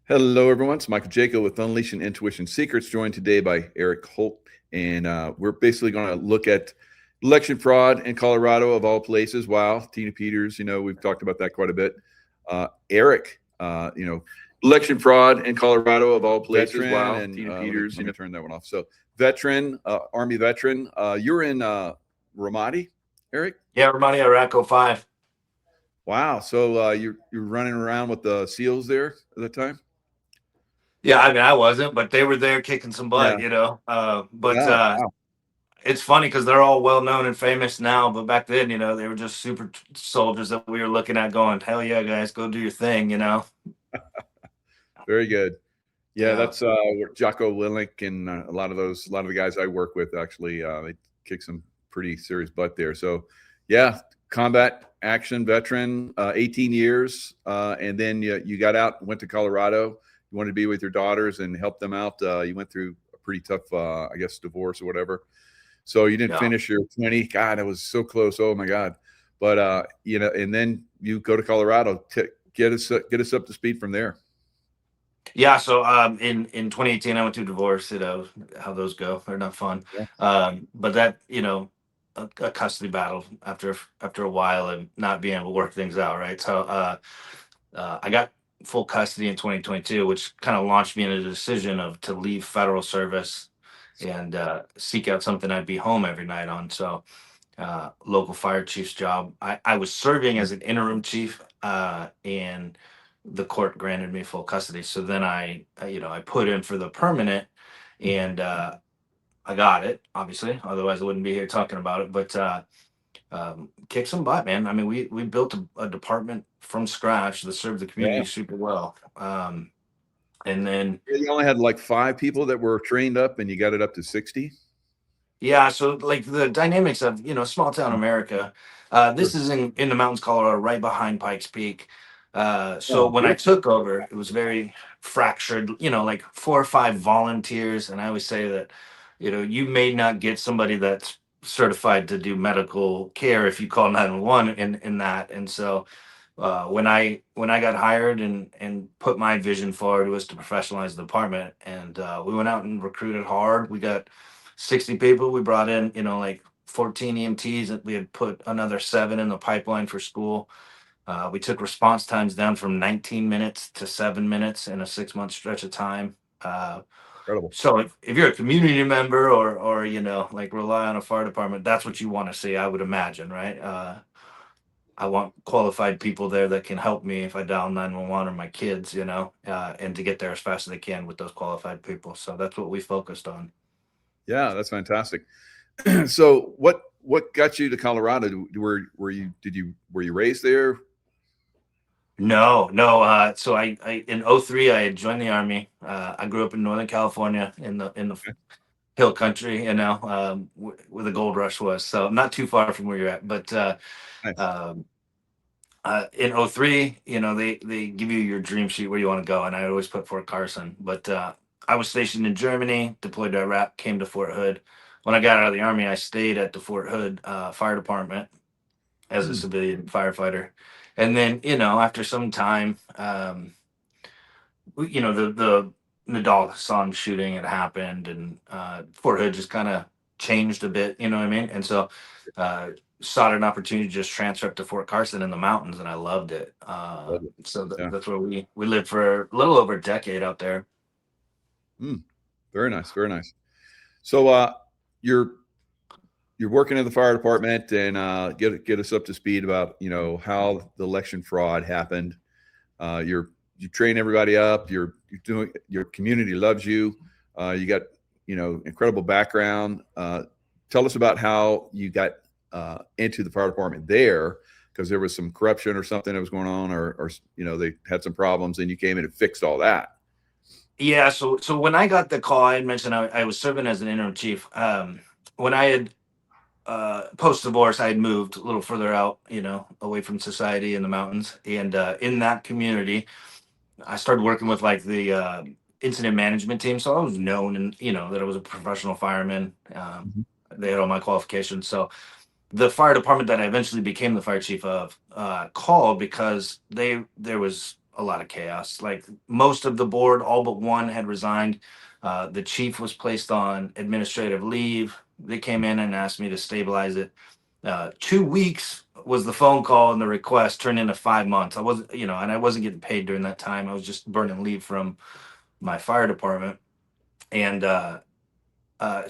Hello, everyone. It's Michael Jaco with Unleashing Intuition Secrets, joined today by Eric Holt. And we're basically going to look at election fraud in Colorado, of all places. Wow. Tina Peters, we've talked about that quite a bit. Eric, election fraud in Colorado, of all places. Veteran, Wow. and Tina let Peters, me turn that one off. So, veteran, Army veteran. You're in Ramadi, Eric? Yeah, Ramadi, Iraq 05. Wow. So you're running around with the SEALs there at the time? Yeah, I mean, I wasn't, but they were there kicking some butt, Yeah. Wow. It's funny because they're all well known and famous now, but back then, they were just super soldiers that we were looking at going, hell yeah, guys, go do your thing, Very good. Yeah, Yeah. that's where Jocko Willink and a lot of the guys I work with actually they kick some pretty serious butt there. So, yeah, combat action veteran, 18 years, and then you got out, went to Colorado. You wanted to be with your daughters and help them out. You went through a pretty tough, I guess, divorce or whatever. So you didn't Yeah. finish your 20. God, I was so close. Oh my God. But and then you go to Colorado to get us up to speed from there. Yeah, so in 2018 I went through divorce, how those go. They're not fun. Yeah. But that, a custody battle after a while of not being able to work things out, right? So I got full custody in 2022, which kind of launched me in a decision to leave federal service and seek out something I'd be home every night on. So local fire chief's job. I was serving as an interim chief, and the court granted me full custody. So then I put in for the permanent, and I got it, obviously. Otherwise, I wouldn't be here talking about it. But kick some butt, man. I mean, we built a department from scratch that served the community super well. And then You only had like 5 people that were trained up, and you got it up to 60. yeah, so like the dynamics of small town America. This is in the mountains, Colorado, right behind Pikes Peak. So when I took over, it was very fractured. Like 4 or 5 volunteers, and I always say that you may not get somebody that's certified to do medical care if you call 911 in that. And so when I got hired and put my vision forward was to professionalize the department, and we went out and recruited hard. We got 60 people. We brought in, like 14 EMTs, and we had put another 7 in the pipeline for school. We took response times down from 19 minutes to 7 minutes in a 6-month stretch of time. Incredible. So if you're a community member or like rely on a fire department, that's what you want to see, I would imagine, right? I want qualified people there that can help me if I dial 911 or my kids, and to get there as fast as they can with those qualified people. So that's what we focused on. Yeah, that's fantastic. So what got you to Colorado? Were you raised there? No. So I in '03 I had joined the Army. I grew up in Northern California in the hill country, where the gold rush was. So not too far from where you're at. But Nice. in '03, they give you your dream sheet where you want to go, and I always put Fort Carson. But I was stationed in Germany, deployed to Iraq, came to Fort Hood. When I got out of the Army, I stayed at the Fort Hood Fire Department as a civilian firefighter. And then, after some time, the Nadal Hassan shooting had happened, and Fort Hood just kind of changed a bit, you know what I mean? And so sought an opportunity to just transfer up to Fort Carson in the mountains, and I loved it. Yeah. That's where we lived for a little over a decade out there. Very nice, very nice. So you're working in the fire department, and get us up to speed about how the election fraud happened. You train everybody up. You're doing, your community loves you. You got incredible background. Tell us about how you got into the fire department there, because there was some corruption or something that was going on, or they had some problems, and you came in and fixed all that. Yeah, so when I got the call, I had mentioned I was serving as an interim chief. When I had post divorce, I had moved a little further out, away from society in the mountains, and in that community, I started working with like the incident management team. So I was known, and that I was a professional fireman. They had all my qualifications. So the fire department that I eventually became the fire chief of called because there was a lot of chaos. Like most of the board, all but one had resigned. The chief was placed on administrative leave. They came in and asked me to stabilize it. 2 weeks was the phone call, and the request turned into 5 months. I wasn't, and I wasn't getting paid during that time. I was just burning leave from my fire department. And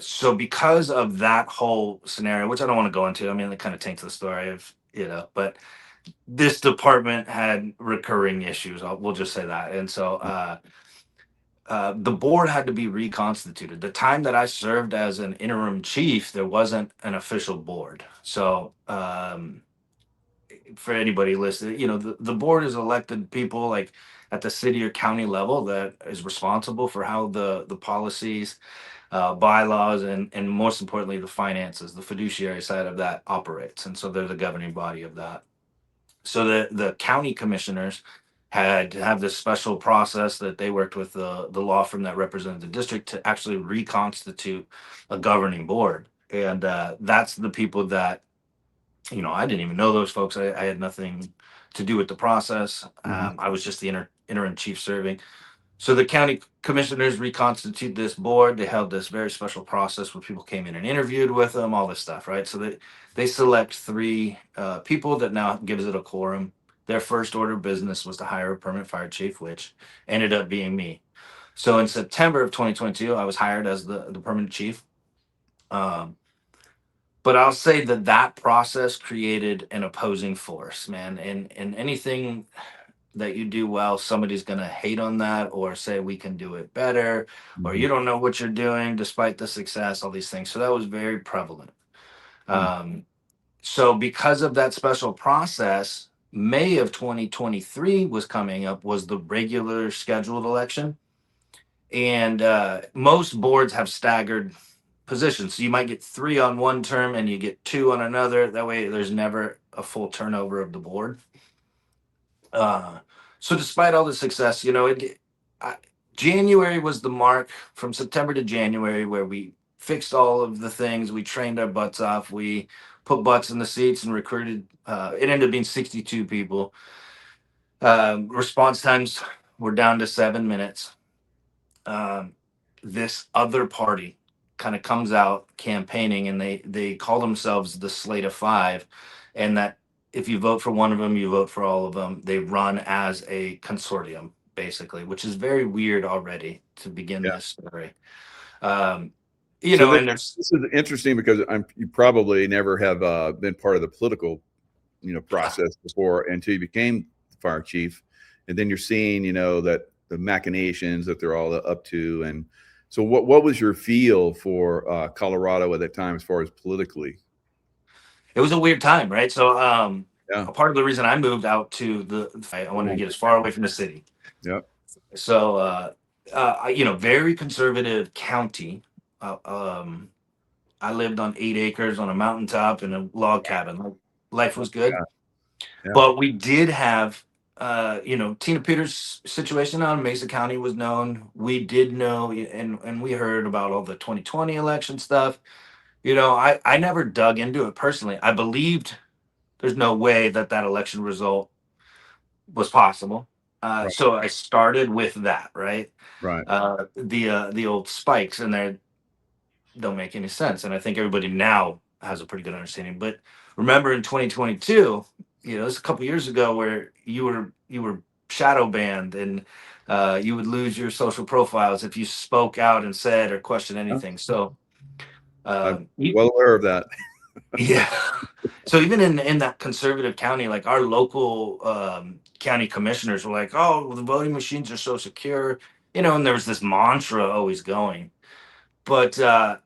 so because of that whole scenario, which I don't want to go into, I mean, it kind of taints the story of, but this department had recurring issues. We'll just say that. And so the board had to be reconstituted. The time that I served as an interim chief, there wasn't an official board. So for anybody listening, the board is elected people like at the city or county level that is responsible for how the policies, bylaws, and most importantly, the finances, the fiduciary side of that operates. And so they're the governing body of that. So the county commissioners had to have this special process that they worked with the law firm that represented the district to actually reconstitute a governing board. And that's the people that, I didn't even know those folks. I had nothing to do with the process. I was just the interim chief serving. So the county commissioners reconstitute this board. They held this very special process where people came in and interviewed with them, all this stuff, right? So they select three people that now gives it a quorum. Their first order of business was to hire a permanent fire chief, which ended up being me. So in September of 2022, I was hired as the permanent chief. But I'll say that process created an opposing force, man. And anything that you do well, somebody's going to hate on that or say we can do it better, or you don't know what you're doing despite the success, all these things. So that was very prevalent. So because of that special process, May of 2023 was coming up, was the regular scheduled election. And most boards have staggered positions. So you might get 3 on one term and you get 2 on another. That way there's never a full turnover of the board. So despite all the success, January was the mark, from September to January, where we fixed all of the things. We trained our butts off. We put butts in the seats and recruited. It ended up being 62 people. Response times were down to 7 minutes. This other party kind of comes out campaigning, and they call themselves the Slate of Five, and that if you vote for one of them, you vote for all of them. They run as a consortium, basically, which is very weird already to begin this story. And this is interesting because you probably never have been part of the political, process before until you became fire chief, and then you're seeing, that the machinations that they're all up to. And so, what was your feel for Colorado at that time as far as politically? It was a weird time, right? So a part of the reason I moved out to I wanted to get as far away from the city. Yeah. So, very conservative county. I lived on 8 acres on a mountaintop in a log cabin. Life was good. Yeah. But we did have, Tina Peters' situation on Mesa County was known. We did know, and we heard about all the 2020 election stuff. I never dug into it personally. I believed there's no way that election result was possible. Right. So I started with that, right? Right. The old spikes in there don't make any sense. And I think everybody now has a pretty good understanding. But remember in 2022, it's a couple years ago where you were shadow banned, and you would lose your social profiles if you spoke out and said or questioned anything. So I'm well aware of that. Yeah. So even in that conservative county, like our local county commissioners were like, "Oh, the voting machines are so secure," and there was this mantra always going. But as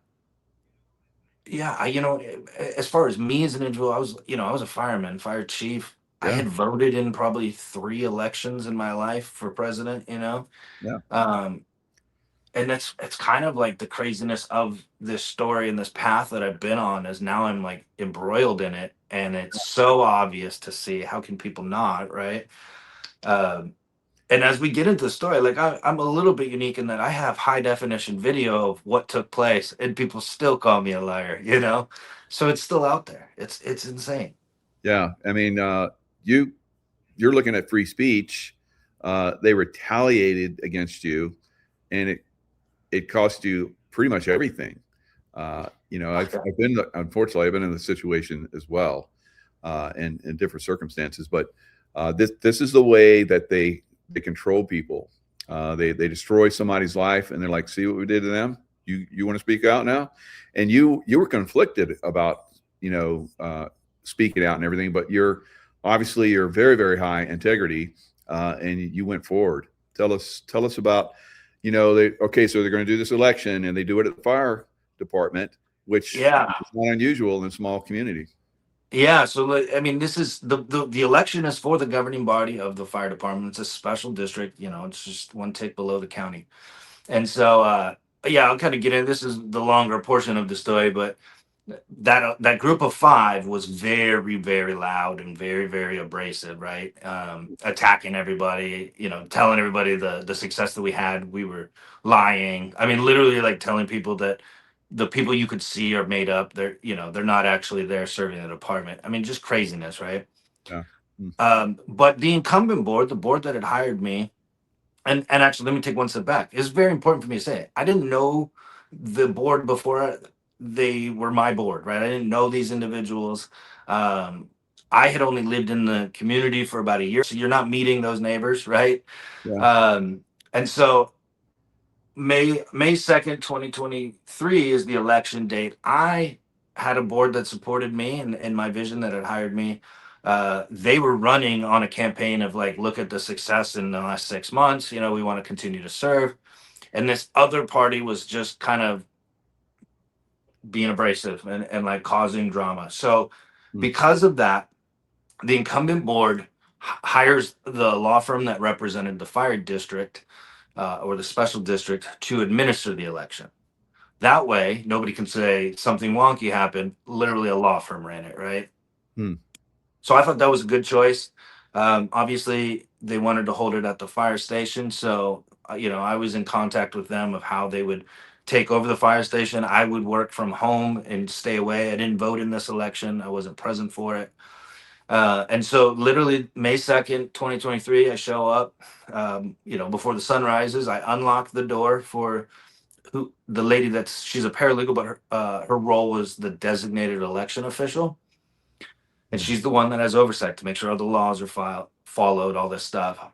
far as me as an individual, I was a fireman, fire chief. I had voted in probably 3 elections in my life for president. And it's kind of like the craziness of this story and this path that I've been on is now I'm like embroiled in it, and it's so obvious to see. How can people not, right? And as we get into the story, like I'm a little bit unique in that I have high definition video of what took place, and people still call me a liar, So it's still out there. It's insane. Yeah, I mean, you're looking at free speech. they retaliated against you, and it cost you pretty much everything. I've been, unfortunately, I've been in the situation as well, in different circumstances. But this is the way that they control people. They destroy somebody's life, and they're like, "See what we did to them? You want to speak out now?" And you were conflicted about speaking out and everything, but you're very, very high integrity, and you went forward. Tell us about, so they're going to do this election, and they do it at the fire department, which is not unusual in a small community. Yeah, so I mean, this is the election is for the governing body of the fire department. It's a special district, it's just one tick below the county. And so yeah, I'll kind of get in. This is the longer portion of the story, but that group of five was very, very loud and very, very abrasive, right? Attacking everybody, telling everybody the success that we had. We were lying. I mean, literally like telling people that the people you could see are made up. They're not actually there serving the department. I mean, just craziness, right? Yeah. But the incumbent board, the board that had hired me, and actually, let me take one step back. It's very important for me to say, I didn't know the board before they were my board, right? I didn't know these individuals. I had only lived in the community for about a year, so you're not meeting those neighbors, right? Yeah. And so May 2nd, 2023 is the election date. I had a board that supported me and my vision, that had hired me. They were running on a campaign of like, look at the success in the last 6 months. We want to continue to serve. And this other party was just kind of being abrasive and like causing drama. So because of that, the incumbent board hires the law firm that represented the fire district, or the special district, to administer the election. That way, nobody can say something wonky happened. Literally, a law firm ran it, right? So I thought that was a good choice. Obviously, they wanted to hold it at the fire station. So, I was in contact with them of how they would take over the fire station. I would work from home and stay away. I didn't vote in this election. I wasn't present for it. And so literally May 2nd, 2023, I show up, before the sun rises. I unlock the door for the lady she's a paralegal, but her role was the designated election official. And she's the one that has oversight to make sure all the laws are followed, all this stuff.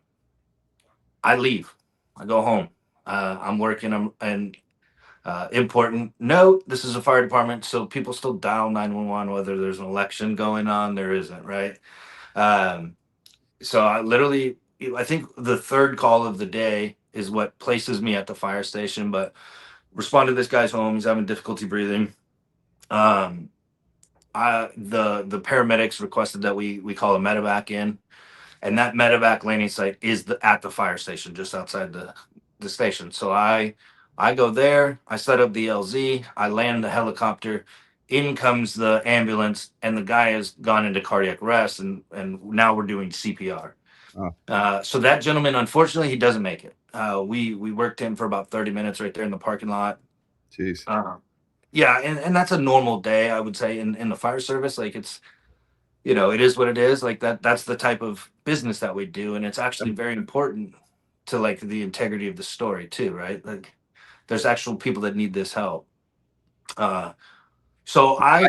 I leave. I go home. I'm working. And important note, this is a fire department, so people still dial 911 whether there's an election going on. There isn't, right? So I think the third call of the day is what places me at the fire station, but respond to this guy's home. He's having difficulty breathing. The paramedics requested that we call a medevac in, and that medevac landing site is at the fire station, just outside the station. So I go there, I set up the LZ, I land the helicopter, in comes the ambulance, and the guy has gone into cardiac arrest, and now we're doing CPR. So that gentleman, unfortunately, he doesn't make it. We worked him for about 30 minutes right there in the parking lot. Jeez. Yeah, and that's a normal day, I would say, in the fire service. Like, it's, it is what it is. Like, that's the type of business that we do, and it's actually very important to like the integrity of the story too, right? Like, there's actual people that need this help. So I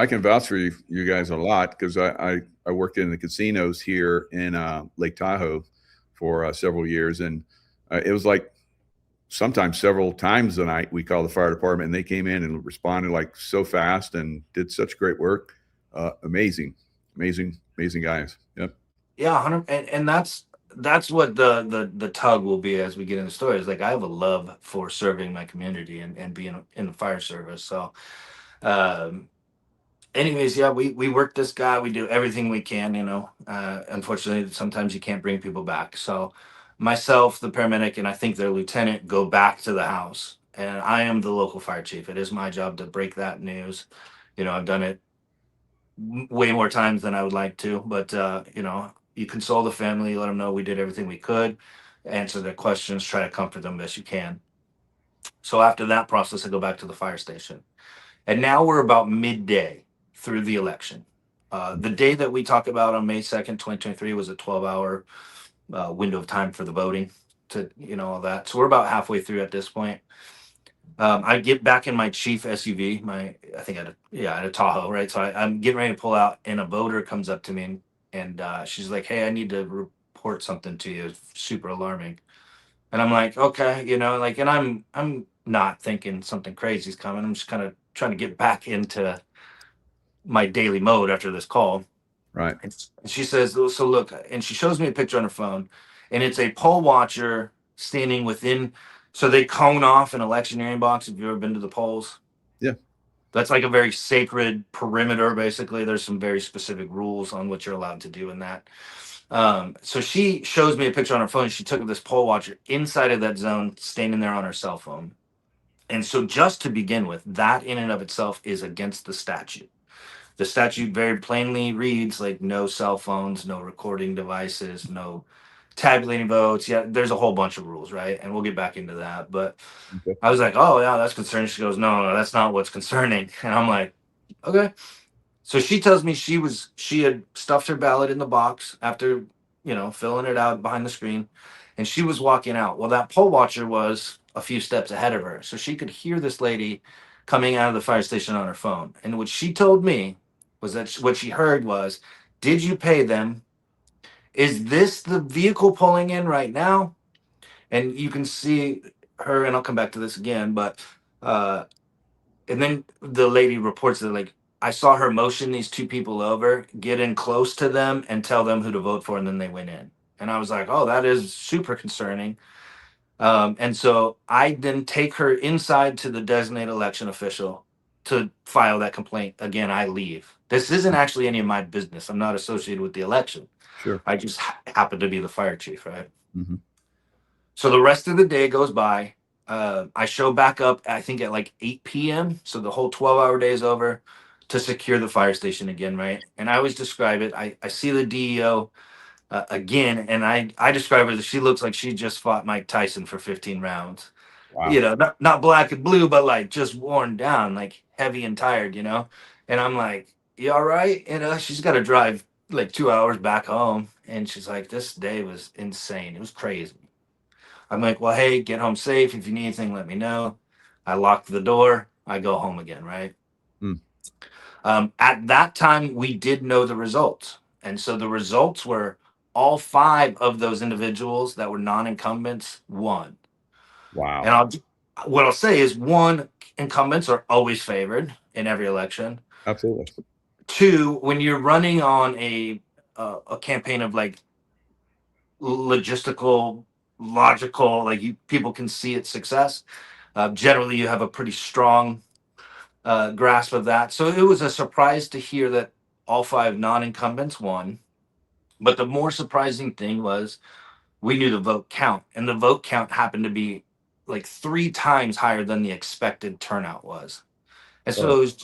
can vouch for you guys a lot, because I worked in the casinos here in Lake Tahoe for several years, and it was like sometimes several times a night we called the fire department, and they came in and responded like so fast and did such great work. Amazing guys. Yep. Yeah, and that's what the tug will be as we get into stories. Like, I have a love for serving my community and being in the fire service. So anyways, yeah, we work this guy. We do everything we can. Unfortunately, sometimes you can't bring people back. So myself, the paramedic, and I think their lieutenant go back to the house, and I am the local fire chief. It is my job to break that news. I've done it way more times than I would like to, but you console the family, let them know we did everything we could, answer their questions, try to comfort them best you can. So after that process, I go back to the fire station. And now we're about midday through the election. The day that we talk about on May 2nd, 2023 was a 12-hour window of time for the voting to, all that. So we're about halfway through at this point. I get back in my chief SUV, I think I had a Tahoe, right? So I'm getting ready to pull out, and a voter comes up to me, and she's like, "Hey, I need to report something to you. It's super alarming." And I'm like, "Okay," like, and I'm not thinking something crazy's coming. I'm just kind of trying to get back into my daily mode after this call. Right. And she says, "Oh, so look," and she shows me a picture on her phone, and it's a poll watcher standing within. So they cone off an electioneering box. If you've ever been to the polls, Yeah. that's like a very sacred perimeter. Basically, there's some very specific rules on what you're allowed to do in that. So she shows me a picture on her phone. She took of this poll watcher inside of that zone, standing there on her cell phone. And so, just to begin with, that in and of itself is against the statute. The statute very plainly reads like no cell phones, no recording devices, no tabulating votes. Yeah, there's a whole bunch of rules, right? And we'll get back into that. But Okay. I was like, "Oh yeah, that's concerning." She goes, "No, no, that's not what's concerning." And I'm like, "Okay." So she tells me she had stuffed her ballot in the box after, filling it out behind the screen, and she was walking out. Well, that poll watcher was a few steps ahead of her. So she could hear this lady coming out of the fire station on her phone. And what she told me was that what she heard was, "Did you pay them? Is this the vehicle pulling in right now?" And you can see her, and I'll come back to this again, but uh and then the lady reports that, like, I saw her motion these two people over, get in close to them and tell them who to vote for, and then they went in. And I was like, "Oh, that is super concerning." And so I then take her inside to the designated election official to file that complaint. Again, I leave. This isn't actually any of my business. I'm not associated with the election. Sure. I just happen to be the fire chief, right? Hmm. So the rest of the day goes by. I show back up, I think, at like 8 p.m. So the whole 12-hour day is over to secure the fire station again, right? And I always describe it. I see the DEO again, and I describe her that she looks like she just fought Mike Tyson for 15 rounds. Wow. Not black and blue, but like just worn down, like heavy and tired. And I'm like, "You all right?" She's got to drive like 2 hours back home. And she's like, "This day was insane. It was crazy." I'm like, "Well, hey, get home safe. If you need anything, let me know." I lock the door. I go home again, right? Mm. At that time, we did know the results. And so the results were all five of those individuals that were non incumbents won. Wow. And what I'll say is, one, incumbents are always favored in every election. Absolutely. Two, when you're running on a campaign of like logistical, logical, like people can see its success. Generally, you have a pretty strong grasp of that. So it was a surprise to hear that all five non-incumbents won. But the more surprising thing was we knew the vote count, and the vote count happened to be like 3 times higher than the expected turnout was. And Oh. so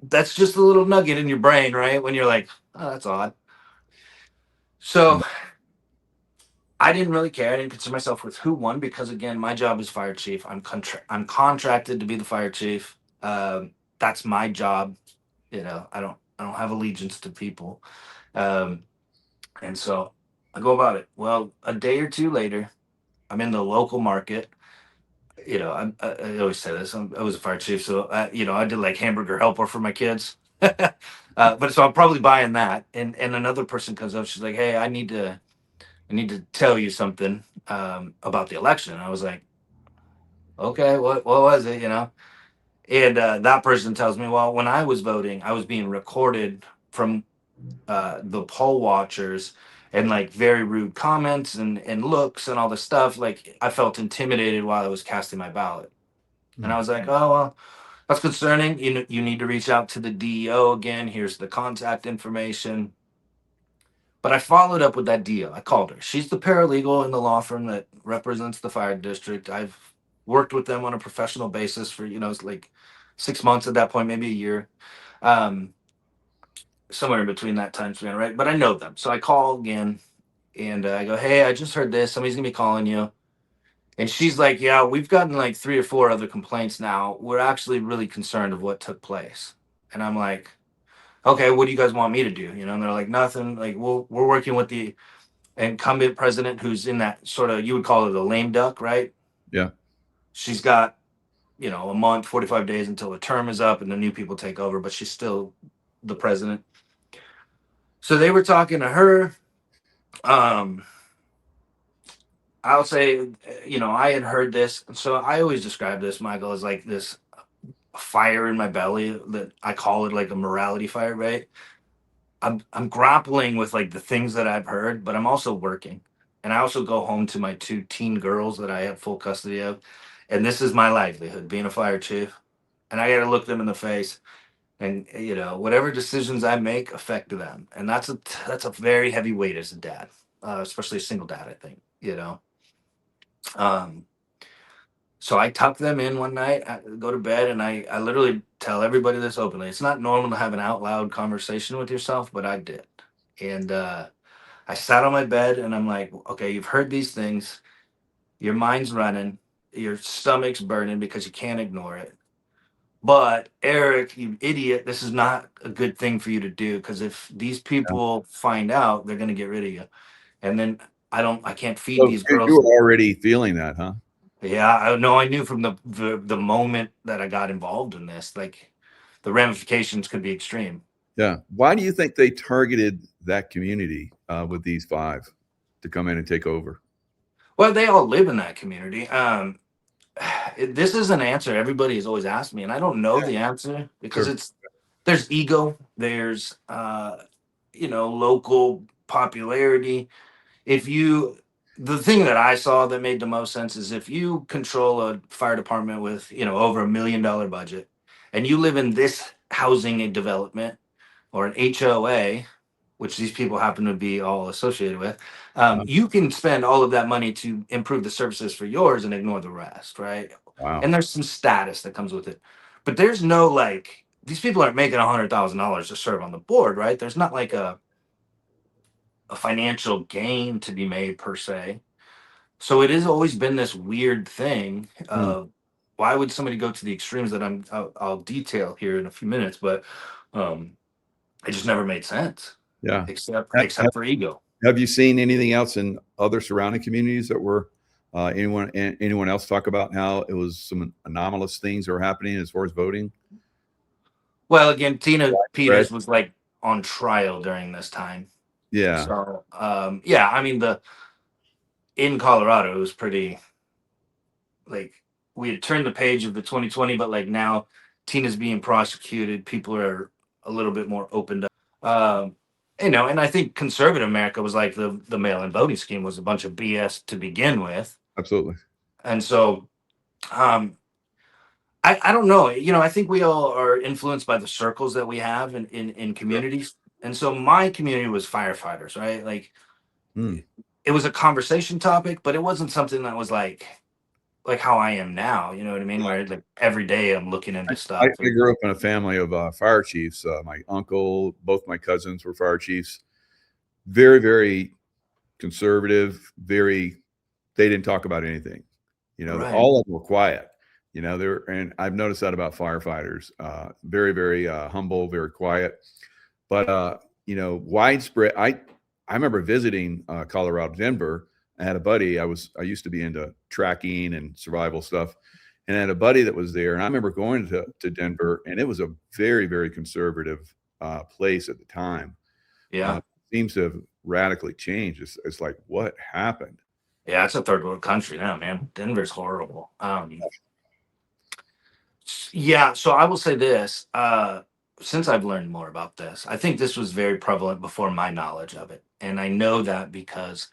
that's just a little nugget in your brain, right? When you're like, "Oh, that's odd." So I didn't really care. I didn't concern myself with who won because, again, my job is fire chief. I'm contracted to be the fire chief. That's my job. I don't have allegiance to people, um, and so I go about it. Well, a day or two later, I'm in the local market. I always say this. I was a fire chief, so I did like hamburger helper for my kids. But so I'm probably buying that, and another person comes up. She's like, "Hey, I need to tell you something about the election." And I was like, "Okay, what was it?" And that person tells me, "Well, when I was voting, I was being recorded from the poll watchers, and like very rude comments and looks and all this stuff. Like I felt intimidated while I was casting my ballot." And I Mm. was like, "Oh well, that's concerning. You need to reach out to the DEO again. Here's the contact information." But I followed up with that deal. I called her. She's the paralegal in the law firm that represents the fire district. I've worked with them on a professional basis for, it's like 6 months at that point, maybe a year, um, somewhere in between that time span, right? But I know them. So I call again, and I go, "Hey, I just heard this. Somebody's going to be calling you." And she's like, "Yeah, we've gotten like 3 or 4 other complaints now. We're actually really concerned of what took place." And I'm like, "Okay, what do you guys want me to do?" And they're like, "Nothing. Like, we're working with the incumbent president who's in that sort of, you would call it a lame duck, right? Yeah. She's got, a month, 45 days until the term is up and the new people take over, but she's still the president. So they were talking to her. Um, I'll say, I had heard this. So I always describe this, Michael, as like this fire in my belly that I call it like a morality fire, right? I'm grappling with like the things that I've heard, but I'm also working. And I also go home to my two teen girls that I have full custody of. And this is my livelihood, being a fire chief. And I got to look them in the face. And whatever decisions I make affect them. And that's a very heavy weight as a dad, especially a single dad, I think, Um, so I tuck them in one night, I go to bed, and I literally tell everybody this openly. It's not normal to have an out loud conversation with yourself, but I did. And I sat on my bed and I'm like, okay, you've heard these things. Your mind's running. Your stomach's burning because you can't ignore it. But Eric, you idiot, this is not a good thing for you to do because if these Yeah. people find out, they're going to get rid of you. And then I can't feed So these you girls. were already feeling that, huh? Yeah, I know. I knew from the moment that I got involved in this, like the ramifications could be extreme. Yeah. Why do you think they targeted that community with these 5 to come in and take over? Well, they all live in that community. This is an answer everybody has always asked me, and I don't know the answer because Sure. there's ego, there's local popularity. If you The thing that I saw that made the most sense is if you control a fire department with over $1 million budget, and you live in this housing and development or an HOA, which these people happen to be all associated with, Uh, you can spend all of that money to improve the services for yours and ignore the rest, right? wow. And there's some status that comes with it, but there's no like these people aren't making $100,000 to serve on the board, right? There's not like a financial gain to be made per se. So it has always been this weird thing Hmm. of why would somebody go to the extremes that I'll detail here in a few minutes, but um, it just never made sense Yeah. except for ego. Have you seen anything else in other surrounding communities that were anyone else talk about how it was some anomalous things that were happening as far as voting? Well, again, Tina Right. Peters was like on trial during this time. Yeah. So, yeah, I mean, in Colorado, it was pretty like we had turned the page of the 2020, but like now Tina's being prosecuted. People are a little bit more opened up. And I think conservative America was like the mail-in voting scheme was a bunch of BS to begin with. Absolutely. And so, um, I don't know. I think we all are influenced by the circles that we have in Sure. communities. And so my community was firefighters, right? Like Hmm. it was a conversation topic, but it wasn't something that was like how I am now. You know what I mean? Where like every day I'm looking into I stuff. grew up in a family of fire chiefs. My uncle, both my cousins were fire chiefs. Very, very conservative. They didn't talk about anything. Right. All of them were quiet. And I've noticed that about firefighters. Very, very humble, very quiet. But widespread. I remember visiting Colorado, Denver. I had a buddy. I used to be into tracking and survival stuff, and I had a buddy that was there. And I remember going to Denver, and it was a very, very conservative place at the time. Yeah. Seems to have radically changed. It's like what happened? Yeah. It's a third world country now, man. Denver's horrible. Yeah. So I will say this. Since I've learned more about this, I think this was very prevalent before my knowledge of it. And I know that because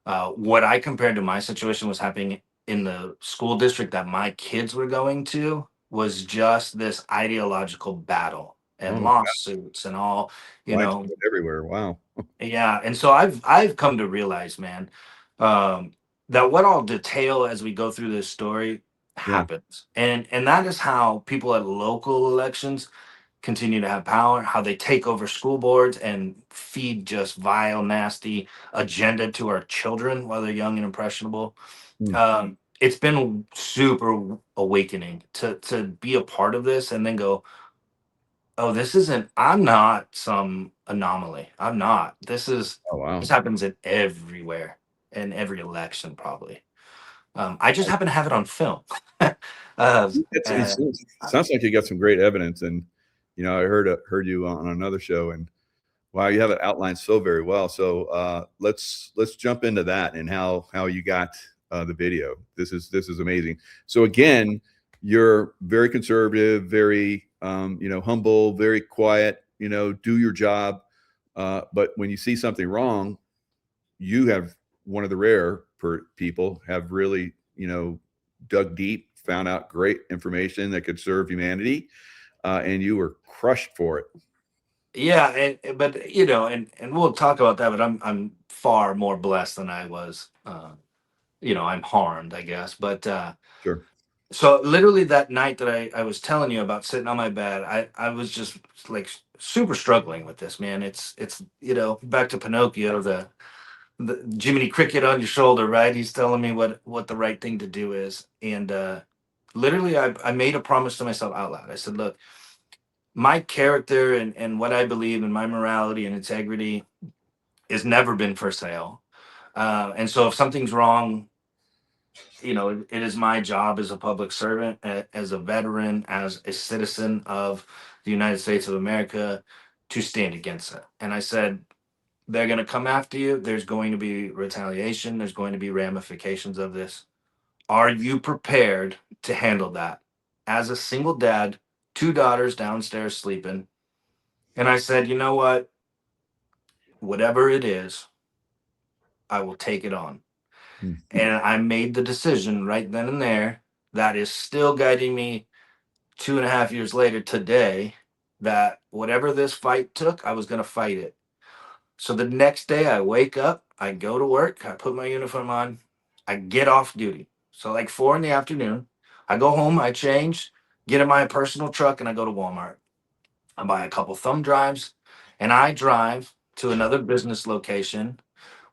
what I compared to my situation was happening in the school district that my kids were going to was just this ideological battle and Oh, lawsuits and all, you know. widespread everywhere. Wow. Yeah, and so I've come to realize, man, um, that what I'll detail as we go through this story Yeah. happens, and that is how people at local elections continue to have power, how they take over school boards and feed just vile, nasty agenda to our children while they're young and impressionable. Hmm. It's been super awakening to be a part of this and then go, oh, this isn't. I'm not some anomaly. I'm not. Oh wow. This happens in everywhere, in every election probably. I just happen to have it on film. uh, It uh, sounds like you got some great evidence, and I heard you on another show, and wow, you have it outlined so very well. So let's jump into that and how you got the video. This is amazing. So again, you're very conservative, very humble, very quiet. Do your job. But when you see something wrong, you have one of the rare people have really dug deep, found out great information that could serve humanity, and you were crushed for it. yeah, but and we'll talk about that. But I'm far more blessed than I was. I'm harmed, I guess. But Sure. so literally that night that I was telling you about sitting on my bed, I was just like super struggling with this, man. It's back to Pinocchio, the Jiminy Cricket on your shoulder, right? He's telling me what the right thing to do is. And literally I made a promise to myself out loud. I said, look, my character and what I believe in, my morality and integrity has never been for sale. And so if something's wrong, it is my job as a public servant, as a veteran, as a citizen of the United States of America, to stand against it. And I said, they're going to come after you. There's going to be retaliation. There's going to be ramifications of this. Are you prepared to handle that? As a single dad, two daughters downstairs sleeping. And I said, you know what? Whatever it is, I will take it on. Hmm. And I made the decision right then and there that is still guiding me 2.5 years later today, that whatever this fight took, I was going to fight it. So the next day I wake up, I go to work, I put my uniform on, I get off duty. So like 4 in the afternoon, I go home, I change, get in my personal truck, and I go to Walmart. I buy a couple thumb drives, and I drive to another business location,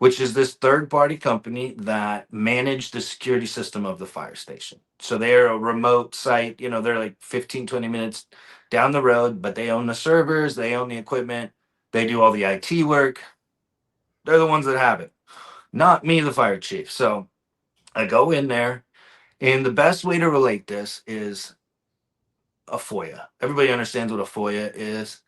which is this third party company that manage the security system of the fire station. So they're a remote site, they're like 15, 20 minutes down the road, but they own the servers, they own the equipment, they do all the IT work. They're the ones that have it, not me, the fire chief. So I go in there, and the best way to relate this is a FOIA. Everybody understands what a FOIA is.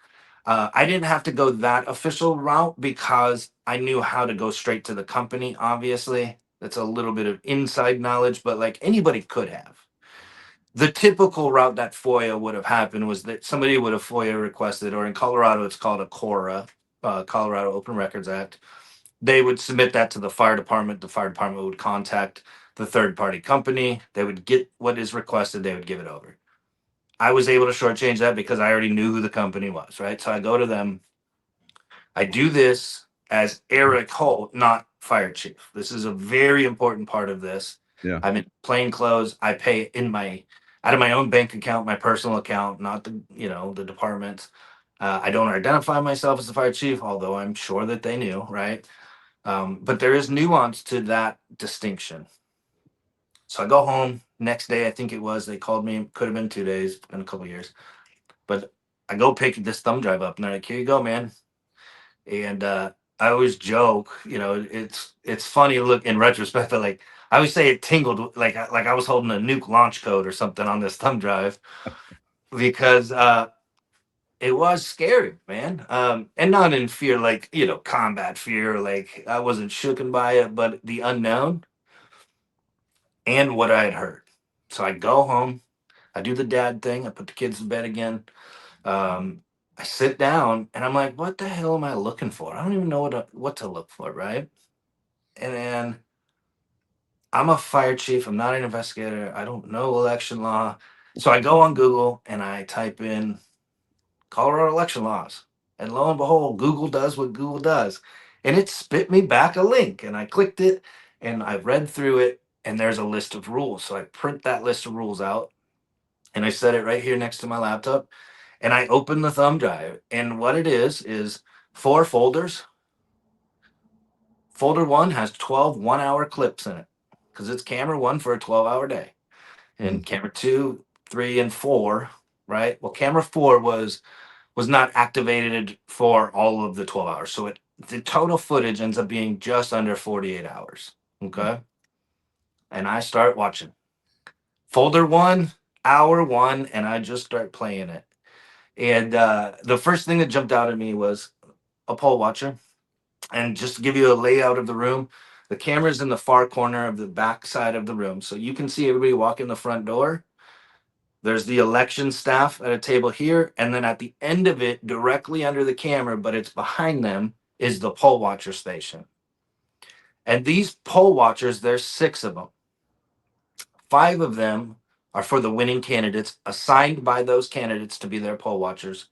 I didn't have to go that official route because I knew how to go straight to the company, obviously. That's a little bit of inside knowledge, but like anybody could have. The typical route that FOIA would have happened was that somebody would have FOIA requested, or in Colorado, it's called a CORA, Colorado Open Records Act. They would submit that to the fire department. The fire department would contact the third party company. They would get what is requested, they would give it over. I was able to shortchange that because I already knew who the company was, right? So I go to them. I do this as Eric Holt, not fire chief. This is a very important part of this. Yeah. I'm in plain clothes. I pay out of my own bank account, my personal account, not the department. I don't identify myself as the fire chief, although I'm sure that they knew, right? But there is nuance to that distinction. So I go home next day. I think it was they called me. Could have been 2 days. Been a couple years, but I go pick this thumb drive up, and they're like, "Here you go, man." And I always joke, it's funny to look in retrospect, but like I always say it tingled like I was holding a nuke launch code or something on this thumb drive because it was scary, man. And not in fear, like combat fear, like I wasn't shooken by it, but the unknown and what I had heard. So I go home, I do the dad thing, I put the kids to bed again. Um, I sit down and I'm like, what the hell am I looking for? I don't even know what to look for, right? And then I'm a fire chief. I'm not an investigator. I don't know election law. So I go on Google and I type in Colorado election laws. And lo and behold, Google does what Google does. And it spit me back a link. And I clicked it and I read through it. And there's a list of rules. So I print that list of rules out and I set it right here next to my laptop. And I open the thumb drive. And what it is 4 folders. Folder one has 12 1 hour clips in it because it's camera one for a 12-hour day. Hmm. And camera two, three, and four, right? Well, camera four was was not activated for all of the 12 hours. So the total footage ends up being just under 48 hours. Okay. And I start watching folder 1, hour 1, and I just start playing it. And the first thing that jumped out at me was a pole watcher. And just to give you a layout of the room, the camera's in the far corner of the back side of the room. So you can see everybody walk in the front door. There's the election staff at a table here. And then at the end of it, directly under the camera, but it's behind them, is the poll watcher station. And these poll watchers, there's 6 of them. 5 of them are for the winning candidates, assigned by those candidates to be their poll watchers.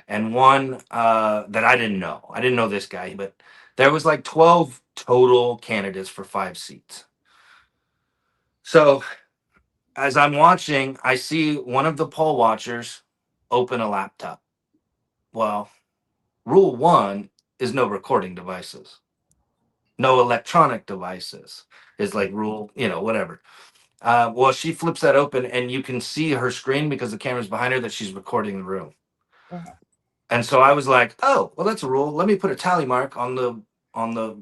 And one that I didn't know. I didn't know this guy, but there was like 12 total candidates for 5 seats. So as I'm watching, I see one of the poll watchers open a laptop. Well, rule 1 is no recording devices. No electronic devices is like rule, whatever. Well, she flips that open and you can see her screen because the camera's behind her that she's recording the room. Wow. And so I was like, oh, well, that's a rule. Let me put a tally mark on the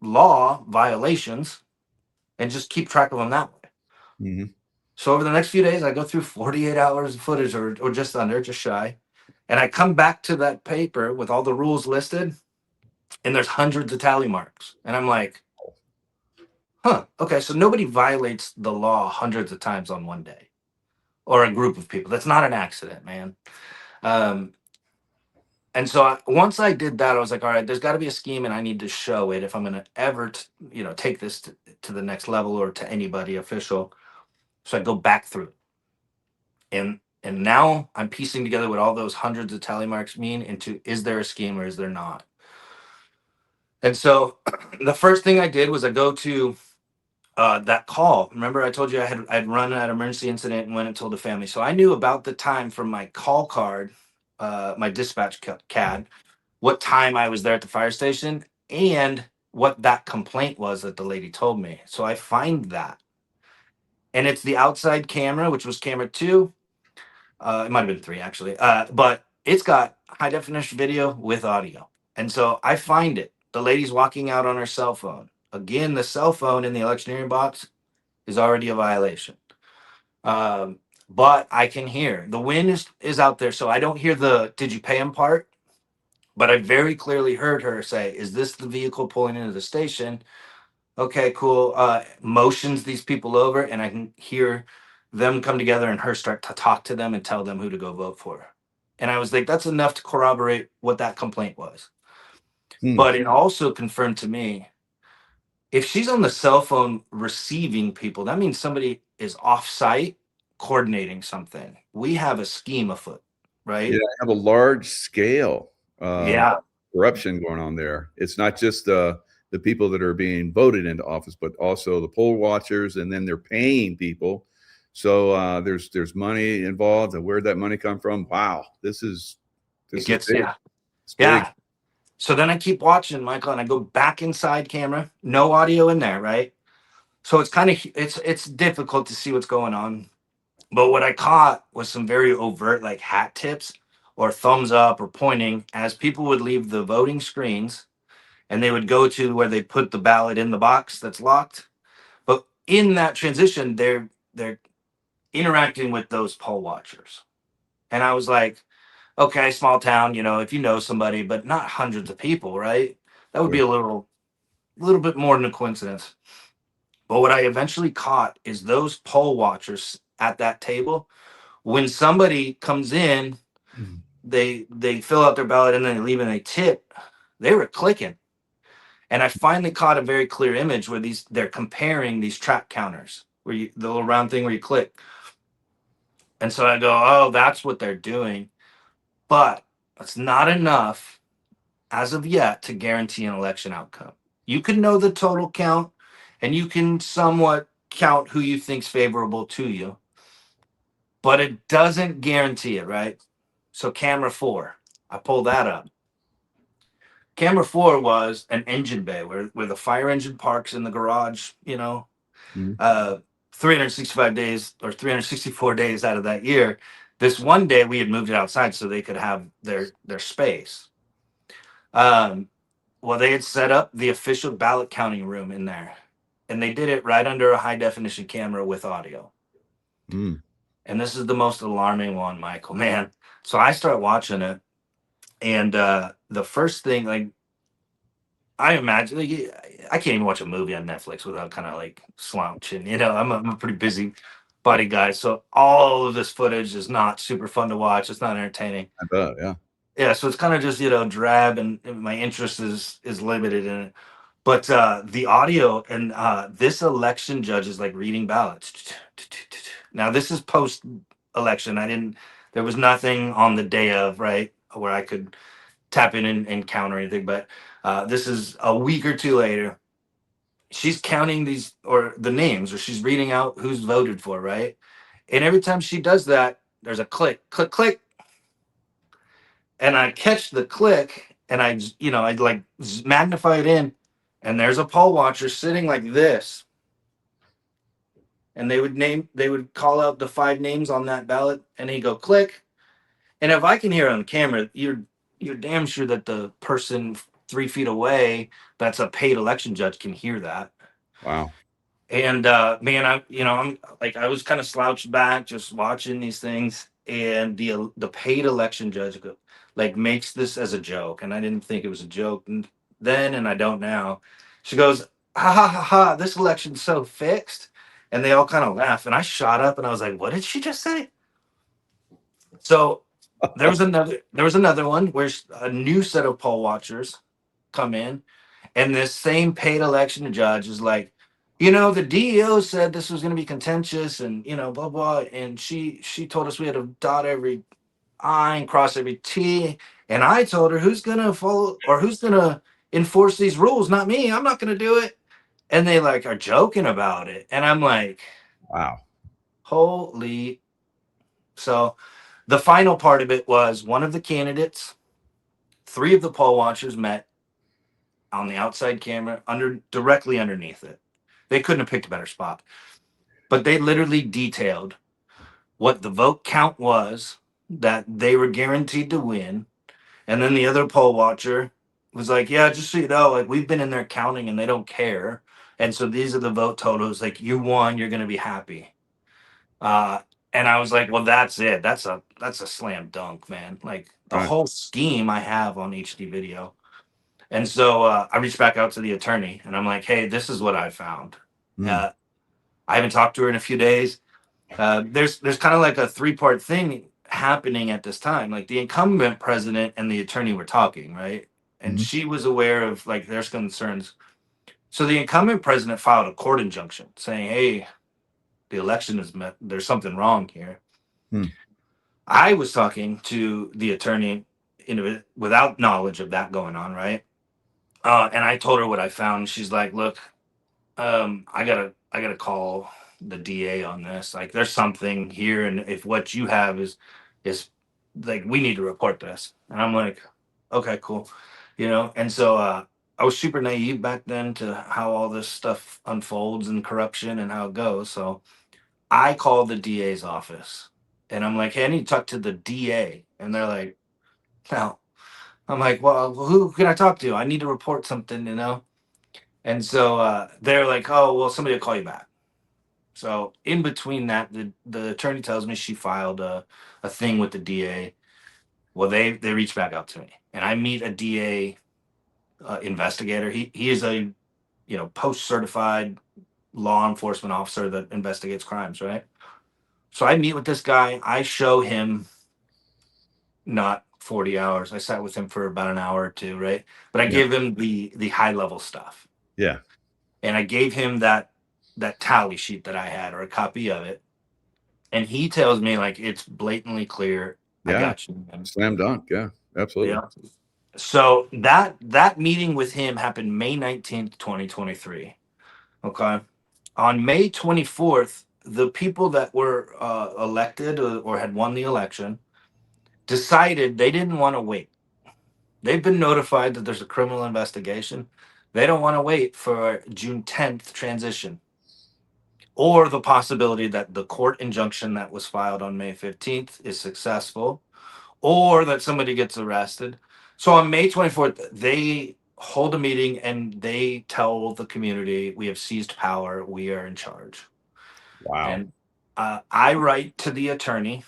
law violations and just keep track of them that way. Mm-hmm. So over the next few days, I go through 48 hours of footage or just under, just shy. And I come back to that paper with all the rules listed, and there's hundreds of tally marks. And I'm like, huh, okay, so nobody violates the law hundreds of times on one day or a group of people. That's not an accident, man. And so once I did that, I was like, all right, there's got to be a scheme and I need to show it if I'm going to ever, take this to the next level or to anybody official. So I go back through it. And now I'm piecing together what all those hundreds of tally marks mean into, is there a scheme or is there not? And so the first thing I did was I go to that call. Remember, I told you I'd run an emergency incident and went and told the family. So I knew about the time from my call card, my dispatch CAD, what time I was there at the fire station, and what that complaint was that the lady told me. So I find that, and it's the outside camera, which was camera 2. It might have been 3 actually, but it's got high definition video with audio. And so I find it. The lady's walking out on her cell phone. Again, the cell phone in the electioneering box is already a violation. But I can hear the wind is out there, so I don't hear the "did you pay him" part. But I very clearly heard her say, "Is this the vehicle pulling into the station?" Okay, cool. Motions these people over, and I can hear them come together and her start to talk to them and tell them who to go vote for. And I was like, that's enough to corroborate what that complaint was. But it also confirmed to me, if she's on the cell phone receiving people, that means somebody is off site coordinating something. We have a scheme afoot, right? Yeah, I have a large scale Yeah. corruption going on there. It's not just the people that are being voted into office, but also the poll watchers, and then they're paying people. So there's money involved, and where'd that money come from? Wow, this is big. Yeah. It's big. Yeah. So then I keep watching, Michael, and I go back inside camera, no audio in there, right? So it's kind of it's difficult to see what's going on. But what I caught was some very overt like hat tips or thumbs up or pointing as people would leave the voting screens and they would go to where they put the ballot in the box that's locked. But in that transition, they're interacting with those poll watchers. And I was like, okay, small town, if you know somebody, but not hundreds of people, right? That would be a little bit more than a coincidence. But what I eventually caught is those poll watchers at that table, when somebody comes in, they fill out their ballot and then they leave and they tip, they were clicking. And I finally caught a very clear image where they're comparing these track counters, where the little round thing where you click. And so I go, oh, that's what they're doing. But it's not enough as of yet to guarantee an election outcome. You can know the total count and you can somewhat count who you think's favorable to you, but it doesn't guarantee it, right? So camera 4, I pulled that up. Camera 4 was an engine bay where the fire engine parks in the garage, 365 days or 364 days out of that year, This one day we had moved it outside so they could have their space. Um, well, they had set up the official ballot counting room in there, and they did it right under a high definition camera with audio. Mm. And this is the most alarming one, Michael, man. So I start watching it, and the first thing, like, I imagine, like, I can't even watch a movie on Netflix without kind of like slouching. You know, I'm a pretty busy body guy, so all of this footage is not super fun to watch. It's not entertaining. I bet. Yeah. Yeah, so it's kind of just, drab, and my interest is limited in it. But the audio, and this election judge is like reading ballots. Now this is post election. There was nothing on the day of, right, where I could tap in and counter anything. But this is a week or two later. She's counting these, or the names, or she's reading out who's voted for, right? And every time she does that, there's a click, click, click, and I catch the click, and I like magnify it in, and there's a poll watcher sitting like this, and they would call out the 5 names on that ballot, and he go click, and if I can hear it on camera, you're damn sure that the person 3 feet away, that's a paid election judge, can hear that. Wow. And man, I was kind of slouched back just watching these things, and the paid election judge like makes this as a joke, and I didn't think it was a joke then, and I don't now. She goes, ha ha ha ha, this election's so fixed, and they all kind of laugh, and I shot up, and I was like, what did she just say? So there was another one where a new set of poll watchers come in, and this same paid election judge is like, the DEO said this was going to be contentious, and blah blah, and she told us we had to dot every I and cross every T, and I told her who's going to follow or who's going to enforce these rules, not me. I'm not going to do it. And they like are joking about it, and I'm like, Wow. holy. So the final part of it was one of the candidates, 3 of the poll watchers met on the outside camera directly underneath it. They couldn't have picked a better spot. But they literally detailed what the vote count was that they were guaranteed to win. And then the other poll watcher was like, yeah, just so you know, like, we've been in there counting and they don't care. And so these are the vote totals. Like, you won, you're gonna be happy. Uh and I was like, well, that's it. That's a slam dunk, man. Like the Right. whole scheme I have on HD video. And so I reached back out to the attorney, and I'm like, hey, this is what I found. Mm. Uh, I haven't talked to her in a few days. There's kind of like a 3-part thing happening at this time. Like the incumbent president and the attorney were talking, right? And Mhm. she was aware of like their concerns. So the incumbent president filed a court injunction saying, hey, the election is met. There's something wrong here. Mm. I was talking to the attorney without knowledge of that going on, right? And I told her what I found. She's like, look, I gotta call the DA on this. Like, there's something here, and if what you have is like, we need to report this. And I'm like, okay, cool, And so I was super naive back then to how all this stuff unfolds and corruption and how it goes. So I called the DA's office, and I'm like, hey, I need to talk to the DA, and they're like, no. I'm like, well, who can I talk to? I need to report something. And so they're like, oh, well, somebody will call you back. So in between that, the attorney tells me she filed a thing with the DA. Well, they reach back out to me, and I meet a DA investigator. He is a post certified law enforcement officer that investigates crimes, right? So I meet with this guy. I show him not 40 hours. I sat with him for about an hour or two, right? But I Yeah. give him the high level stuff. Yeah. And I gave him that tally sheet that I had, or a copy of it, and he tells me like it's blatantly clear. I Yeah. got you, man. Slam dunk. Yeah. Absolutely. Yeah. So that meeting with him happened May 19th, 2023. Okay. On May 24th, the people that were elected, or had won the election, decided they didn't want to wait. They've been notified that there's a criminal investigation. They don't want to wait for June 10th transition. or the possibility that the court injunction that was filed on May 15th is successful, or that somebody gets arrested. So on May 24th, they hold a meeting and they tell the community, we have seized power, we are in charge. Wow. And I write to the attorney.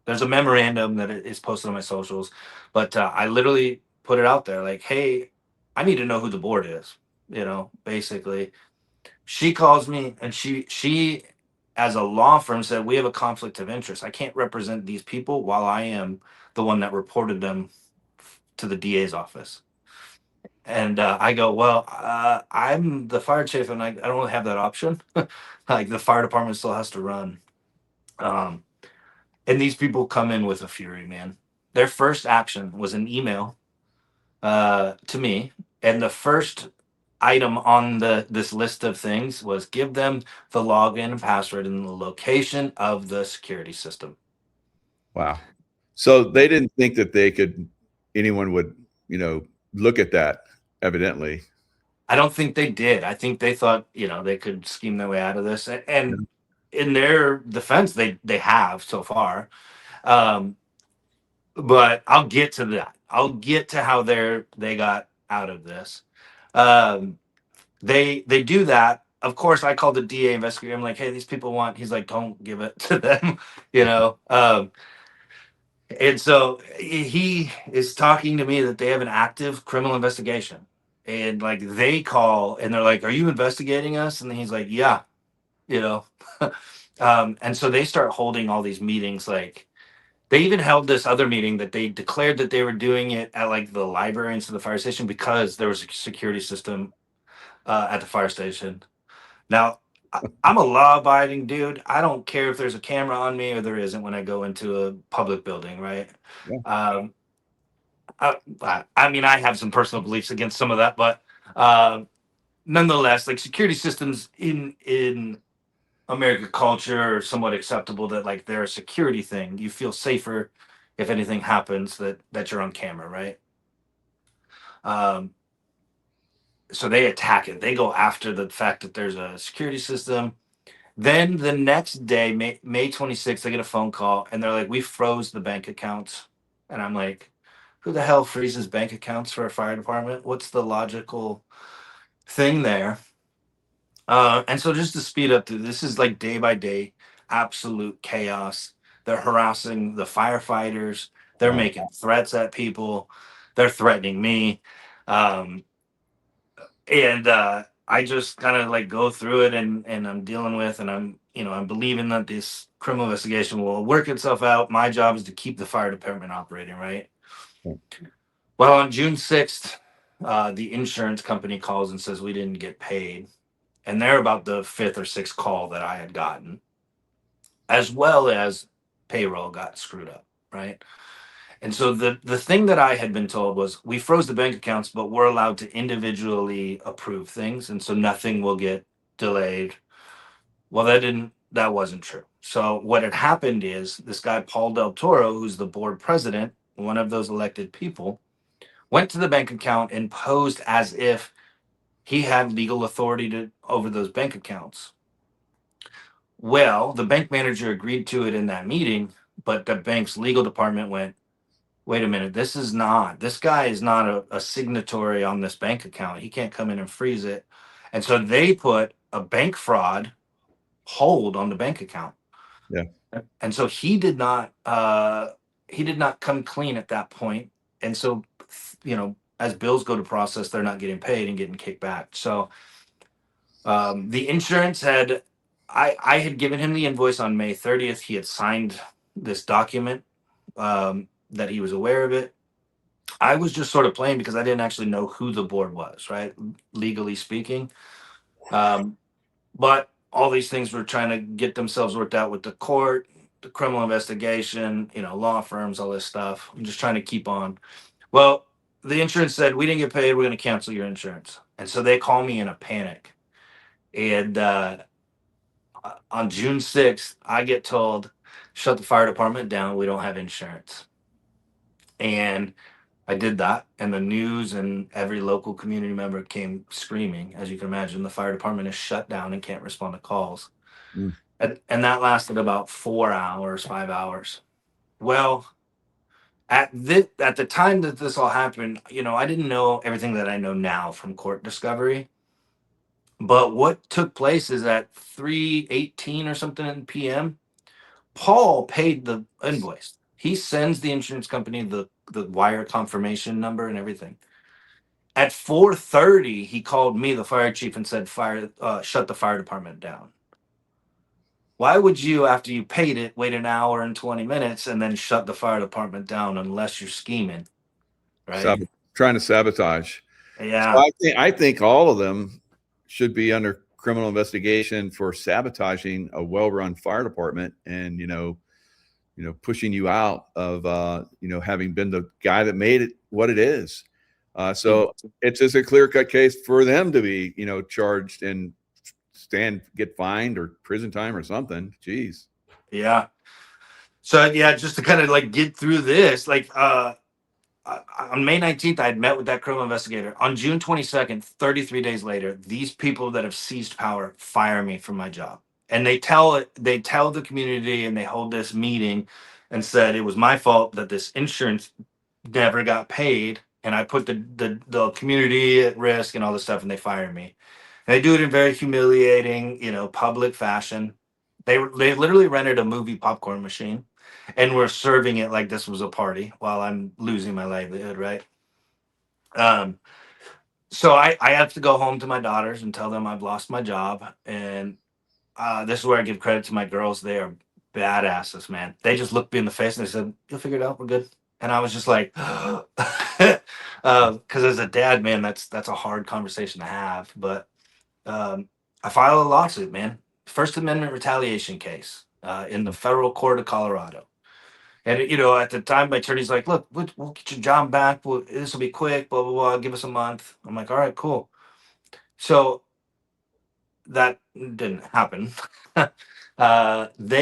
There's a memorandum that is posted on my socials, but I literally put it out there like, hey, I need to know who the board is, basically. She calls me and she as a law firm said we have a conflict of interest. I can't represent these people while I am the one that reported them to the DA's office. And I go, well, I'm the fire chief and I don't really have that option. Like the fire department still has to run. Um, and these people come in with a fury, man. Their first action was an email to me, and the first item on this list of things was give them the login and password and the location of the security system. Wow. So they didn't think that anyone would, look at that, evidently. I don't think they did. I think they thought, they could scheme their way out of this. And in their defense, they have so far. Um, but I'll get to that. I'll get to how they got out of this. Um, they do that. Of course, I called the DA investigator. I'm like, hey, these people want. He's like, don't give it to them, And so he is talking to me that they have an active criminal investigation, and like they call and they're like, "Are you investigating us?" And he's like, "Yeah," you know. And so they start holding all these meetings. Like they even held this other meeting that they declared that they were doing it at like the library instead of the fire station because there was a security system at the fire station. Now, I'm a law-abiding dude. I don't care if there's a camera on me or there isn't when I go into a public building, right? Yeah. Um, I mean, I have some personal beliefs against some of that, but uh, nonetheless, like security systems in American culture are somewhat acceptable that like they're a security thing. You feel safer if anything happens that you're on camera, right? Um, so they attack it. They go after the fact that there's a security system. Then the next day, May 26th, I get a phone call and they're like, we froze the bank accounts. And I'm like, who the hell freezes bank accounts for a fire department? What's the logical thing there? And so just to speed up, this is like day by day, absolute chaos. They're harassing the firefighters. They're Wow. making threats at people. They're threatening me. Um, and I just kind of like go through it and I'm dealing with and I'm believing that this criminal investigation will work itself out. My job is to keep the fire department operating, right? Well, on June 6th, the insurance company calls and says we didn't get paid. And they're about the fifth or sixth call that I had gotten, as well as payroll got screwed up, right? And so the thing that I had been told was we froze the bank accounts, but we're allowed to individually approve things, and so nothing will get delayed. Well, that wasn't true. So what had happened is this guy Paul Del Toro, who's the board president, one of those elected people, went to the bank account and posed as if he had legal authority to over those bank accounts. Well, the bank manager agreed to it in that meeting, but the bank's legal department went, wait a minute, this guy is not a signatory on this bank account. He can't come in and freeze it. And so they put a bank fraud hold on the bank account. Yeah. And so he did not come clean at that point. And so, as bills go to process, they're not getting paid and getting kicked back. So the insurance I had given him the invoice on May 30th. He had signed this document that he was aware of it. I was just sort of playing because I didn't actually know who the board was, right? Legally speaking. But all these things were trying to get themselves worked out with the court, the criminal investigation, law firms, all this stuff. I'm just trying to keep on. Well, the insurance said, we didn't get paid. We're going to cancel your insurance. And so they call me in a panic. And on June 6th, I get told, shut the fire department down. We don't have insurance. And I did that, and the news and every local community member came screaming. As you can imagine, the fire department is shut down and can't respond to calls. Mm. And that lasted about 4 hours, 5 hours. Well, at the time that this all happened, I didn't know everything that I know now from court discovery. But what took place is at 3:18 or something in p.m., Paul paid the invoice. He sends the insurance company the wire confirmation number and everything. At 4:30, he called me, the fire chief, and said, shut the fire department down. Why would you, after you paid it, wait an hour and 20 minutes and then shut the fire department down unless you're scheming, right? Trying to sabotage. So Yeah. I think all of them should be under criminal investigation for sabotaging a well-run fire department, and pushing you out of having been the guy that made it what it is. So it's just a clear-cut case for them to be charged and get fined or prison time or something. Jeez. Yeah. So yeah, just to kind of like get through this, like on May 19th, I had met with that criminal investigator. On June 22nd, 33 days later, these people that have seized power fire me from my job. And they tell the community, and they hold this meeting and said it was my fault that this insurance never got paid, and I put the community at risk and all this stuff, and they fire me. And they do it in very humiliating, public fashion. They literally rented a movie popcorn machine and were serving it like this was a party while I'm losing my livelihood, right? Um, so I have to go home to my daughters and tell them I've lost my job. And this is where I give credit to my girls. They are badasses, man. They just looked me in the face and they said, "You'll figure it out. We're good." And I was just like, because as a dad, man, that's a hard conversation to have. But I filed a lawsuit, man. First Amendment retaliation case in the federal court of Colorado. And at the time, my attorney's like, "Look, we'll get your job back. This will be quick. Blah blah blah. Give us a month." I'm like, "All right, cool." So that didn't happen. The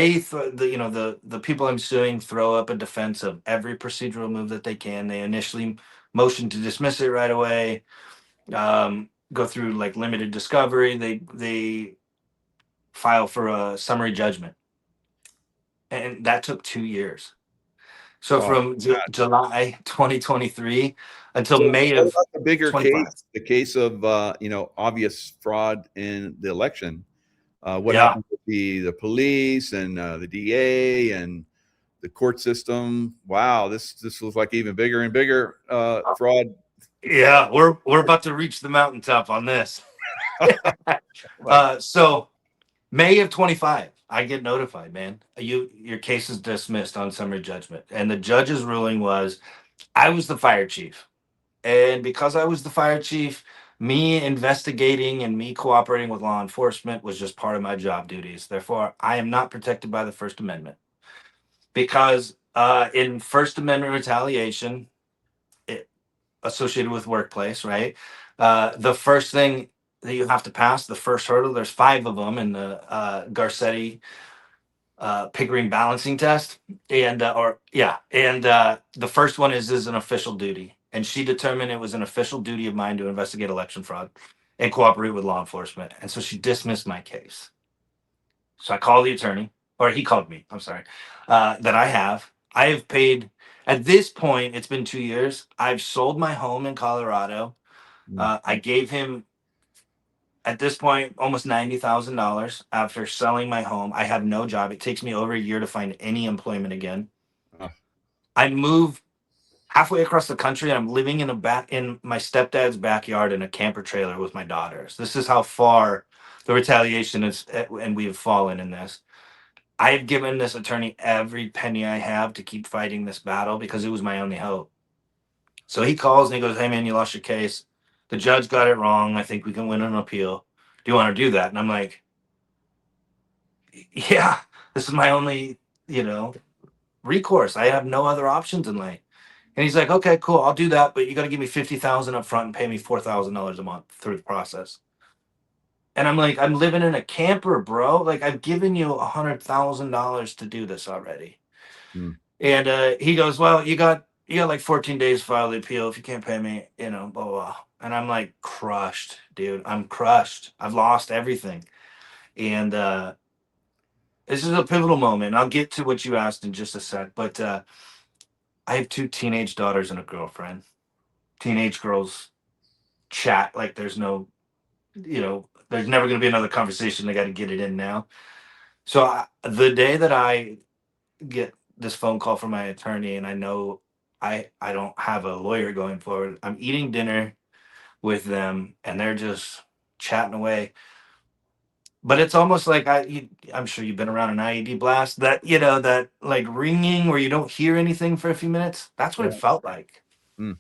people I'm suing throw up a defense of every procedural move that they can. They initially motion to dismiss it right away. Go through like limited discovery. They file for a summary judgment, and that took 2 years. So Oh, from July 2023 until so May what of about the bigger 25. case, the case of obvious fraud in the election? What Yeah. happened with the police and the DA and the court system? Wow, this was like even bigger and bigger fraud. Yeah, we're about to reach the mountaintop on this. So May of 25, I get notified, man. Your case is dismissed on summary judgment. And the judge's ruling was I was the fire chief. And because I was the fire chief, me investigating and me cooperating with law enforcement was just part of my job duties. Therefore, I am not protected by the First Amendment. Because in First Amendment retaliation, associated with workplace, right? The first thing that you have to pass, the first hurdle, there's 5 of them in the Garcetti Pickering balancing test. And, the first one is an official duty. And she determined it was an official duty of mine to investigate election fraud and cooperate with law enforcement. And so she dismissed my case. So I called the attorney, or he called me, I'm sorry, that I have paid, at this point, it's been 2 years. I've sold my home in Colorado. I gave him, at this point, almost $90,000 after selling my home. I have no job. It takes me over a year to find any employment again. I moved halfway across the country, and I'm living in my stepdad's backyard in a camper trailer with my daughters. This is how far the retaliation is, and we have fallen in this. I have given this attorney every penny I have to keep fighting this battle because it was my only hope. So he calls and he goes, "Hey man, you lost your case. The judge got it wrong. I think we can win an appeal. Do you want to do that?" And I'm like, "Yeah, this is my only, recourse. I have no other options in life." And he's like, "Okay, cool. I'll do that, but you got to give me 50,000 up front and pay me $4,000 a month through the process." And I'm like, "I'm living in a camper, bro. Like I've given you $100,000 to do this already." Mm. And he goes, "Well, you got like 14 days to file the appeal. If you can't pay me, blah, blah, blah." And I'm like, crushed, dude. I'm crushed. I've lost everything. And this is a pivotal moment. I'll get to what you asked in just a sec, but I have 2 teenage daughters and a girlfriend. Teenage girls chat like there's no, there's never going to be another conversation. They got to get it in now. So the day that I get this phone call from my attorney and I know I don't have a lawyer going forward, I'm eating dinner with them and they're just chatting away. But it's almost like I'm sure you've been around an IED blast, that that like ringing where you don't hear anything for a few minutes. That's what Yeah. it felt like. Mm.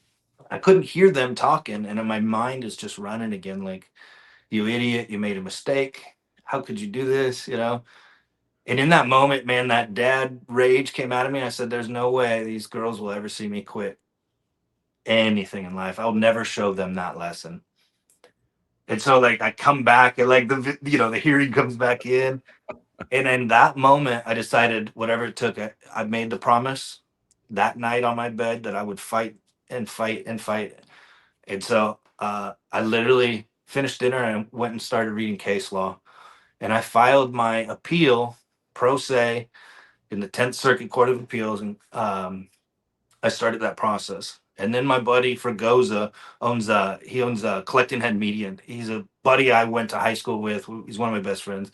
I couldn't hear them talking, and then my mind is just running again. Like, you idiot, you made a mistake. How could you do this? And in that moment, man, that dad rage came out of me. I said, "There's no way these girls will ever see me quit anything in life. I'll never show them that lesson." And so, like, I come back, and like the hearing comes back in. And in that moment, I decided whatever it took, I made the promise that night on my bed that I would fight and fight and fight. And so I literally finished dinner and went and started reading case law. And I filed my appeal pro se in the 10th Circuit Court of Appeals. And I started that process. And then my buddy Fragoza owns Collecting Head Media. He's a buddy I went to high school with. He's one of my best friends.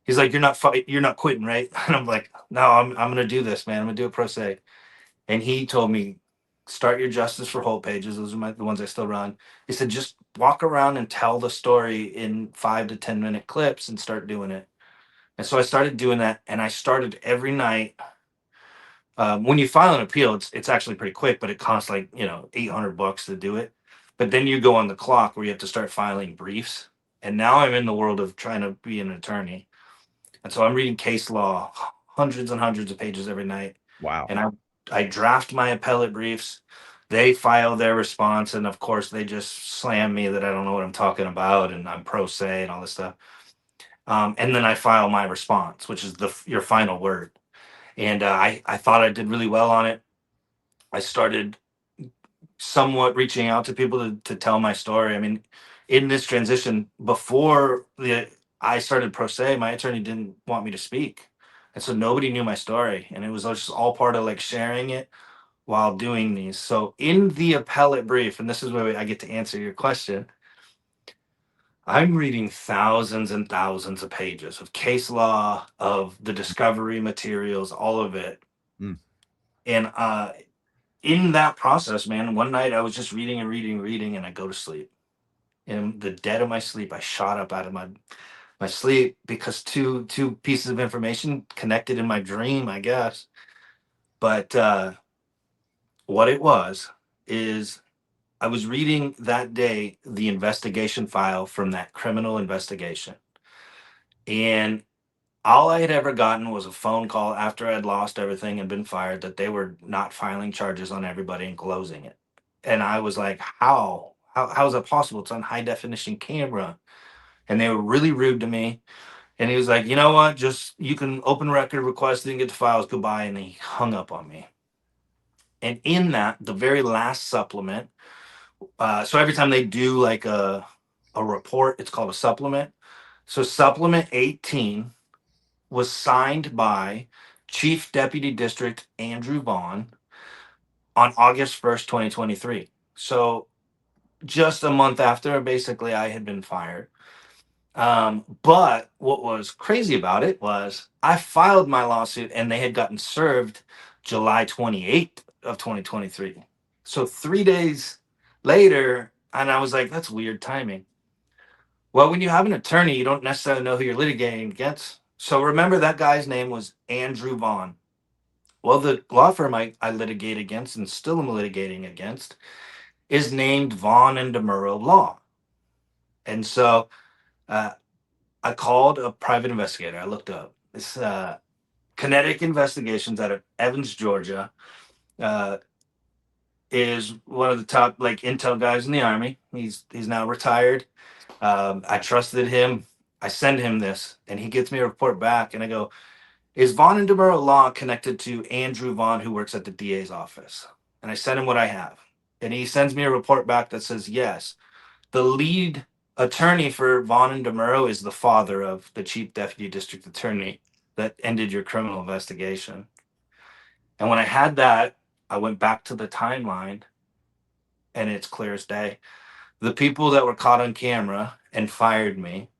He's like, you're not quitting, right? And I'm like, no, I'm gonna do this, man. I'm gonna do it pro se. And he told me, start your Justice for Hope pages. Those are the ones I still run. He said, just walk around and tell the story in 5 to 10 minute clips and start doing it. And so I started doing that, and I started every night. When you file an appeal, it's actually pretty quick, but it costs like $800 to do it. But then you go on the clock where you have to start filing briefs. And now I'm in the world of trying to be an attorney. And so I'm reading case law, hundreds and hundreds of pages every night. Wow. And I draft my appellate briefs. They file their response. And of course, they just slam me that I don't know what I'm talking about and I'm pro se and all this stuff. And then I file my response, which is your final word. And I thought I did really well on it. I started somewhat reaching out to people to tell my story. I mean, in this transition, before I started pro se, my attorney didn't want me to speak, and so nobody knew my story, and it was just all part of like sharing it while doing these. So in the appellate brief, and this is where I get to answer your question, I'm reading thousands and thousands of pages of case law, of the discovery materials, all of it, Mm. and in that process, man, one night I was just reading and reading and reading, and I go to sleep. In the dead of my sleep, I shot up out of my sleep because two pieces of information connected in my dream, I guess. But what it was is I was reading that day the investigation file from that criminal investigation, and all I had ever gotten was a phone call after I'd lost everything and been fired that they were not filing charges on everybody and closing it. And I was like, how? How is that possible? It's on high definition camera. And they were really rude to me. And he was like, you know what? Just you can open record request, didn't get the files, goodbye. And he hung up on me. And in that, the very last supplement, so every time they do like a report, it's called a supplement. So supplement 18 was signed by Chief Deputy District Andrew Vaughn on August 1st, 2023. So just a month after, basically, I had been fired. But what was crazy about it was I filed my lawsuit and they had gotten served July 28th of 2023. So 3 days later, and I was like, that's weird timing. Well, when you have an attorney, you don't necessarily know who you're litigating against. So remember that guy's name was Andrew Vaughn. Well, the law firm I litigate against and still am litigating against is named Vaughn and DeMuro Law. And so uh, I called a private investigator. I looked up this Kinetic Investigations out of Evans, Georgia. Uh, is one of the top like intel guys in the army. He's now retired. I trusted him. I send him this, and he gets me a report back, and I go, "Is Vaughn and DeMuro Law connected to Andrew Vaughn, who works at the DA's office?" And I send him what I have, and he sends me a report back that says yes. The lead attorney for Vaughn and DeMuro is the father of the chief deputy district attorney. that ended your criminal investigation. And when I had that, I went back to the timeline, and it's clear as day. The people that were caught on camera and fired me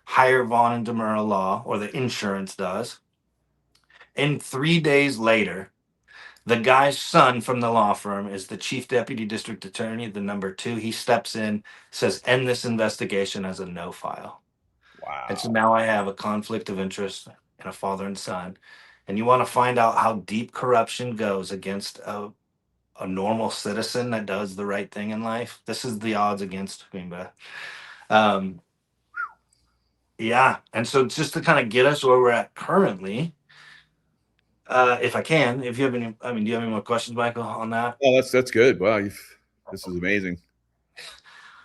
hire Vaughn and Demura Law, or the insurance does. And 3 days later, the guy's son from the law firm is the chief deputy district attorney, the number two. He steps in, says, end this investigation as a no file. And so Wow. now I have a conflict of interest in a father and son. And you want to find out how deep corruption goes against a normal citizen that does the right thing in life. This is the odds against Greenback. Um, yeah. And so just to kind of get us where we're at currently, if I can, if you have any, I mean, do you have any more questions, Michael, on that? Oh, that's good. Wow, this is amazing.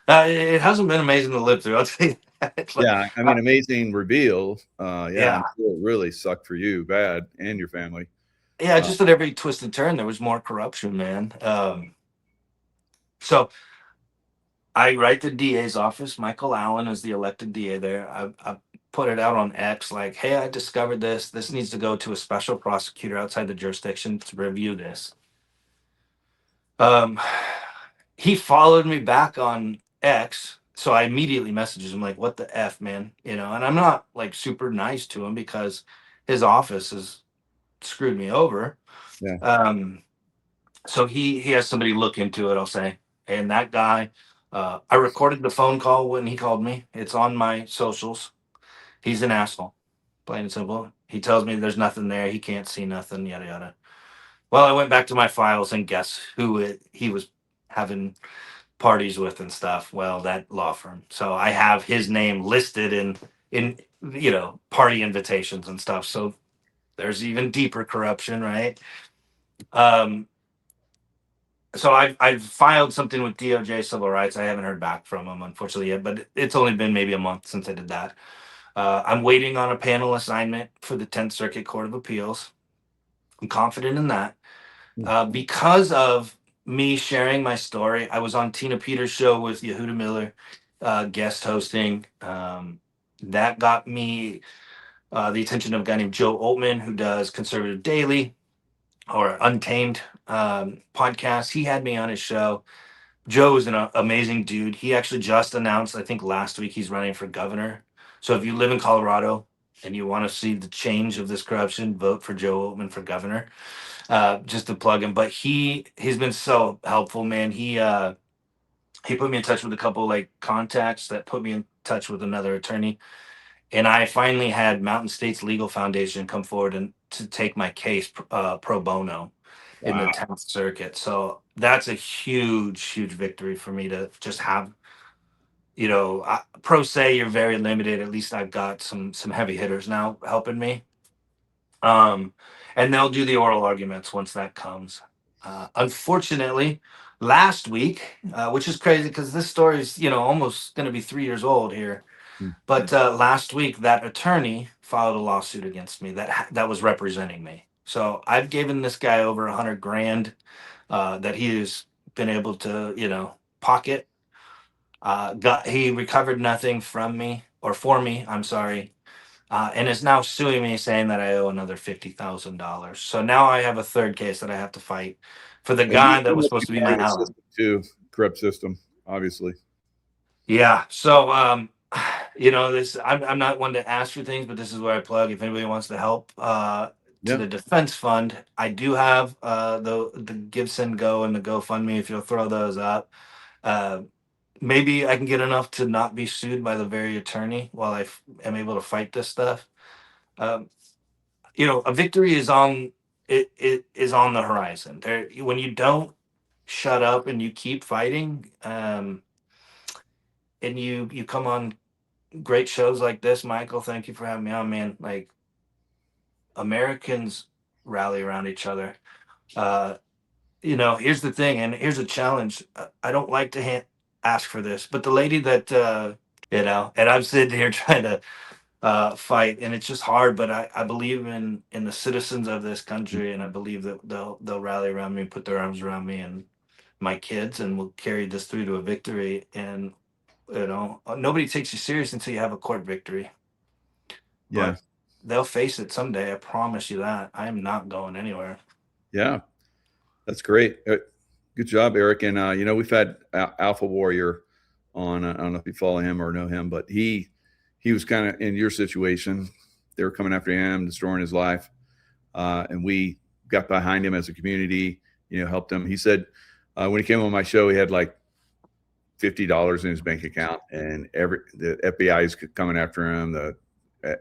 It hasn't been amazing to live through. I'll tell you that. Yeah, I mean, amazing reveal. Yeah, Yeah. I'm sure it really sucked for you, bad, and your family. Yeah. Uh, Just at every twist and turn, there was more corruption, man. So I write the DA's office. Michael Allen is the elected DA there. I put it out on X like, hey, I discovered this. This needs to go to a special prosecutor outside the jurisdiction to review this. Um, he followed me back on X. So I immediately messaged him like, what the F, man? You know, and I'm not like super nice to him because his office has screwed me over. yeah. So he has somebody look into it, I'll say. And that guy, I recorded the phone call when he called me. It's on my socials. He's an asshole, plain and simple. He tells me there's nothing there. He can't see nothing, yada yada. Well, I went back to my files and guess who he was having parties with and stuff. Well, that law firm. So I have his name listed in party invitations and stuff. So there's even deeper corruption, right? Um, so I've filed something with DOJ Civil Rights. I haven't heard back from them, unfortunately, yet, but it's only been maybe a month since I did that. I'm waiting on a panel assignment for the 10th Circuit Court of Appeals. I'm confident in that. Because of me sharing my story, I was on Tina Peters' show with Yehuda Miller, guest hosting. That got me the attention of a guy named Joe Altman, who does Conservative Daily or Untamed podcast. He had me on his show. Joe is an amazing dude. He actually just announced, I think last week, he's running for governor. So if you live in Colorado and you want to see the change of this corruption, vote for Joe Altman for governor. Just to plug him, but he's been so helpful, man. He put me in touch with a couple like contacts that put me in touch with another attorney, and I finally had Mountain States Legal Foundation come forward and to take my case pro bono in the Wow. 10th Circuit. So that's a huge victory for me to just have. Pro se, you're very limited. At least I've got some heavy hitters now helping me. Um, and they'll do the oral arguments once that comes. Unfortunately, last week, which is crazy because this story is, almost going to be 3 years old here. But last week, that attorney filed a lawsuit against me that was representing me. So I've given this guy over 100 grand that he has been able to, pocket. He recovered nothing from me or for me. I'm sorry, and is now suing me, saying that I owe another $50,000. So now I have a third case that I have to fight for the And guy that you was must be supposed to be part my of the ally. system too, corrupt system, obviously. Yeah. So, this I'm not one to ask for things, but this is where I plug. If anybody wants to help to Yeah. the defense fund, I do have the Gibson Go and the GoFundMe. If you'll throw those up, uh, maybe I can get enough to not be sued by the very attorney while am able to fight this stuff. Um, a victory it is on the horizon. There, when you don't shut up and you keep fighting, and you come on great shows like this, Michael. Thank you for having me on, man. Like, Americans rally around each other. Uh, here's the thing, and here's a challenge. I don't like to ask for this, but the lady that and I'm sitting here trying to fight, and it's just hard. But I believe in the citizens of this country, and I believe that they'll rally around me, put their arms around me and my kids, and we'll carry this through to a victory. And nobody takes you serious until you have a court victory. Yeah. But they'll face it someday. I promise you that. I am not going anywhere. Yeah, that's great. Good job, Eric. And we've had Alpha Warrior on. I don't know if you follow him or know him, but he was kind of in your situation. They were coming after him, destroying his life, and we got behind him as a community. Helped him. He said when he came on my show, he had like $50 in his bank account, and the FBI is coming after him. The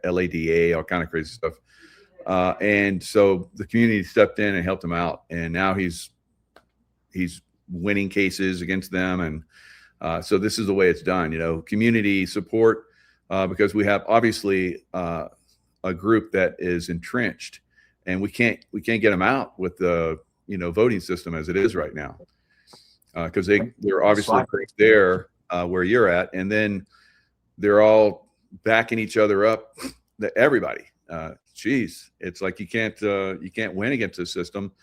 LADA, all kind of crazy stuff. And so the community stepped in and helped him out, and now he's winning cases against them. And so this is the way it's done, community support, because we have obviously a group that is entrenched, and we can't get them out with the voting system as it is right now, because they're obviously there where you're at, and then they're all backing each other up. Everybody. Geez, it's like you can't win against the system,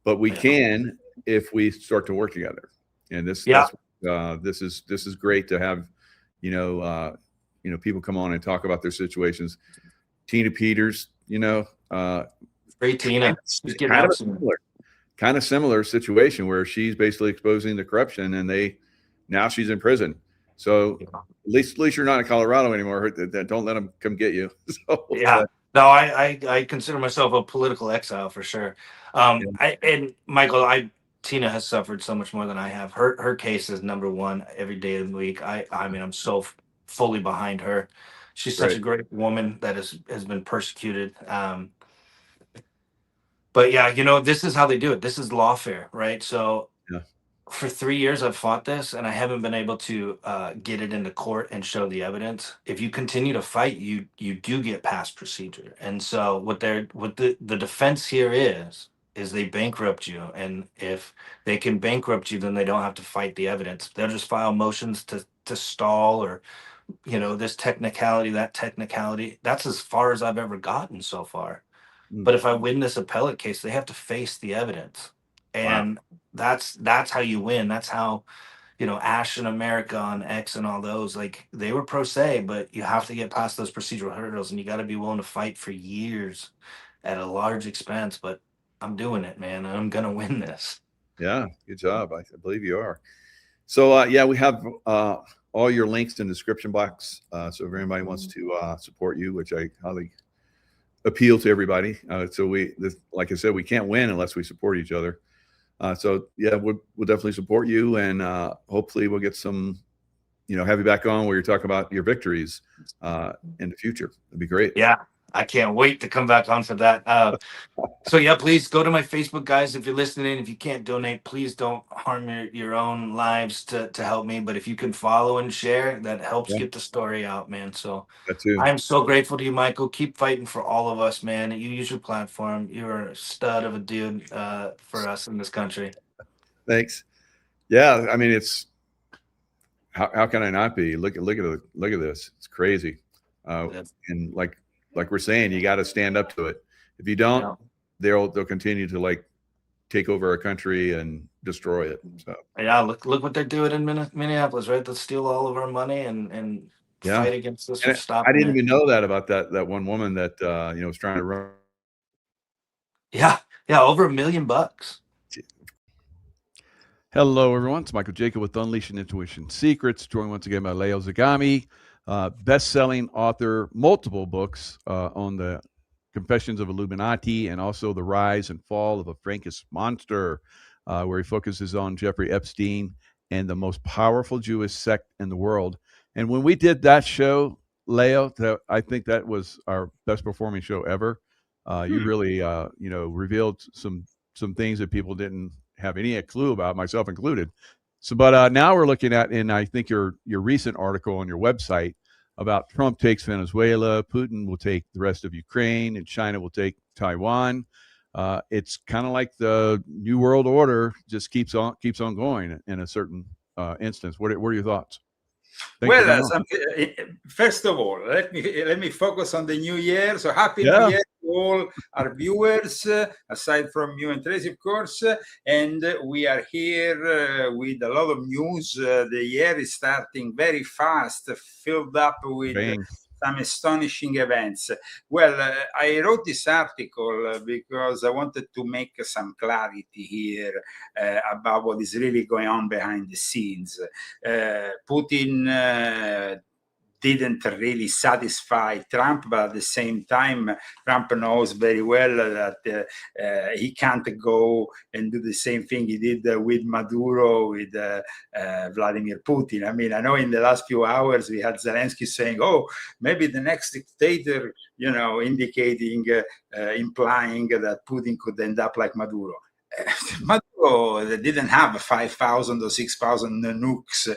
but we can if we start to work together. And this is great to have, people come on and talk about their situations. Tina Peters, Great Tina, kind of similar situation where she's basically exposing the corruption, and now she's in prison. So at least you're not in Colorado anymore. Don't let them come get you. So, yeah. No, I consider myself a political exile for sure. And Michael, Tina has suffered so much more than I have. Her case is number one every day of the week. I mean, I'm so fully behind her. She's such a great woman that has been persecuted. But yeah, this is how they do it. This is lawfare, right? So for 3 years I've fought this, and I haven't been able to get it into court and show the evidence. If you continue to fight, you do get past procedure. And so what the defense here is they bankrupt you, and if they can bankrupt you, then they don't have to fight the evidence. They'll just file motions to stall, or this technicality, that technicality. That's as far as I've ever gotten so far. But if I win this appellate case, they have to face the evidence. And that's how you win. That's how, Ash and America on X and all those, like, they were pro se, but you have to get past those procedural hurdles, and you got to be willing to fight for years at a large expense. But I'm doing it, man. And I'm going to win this. Yeah. Good job. I believe you are. So, we have all your links in the description box. So if anybody wants to support you, which I highly appeal to everybody. So like I said, we can't win unless we support each other. So we'll definitely support you, and hopefully we'll get some, have you back on where you're talking about your victories in the future. That'd be great. Yeah, I can't wait to come back on for that. So please go to my Facebook, guys. If you're listening, if you can't donate, please don't harm your own lives to help me. But if you can follow and share, that helps get the story out, man. So I'm so grateful to you, Michael. Keep fighting for all of us, man. You use your platform. You're a stud of a dude for us in this country. Thanks. Yeah, I mean, it's how can I not be? Look at this. It's crazy. And like we're saying, you got to stand up to it. If you don't, they'll continue to take over our country and destroy it. So look what they're doing in Minneapolis, right? They'll steal all of our money and fight against us. I didn't even know that about that one woman that was trying to run. Yeah, over $1 million. Hello, everyone. It's Michael Jacob with Unleashing Intuition Secrets, joined once again by Leo Zagami, best-selling author, multiple books on the Confessions of Illuminati, and also The Rise and Fall of a Frankish Monster, where he focuses on Jeffrey Epstein and the most powerful Jewish sect in the world. And when we did that show, Leo, I think that was our best performing show ever. You really, revealed some things that people didn't have any clue about, myself included. So, but now we're looking at, and I think your recent article on your website about Trump takes Venezuela, Putin will take the rest of Ukraine, and China will take Taiwan. It's kind of like the New World Order just keeps on going in a certain instance. What are your thoughts? First of all, let me focus on the new year. So happy New Year to all our viewers, aside from you and Tracy, of course. And we are here with a lot of news. The year is starting very fast, filled up with some astonishing events. Well, I wrote this article because I wanted to make some clarity here about what is really going on behind the scenes. Putin didn't really satisfy Trump, but at the same time, Trump knows very well that he can't go and do the same thing he did with Maduro, with Vladimir Putin. I mean, I know in the last few hours we had Zelensky saying, "Oh, maybe the next dictator," indicating, implying that Putin could end up like Maduro. Maduro didn't have 5,000 or 6,000 nukes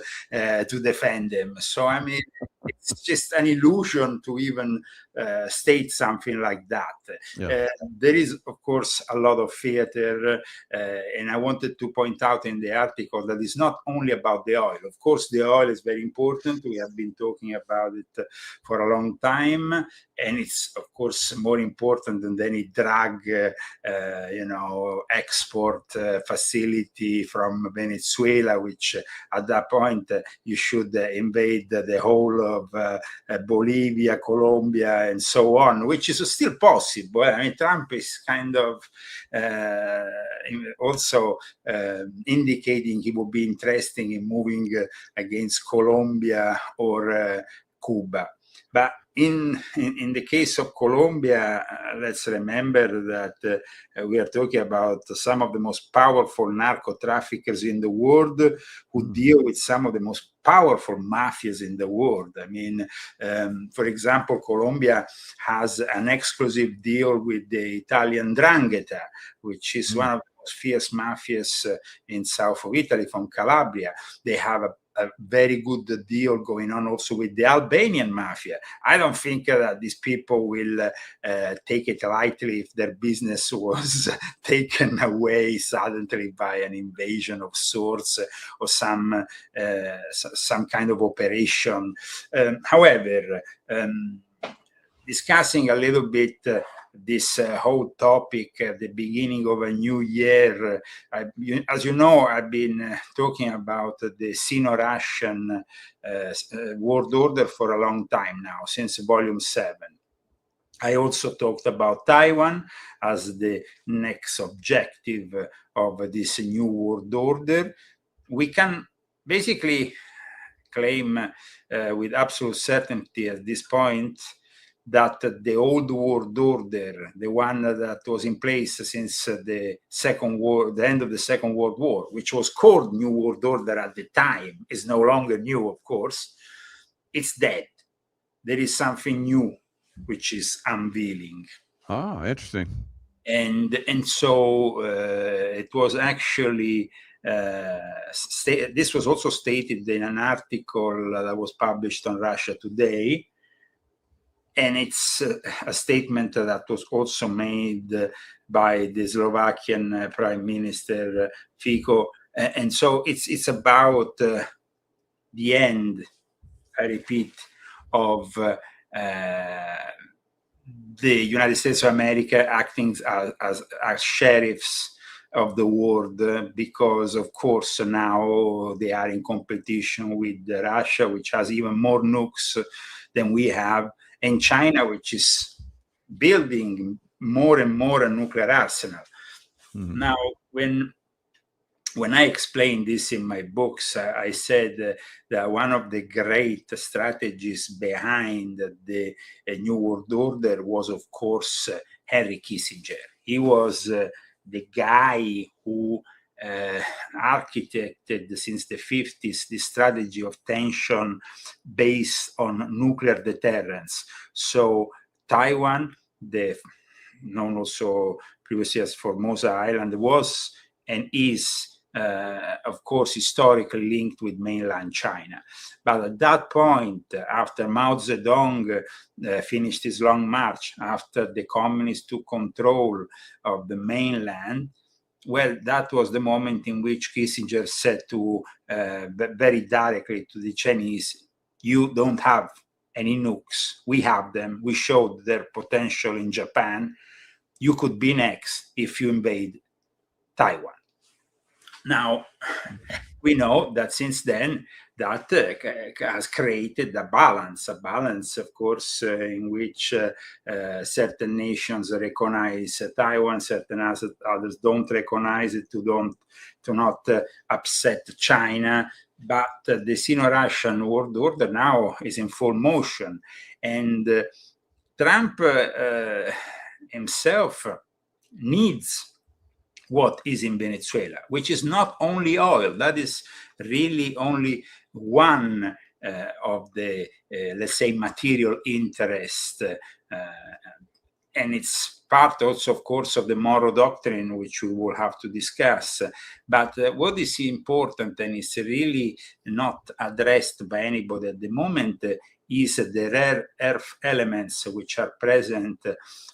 to defend him. So, I mean, it's just an illusion to even state something like that. Yeah. There is, of course, a lot of theater, and I wanted to point out in the article that it's not only about the oil. Of course, the oil is very important. We have been talking about it for a long time, and it's, of course, more important than any drug, export facility from Venezuela, which at that point you should invade the whole of Bolivia, Colombia, and so on, which is still possible. I mean, Trump is kind of also indicating he would be interested in moving against Colombia or Cuba. But in the case of Colombia, let's remember that we are talking about some of the most powerful narco traffickers in the world who deal with some of the most powerful mafias in the world. I mean, for example, Colombia has an exclusive deal with the Italian 'Ndrangheta, which is one of the most fierce mafias in south of Italy, from Calabria. They have a very good deal going on also with the Albanian mafia. I don't think that these people will take it lightly if their business was taken away suddenly by an invasion of sorts or some kind of operation. However, discussing a little bit this whole topic at the beginning of a new year. As you know, I've been talking about the Sino-Russian world order for a long time now, since volume 7. I also talked about Taiwan as the next objective of this new world order. We can basically claim with absolute certainty at this point that the old world order, the one that was in place since the end of the Second World War, which was called New World Order at the time, is no longer new, of course. It's dead. There is something new which is unveiling. Ah, interesting. And so it was actually this was also stated in an article that was published on Russia Today. And it's a statement that was also made by the Slovakian Prime Minister Fico. And so it's about the end, I repeat, of the United States of America acting as sheriffs of the world, because, of course, now they are in competition with Russia, which has even more nukes than we have, and China, which is building more and more a nuclear arsenal. Now, when I explained this in my books, I said that one of the great strategies behind the New World Order was, of course, Henry Kissinger. He was the guy who architected since the 50s the strategy of tension based on nuclear deterrence. So Taiwan, known also previously as Formosa Island, was and is, of course, historically linked with mainland China. But at that point, after Mao Zedong finished his long march, after the communists took control of the mainland, well, that was the moment in which Kissinger said to very directly to the Chinese, you don't have any nukes. We have them. We showed their potential in Japan. You could be next if you invade Taiwan. Now, we know that since then, that has created a balance, of course, in which certain nations recognize Taiwan, certain others don't recognize it, to not upset China. But the Sino-Russian world order now is in full motion, and Trump himself needs what is in Venezuela, which is not only oil. That is really only one of the, let's say, material interest. And it's part also, of course, of the Moro Doctrine, which we will have to discuss. But what is important, and is really not addressed by anybody at the moment, is the rare earth elements which are present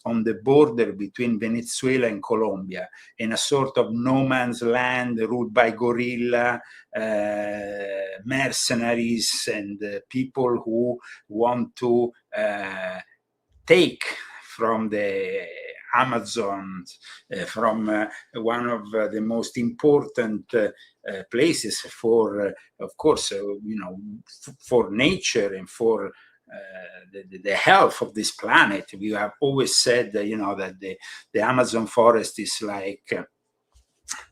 on the border between Venezuela and Colombia, in a sort of no man's land ruled by guerrilla mercenaries and people who want to take from the Amazon, from one of the most important places for, of course, for nature and for the health of this planet. We have always said, that the Amazon forest is like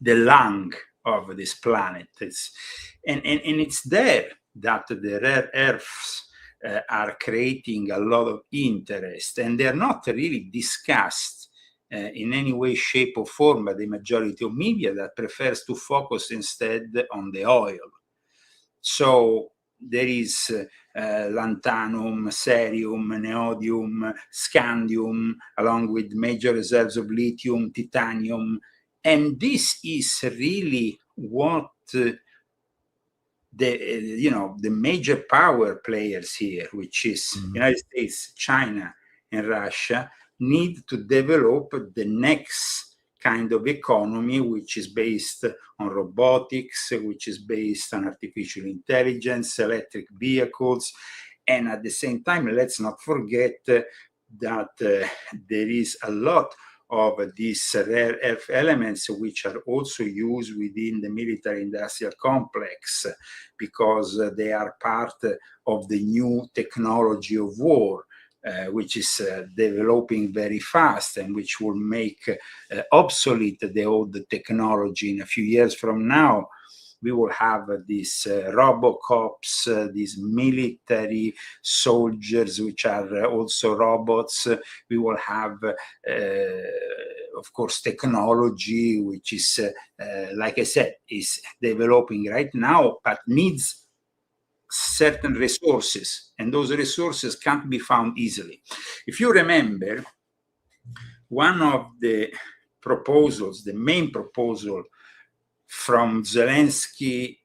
the lung of this planet. And it's there that the rare earths are creating a lot of interest, and they're not really discussed in any way, shape, or form by the majority of media, that prefers to focus instead on the oil. So there is lanthanum, cerium, neodymium, scandium, along with major reserves of lithium, titanium, and this is really what the major power players here, which is United States, China, and Russia, need to develop the next kind of economy, which is based on robotics, which is based on artificial intelligence, electric vehicles. And at the same time, let's not forget that there is a lot of these rare earth elements which are also used within the military industrial complex, because they are part of the new technology of war, which is developing very fast, and which will make obsolete the old technology. In a few years from now, we will have these Robocops, these military soldiers, which are also robots. We will have, of course, technology, which is, like I said, is developing right now, but needs certain resources, and those resources can't be found easily. If you remember, one of the proposals, the main proposal from Zelensky,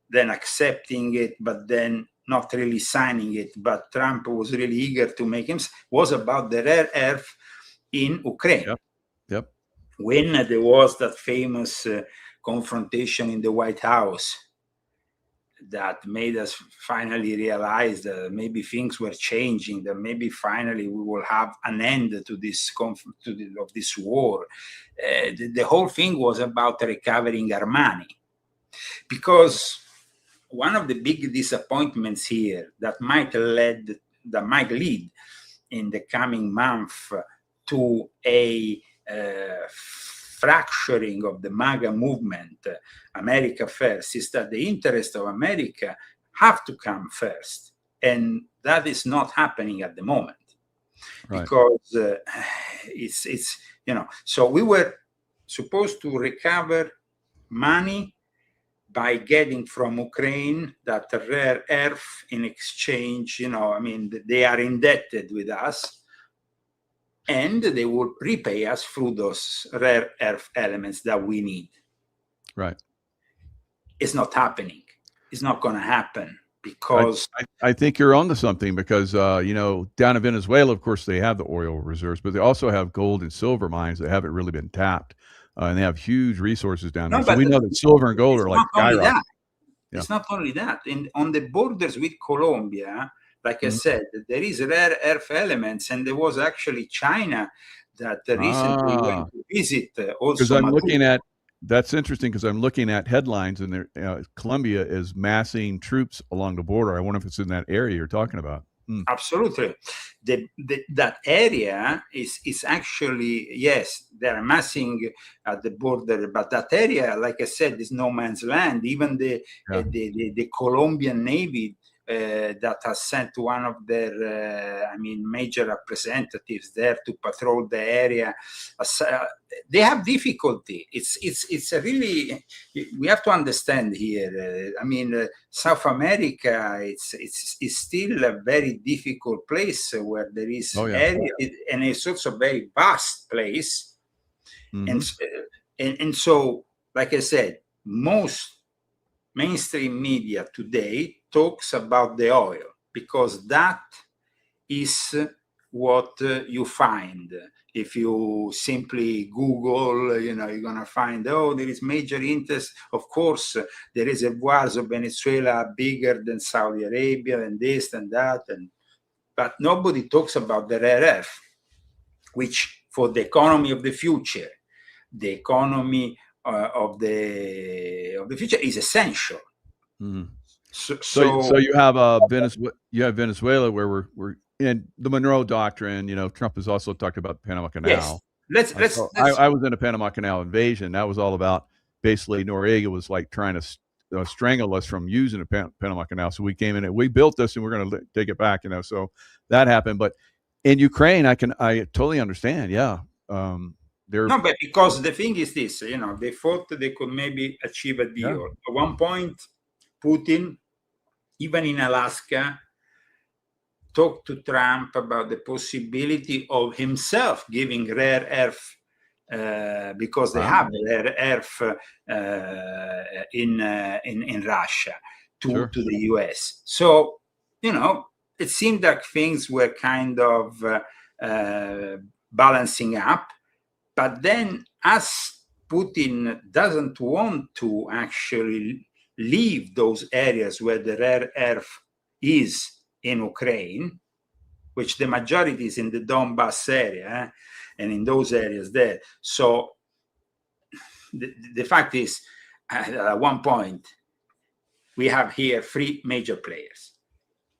then accepting it, but then not really signing it, but Trump was really eager to make him, was about the rare earth in Ukraine. Yep. When there was that famous confrontation in the White House that made us finally realize that maybe things were changing, that maybe finally we will have an end to this of this war. The whole thing was about recovering Armani, because one of the big disappointments here that might lead in the coming month to a fracturing of the MAGA movement, America first, is that the interests of America have to come first. And that is not happening at the moment. Right. Because it's so we were supposed to recover money by getting from Ukraine that rare earth in exchange, they are indebted with us, and they will repay us through those rare earth elements that we need. Right. It's not happening. It's not going to happen, because I think you're onto something, because down in Venezuela, of course, they have the oil reserves, but they also have gold and silver mines that haven't really been tapped, and they have huge resources down there. So we know that silver and gold are like skyrocketing. Yeah. It's not only that. On the borders with Colombia, like I said, there is rare earth elements, and there was actually China that recently went to visit. Also, because I'm looking at that's interesting because I'm looking at headlines and there, Colombia is massing troops along the border. I wonder if it's in that area you're talking about. Absolutely. That area is actually, yes, they're amassing at the border, but that area, like I said, is no man's land. Even the Colombian Navy that has sent one of their, major representatives there to patrol the area. They have difficulty. It's a really, we have to understand here. South America, it's still a very difficult place where there is area, and it's also a very vast place. And so, like I said, most mainstream media today talks about the oil because that is what you find. If you simply Google, you're going to find, there is major interest. Of course, the reservoirs of Venezuela are bigger than Saudi Arabia and this and that. But nobody talks about the rare earth, which for the economy of the future, the economy of the future is essential. So you have Venezuela where we're in the Monroe Doctrine. Trump has also talked about the Panama Canal. Yes. I was in a Panama Canal invasion. That was all about basically Noriega was like trying to strangle us from using the Panama Canal. So we came in and we built this and we're going to take it back. So that happened. But in Ukraine, I totally understand. Yeah. No, but because the thing is this, they thought they could maybe achieve a deal. Yeah. At one point, Putin, even in Alaska, talked to Trump about the possibility of himself giving rare earth because they have rare earth in Russia to the US. So, it seemed like things were kind of balancing up. But then as Putin doesn't want to actually leave those areas where the rare earth is in Ukraine, which the majority is in the Donbass area and in those areas there. So the fact is, at one point, we have here three major players.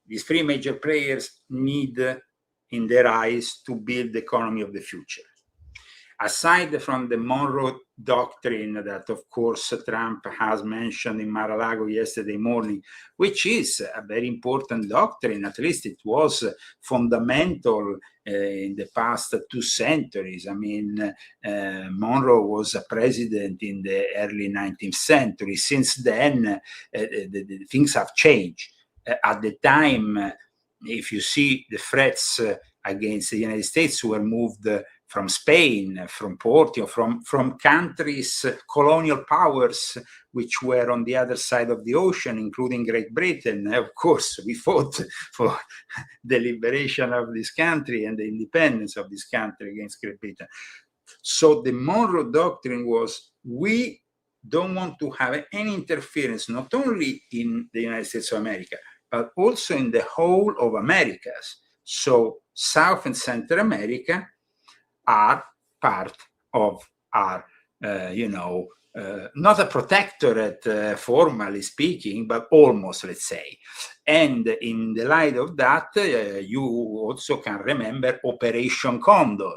These three major players need, in their eyes, to build the economy of the future. Aside from the Monroe Doctrine that, of course, Trump has mentioned in Mar-a-Lago yesterday morning, which is a very important doctrine, at least it was fundamental in the past 2 centuries. Monroe was a president in the early 19th century. Since then, the things have changed. At the time, if you see the threats against the United States were moved from Spain, from Portugal, from countries, colonial powers, which were on the other side of the ocean, including Great Britain. Of course, we fought for the liberation of this country and the independence of this country against Great Britain. So the Monroe Doctrine was, we don't want to have any interference, not only in the United States of America, but also in the whole of Americas. So South and Central America are part of our, not a protectorate, formally speaking, but almost, let's say. And in the light of that, you also can remember Operation Condor.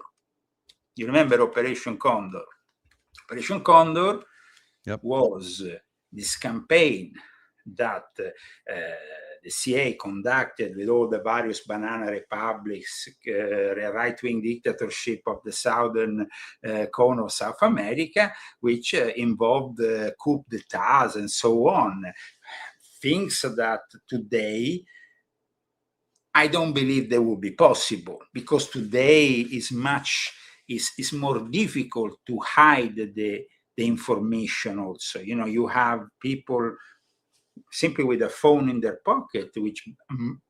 You remember Operation Condor? Operation Condor was this campaign that the CIA conducted with all the various banana republics, right-wing dictatorship of the southern cone of South America, which involved coup d'etats and so on. Things that today I don't believe they will be possible, because today is more difficult to hide the information also. You have people simply with a phone in their pocket, which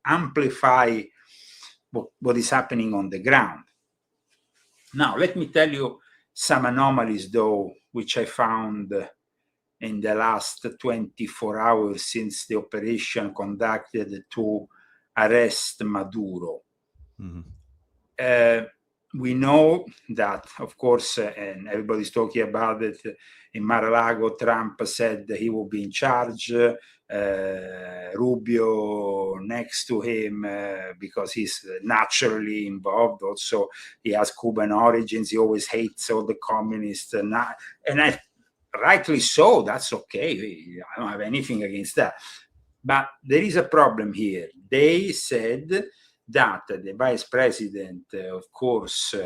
amplify what is happening on the ground. Now, let me tell you some anomalies, though, which I found in the last 24 hours since the operation conducted to arrest Maduro. we know that, of course, and everybody's talking about it, in Mar-a-Lago, Trump said that he will be in charge. Rubio next to him because he's naturally involved. Also, he has Cuban origins. He always hates all the communists. Rightly so. That's okay. I don't have anything against that. But there is a problem here. They said that the vice president, of course,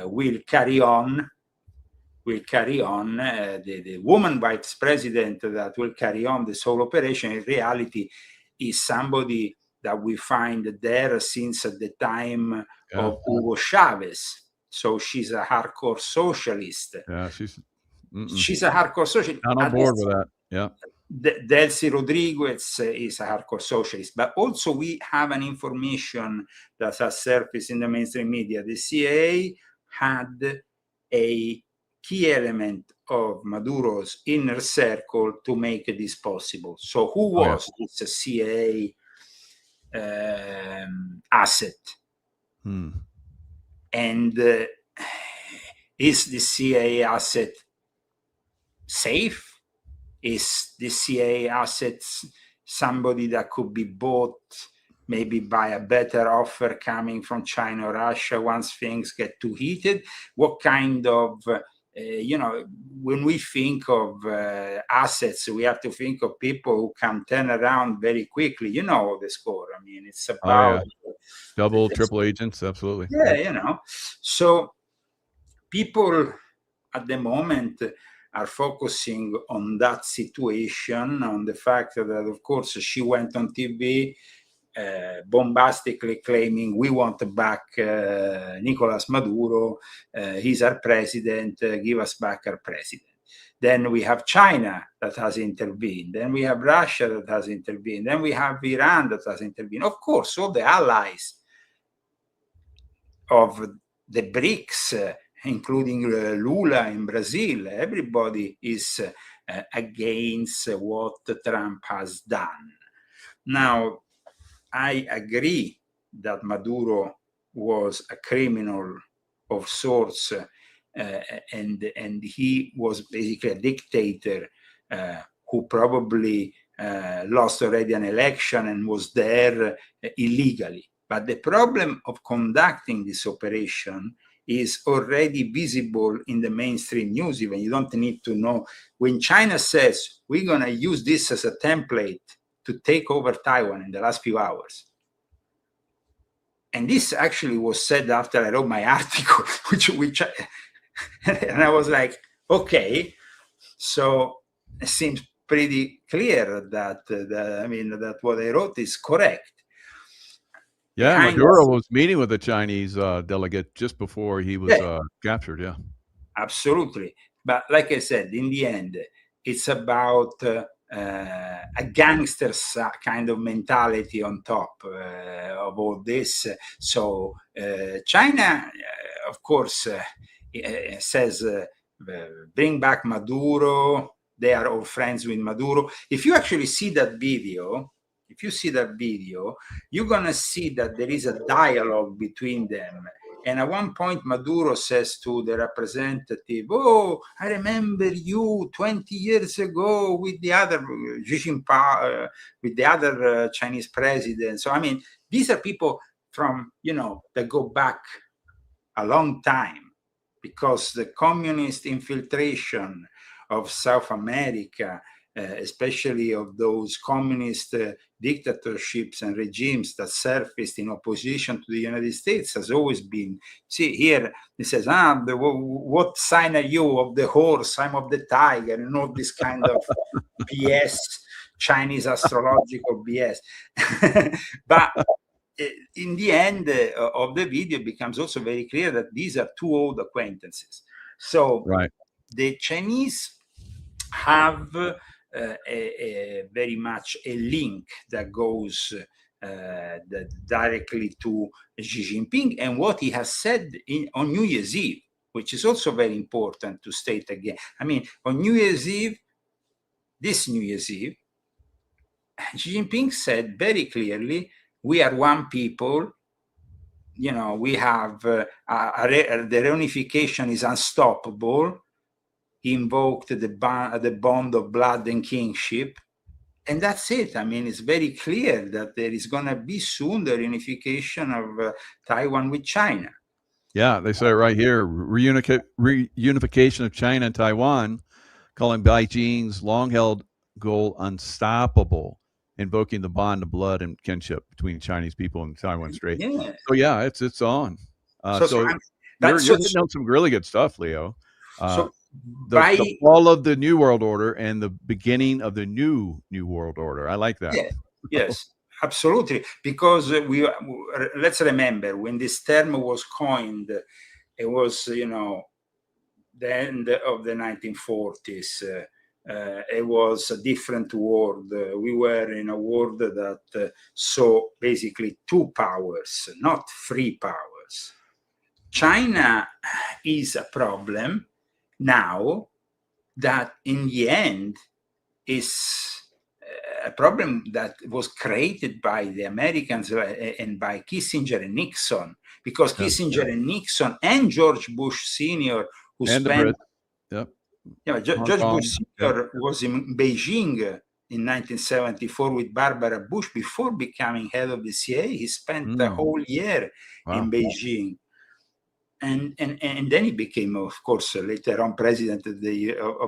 will carry on. The woman vice president that will carry on this whole operation, in reality, is somebody that we find there since the time of Hugo Chavez. So she's a hardcore socialist. Yeah, she's a hardcore socialist. Not on board with that. Yeah. Delcy Rodriguez is a hardcore socialist, but also we have an information that has surfaced in the mainstream media. The CIA had a key element of Maduro's inner circle to make this possible. So who was this CIA asset? And is the CIA asset safe? Is the CIA assets somebody that could be bought maybe by a better offer coming from China or Russia once things get too heated? What kind of, when we think of assets, we have to think of people who can turn around very quickly. You know the score. I mean, it's about double, triple agents. Absolutely. Yeah, So people at the moment are focusing on that situation, on the fact that, of course, she went on TV bombastically claiming we want back Nicolas Maduro, he's our president, give us back our president. Then we have China that has intervened. Then we have Russia that has intervened. Then we have Iran that has intervened. Of course, all the allies of the BRICS, including Lula in Brazil, everybody is against what Trump has done. Now, I agree that Maduro was a criminal of sorts, and he was basically a dictator who probably lost already an election and was there illegally. But the problem of conducting this operation is already visible in the mainstream news. Even you don't need to know. When China says we're going to use this as a template to take over Taiwan in the last few hours, and this actually was said after I wrote my article, which and I was like, okay, so it seems pretty clear that that what I wrote is correct. Yeah, Maduro was meeting with a Chinese delegate just before he was captured. Yeah, absolutely. But like I said, in the end, it's about a gangster kind of mentality on top of all this. So China, of course, says bring back Maduro. They are all friends with Maduro. If you actually see that video, you're going to see that there is a dialogue between them. And at one point, Maduro says to the representative, "Oh, I remember you 20 years ago with the other Xi Jinping, with the other Chinese president." So, I mean, these are people from, that go back a long time, because the communist infiltration of South America, especially of those communist dictatorships and regimes that surfaced in opposition to the United States, has always been. See, here it says, what sign are you? Of the horse, I'm of the tiger, and all this kind of BS, Chinese astrological BS. But in the end of the video, it becomes also very clear that these are two old acquaintances. So the Chinese have very much a link that goes directly to Xi Jinping and what he has said on New Year's Eve, which is also very important to state again. I mean, on New Year's Eve, this New Year's Eve, Xi Jinping said very clearly, we are one people, we have the reunification is unstoppable. He invoked the bond of blood and kingship. And that's it. I mean, it's very clear that there is going to be soon the reunification of Taiwan with China. Yeah, they say it right here: reunification of China and Taiwan, calling Beijing's long-held goal unstoppable, invoking the bond of blood and kinship between Chinese people and Taiwan Strait. Yeah. So yeah, it's on. So you're hitting on some really good stuff, Leo. The fall of the New World Order and the beginning of the new World Order. I like that. Yeah, yes, absolutely. Because let's remember, when this term was coined, it was, the end of the 1940s. It was a different world. We were in a world that saw basically two powers, not three powers. China is a problem now that in the end is a problem that was created by the Americans and by Kissinger and Nixon, because Kissinger and Nixon and George Bush Sr., who spent, George Bush Sr. was in Beijing in 1974 with Barbara Bush before becoming head of the CIA. He spent the whole year in Beijing. And then he became, of course, later on president of the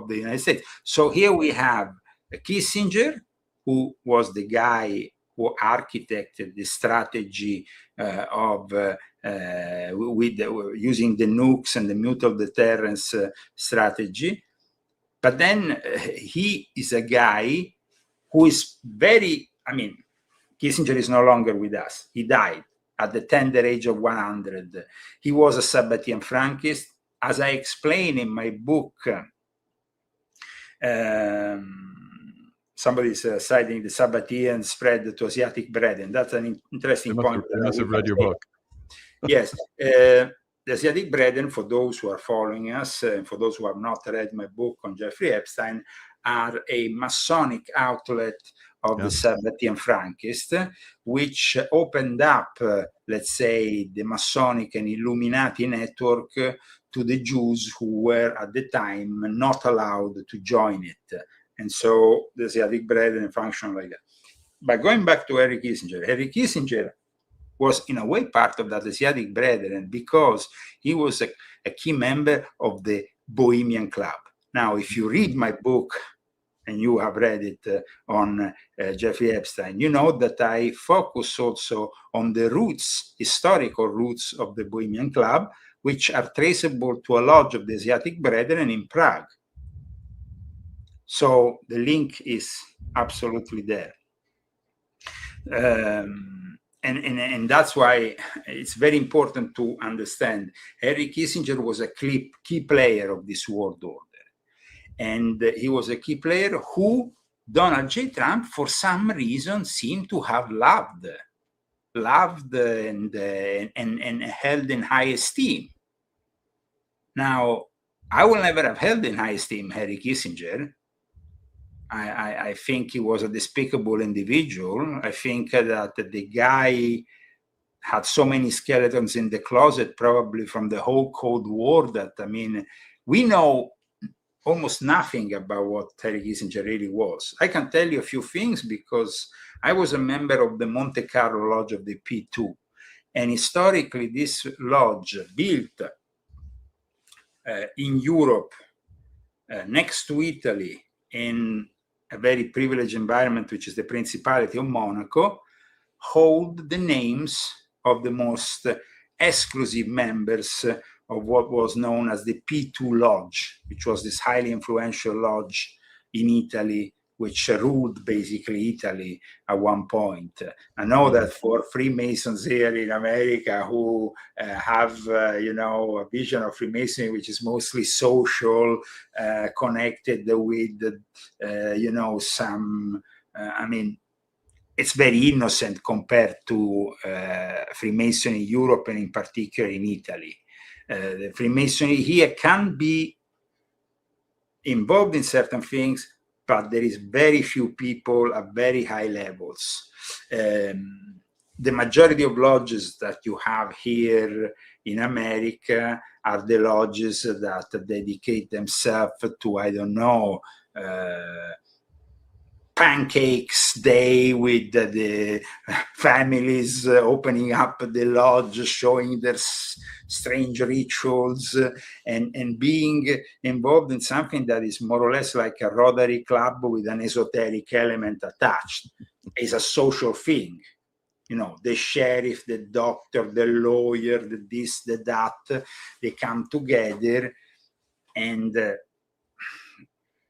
United States. So here we have Kissinger, who was the guy who architected the strategy of using the nukes and the mutual deterrence strategy. But then he is a guy who is Kissinger is no longer with us. He died at the tender age of 100. He was a Sabbatean Frankist. As I explain in my book, somebody's citing the Sabbatean spread to Asiatic bread, and that's an interesting point. I must have read your book. Yes. The Asiatic Brethren, for those who are following us, and for those who have not read my book on Jeffrey Epstein, are a Masonic outlet of the Sabbatean Frankists, which opened up, let's say, the Masonic and Illuminati network to the Jews who were at the time not allowed to join it. And so the Asiatic Brethren functioned like that. But going back to Henry Kissinger was in a way part of that Asiatic Brethren because he was a key member of the Bohemian Club. Now, if you read my book, and you have read it on Jeffrey Epstein, you know that I focus also on the roots, historical roots of the Bohemian Club, which are traceable to a lodge of the Asiatic Brethren in Prague. So the link is absolutely there. And that's why it's very important to understand Henry Kissinger was a key player of this world order. And he was a key player who Donald J. Trump, for some reason, seemed to have loved and held in high esteem. Now, I will never have held in high esteem Henry Kissinger. I think he was a despicable individual. I think that the guy had so many skeletons in the closet, probably from the whole Cold War, that, we know almost nothing about what Henry Kissinger really was. I can tell you a few things because I was a member of the Monte Carlo Lodge of the P2. And historically, this lodge built in Europe, next to Italy, in a very privileged environment, which is the Principality of Monaco, hold the names of the most exclusive members of what was known as the P2 Lodge, which was this highly influential lodge in Italy, which ruled basically Italy at one point. I know that for Freemasons here in America who have, a vision of Freemasonry, which is mostly social, connected with, it's very innocent compared to Freemasonry in Europe and in particular in Italy. The Freemasonry here can be involved in certain things, but there is very few people at very high levels. the majority of lodges that you have here in America are the lodges that dedicate themselves to, I don't know, pancakes day with the families opening up the lodge, showing their strange rituals, and being involved in something that is more or less like a Rotary Club with an esoteric element attached. It's a social thing. You know, the sheriff, the doctor, the lawyer, the this, the that, they come together, and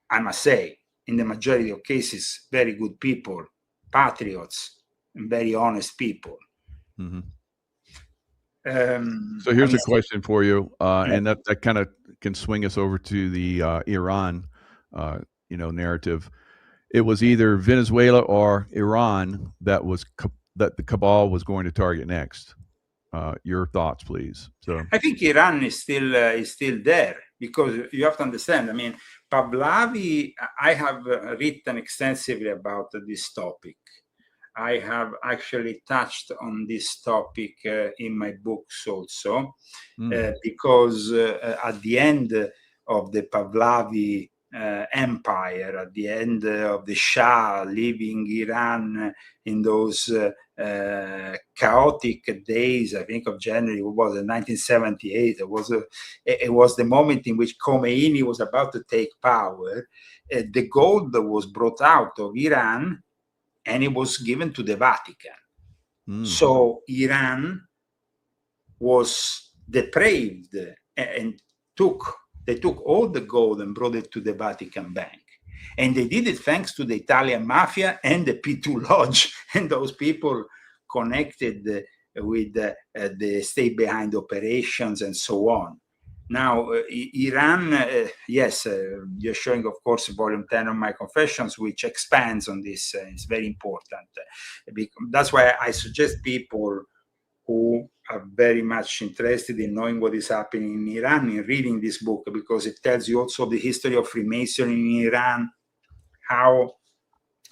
I must say, in the majority of cases, very good people, patriots, and very honest people. Mm-hmm. So here's a question for you, and that kind of can swing us over to the Iran, narrative. It was either Venezuela or Iran that the cabal was going to target next. Your thoughts, please. So I think Iran is still there, because you have to understand. I mean, Pahlavi, I have written extensively about this topic. I have actually touched on this topic in my books also, because at the end of the Pahlavi empire, at the end of the Shah leaving Iran in those chaotic days, I think of January, what was it, 1978, it was the moment in which Khomeini was about to take power. The gold was brought out of Iran, and it was given to the Vatican. So Iran was depraved, and they took all the gold and brought it to the Vatican Bank. And they did it thanks to the Italian mafia and the P2 Lodge and those people connected with the state behind operations and so on. Now, Iran, yes, you're showing, of course, volume 10 of my Confessions, which expands on this. It's very important. That's why I suggest people who are very much interested in knowing what is happening in Iran in reading this book, because it tells you also the history of Freemasonry in Iran, how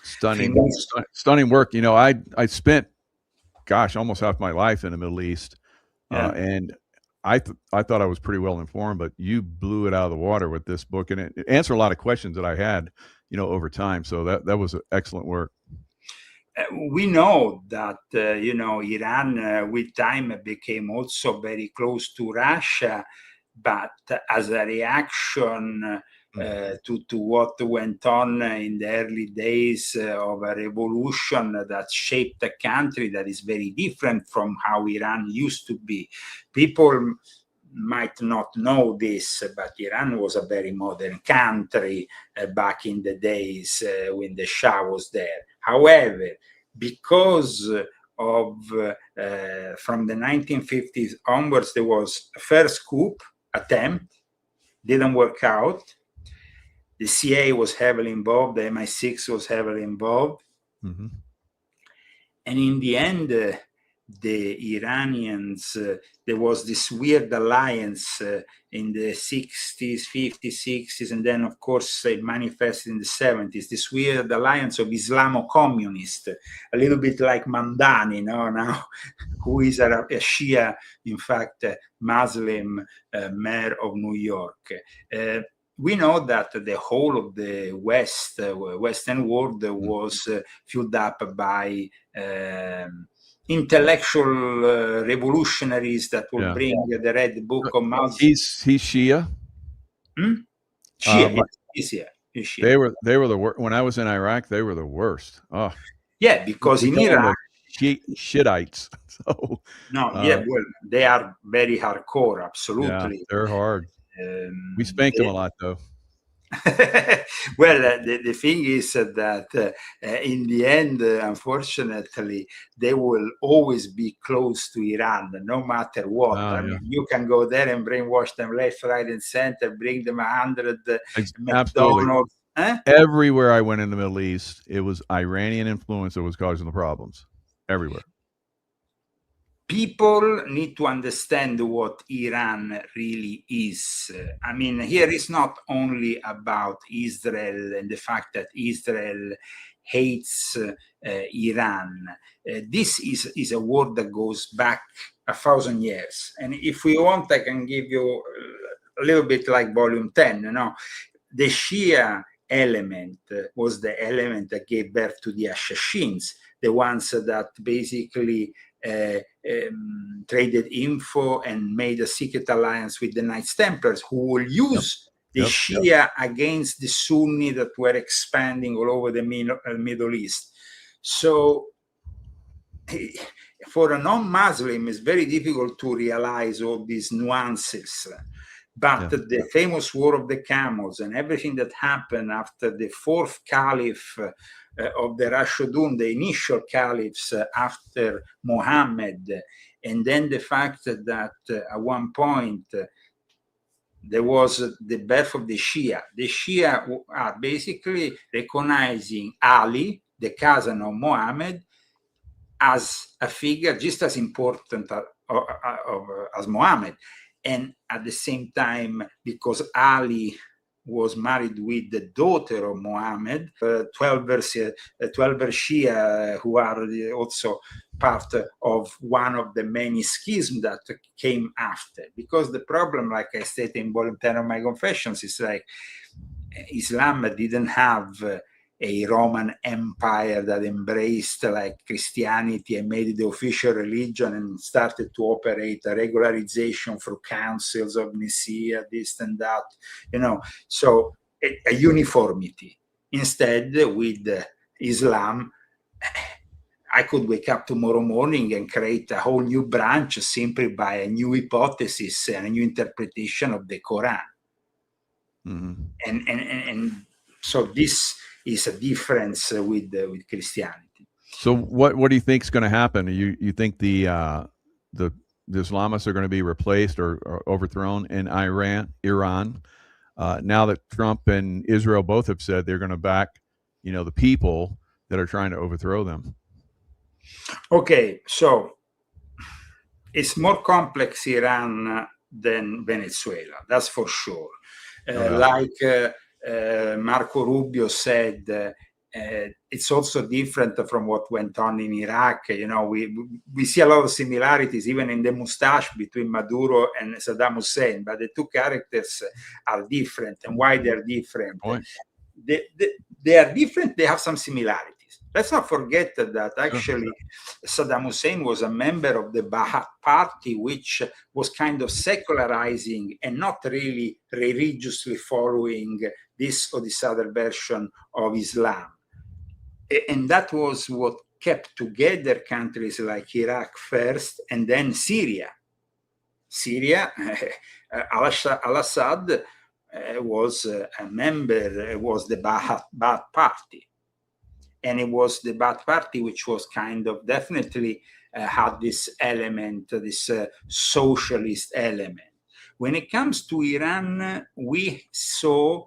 stunning work. You know, I spent, almost half my life in the Middle East, and I thought I was pretty well informed, but you blew it out of the water with this book, and it answered a lot of questions that I had, over time. So that was excellent work. We know that, Iran with time became also very close to Russia, but as a reaction to what went on in the early days of a revolution that shaped a country that is very different from how Iran used to be. People might not know this, but Iran was a very modern country back in the days when the Shah was there. However, because of from the 1950s onwards, there was a first coup attempt, didn't work out. The CIA was heavily involved, the MI6 was heavily involved. Mm-hmm. And in the end, the Iranians, there was this weird alliance in the 60s, 50s, 60s, and then, of course, it manifested in the 70s, this weird alliance of Islamo-communist, a little bit like Mamdani, now, who is a Shia, in fact, Muslim mayor of New York. We know that the whole of the Western world was filled up by intellectual revolutionaries that will bring the Red Book of Mao. He's Shia. Shia. He's Shia. They were the worst. When I was in Iraq, they were the worst. Oh, yeah, because in Iraq, Shiites. So well, they are very hardcore. Absolutely, yeah, they're hard. We spanked them a lot, though. Well, the thing is that in the end, unfortunately, they will always be close to Iran, no matter what. I mean, you can go there and brainwash them left, right, and center, bring them 100 McDonald's. Everywhere I went in the Middle East, it was Iranian influence that was causing the problems. Everywhere. People need to understand what Iran really is. I mean, here it's not only about Israel and the fact that Israel hates Iran. This is a war that goes back 1,000 years. And if we want, I can give you a little bit like volume 10, the Shia element was the element that gave birth to the Assassins, the ones that basically traded info and made a secret alliance with the Knights Templars, who will use the Shia against the Sunni that were expanding all over the Middle East. So for a non-Muslim, it's very difficult to realize all these nuances. But the famous War of the Camels and everything that happened after the fourth caliph of the Rashidun, the initial caliphs after Muhammad, and then the fact that at one point there was the birth of the Shia. The Shia are basically recognizing Ali, the cousin of Muhammad, as a figure just as important as Muhammad. And at the same time, because Ali was married with the daughter of Muhammad, 12 Shia, who are also part of one of the many schisms that came after. Because the problem, like I stated in volume 10 of my Confessions, is like Islam didn't have a Roman Empire that embraced like Christianity and made it the official religion and started to operate a regularization through councils of Nicaea, this and that, so a uniformity. Instead, with Islam, I could wake up tomorrow morning and create a whole new branch simply by a new hypothesis and a new interpretation of the Quran. And so this is a difference with Christianity. So what do you think is going to happen? You think the Islamists are going to be replaced or overthrown in Iran? Now that Trump and Israel both have said they're going to back, the people that are trying to overthrow them. Okay, so it's more complex Iran than Venezuela, that's for sure. Marco Rubio said, it's also different from what went on in Iraq. We see a lot of similarities even in the mustache between Maduro and Saddam Hussein, but the two characters are different. And why they're different? They are different, they have some similarities. Let's not forget that actually Saddam Hussein was a member of the Ba'ath Party, which was kind of secularizing and not really religiously following this or this other version of Islam. And that was what kept together countries like Iraq first, and then Syria. Al-Assad was a member, was the Ba'ath Party. And it was the Ba'ath Party which was kind of definitely had this element, this socialist element. When it comes to Iran, we saw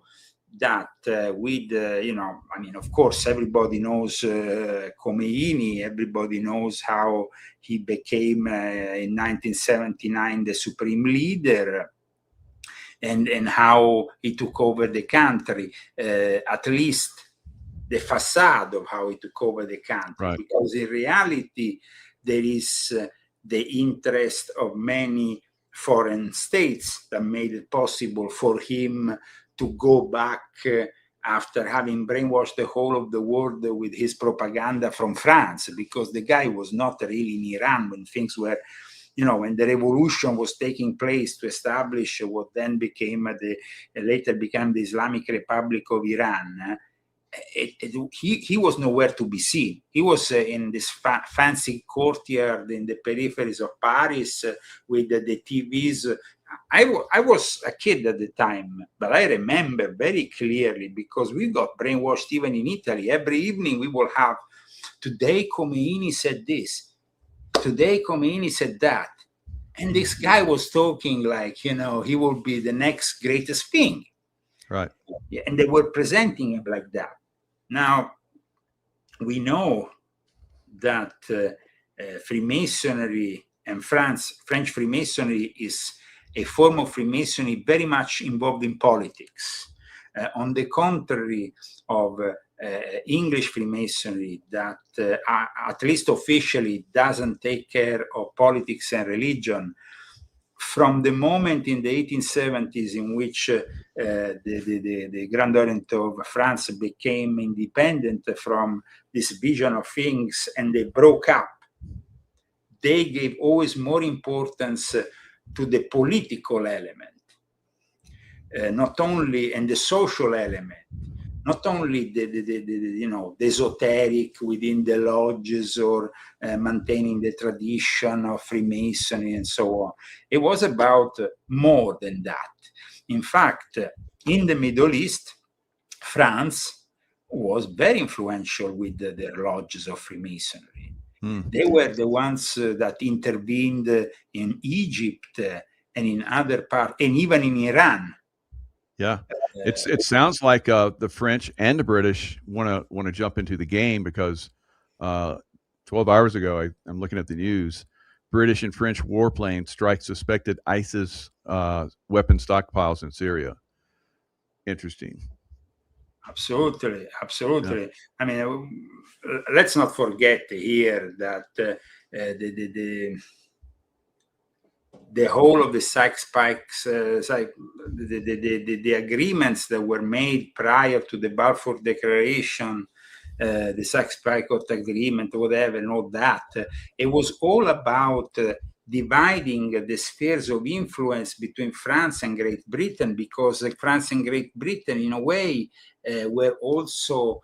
that of course, everybody knows Khomeini, everybody knows how he became in 1979 the supreme leader, and how he took over the country, at least the facade of how he took over the country. Right. Because in reality, there is the interest of many foreign states that made it possible for him to go back after having brainwashed the whole of the world with his propaganda from France, because the guy was not really in Iran when things were, when the revolution was taking place to establish what then later became the Islamic Republic of Iran. He was nowhere to be seen. He was in this fancy courtyard in the peripheries of Paris with the TVs. I was a kid at the time, but I remember very clearly, because we got brainwashed even in Italy. Every evening we will have, today Khomeini said this, today Khomeini said that. And this guy was talking like, he will be the next greatest thing. Right. And they were presenting him like that. Now, we know that Freemasonry and French Freemasonry is a form of Freemasonry very much involved in politics. on the contrary of English Freemasonry, that at least officially doesn't take care of politics and religion. From the moment in the 1870s in which the Grand Orient of France became independent from this vision of things and they broke up, they gave always more importance to the political element, not only, and the social element, not only the esoteric within the lodges or maintaining the tradition of Freemasonry and so on. It was about more than that. In fact, in the Middle East, France was very influential with their lodges of Freemasonry. They were the ones that intervened in Egypt and in other parts, and even in Iran. Yeah, it sounds like the French and the British want to jump into the game, because 12 hours ago, I'm looking at the news. British and French warplanes strike suspected ISIS weapon stockpiles in Syria. Interesting. Absolutely, absolutely. Yeah. I mean, let's not forget here that the whole of the Sykes-Picot, the agreements that were made prior to the Balfour Declaration, the Sykes-Picot Agreement, whatever, and all that, it was all about dividing the spheres of influence between France and Great Britain, because France and Great Britain, in a way, were also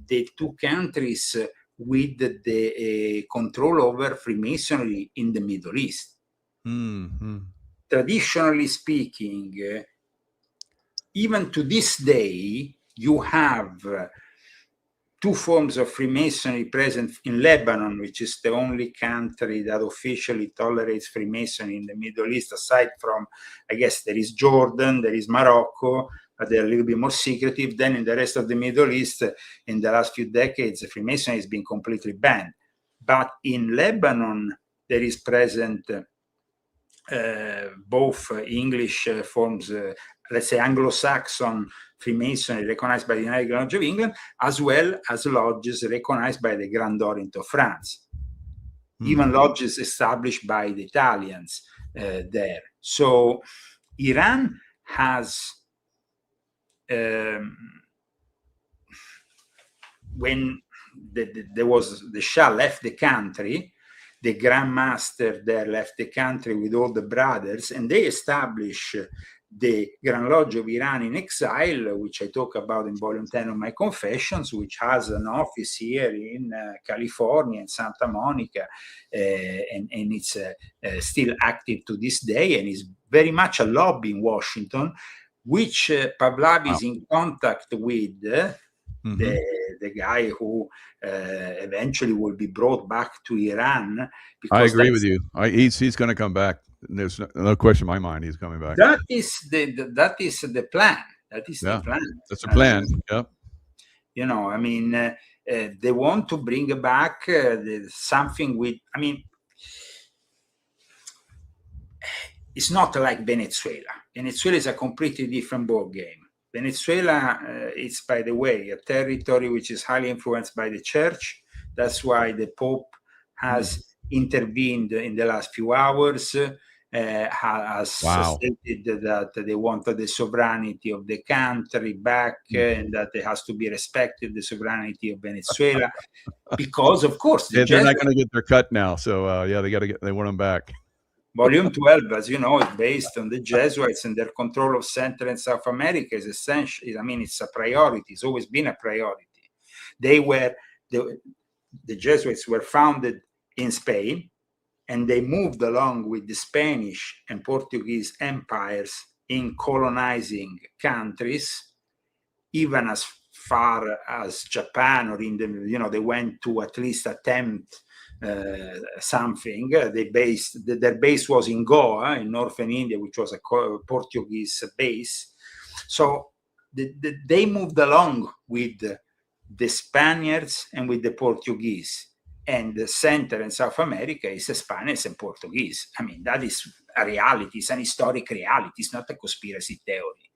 the two countries with the control over Freemasonry in the Middle East. Mm-hmm. Traditionally speaking, even to this day, you have two forms of Freemasonry present in Lebanon, which is the only country that officially tolerates Freemasonry in the Middle East, aside from, I guess, there is Jordan, there is Morocco, but they're a little bit more secretive. Then in the rest of the Middle East, in the last few decades, Freemasonry has been completely banned. But in Lebanon, there is present both English forms, let's say Anglo-Saxon Freemasonry recognized by the United Lodge of England, as well as lodges recognized by the Grand Orient of France, even lodges established by the Italians there. So Iran has, when the Shah left the country, the Grand Master there left the country with all the brothers, and they established the Grand Lodge of Iran in Exile, which I talk about in volume 10 of my Confessions, which has an office here in California, in Santa Monica, and it's still active to this day, and is very much a lobby in Washington, which Pahlavi is in contact with, the guy who eventually will be brought back to Iran. I agree with you. He's going to come back. There's no question in my mind he's coming back. That is the plan. That is the plan. That's a plan. Yep. You know, I mean, they want to bring back something with, I mean, it's not like Venezuela. Venezuela is a completely different ball game. Venezuela is, by the way, a territory which is highly influenced by the church. That's why the Pope has intervened in the last few hours, has stated that they wanted the sovereignty of the country back, and that it has to be respected, the sovereignty of Venezuela, because, of course, they're not going to get their cut now. So, they want them back. Volume 12, as you know, is based on the Jesuits, and their control of Central and South America is essential. I mean, it's a priority. It's always been a priority. They were, the Jesuits were founded in Spain, and they moved along with the Spanish and Portuguese empires in colonizing countries, even as far as Japan, or in the, they went to at least attempt something. Their base was in Goa, in northern India, which was a Portuguese base. So they moved along with the Spaniards and with the Portuguese. And the Central and South America is Spanish and Portuguese. I mean, that is a reality. It's an historic reality. It's not a conspiracy theory.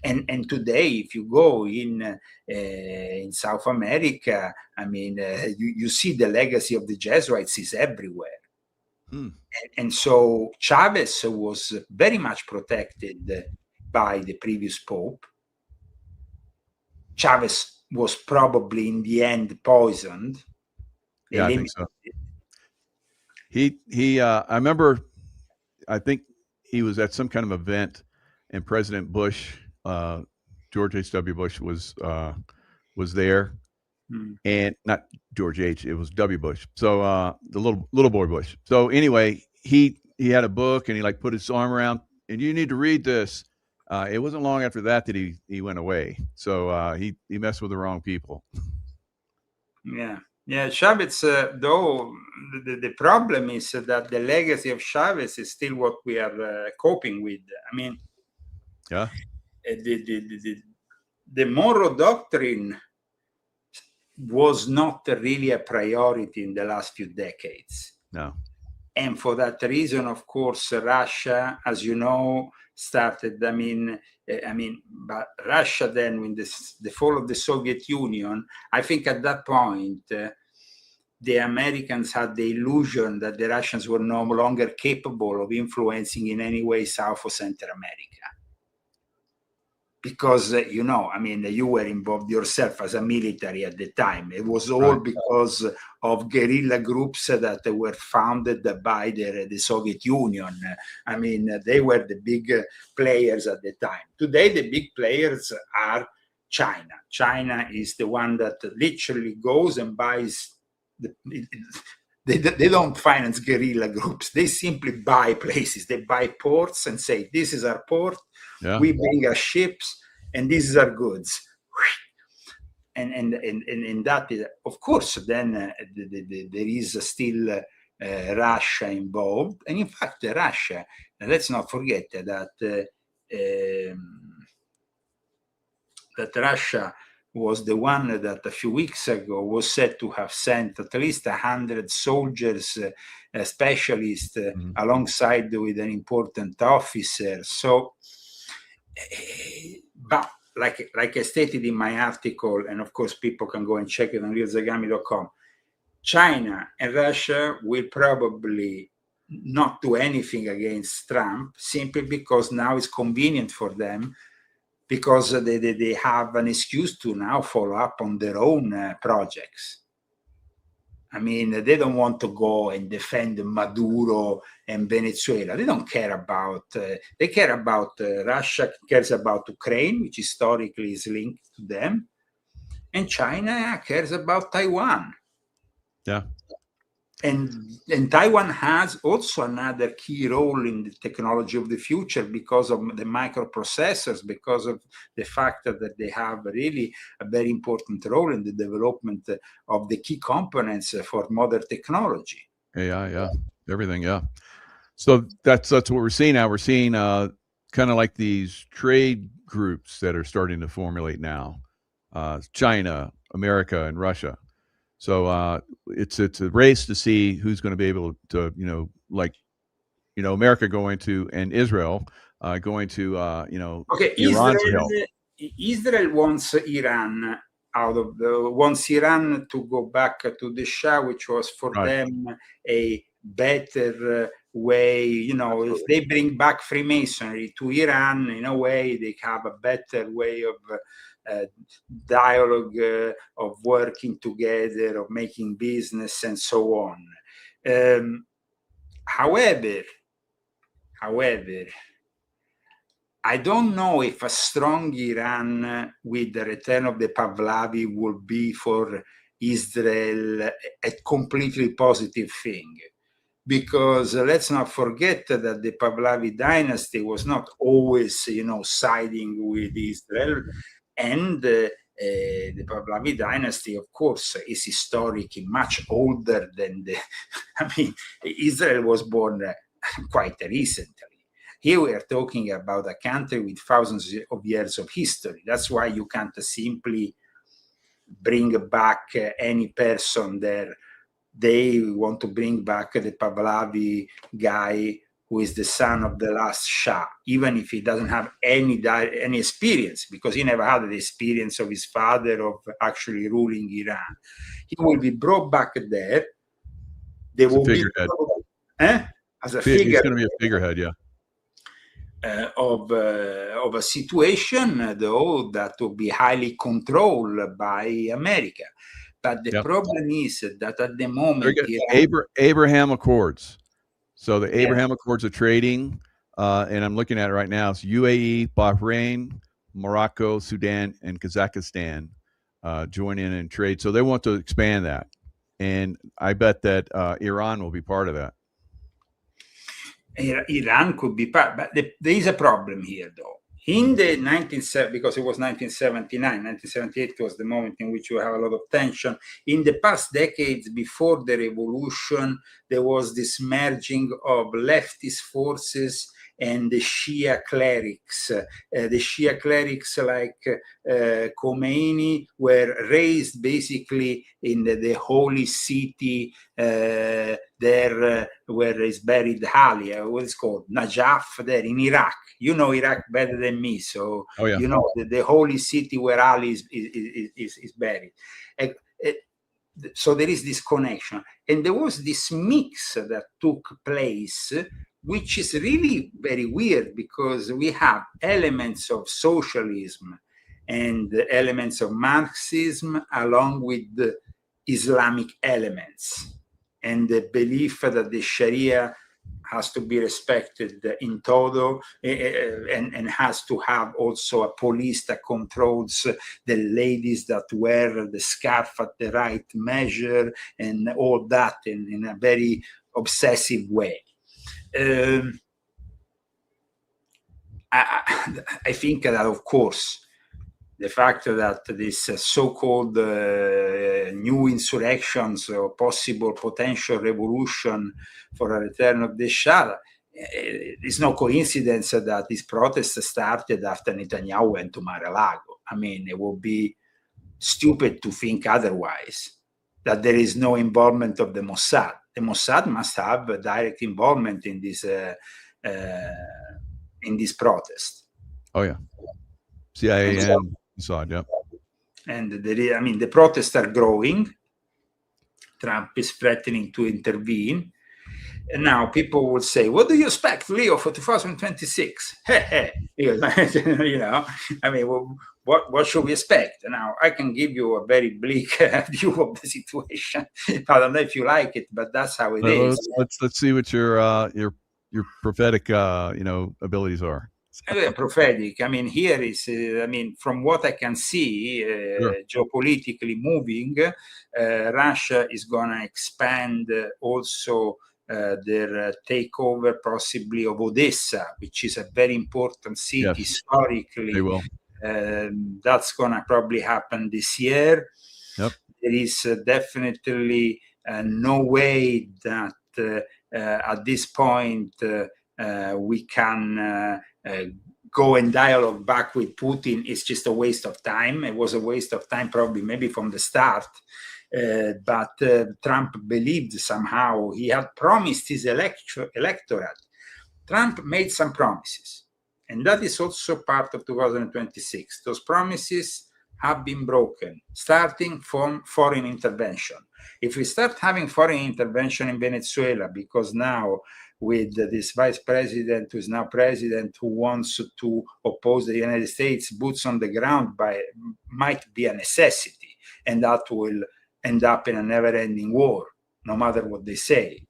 And today, if you go in South America, I mean, you see the legacy of the Jesuits is everywhere. And so Chavez was very much protected by the previous Pope. Chavez was probably in the end poisoned. Yeah, I think so. I remember, I think he was at some kind of event, and President Bush, George H.W. Bush was there, and not George H. It was W. Bush. So the little boy Bush. So anyway, he had a book, and he like put his arm around, and you need to read this. It wasn't long after that he went away. So he messed with the wrong people. Yeah, Chavez, though, the problem is that the legacy of Chavez is still what we are coping with. I mean, yeah, the Monroe Doctrine was not really a priority in the last few decades. No. And for that reason, of course, Russia, as you know, started, but Russia then, when the fall of the Soviet Union, I think at that point, the Americans had the illusion that the Russians were no longer capable of influencing in any way South or Central America. Because, you were involved yourself as a military at the time. It was all because of guerrilla groups that were founded by the Soviet Union. I mean, they were the big players at the time. Today, the big players are China. China is the one that literally goes and buys. They don't finance guerrilla groups. They simply buy places. They buy ports and say, this is our port. Yeah. We bring our ships, and this is our goods. And that is, of course, then there is still Russia involved. And in fact, Russia, let's not forget that Russia was the one that a few weeks ago was said to have sent at least 100 soldiers, specialists, alongside with an important officer. So, but like I stated in my article, and of course people can go and check it on RioZagami.com, China and Russia will probably not do anything against Trump simply because now it's convenient for them, because they have an excuse to now follow up on their own projects. I mean, they don't want to go and defend Maduro and Venezuela. They don't care about, they care about, Russia cares about Ukraine, which historically is linked to them. And China cares about Taiwan. Yeah. And Taiwan has also another key role in the technology of the future because of the microprocessors, because of the fact that they have really a very important role in the development of the key components for modern technology. Yeah, everything, yeah. So that's what we're seeing now. We're seeing kind of like these trade groups that are starting to formulate now, China, America, and Russia. So it's a race to see who's going to be able to, America going to, and Israel going to, okay, Iran to help. Israel wants Iran wants Iran to go back to the Shah, which was for them a better way. If they bring back Freemasonry to Iran, in a way, they have a better way of dialogue, of working together, of making business, and so on. However, I don't know if a strong Iran with the return of the Pahlavi would be for Israel a completely positive thing. Because let's not forget that the Pahlavi dynasty was not always, siding with Israel. And the Pahlavi dynasty, of course, is historically much older than Israel was born quite recently. Here we are talking about a country with thousands of years of history. That's why you can't simply bring back any person there. They want to bring back the Pahlavi guy who is the son of the last Shah, even if he doesn't have any experience, because he never had the experience of his father of actually ruling Iran. He will be brought back there. They will be as a figure. He's going to be a figurehead, yeah. Of a situation, though, that will be highly controlled by America. But the problem is that at the moment, Abraham Accords. So the Abraham Accords of trading, and I'm looking at it right now. It's UAE, Bahrain, Morocco, Sudan, and Kazakhstan join in and trade. So they want to expand that, and I bet that Iran will be part of that. Iran could be part, but there is a problem here, though. In the because it was 1979, 1978 was the moment in which you have a lot of tension. In the past decades before the revolution, there was this merging of leftist forces and the Shia clerics. The Shia clerics like Khomeini were raised basically in the holy city there where is buried Ali, what is called Najaf, there in Iraq. You know Iraq better than me, so you know the holy city where Ali is buried. So there is this connection, and there was this mix that took place, which is really very weird, because we have elements of socialism and elements of Marxism along with the Islamic elements, and the belief that the Sharia has to be respected in toto, and has to have also a police that controls the ladies that wear the scarf at the right measure, and all that in a very obsessive way. I think that, of course, the fact that this so-called new insurrections or possible potential revolution for a return of the Shah, it's no coincidence that this protest started after Netanyahu went to Mar-a-Lago. I mean, it would be stupid to think otherwise, that there is no involvement of the Mossad. The Mossad must have a direct involvement in this protest. Oh yeah, CIA and Mossad, yeah. And the protests are growing. Trump is threatening to intervene. And now people will say, what do you expect, Leo, for 2026? You know, I mean, what should we expect? Now, I can give you a very bleak view of the situation. I don't know if you like it, but that's how it is. Let's see what your prophetic abilities are. Prophetic. I mean, here is, from what I can see, geopolitically moving, Russia is going to expand also their takeover possibly of Odessa, which is a very important city historically. They will. That's going to probably happen this year. Yep. There is definitely no way that at this point we can go and dialogue back with Putin. It's just a waste of time. It was a waste of time probably maybe from the start. But Trump believed somehow, he had promised his electorate. Trump made some promises, and that is also part of 2026. Those promises have been broken, starting from foreign intervention. If we start having foreign intervention in Venezuela, because now with this vice president who is now president, who wants to oppose the United States, boots on the ground might be a necessity, and that will end up in a never-ending war, no matter what they say.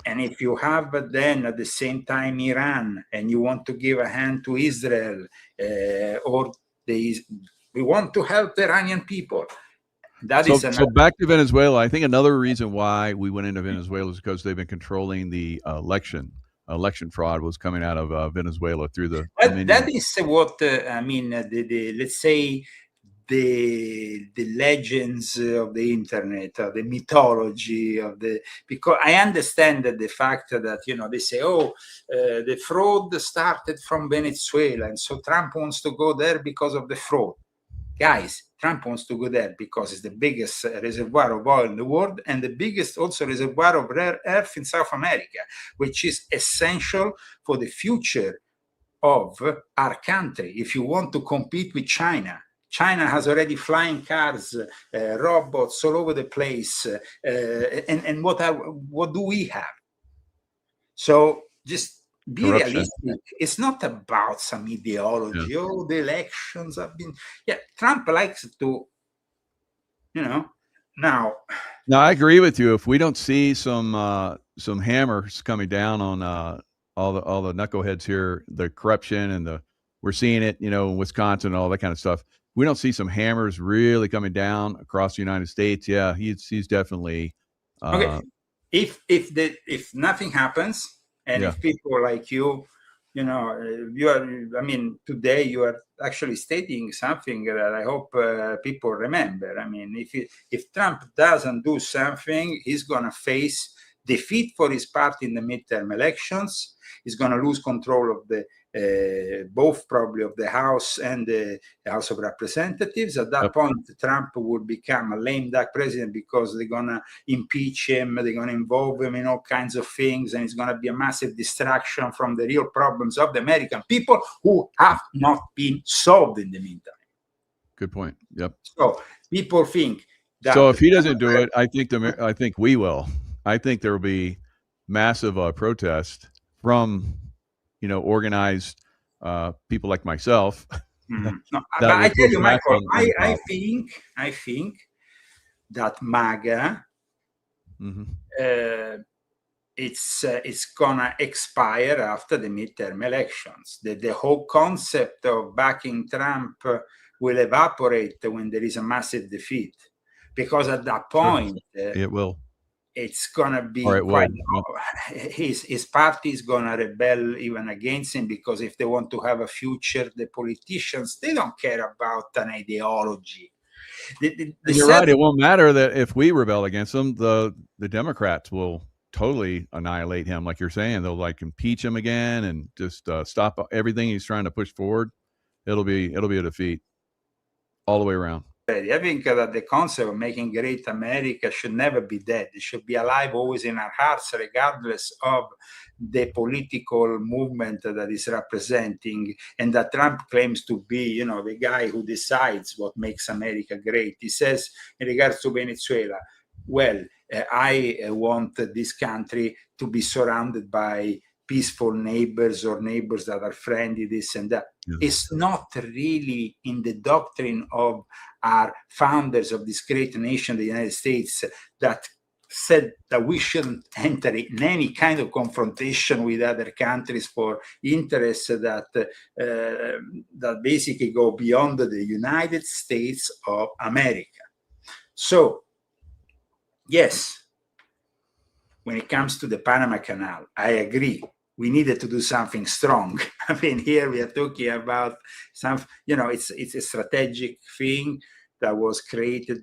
And if you have then at the same time Iran, and you want to give a hand to Israel, we want to help the Iranian people. So back to Venezuela. I think another reason why we went into Venezuela is because they've been controlling the election. Election fraud was coming out of Venezuela through the. That is what let's say the legends of the internet, the mythology of because I understand that the fact that they say, the fraud started from Venezuela, and so Trump wants to go there because of the fraud. Guys, Trump wants to go there because it's the biggest reservoir of oil in the world and the biggest also reservoir of rare earth in South America, which is essential for the future of our country. If you want to compete with China, China has already flying cars, robots all over the place. And what do we have? So just be Corruption. realistic. It's not about some ideology. Yeah. Oh, the elections have been. Yeah, Trump likes to, now. No, I agree with you. If we don't see some hammers coming down on all the knuckleheads here, the corruption and we're seeing it, in Wisconsin and all that kind of stuff. We don't see some hammers really coming down across the United States. Yeah, he's definitely. Okay. If nothing happens, and if people like you, you are, today you are actually stating something that I hope people remember. If Trump doesn't do something, he's going to face defeat for his party in the midterm elections. He's going to lose control of both probably of the House and the House of Representatives. At that point, Trump would become a lame duck president because they're going to impeach him, they're going to involve him in all kinds of things, and it's going to be a massive distraction from the real problems of the American people who have not been solved in the meantime. Good point. Yep. So people think that. So if he doesn't do it, I think we will. I think there will be massive protest from organized people like myself. No, but I tell you, Michael, I think that MAGA, it's gonna expire after the midterm elections. The whole concept of backing Trump will evaporate when there is a massive defeat, because at that point it will. It's gonna be quite. His party is gonna rebel even against him, because if they want to have a future, the politicians, they don't care about an ideology. You're right. It won't matter that if we rebel against them, the Democrats will totally annihilate him, like you're saying. They'll impeach him again and just stop everything he's trying to push forward. It'll be a defeat all the way around. I think that the concept of making great America should never be dead. It should be alive always in our hearts, regardless of the political movement that is representing, and that Trump claims to be, the guy who decides what makes America great. He says in regards to Venezuela, well, I want this country to be surrounded by peaceful neighbors or neighbors that are friendly, this and that. It's not really in the doctrine of our founders of this great nation, the United States, that said that we shouldn't enter in any kind of confrontation with other countries for interests that basically go beyond the United States of America. So, yes, when it comes to the Panama Canal, I agree. We needed to do something strong. Here we are talking about it's a strategic thing that was created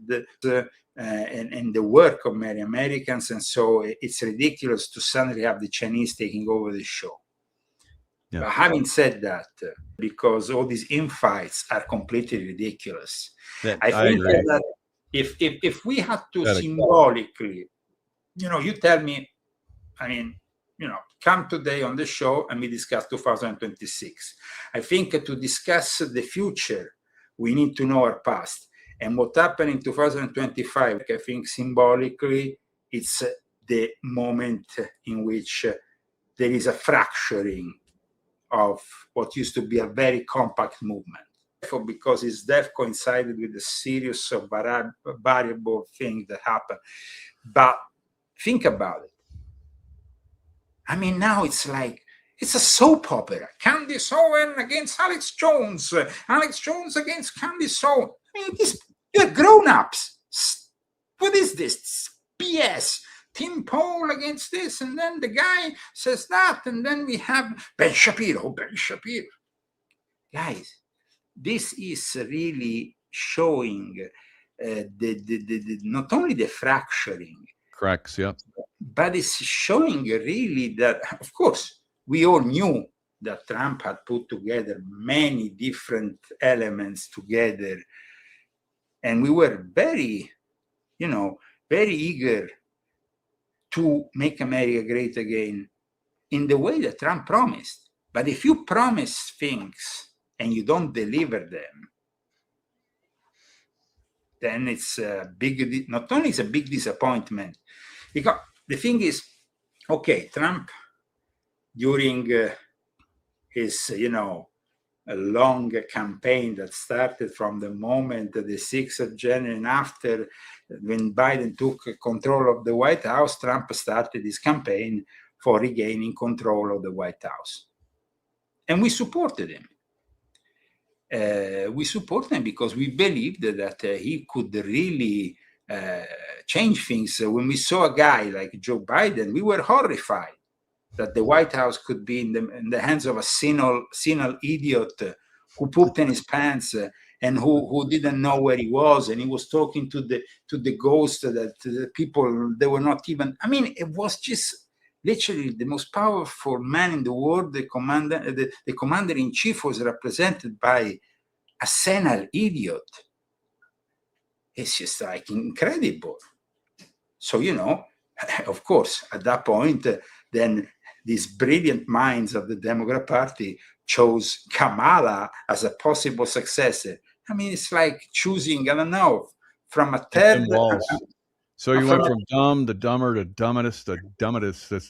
and the work of many Americans. And so it's ridiculous to suddenly have the Chinese taking over the show. Yeah. But having said that, because all these infights are completely ridiculous, I think that if we had to symbolically, you tell me, come today on the show and we discuss 2026. I think to discuss the future, we need to know our past. And what happened in 2025, I think symbolically, it's the moment in which there is a fracturing of what used to be a very compact movement. Because his death coincided with a series of variable things that happened. But think about it. Now it's like, it's a soap opera. Candace Owen against Alex Jones. Alex Jones against Candace Owen. You're grown-ups. What is this? BS. Tim Pool against this, and then the guy says that, and then we have Ben Shapiro. Guys, this is really showing not only the fracturing, cracks, yeah, but it's showing really that, of course, we all knew that Trump had put together many different elements together And we were very, very eager to make America great again in the way that Trump promised. But if you promise things and you don't deliver them, then it's a big, not only is a big disappointment, because the thing is, okay, Trump, during his, a long campaign that started from the moment the 6th of January and after, when Biden took control of the White House, Trump started his campaign for regaining control of the White House. And we supported him. We supported him because we believed that he could really change things. When we saw a guy like Joe Biden, we were horrified that the White House could be in the hands of a senile idiot who pooped in his pants and who didn't know where he was, and he was talking to the ghost that the people, they were not even. I mean, it was just literally the most powerful man in the world. The commander in chief was represented by a senile idiot. It's just like incredible. So, of course, at that point, then these brilliant minds of the Democrat Party chose Kamala as a possible successor. I mean, it's like choosing, I don't know, from a third. So you went from dumb to dumber to dumbest to dumbest. At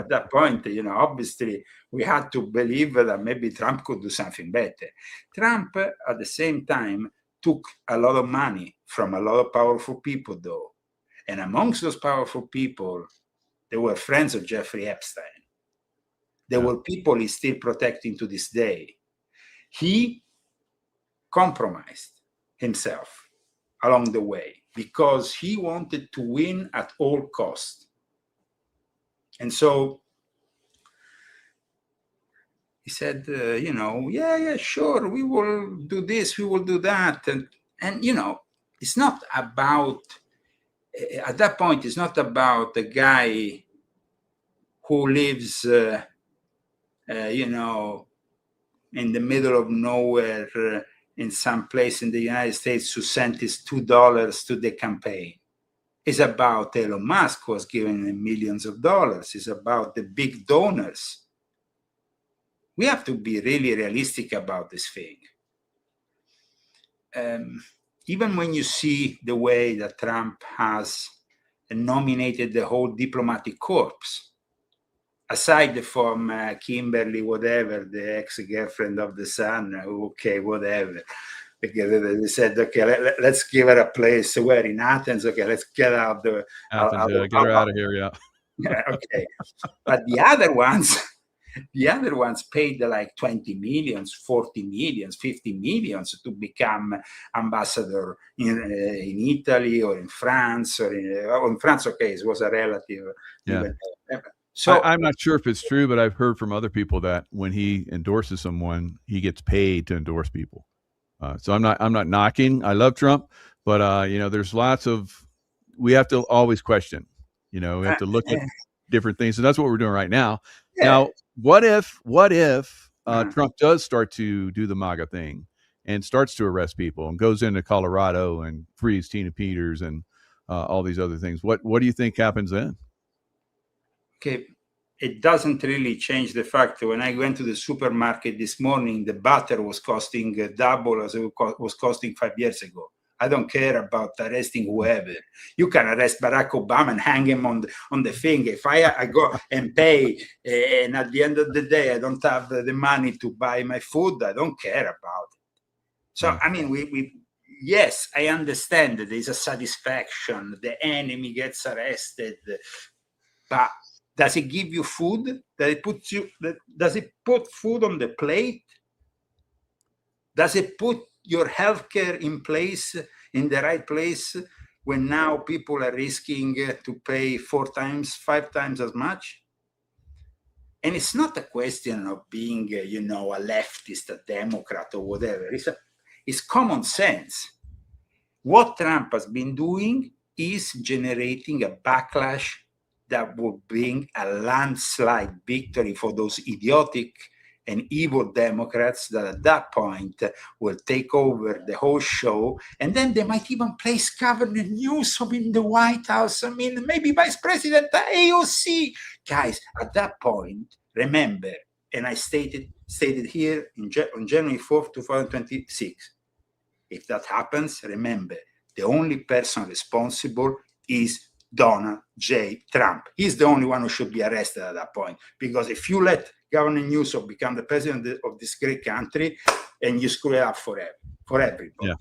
that point, obviously, we had to believe that maybe Trump could do something better. Trump, at the same time, took a lot of money from a lot of powerful people, though. And amongst those powerful people, there were friends of Jeffrey Epstein. There were people he's still protecting to this day. He compromised himself along the way because he wanted to win at all costs. And so he said, yeah, sure, we will do this, we will do that. And it's not about, at that point, it's not about the guy who lives, in the middle of nowhere in some place in the United States who sent his $2 to the campaign. It's about Elon Musk, who was giving him millions of dollars. It's about the big donors. We have to be really realistic about this thing. Even when you see the way that Trump has nominated the whole diplomatic corps, aside from Kimberly, whatever, the ex-girlfriend of the son, okay, whatever. Because they said, okay, let's give her a place where in Athens. Okay, let's get out the Athens, get her out of here, yeah. Okay, but the other ones paid like 20 millions, 40 millions, 50 millions to become ambassador in Italy or in France or in France. Okay, it was a relative. Yeah. So I'm not sure if it's true, but I've heard from other people that when he endorses someone, he gets paid to endorse people. So I'm not knocking. I love Trump, but there's lots of, we have to always question. We have to look at different things, and that's what we're doing right now. Yeah. Now, what if Trump does start to do the MAGA thing and starts to arrest people and goes into Colorado and frees Tina Peters and all these other things? What do you think happens then? Okay, it doesn't really change the fact that when I went to the supermarket this morning, the butter was costing double as it was costing 5 years ago. I don't care about arresting whoever. You can arrest Barack Obama and hang him on the thing. If I go and pay, and at the end of the day, I don't have the money to buy my food, I don't care about it. So, I mean, yes, I understand that there's a satisfaction. The enemy gets arrested, but does it give you food? Does it put food on the plate? Does it put your healthcare in place, in the right place, when now people are risking to pay 4 times, 5 times as much? And it's not a question of being, a leftist, a Democrat, or whatever. It's common sense. What Trump has been doing is generating a backlash that will bring a landslide victory for those idiotic and evil Democrats that at that point will take over the whole show. And then they might even place Governor Newsom in the White House. I mean, maybe Vice President AOC. Guys, at that point, remember, and I stated here on January 4th, 2026, if that happens, remember, the only person responsible is Donald J. Trump. He's the only one who should be arrested at that point. Because if you let Governor Newsom become the president of this great country, and you screw it up for everybody. Yeah.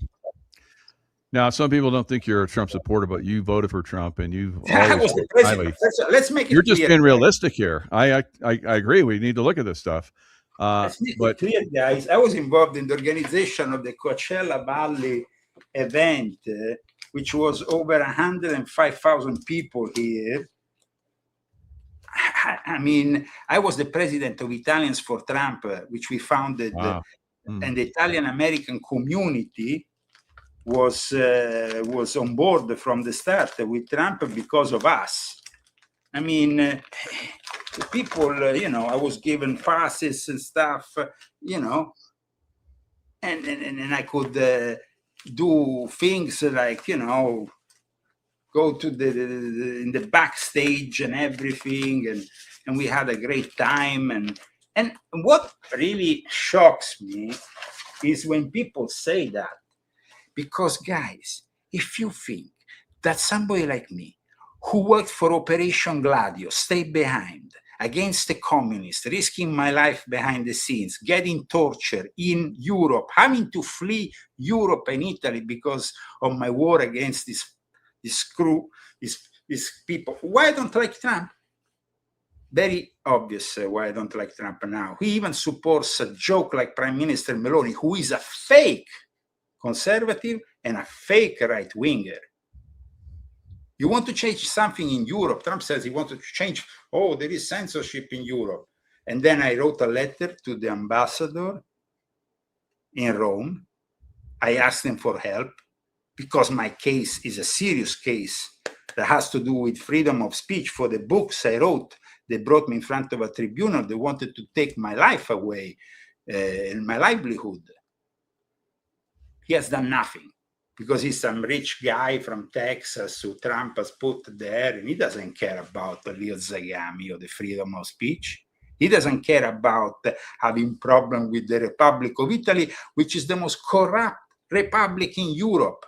Now, some people don't think you're a Trump supporter, but you voted for Trump, and you've I always was the president. Let's make it You're just clear. being realistic here. I agree. We need to look at this stuff. Let's make But it clear, guys. I was involved in the organization of the Coachella Valley event, which was over 105,000 people here. I mean, I was the president of Italians for Trump, which we founded, wow. and the Italian American community was on board from the start with Trump because of us. I mean, people, you know, I was given passes and stuff, you know, and I could do things like, you know, go to in the backstage and everything, and we had a great time. And what really shocks me is when people say that, because guys, if you think that somebody like me, who worked for Operation Gladio, stayed behind against the communists, risking my life behind the scenes, getting tortured in Europe, having to flee Europe and Italy because of my war against these people. Why I don't like Trump? Very obvious why I don't like Trump now. He even supports a joke like Prime Minister Meloni, who is a fake conservative and a fake right-winger. You want to change something in Europe. Trump says he wants to change, oh, there is censorship in Europe. And then I wrote a letter to the ambassador in Rome. I asked him for help because my case is a serious case that has to do with freedom of speech. For the books I wrote, they brought me in front of a tribunal. They wanted to take my life away and my livelihood. He has done nothing because he's some rich guy from Texas who Trump has put there, and he doesn't care about Leo Zagami or the freedom of speech. He doesn't care about having problem with the Republic of Italy, which is the most corrupt republic in Europe,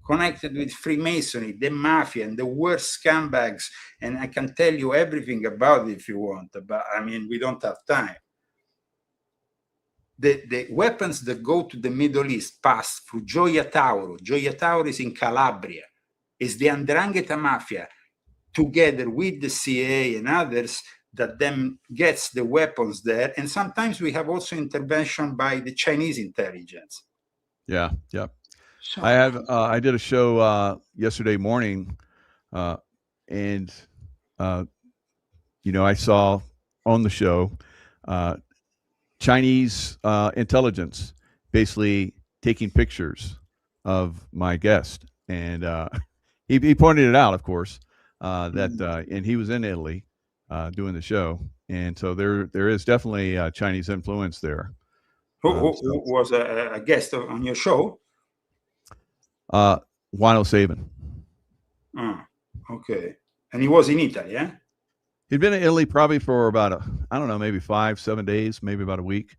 connected with Freemasonry, the mafia, and the worst scumbags. And I can tell you everything about it if you want, but I mean, we don't have time. The weapons that go to the Middle East pass through Gioia Tauro. Gioia Tauro is in Calabria. It's the 'Ndrangheta mafia, together with the CIA and others, that then gets the weapons there. And sometimes we have also intervention by the Chinese intelligence. Yeah. So, I did a show yesterday morning, and I saw on the show Chinese intelligence basically taking pictures of my guest, and he pointed it out, of course, that and he was in Italy doing the show, and so there is definitely Chinese influence there. who was a guest on your show? Juan O'Savin. Okay. And he was in Italy, yeah? He'd been in Italy probably for about, maybe 5-7 days, maybe about a week.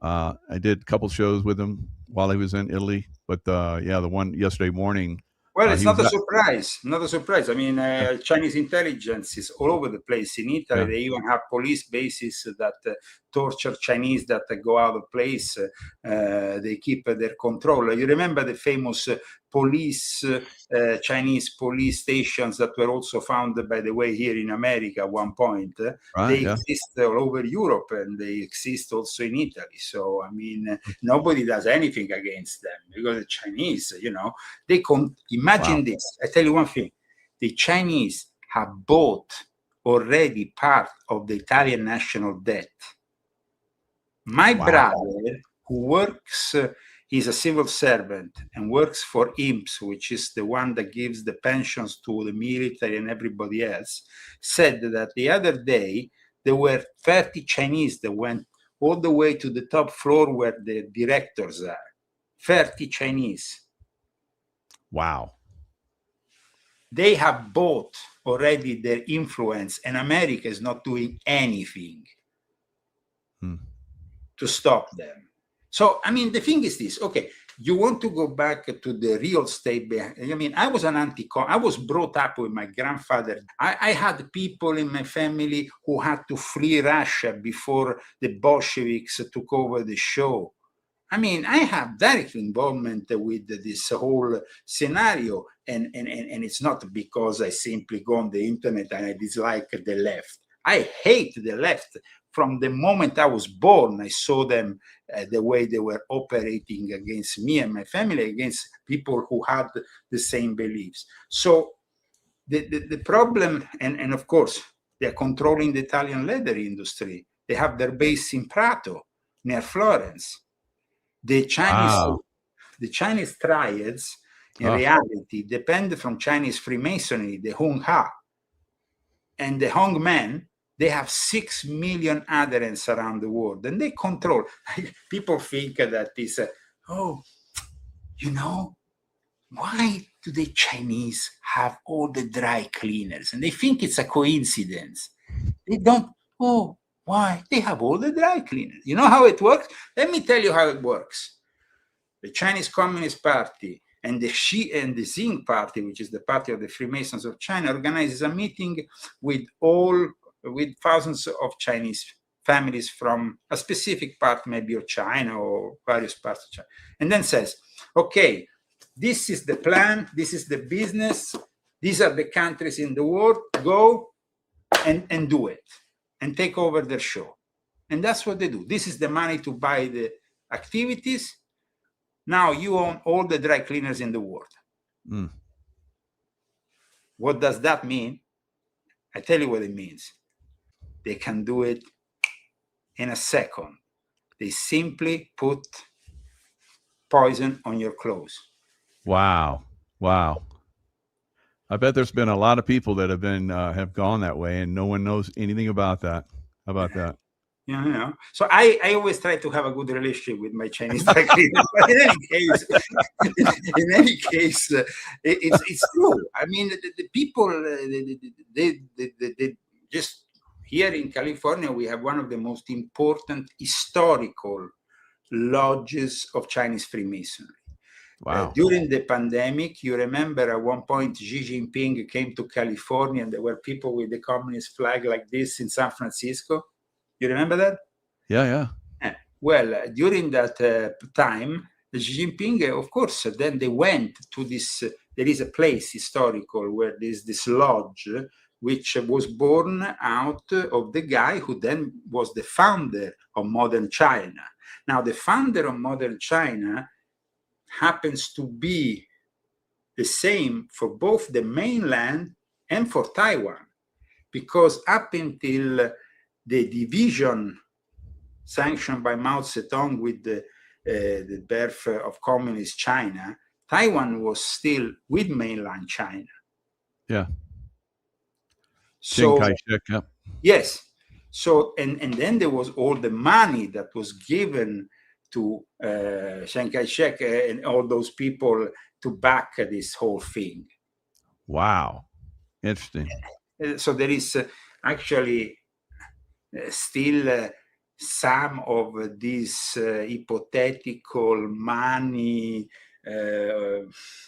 I did a couple shows with him while he was in Italy, but the one yesterday morning. Well, it's not a surprise. Not a surprise. I mean, Chinese intelligence is all over the place in Italy. Yeah. They even have police bases that torture Chinese that go out of place. They keep their control. You remember the famous Chinese police stations that were also found, by the way, here in America at one point. Right, They yeah. exist all over Europe, and they exist also in Italy. So, I mean, nobody does anything against them because the Chinese, they imagine this. I tell you one thing. The Chinese have bought already part of the Italian national debt. My brother, who works, he's a civil servant and works for IMSS, which is the one that gives the pensions to the military and everybody else, said that the other day there were 30 Chinese that went all the way to the top floor where the directors are. 30 Chinese. Wow. They have bought already their influence, and America is not doing anything to stop them. So, I mean, the thing is this, okay, you want to go back to the real estate. I mean, I was I was brought up with my grandfather. I had people in my family who had to flee Russia before the Bolsheviks took over the show. I mean, I have direct involvement with this whole scenario, and it's not because I simply go on the internet and I dislike the left. I hate the left. From the moment I was born, I saw them, the way they were operating against me and my family, against people who had the same beliefs. So the problem, and of course, they're controlling the Italian leather industry. They have their base in Prato, near Florence. The Chinese triads, in reality, depend from Chinese Freemasonry, the Hung Ha. And the Hong men, they have 6 million adherents around the world, and they control. People think that this, why do the Chinese have all the dry cleaners? And they think it's a coincidence. They don't, why? They have all the dry cleaners. You know how it works? Let me tell you how it works. The Chinese Communist Party and the Xing Party, which is the party of the Freemasons of China, organizes a meeting with thousands of Chinese families from a specific part, maybe of China or various parts of China, and then says, okay, this is the plan, this is the business, these are the countries in the world, go and do it, and take over their show. And that's what they do. This is the money to buy the activities. Now you own all the dry cleaners in the world. What does that mean? I tell you what it means. They can do it in a second. They simply put poison on your clothes. Wow. I bet there's been a lot of people that have gone that way, and no one knows anything about that. How about that? Yeah, so I always try to have a good relationship with my Chinese dry cleaners. But in any case, it's true. I mean, the people, they just here in California, we have one of the most important historical lodges of Chinese Freemasonry. Wow. During the pandemic, you remember at one point Xi Jinping came to California, and there were people with the communist flag like this in San Francisco. You remember that? Yeah. Well, during that time, Xi Jinping, of course, then they went to this, there is a place historical where there's this lodge, which was born out of the guy who then was the founder of modern China. Now, the founder of modern China happens to be the same for both the mainland and for Taiwan, because up until the division sanctioned by Mao Zedong with the birth of communist China, Taiwan was still with mainland China. Yeah. So, Chiang Kai-shek, yeah. Yes. So, and then there was all the money that was given to Chiang Kai-shek and all those people to back this whole thing. Wow. Interesting. So there is actually still some of these hypothetical money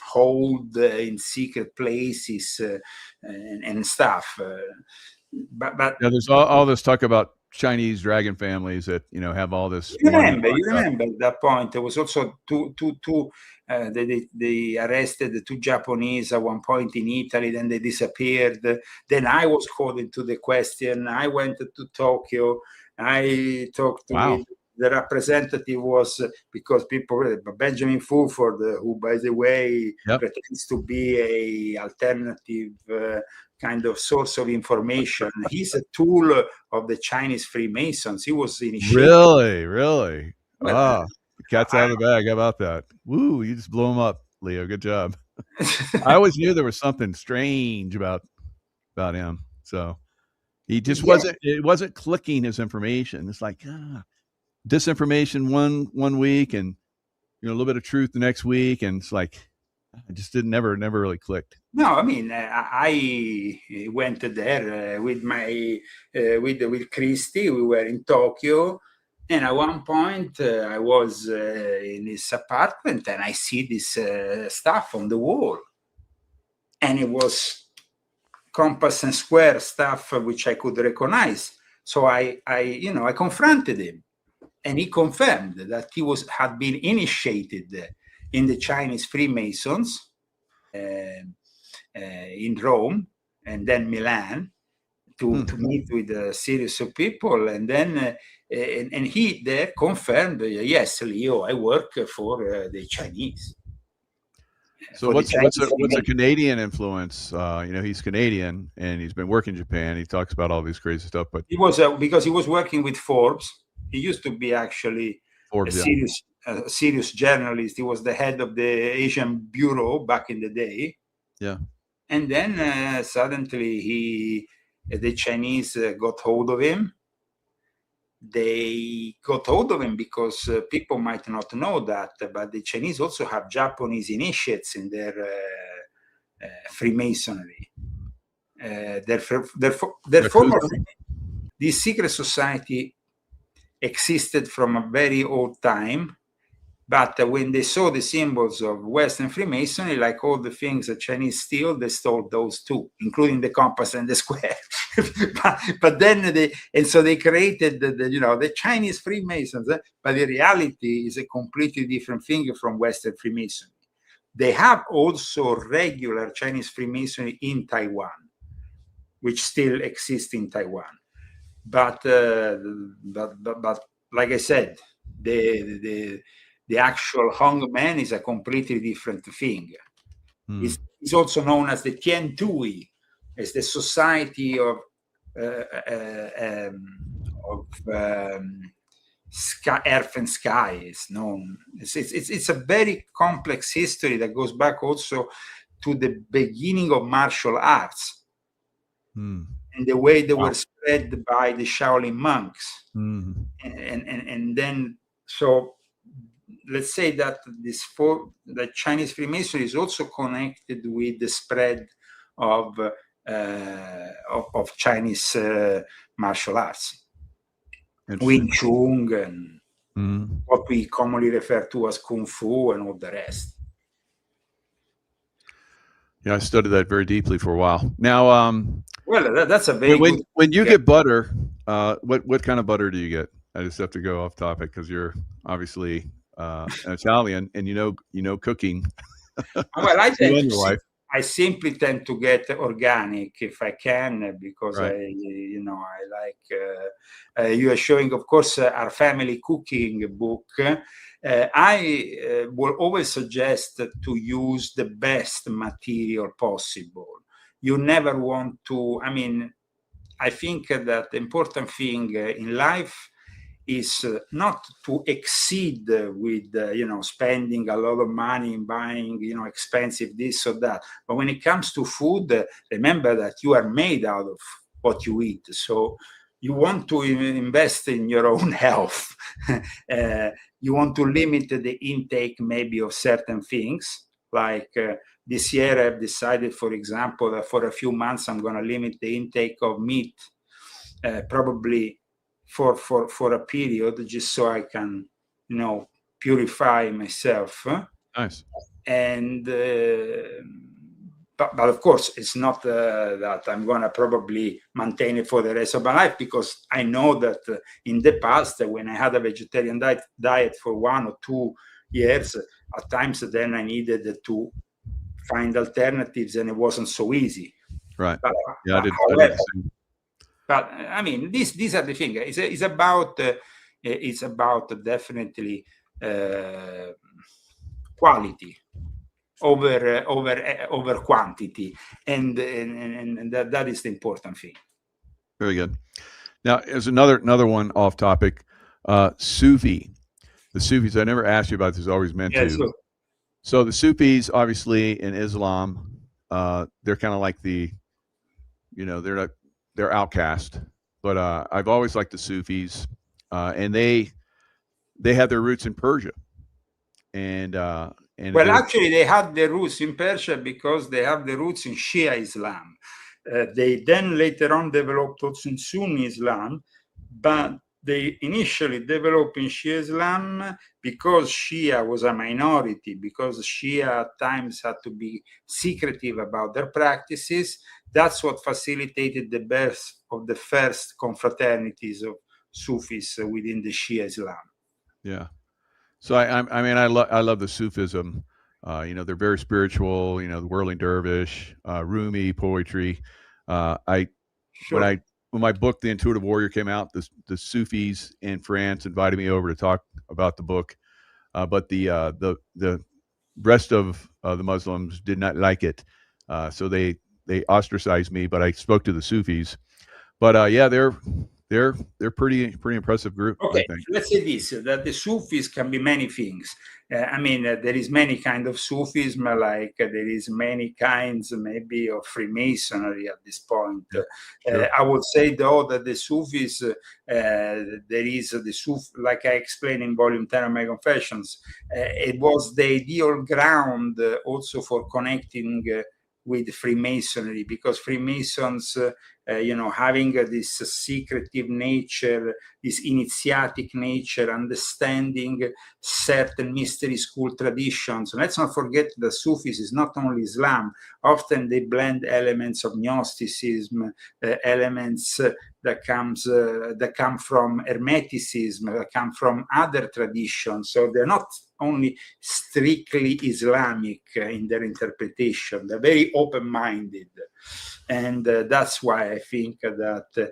hold in secret places and stuff. But yeah, there's all this talk about Chinese dragon families that have all this. You remember that point? There was also they arrested 2 Japanese at one point in Italy, then they disappeared. Then I was called into the question. I went to Tokyo. I talked to the representative, was because people, Benjamin Fulford, who, by the way, pretends to be a alternative kind of source of information. He's a tool of the Chinese Freemasons. He was initiated. Really? Well, cat's out of the bag. How about that? Woo, you just blew him up, Leo. Good job. I always knew there was something strange about him. So he just wasn't clicking his information. It's like, disinformation one week, and a little bit of truth the next week, and it's like I just never really clicked. No, I mean, I went there with my with Christy. We were in Tokyo, and at one point I was in his apartment, and I see this stuff on the wall, and it was compass and square stuff which I could recognize. So I confronted him, and he confirmed that he had been initiated in the Chinese Freemasons in Rome and then Milan to meet with a series of people, and then and he there confirmed, yes, Leo, I work for the Chinese. So what's a Canadian influence? He's Canadian and he's been working in Japan. He talks about all these crazy stuff, but he was because he was working with Forbes. He used to be actually Forbes, a serious journalist. He was the head of the Asian bureau back in the day. Yeah. And then suddenly the Chinese got hold of him. They got hold of him because people might not know that, but the Chinese also have Japanese initiates in their Freemasonry. Therefore, this secret society existed from a very old time. But when they saw the symbols of Western Freemasonry, like all the things the Chinese steal, they stole those too, including the compass and the square. but then so they created the Chinese Freemasons. But the reality is a completely different thing from Western Freemasonry. They have also regular Chinese Freemasonry in Taiwan, which still exists in Taiwan. But like I said, the actual Hongmen is a completely different thing. It's also known as the Tian Tui, as the Society of Earth and Sky is known. It's a very complex history that goes back also to the beginning of martial arts and the way they were spread by the Shaolin monks. And then, so let's say that the Chinese Freemasonry is also connected with the spread of Chinese martial arts, Wing Chun, and what we commonly refer to as Kung Fu and all the rest. Yeah, I studied that very deeply for a while. Now, well, that's a very when you get butter, what kind of butter do you get? I just have to go off topic because you're obviously an Italian and you know cooking. Well, I simply tend to get organic if I can, because I like you are showing, of course, our family cooking book. I will always suggest to use the best material possible. You never want to, I think that the important thing in life is not to exceed with, spending a lot of money in buying, expensive this or that. But when it comes to food, remember that you are made out of what you eat. So you want to invest in your own health. You want to limit the intake maybe of certain things. Like this year, I've decided, for example, that for a few months, I'm going to limit the intake of meat, probably for a period, just so I can, purify myself. Nice. And but of course, it's not that I'm going to probably maintain it for the rest of my life, because I know that in the past, when I had a vegetarian diet for 1 or 2 years, at times then I needed to find alternatives, and it wasn't so easy. Right. But, yeah, however, but these are the things. It's about definitely quality over quantity, and that is the important thing. Very good. Now, there's another one off topic. Sufi. The Sufis. I never asked you about this. Always meant to. So the Sufis, obviously in Islam, they're kind of like they're outcast. But I've always liked the Sufis, and they they had their roots in Persia, and Well, they're- actually, they had their roots in Persia because they have the roots in Shia Islam. They then later on developed also in Sunni Islam, but they initially developed in Shia Islam because Shia was a minority, because Shia at times had to be secretive about their practices. That's what facilitated the birth of the first confraternities of Sufis within the Shia Islam. yeah. So I mean, I love the Sufism. They're very spiritual. The Whirling Dervish, Rumi poetry. Sure. When my book, The Intuitive Warrior, came out, the Sufis in France invited me over to talk about the book, but the rest of the Muslims did not like it, so they ostracized me. But I spoke to the Sufis. But yeah, they're pretty impressive group. Okay, I think. let's say this, that the Sufis can be many things. There is many kind of Sufism, like there is many kinds maybe of Freemasonry at this point. Sure. I would say though that the Sufis, there is the like I explained in volume 10 of my Confessions, it was the ideal ground also for connecting with Freemasonry, because Freemasons, having this secretive nature, this initiatic nature, understanding certain mystery school traditions. Let's not forget that Sufis is not only Islam. Often they blend elements of Gnosticism, elements that come from Hermeticism, that come from other traditions. So they're not only strictly Islamic in their interpretation. They're very open-minded. And that's why I think that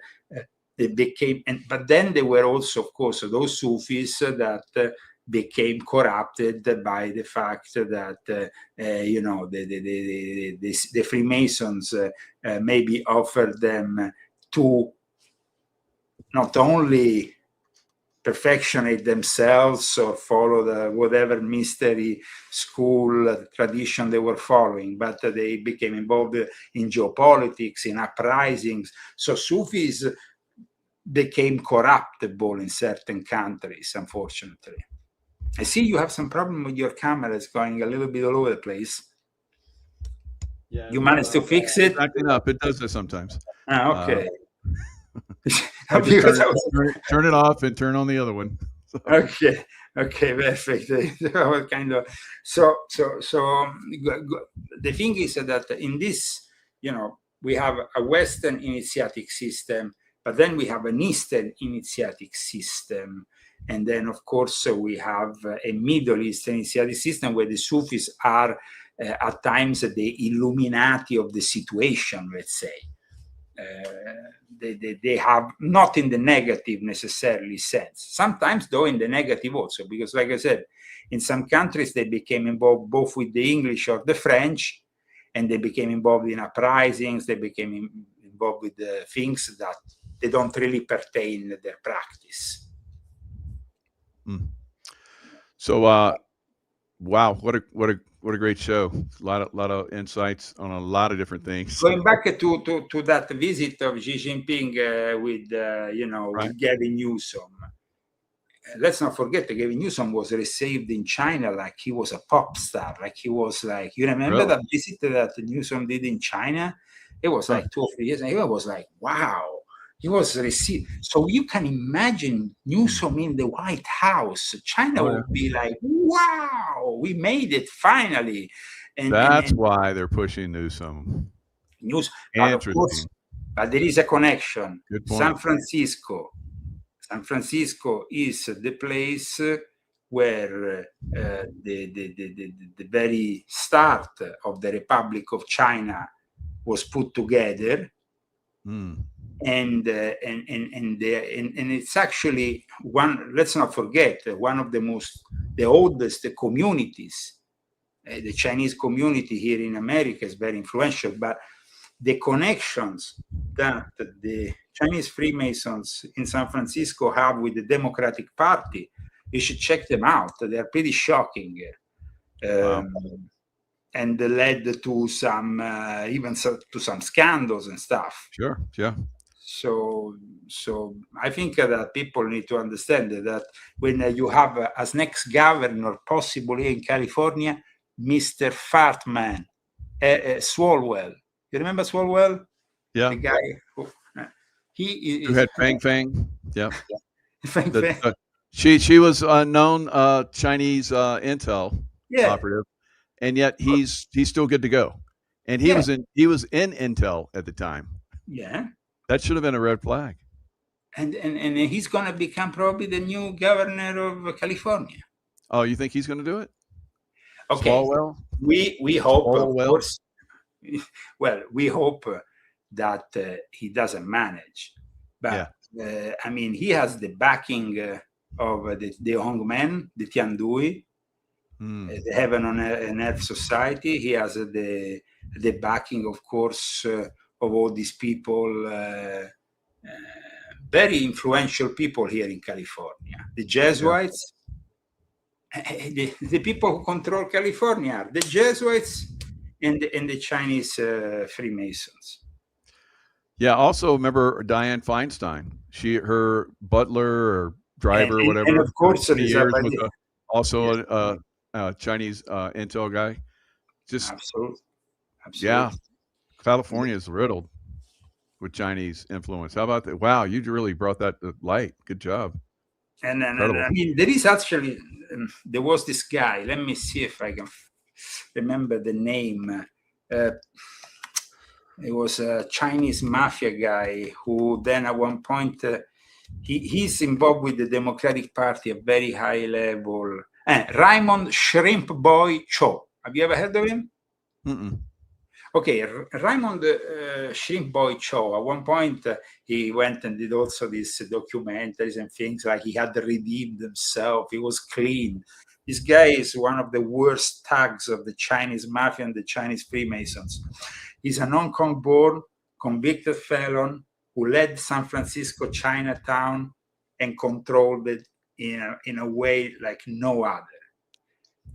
they became, but then there were also, of course, those Sufis that became corrupted by the fact that, the Freemasons maybe offered them to not only perfectionate themselves or follow the whatever mystery school tradition they were following, but they became involved in geopolitics, in uprisings. So Sufis became corruptible in certain countries, unfortunately. I see you have some problem with your camera. It's going a little bit all over the place. Yeah, You managed to fix it? Acting up. It does this sometimes. Okay. I just turn it off and turn on the other one. Okay, perfect. So the thing is that in this, we have a Western initiatic system, but then we have an Eastern initiatic system. And then, of course, we have a Middle Eastern initiatic system where the Sufis are at times the Illuminati of the situation, let's say. They have, not in the negative necessarily sense, sometimes though in the negative also, because like I said, in some countries they became involved both with the English or the French, and they became involved in uprisings, they became involved with the things that they don't really pertain to their practice. So wow, what a great show. A lot of insights on a lot of different things. Going back to that visit of Xi Jinping with with Gavin Newsom. Let's not forget that Gavin Newsom was received in China like he was a pop star, like he was like, you remember that visit that Newsom did in China? It was like 2 or 3 years, and he was like, wow. He was received. So you can imagine Newsom in the White House. China would be like, wow, we made it finally. And that's why they're pushing Newsom. But of course, but there is a connection. Good point. San Francisco is the place where the very start of the Republic of China was put together. And it's actually one, let's not forget, one of the oldest communities. The Chinese community here in America is very influential, but the connections that the Chinese Freemasons in San Francisco have with the Democratic Party, you should check them out. They're pretty shocking. And led to some even to some scandals and stuff. Sure, yeah. So I think that people need to understand that when you have as next governor possible here in California, Mr. Fartman, Swalwell. You remember Swalwell? Yeah. The guy he Who had Fang Fang? Yeah. Fang The- Fang. she was a known Chinese intel Yeah, operative, and yet he's still good to go. And he Yeah. was in intel at the time. yeah. That should have been a red flag. And he's going to become probably the new governor of California. Oh, you think he's going to do it? Okay, Swalwell? we hope, of Swalwell? course. Well, we hope that he doesn't manage, but I mean, he has the backing of the Hongmen, the Tiandui, the Heaven on Earth Society. He has the backing, of course, of all these people. Very influential people here in California. The Jesuits, the people who control California are the Jesuits and the Chinese Freemasons. Yeah. Also, remember Dianne Feinstein? Her butler or driver or whatever. And of course, for 20 years Elizabeth- was also a Chinese intel guy. Just Absolutely. yeah, California is riddled with Chinese influence. How about that? Wow, you really brought that to light. Good job. And Incredible. I mean, there is actually there was this guy. Let me see if I can remember the name. It was a Chinese mafia guy who then at one point he's involved with the Democratic Party at very high level. Raymond Shrimp Boy Cho. Have you ever heard of him? Mm-mm. Okay, Raymond Shrimp Boy Cho, at one point he went and did also these documentaries and things, like he had redeemed himself, he was clean. This guy is one of the worst thugs of the Chinese mafia and the Chinese Freemasons. He's a Hong Kong born, convicted felon who led San Francisco Chinatown and controlled it in a way like no other.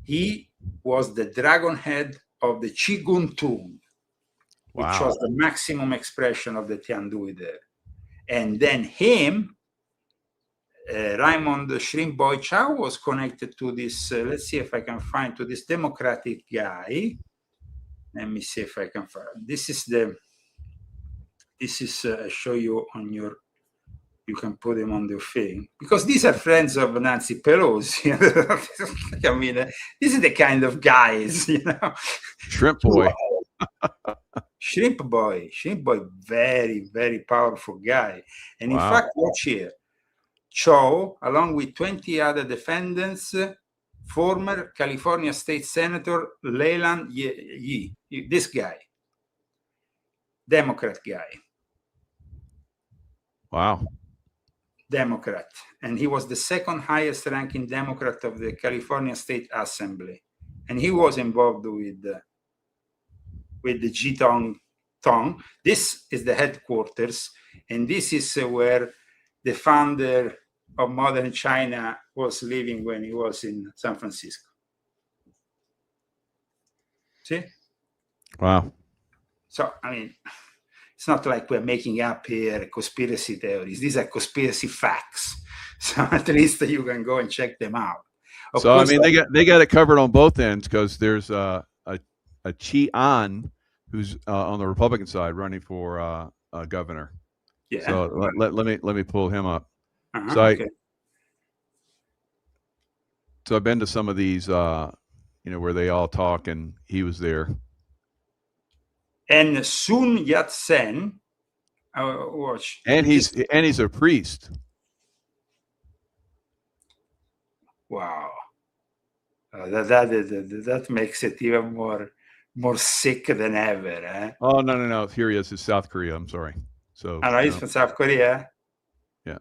He was the dragon head of the Chigun Tung, which Wow. was the maximum expression of the Tiandui there. And then him, Raymond Shrimp Boy Chow, was connected to this, let's see if I can find, to this Democratic guy. Let me see if I can find. This is show you on your, you can put him on the thing, because these are friends of Nancy Pelosi. I mean, this is the kind of guys, you know. Shrimp Boy. Shrimp Boy, very, very powerful guy. And in Wow. fact, watch here. Cho, along with 20 other defendants, former California State Senator Leland Yee, this guy, Democrat guy. Wow. Democrat, and he was the second highest ranking Democrat of the California State Assembly, and he was involved with the Jitong Tong. This is the headquarters, and this is where the founder of modern China was living when he was in San Francisco. See? Wow. So, I mean, it's not like we're making up here conspiracy theories. These are conspiracy facts. So at least you can go and check them out. Of So I course, mean, they got it covered on both ends, because there's a Chi An who's on the Republican side running for governor. yeah. So let me pull him up. Uh-huh, So okay. So I've been to some of these, where they all talk, and he was there. And Sun Yat-sen, watch. And he's a priest. Wow. That makes it even more sick than ever. Eh? Oh no! Here he is. It's South Korea. I'm sorry. So And he's from South Korea. Yeah.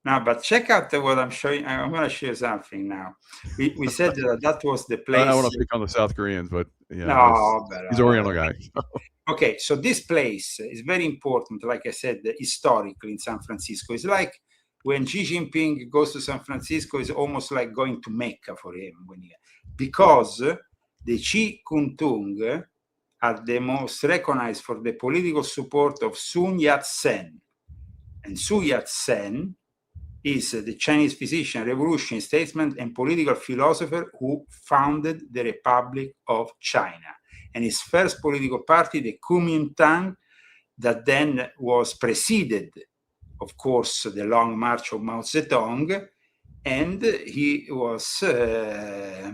Now, but check out what I'm showing. I'm going to show you something now. We said that was the place. I don't want to pick on the South Koreans, but yeah, No, he's Oriental guy. Okay, so this place is very important, like I said, historically in San Francisco. It's like when Xi Jinping goes to San Francisco, it's almost like going to Mecca for him, because the Chi Kung Tung are the most recognized for the political support of Sun Yat-sen. And Sun Yat-sen is the Chinese physician, revolutionary, statesman, and political philosopher who founded the Republic of China. And his first political party, the Kuomintang, that then was preceded, of course, the Long March of Mao Zedong. And he was, here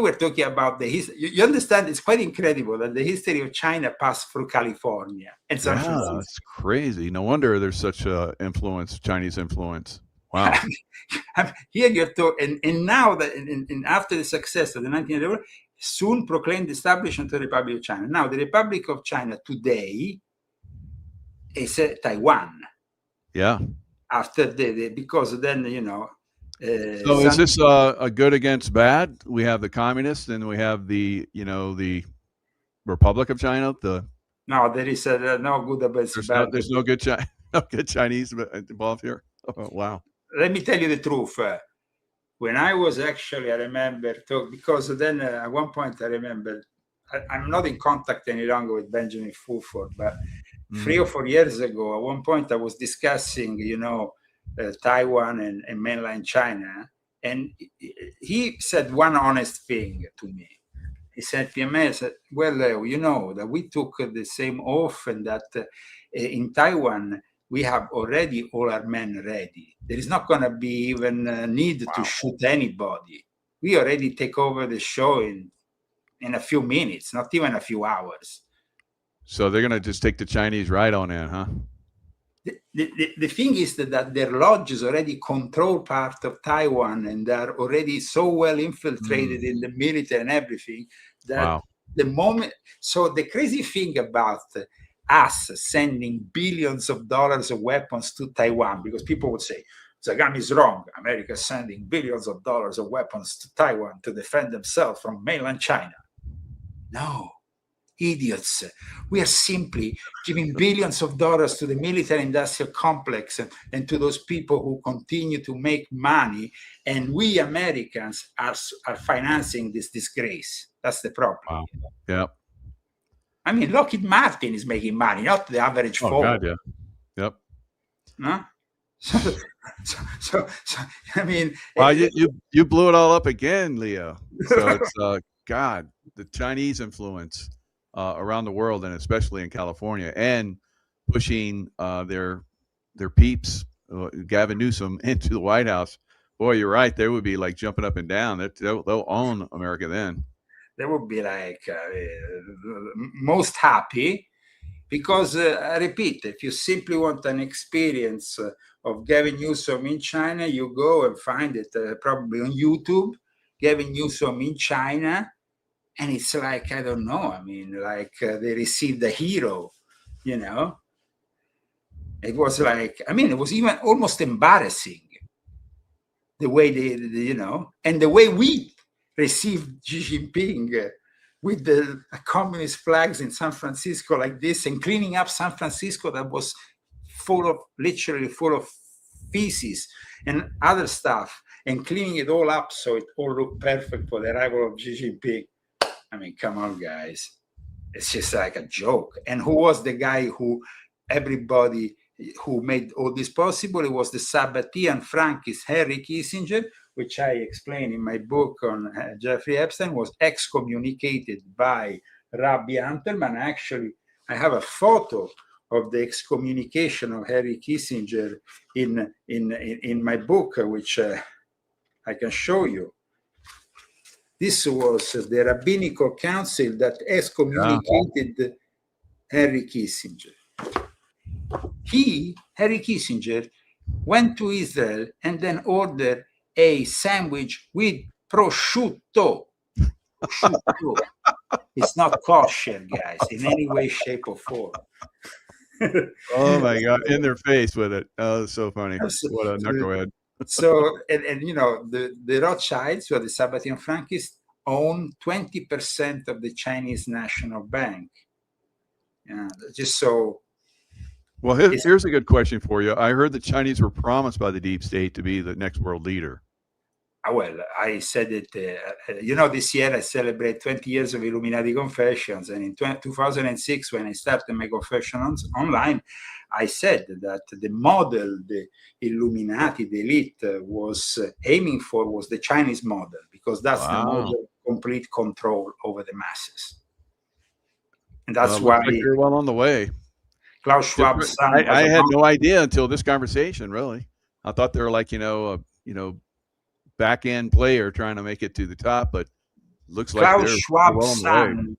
we're talking about the history. You understand, it's quite incredible that the history of China passed through California and San Francisco. That's crazy. No wonder there's such a Chinese influence. Wow. Here you're talking, and now that, and after the success of the 1980 war, soon proclaimed the establishment of the Republic of China. Now, the Republic of China today is Taiwan. Yeah. After because then, so is this a good against bad? We have the communists and we have the Republic of China. No, there is no good against bad. There's no good Chinese involved here. Oh, wow. Let me tell you the truth. When I was actually, I remember, because then at one point I remember, I'm not in contact any longer with Benjamin Fulford, but 3 or 4 years ago, at one point I was discussing, Taiwan and mainland China, and he said one honest thing to me. He said, PMA said, well, you know that we took the same oath, and that in Taiwan we have already all our men ready. There is not going to be even a need to shoot anybody. We already take over the show in a few minutes, not even a few hours. So they're going to just take the Chinese right on in, huh? The thing is that their lodges already control part of Taiwan, and they're already so well infiltrated in the military and everything that the moment. So the crazy thing about us sending billions of dollars of weapons to Taiwan, because people would say, Zagami is wrong. America is sending billions of dollars of weapons to Taiwan to defend themselves from mainland China. No. Idiots. We are simply giving billions of dollars to the military industrial complex and to those people who continue to make money. And we Americans are financing this disgrace. That's the problem. Wow. Yep. I mean, Lockheed Martin is making money, not the average folk. Oh, God, yeah. Yep. No? So I mean. Well, you blew it all up again, Leo. So it's, God, the Chinese influence around the world, and especially in California, and pushing their peeps, Gavin Newsom, into the White House. Boy, you're right. They would be like jumping up and down. They'll own America then. They would be like most happy, because I repeat, if you simply want an experience of Gavin Newsom in China, you go and find it probably on YouTube, Gavin Newsom in China. And it's like, I don't know. I mean, like they received a hero, It was like, it was even almost embarrassing the way they and the way we received Xi Jinping with the communist flags in San Francisco like this, and cleaning up San Francisco that was literally full of feces and other stuff, and cleaning it all up so it all looked perfect for the arrival of Xi Jinping. I mean, come on, guys. It's just like a joke. And who was the guy who made all this possible? It was the Sabbatean Frankist Henry Kissinger, which I explain in my book on Jeffrey Epstein, was excommunicated by Rabbi Antelman. Actually, I have a photo of the excommunication of Henry Kissinger in my book, which I can show you. This was the rabbinical council that excommunicated Henry Kissinger. Henry Kissinger, went to Israel and then ordered a sandwich with prosciutto. It's not kosher, guys, in any way, shape, or form. Oh my God! In their face with it. Oh, that's so funny. What a knucklehead. So, and the Rothschilds, who are the Sabbatean Frankists, own 20% of the Chinese National Bank. Just so. Well, here's a good question for you. I heard the Chinese were promised by the deep state to be the next world leader. Well, I said it, this year I celebrate 20 years of Illuminati Confessions. And in 2006, when I started my confessions online, I said that the model the Illuminati, the elite, was aiming for was the Chinese model, because that's the model of complete control over the masses. And that's why like you're well on the way. Klaus Schwab's son. I had no idea until this conversation, really. I thought they were like, back end player trying to make it to the top, but looks like Klaus they're Schwab's well on the son. way.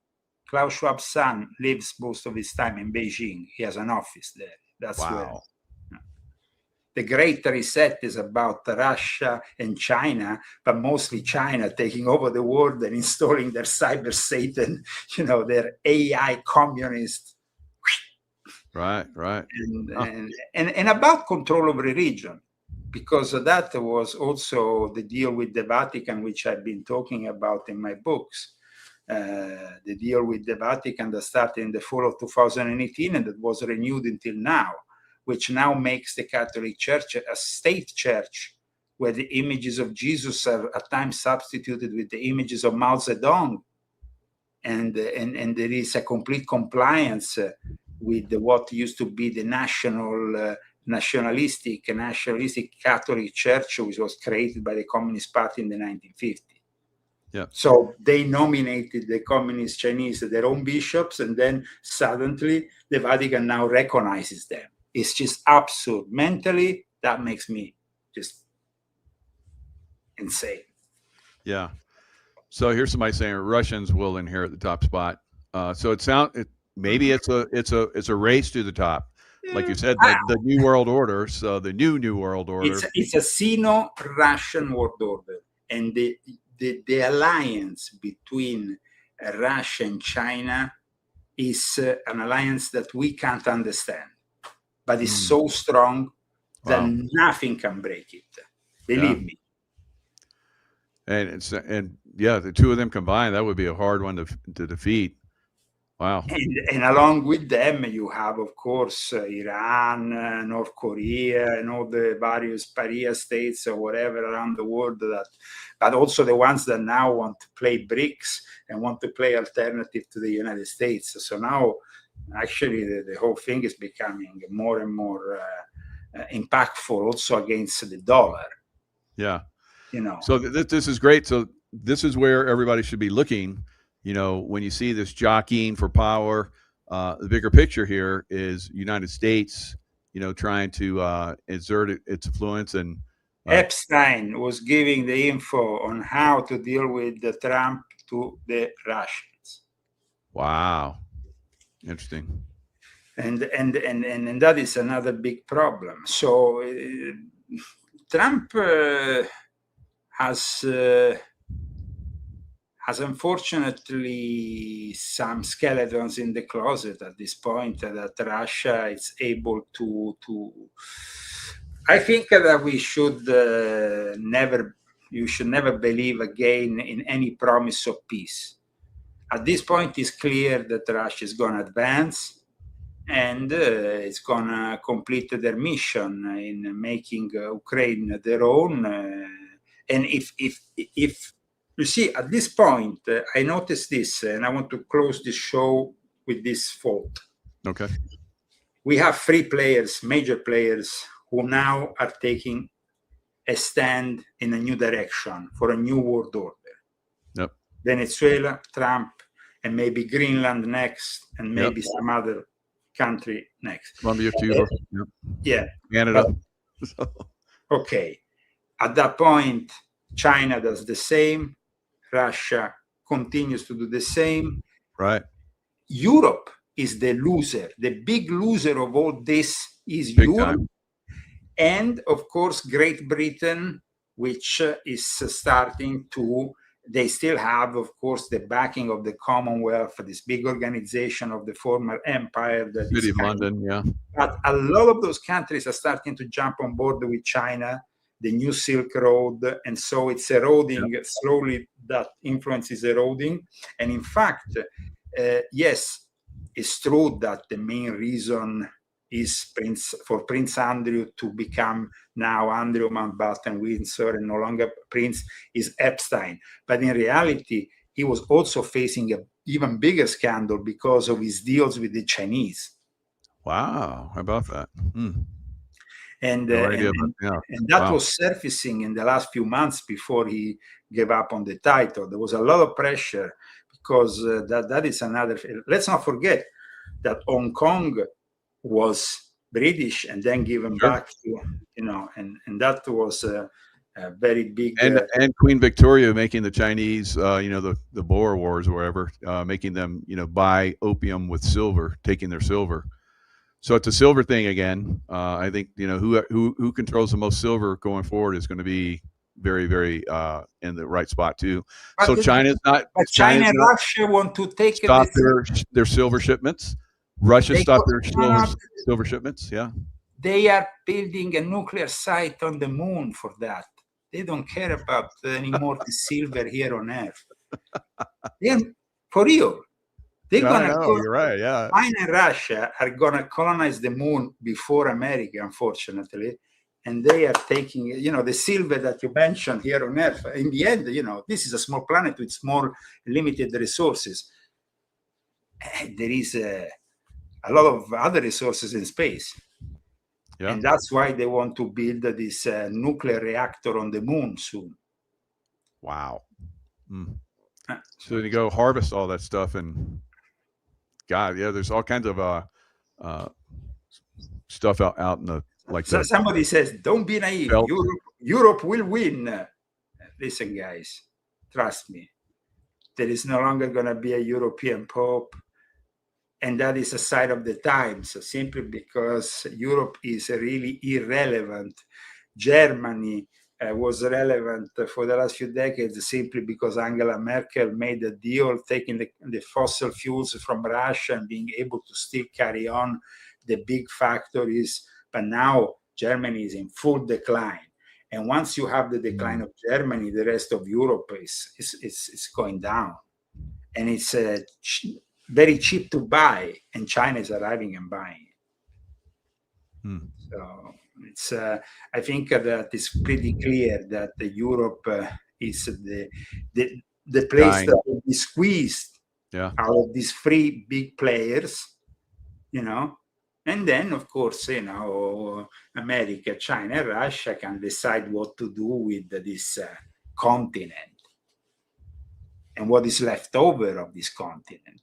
Klaus Schwab's son lives most of his time in Beijing. He has an office there. That's where the Great Reset is about Russia and China, but mostly China taking over the world and installing their cyber Satan, their AI communist. Right. And about control over a region, because that was also the deal with the Vatican, which I've been talking about in my books. The deal with the Vatican that started in the fall of 2018 and that was renewed until now, which now makes the Catholic Church a state church, where the images of Jesus are at times substituted with the images of Mao Zedong. And there is a complete compliance with what used to be the nationalistic Catholic Church, which was created by the Communist Party in the 1950s. Yeah. So they nominated the Communist Chinese their own bishops, and then suddenly the Vatican now recognizes them. It's just absurd. Mentally, that makes me just insane. Yeah. So here's somebody saying Russians will inherit the top spot. So maybe it's a race to the top. Like you said, the New World Order. So the new World Order. It's a Sino-Russian world order, and the alliance between Russia and China is an alliance that we can't understand, but it's so strong that nothing can break it. Believe me. And the two of them combined, that would be a hard one to defeat. Wow. And along with them, you have, of course, Iran, North Korea, and all the various paria states or whatever around the world, but also the ones that now want to play BRICS and want to play alternative to the United States. So now, actually, the whole thing is becoming more and more impactful also against the dollar. Yeah. So this is great. So this is where everybody should be looking. When you see this jockeying for power, the bigger picture here is United States, trying to exert its influence. And Epstein was giving the info on how to deal with the Trump to the Russians. Wow. Interesting. And that is another big problem. So Trump has unfortunately some skeletons in the closet at this point that Russia is able to. I think that you should never believe again in any promise of peace. At this point, it's clear that Russia is going to advance and it's going to complete their mission in making Ukraine their own. And if you see, at this point, I noticed this, and I want to close this show with this thought. Okay. We have three players, major players, who now are taking a stand in a new direction for a new world order. Yep. Venezuela, Trump, and maybe Greenland next, and maybe some other country next. Colombia, Cuba. Yeah. Canada. Okay. At that point, China does the same. Russia continues to do the same. Right. Europe is the loser. The big loser of all this is Big Europe. time. And, of course, Great Britain, which is starting to, they still have, of course, the backing of the Commonwealth, this big organization of the former empire. City of London, yeah. But a lot of those countries are starting to jump on board with China, the new Silk Road, and so it's eroding slowly. That influence is eroding. And in fact, yes, it's true that the main reason is Prince Andrew to become now Andrew Mountbatten Windsor and no longer Prince is Epstein. But in reality, he was also facing an even bigger scandal because of his deals with the Chinese. Wow, how about that? And, No idea about, yeah. and that Wow. was surfacing in the last few months before he gave up on the title. There was a lot of pressure because that is another. Let's not forget that Hong Kong was British and then given Sure. back to, and that was a very big. And Queen Victoria making the Chinese, the Boer Wars or wherever, making them, buy opium with silver, taking their silver. So it's a silver thing again. I think who controls the most silver going forward is going to be very, very in the right spot too. But so China's not. But China and Russia want to take stop their silver shipments. Russia stopped their silver shipments. Yeah. They are building a nuclear site on the moon for that. They don't care about anymore the silver here on Earth. They're for real. They're you're right. Yeah. China and Russia are gonna colonize the moon before America, unfortunately. And they are taking, the silver that you mentioned here on Earth. In the end, this is a small planet with small, limited resources. There is a lot of other resources in space. Yeah. And that's why they want to build this nuclear reactor on the moon soon. Wow. So you go harvest all that stuff and God, yeah, there's all kinds of stuff out in the so somebody says, don't be naive. Europe will win. Listen, guys, trust me. There is no longer going to be a European Pope. And that is a sign of the times, simply because Europe is really irrelevant. Germany was relevant for the last few decades simply because Angela Merkel made a deal taking the fossil fuels from Russia and being able to still carry on the big factories. But now Germany is in full decline. And once you have the decline of Germany, the rest of Europe is going down. And it's very cheap to buy, and China is arriving and buying. So it's I think that it's pretty clear that Europe is the place that will be squeezed out of these three big players, and then of course America, China, and Russia can decide what to do with this continent and what is left over of this continent.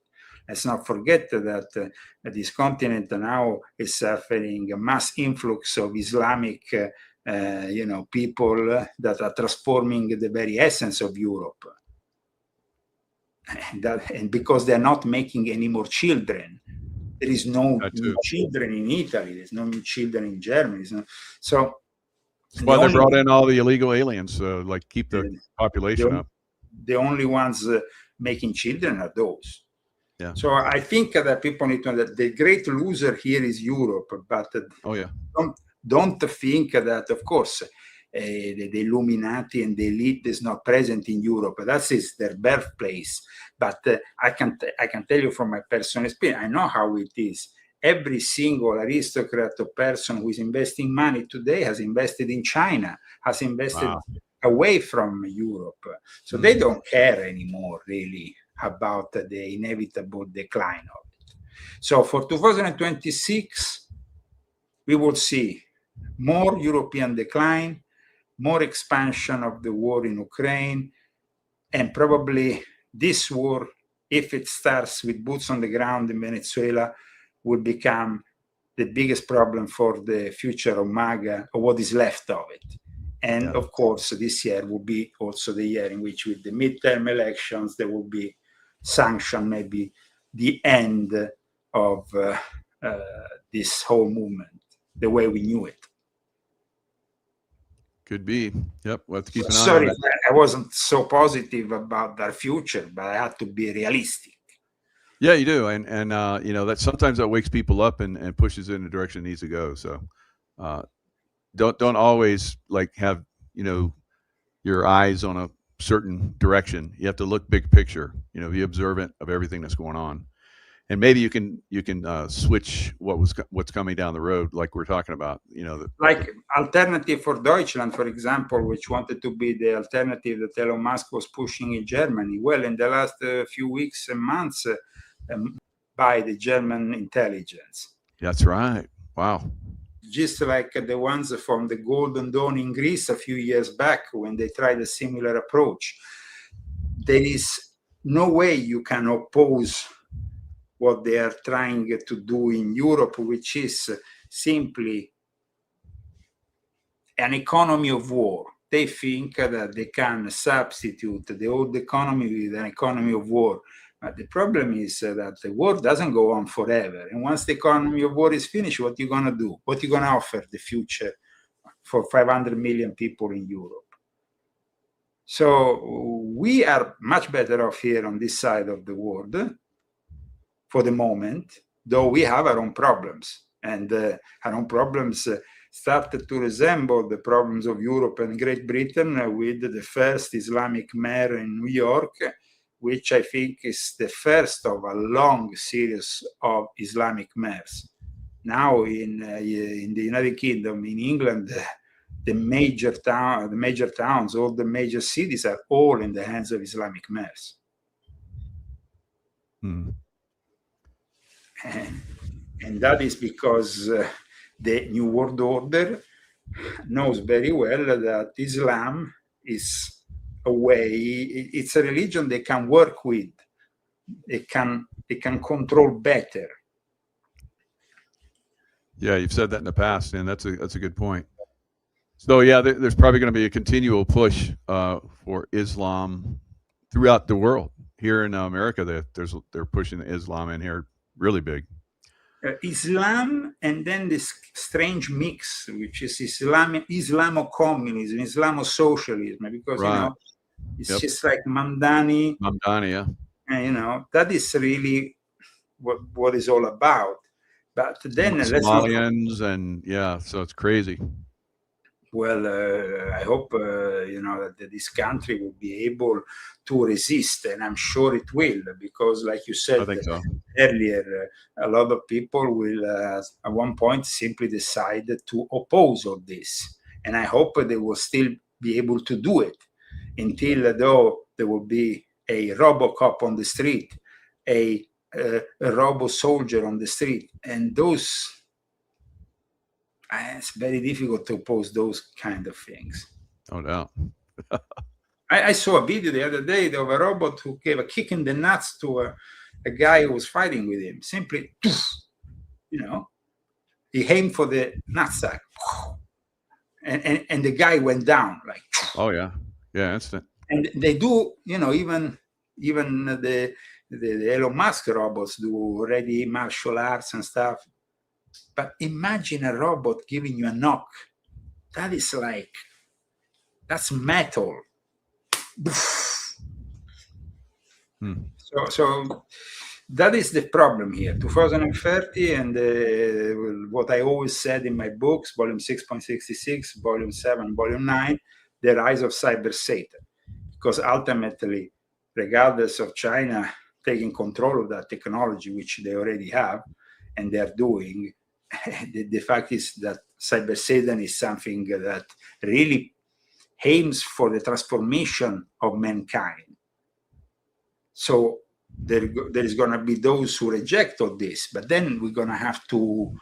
Let's not forget that this continent now is suffering a mass influx of Islamic, people that are transforming the very essence of Europe. And because they're not making any more children, there is no new children in Italy. There's no new children in Germany. So that's why they brought in all the illegal aliens, keep the population up. The only ones making children are those. Yeah. So I think that people need to know that the great loser here is Europe, but don't think that, of course, the Illuminati and the elite is not present in Europe. That is their birthplace. But I can tell you from my personal experience, I know how it is. Every single aristocrat or person who is investing money today has invested in China, has invested away from Europe. So they don't care anymore, really, about the inevitable decline of it. So for 2026, we will see more European decline, more expansion of the war in Ukraine, and probably this war, if it starts with boots on the ground in Venezuela, will become the biggest problem for the future of MAGA, or what is left of it. And of course, this year will be also the year in which, with the midterm elections, there will be sanction, maybe the end of this whole movement, the way we knew it. Could be. Yep. We'll have to keep an eye Sorry, on that. I wasn't so positive about our future, but I had to be realistic. Yeah, you do. And that sometimes that wakes people up and pushes in the direction it needs to go. So don't always have, your eyes on a certain direction. You have to look big picture, be observant of everything that's going on. and maybe you can switch what's coming down the road, like we're talking about. Like Alternative for Deutschland, for example, which wanted to be the alternative that Elon Musk was pushing in Germany. Well, in the last few weeks and months, by the German intelligence. That's right. Wow. Just like the ones from the Golden Dawn in Greece a few years back when they tried a similar approach. There is no way you can oppose what they are trying to do in Europe, which is simply an economy of war. They think that they can substitute the old economy with an economy of war. But the problem is that the war doesn't go on forever. And once the economy of war is finished, what are you going to do? What are you going to offer the future for 500 million people in Europe? So we are much better off here on this side of the world for the moment, though we have our own problems. And our own problems started to resemble the problems of Europe and Great Britain with the first Islamic mayor in New York, which I think is the first of a long series of Islamic mayors. Now in the United Kingdom, in England, the major towns, all the major cities are all in the hands of Islamic mayors. Hmm. And that is because the New World Order knows very well that Islam is a way, it's a religion they can work with. They can control better. Yeah, you've said that in the past, and that's a good point. So yeah, there's probably going to be a continual push for Islam throughout the world. Here in America, they're pushing Islam in here really big. Islam, and then this strange mix, which is Islamo-communism, Islamo-socialism, because Right. It's Yep. just like Mamdani. Mamdani, yeah. And that is really what it's all about. But then let's not. Somalians and yeah, so it's crazy. Well, I hope that this country will be able to resist, and I'm sure it will, because, like you said I think so. earlier, a lot of people will at one point simply decide to oppose all this, and I hope they will still be able to do it until though there will be a RoboCop on the street, a robo soldier on the street, and those. It's very difficult to oppose those kind of things. No doubt. I saw a video the other day of a robot who gave a kick in the nuts to a guy who was fighting with him. Simply, he aimed for the nutsack, and the guy went down like. Oh yeah, instant. And they do, even the Elon Musk robots do already martial arts and stuff. But imagine a robot giving you a knock. That's metal. So that is the problem here. 2030 and what I always said in my books, volume 6.66, volume 7, volume 9, the rise of cyber Satan. Because ultimately, regardless of China taking control of that technology, which they already have, and they're doing, the fact is that cyber Satan is something that really aims for the transformation of mankind. So there is going to be those who reject all this, but then we're going to have to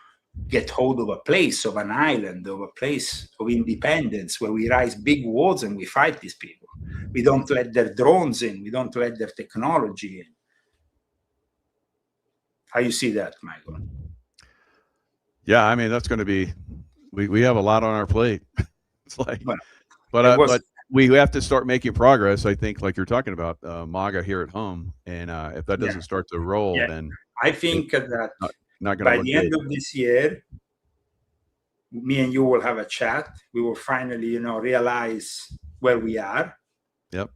get hold of a place, of an island, of a place of independence where we raise big walls and we fight these people. We don't let their drones in. We don't let their technology in. How you see that, Michael? Yeah, I mean that's going to be. We have a lot on our plate. It's like, Well, but we have to start making progress. I think, like you're talking about MAGA here at home, and if that doesn't start to roll, then I think that not going by to the end of this year, me and you will have a chat. We will finally, realize where we are. Yep.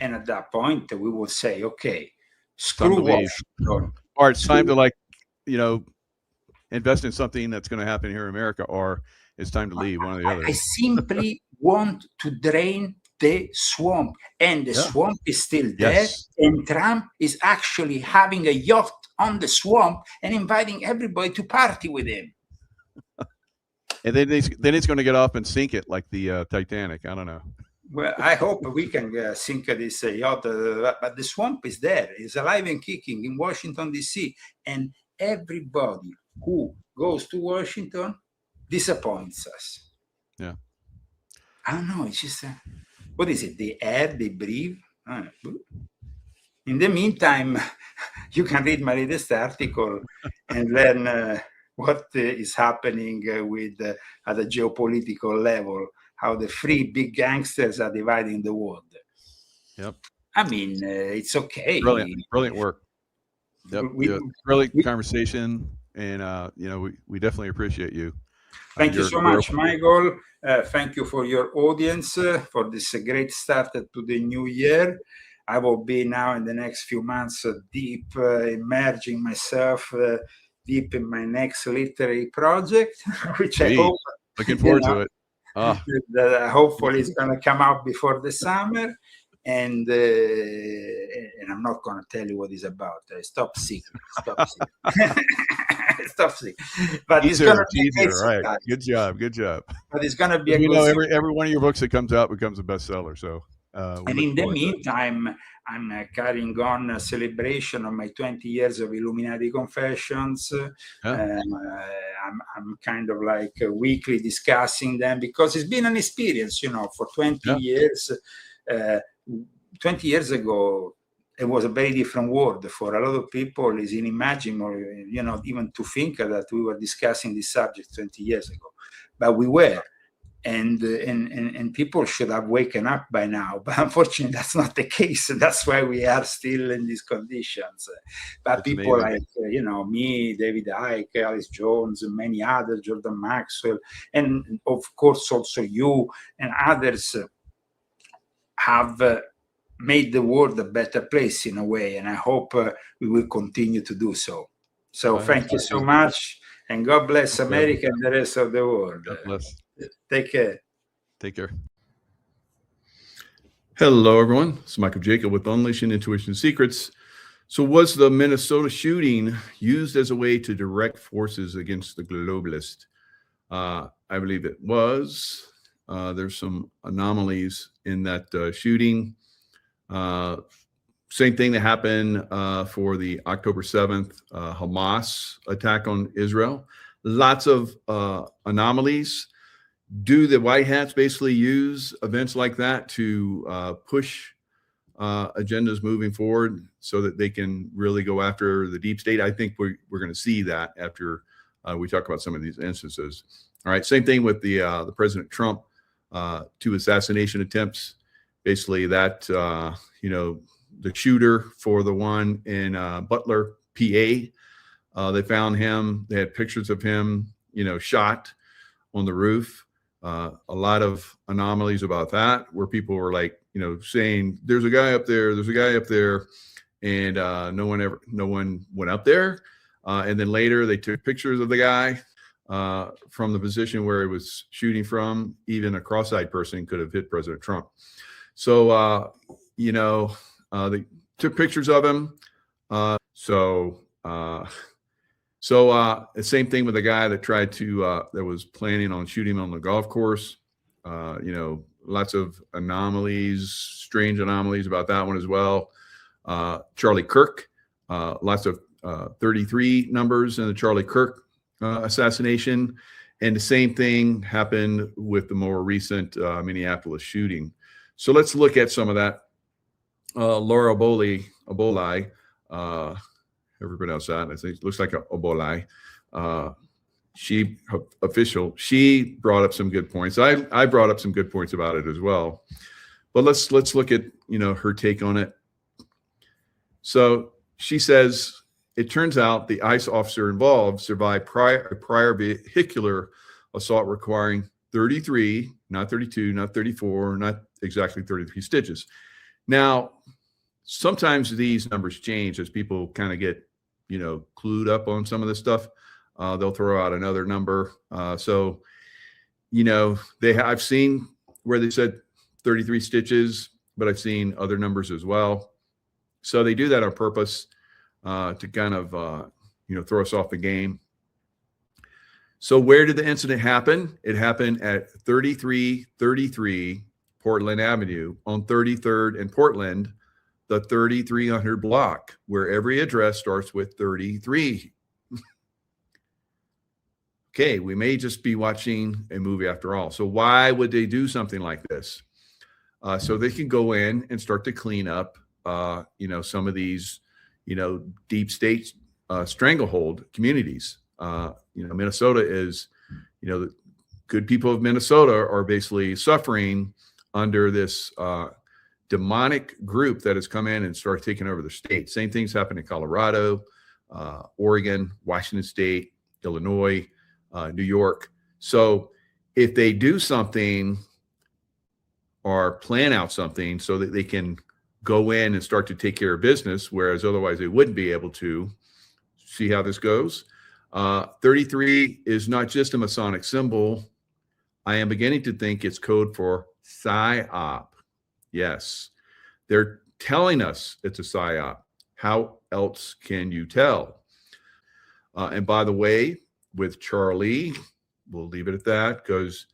And at that point, we will say, okay, screw Washington. Or it's time to invest in something that's going to happen here in America, or it's time to leave. One or the other. I simply want to drain the swamp, and the swamp is still there. Yes. And Trump is actually having a yacht on the swamp and inviting everybody to party with him. And then he's going to get off and sink it like the Titanic. I don't know. Well, I hope we can sink this yacht, but the swamp is there. It's alive and kicking in Washington, D.C. And everybody who goes to Washington disappoints us. Yeah. I don't know. It's just, what is it? The air they breathe? In the meantime, you can read my latest article and learn what is happening at the geopolitical level, how the three big gangsters are dividing the world. Yep. I mean, it's okay. Brilliant work. Yep. Brilliant conversation. And, we definitely appreciate you. Thank you so much, Michael. Thank you for your audience for this great start to the new year. I will be now in the next few months deep immersing myself deep in my next literary project, which I hope looking forward to it. That hopefully is going to come out before the summer. And I'm not going to tell you what it's about. Stop secret. Stop secret. But it's going to be right. Good job. But it's going to be every one of your books that comes out becomes a bestseller. So. And in the meantime, I'm carrying on a celebration of my 20 years of Illuminati Confessions. I'm kind of like weekly discussing them because it's been an experience, for 20 years. 20 years ago, it was a very different world. For a lot of people, it's unimaginable, even to think that we were discussing this subject 20 years ago. But we were. And people should have waken up by now, but unfortunately that's not the case. That's why we are still in these conditions. But that's people amazing. Like me, David Icke, Alice Jones, and many others, Jordan Maxwell, and of course also you and others have made the world a better place in a way, and I hope we will continue to do so. So thank you so much, and God bless America and the rest of the world. God bless. Take care. Take care. Hello, everyone. It's Michael Jacob with Unleashing Intuition Secrets. So was the Minnesota shooting used as a way to direct forces against the globalists? I believe it was. There's some anomalies in that shooting. Same thing that happened for the October 7th Hamas attack on Israel. Lots of anomalies. Do the White Hats basically use events like that to push agendas moving forward so that they can really go after the deep state? I think we're going to see that after we talk about some of these instances. All right, same thing with the President Trump, 2 assassination attempts. Basically, that the shooter for the one in Butler, PA, they found him. They had pictures of him, shot on the roof. A lot of anomalies about that, where people were like, saying there's a guy up there, and no one went up there. And then later they took pictures of the guy from the position where he was shooting from. Even a cross-eyed person could have hit President Trump. So they took pictures of him. So the same thing with the guy that tried to that was planning on shooting on the golf course. Lots of anomalies, strange anomalies about that one as well. Charlie Kirk, lots of 33 numbers in the Charlie Kirk assassination. And the same thing happened with the more recent Minneapolis shooting. So let's look at some of that. Laura Obolai, however pronounce that. I think it looks like a Obolai. She brought up some good points. I brought up some good points about it as well. But let's look at her take on it. So she says, it turns out the ICE officer involved survived a prior vehicular assault requiring 33, not 32, not 34, not exactly 33 stitches. Now, sometimes these numbers change as people kind of get, clued up on some of this stuff. They'll throw out another number. I've seen where they said 33 stitches, but I've seen other numbers as well. So they do that on purpose. to kind of throw us off the game. So where did the incident happen? It happened at 3333 Portland Avenue on 33rd and Portland, the 3300 block, where every address starts with 33. Okay, we may just be watching a movie after all. So why would they do something like this? So they can go in and start to clean up, some of these, deep state stranglehold communities. Minnesota is, the good people of Minnesota are basically suffering under this demonic group that has come in and started taking over the state. Same things happen in Colorado, Oregon, Washington State, Illinois, New York. So if they do something or plan out something so that they can go in and start to take care of business, whereas otherwise they wouldn't be able to, see how this goes. 33 is not just a Masonic symbol. I am beginning to think it's code for PSYOP. Yes, they're telling us it's a PSYOP. How else can you tell? And by the way, with Charlie, we'll leave it at that because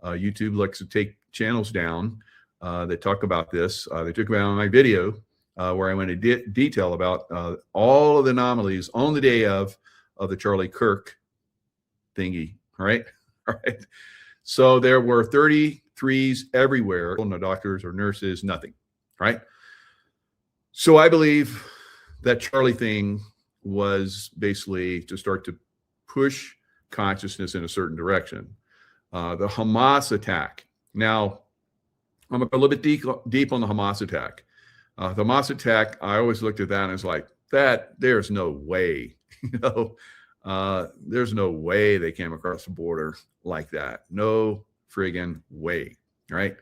YouTube likes to take channels down that talk about this. They took about my video where I went into detail about all of the anomalies on the day of the Charlie Kirk thingy. All right. So there were 33s everywhere. No doctors or nurses, nothing. Right. So I believe that Charlie thing was basically to start to push consciousness in a certain direction. The Hamas attack. Now, I'm going to go a little bit deep on the Hamas attack. The Hamas attack, I always looked at that and was like, there's no way, there's no way they came across the border like that. No friggin' way, right?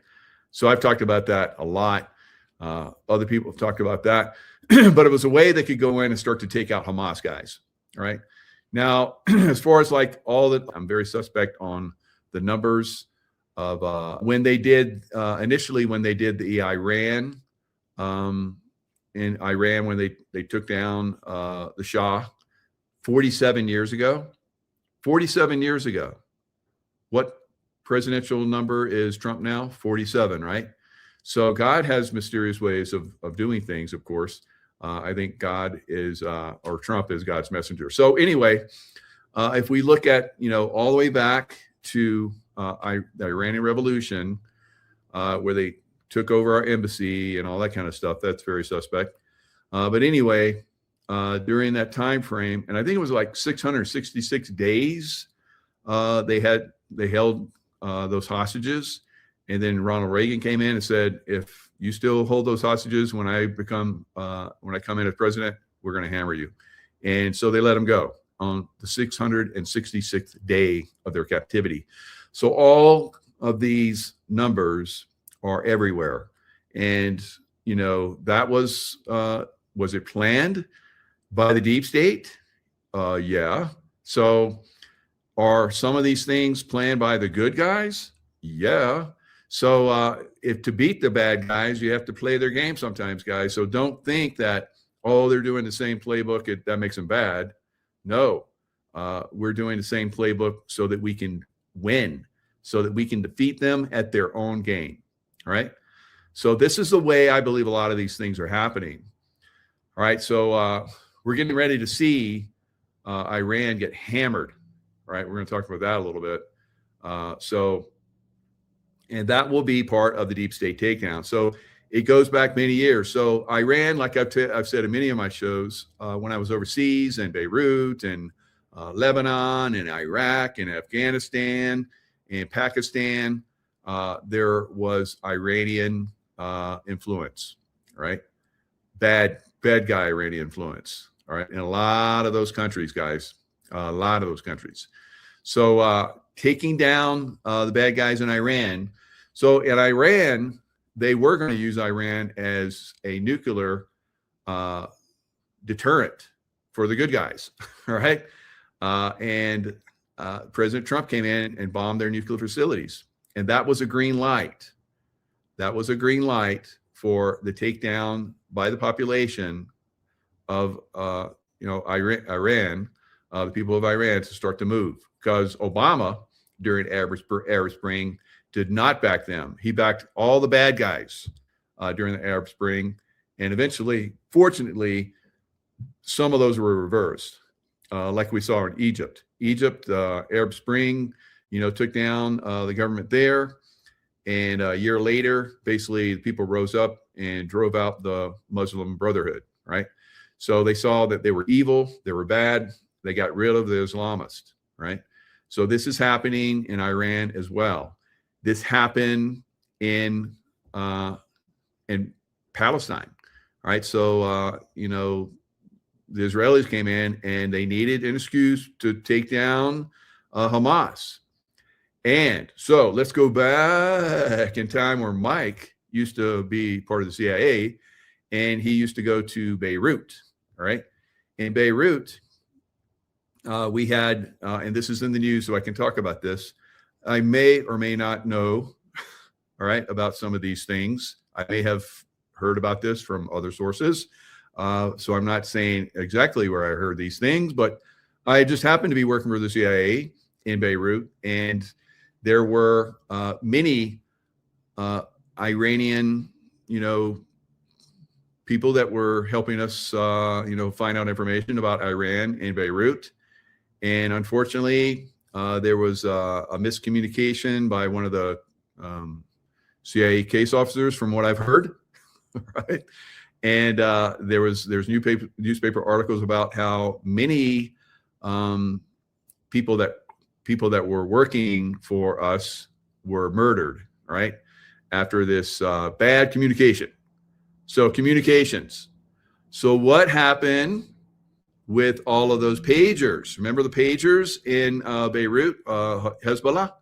So I've talked about that a lot. Other people have talked about that, but it was a way they could go in and start to take out Hamas guys, right? Now, as far as like I'm very suspect on the numbers of when they did initially when they did the Iran in Iran when they took down the Shah 47 years ago. 47 years ago. What presidential number is Trump now? 47, right? So God has mysterious ways of doing things, of course. I think God is, or Trump is God's messenger. So anyway, if we look at, all the way back to the Iranian Revolution, where they took over our embassy and all that kind of stuff, that's very suspect. But anyway, during that time frame, and I think it was like 666 days, they held those hostages. And then Ronald Reagan came in and said, if you still hold those hostages when I come in as president, we're going to hammer you. And so they let them go on the 666th day of their captivity. So all of these numbers are everywhere. And, that was it planned by the deep state? Yeah. So are some of these things planned by the good guys? Yeah. So if to beat the bad guys, you have to play their game sometimes, guys. So don't think that, they're doing the same playbook, that makes them bad. No, we're doing the same playbook so that we can win, so that we can defeat them at their own game. All right. So this is the way I believe a lot of these things are happening. All right. So we're getting ready to see Iran get hammered. All right. We're going to talk about that a little bit. And that will be part of the deep state takedown. So it goes back many years. So Iran, like I've said in many of my shows, when I was overseas in Beirut and Lebanon and Iraq and Afghanistan and Pakistan, there was Iranian influence, right? Bad guy Iranian influence, all right? In a lot of those countries, guys, a lot of those countries. So taking down the bad guys in Iran. So in Iran, they were going to use Iran as a nuclear deterrent for the good guys, all right? And President Trump came in and bombed their nuclear facilities. And that was a green light. That was a green light for the takedown by the population of Iran, the people of Iran, to start to move, because Obama during Arab Spring did not back them. He backed all the bad guys during the Arab Spring, and eventually, fortunately, some of those were reversed, like we saw in Egypt. Arab Spring, took down the government there, and a year later, basically, the people rose up and drove out the Muslim Brotherhood, right? So they saw that they were evil, they were bad, they got rid of the Islamists, right? So this is happening in Iran as well. This happened in Palestine, right? So, the Israelis came in and they needed an excuse to take down Hamas. And so let's go back in time where Mike used to be part of the CIA, and he used to go to Beirut, all right? In Beirut, we had, and this is in the news, so I can talk about this. I may or may not know, all right, about some of these things. I may have heard about this from other sources. So I'm not saying exactly where I heard these things, but I just happened to be working for the CIA in Beirut, and there were many Iranian, people that were helping us, find out information about Iran in Beirut. And unfortunately, there was a miscommunication by one of the CIA case officers, from what I've heard, right? And there's newspaper articles about how many people that were working for us were murdered, right? After this bad communication. So communications. So what happened with all of those pagers? Remember the pagers in Beirut, Hezbollah?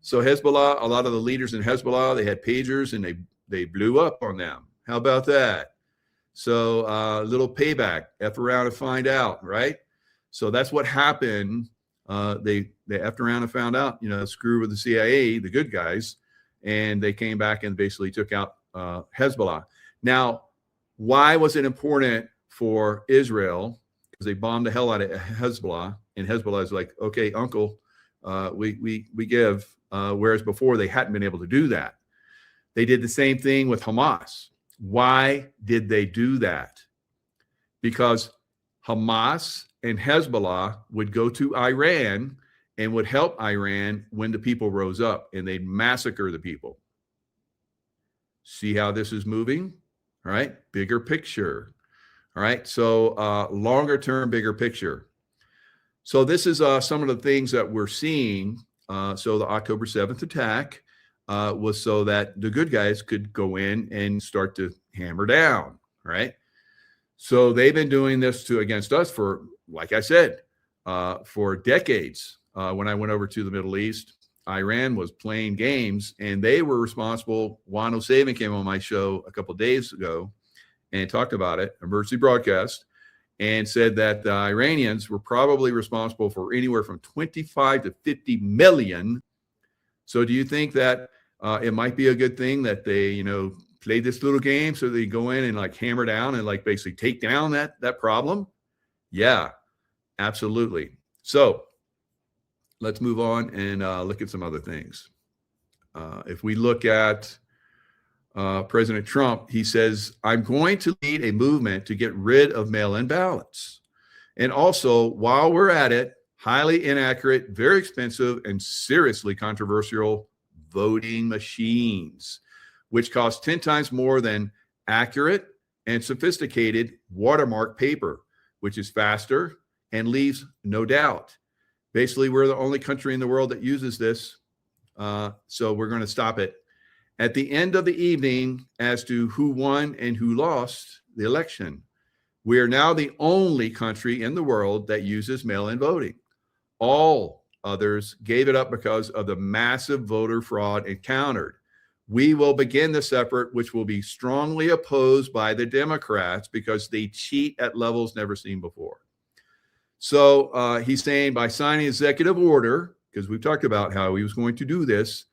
So Hezbollah, a lot of the leaders in Hezbollah, they had pagers and they blew up on them. How about that? So little payback, F around and find out, right? So that's what happened. They effed around and found out, screw with the CIA, the good guys, and they came back and basically took out Hezbollah. Now, why was it important for Israel? Because they bombed the hell out of Hezbollah, and Hezbollah is like, okay, uncle, we give, whereas before they hadn't been able to do that. They did the same thing with Hamas. Why did they do that? Because Hamas and Hezbollah would go to Iran and would help Iran when the people rose up, and they'd massacre the people. See how this is moving? All right, bigger picture. All right, so longer term, bigger picture. So this is some of the things that we're seeing. So the October 7th attack was so that the good guys could go in and start to hammer down, right? So they've been doing this against us for, like I said, for decades. When I went over to the Middle East, Iran was playing games, and they were responsible. Juan O'Savin came on my show a couple of days ago and talked about it, emergency broadcast, and said that the Iranians were probably responsible for anywhere from 25 to 50 million. So do you think that it might be a good thing that they, play this little game so they go in and like hammer down and like basically take down that problem? Yeah, absolutely. So let's move on and look at some other things. If we look at President Trump, he says, I'm going to lead a movement to get rid of mail-in ballots. And also, while we're at it, highly inaccurate, very expensive, and seriously controversial voting machines, which cost 10 times more than accurate and sophisticated watermark paper, which is faster and leaves no doubt. Basically, we're the only country in the world that uses this, so we're going to stop it. At the end of the evening, as to who won and who lost the election, we are now the only country in the world that uses mail-in voting. All others gave it up because of the massive voter fraud encountered. We will begin this effort, which will be strongly opposed by the Democrats because they cheat at levels never seen before. So he's saying by signing executive order, because we've talked about how he was going to do this,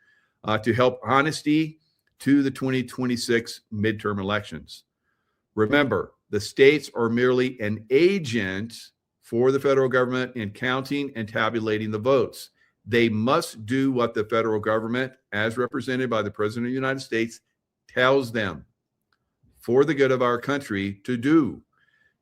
to help honesty to the 2026 midterm elections. Remember, the states are merely an agent for the federal government in counting and tabulating the votes. They must do what the federal government, as represented by the President of the United States, tells them for the good of our country to do.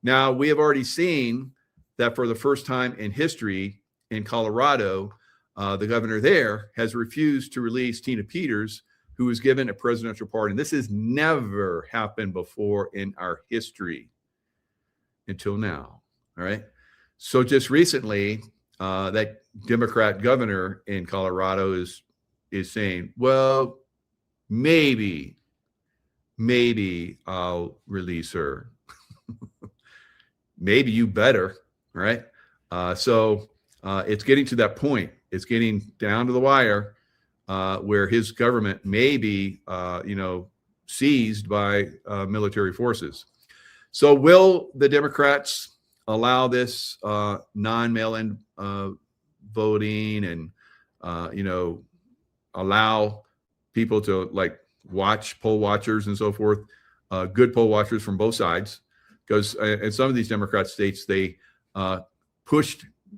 Now, we have already seen that for the first time in history in Colorado, the governor there has refused to release Tina Peters, who was given a presidential pardon. This has never happened before in our history until now. All right. So just recently, that Democrat governor in Colorado is saying, well, maybe I'll release her. Maybe you better. All right. So it's getting to that point. It's getting down to the wire where his government may be, seized by military forces. So will the Democrats allow this non-mail-in voting and, allow people to like watch poll watchers and so forth, good poll watchers from both sides? Because in some of these Democrat states, they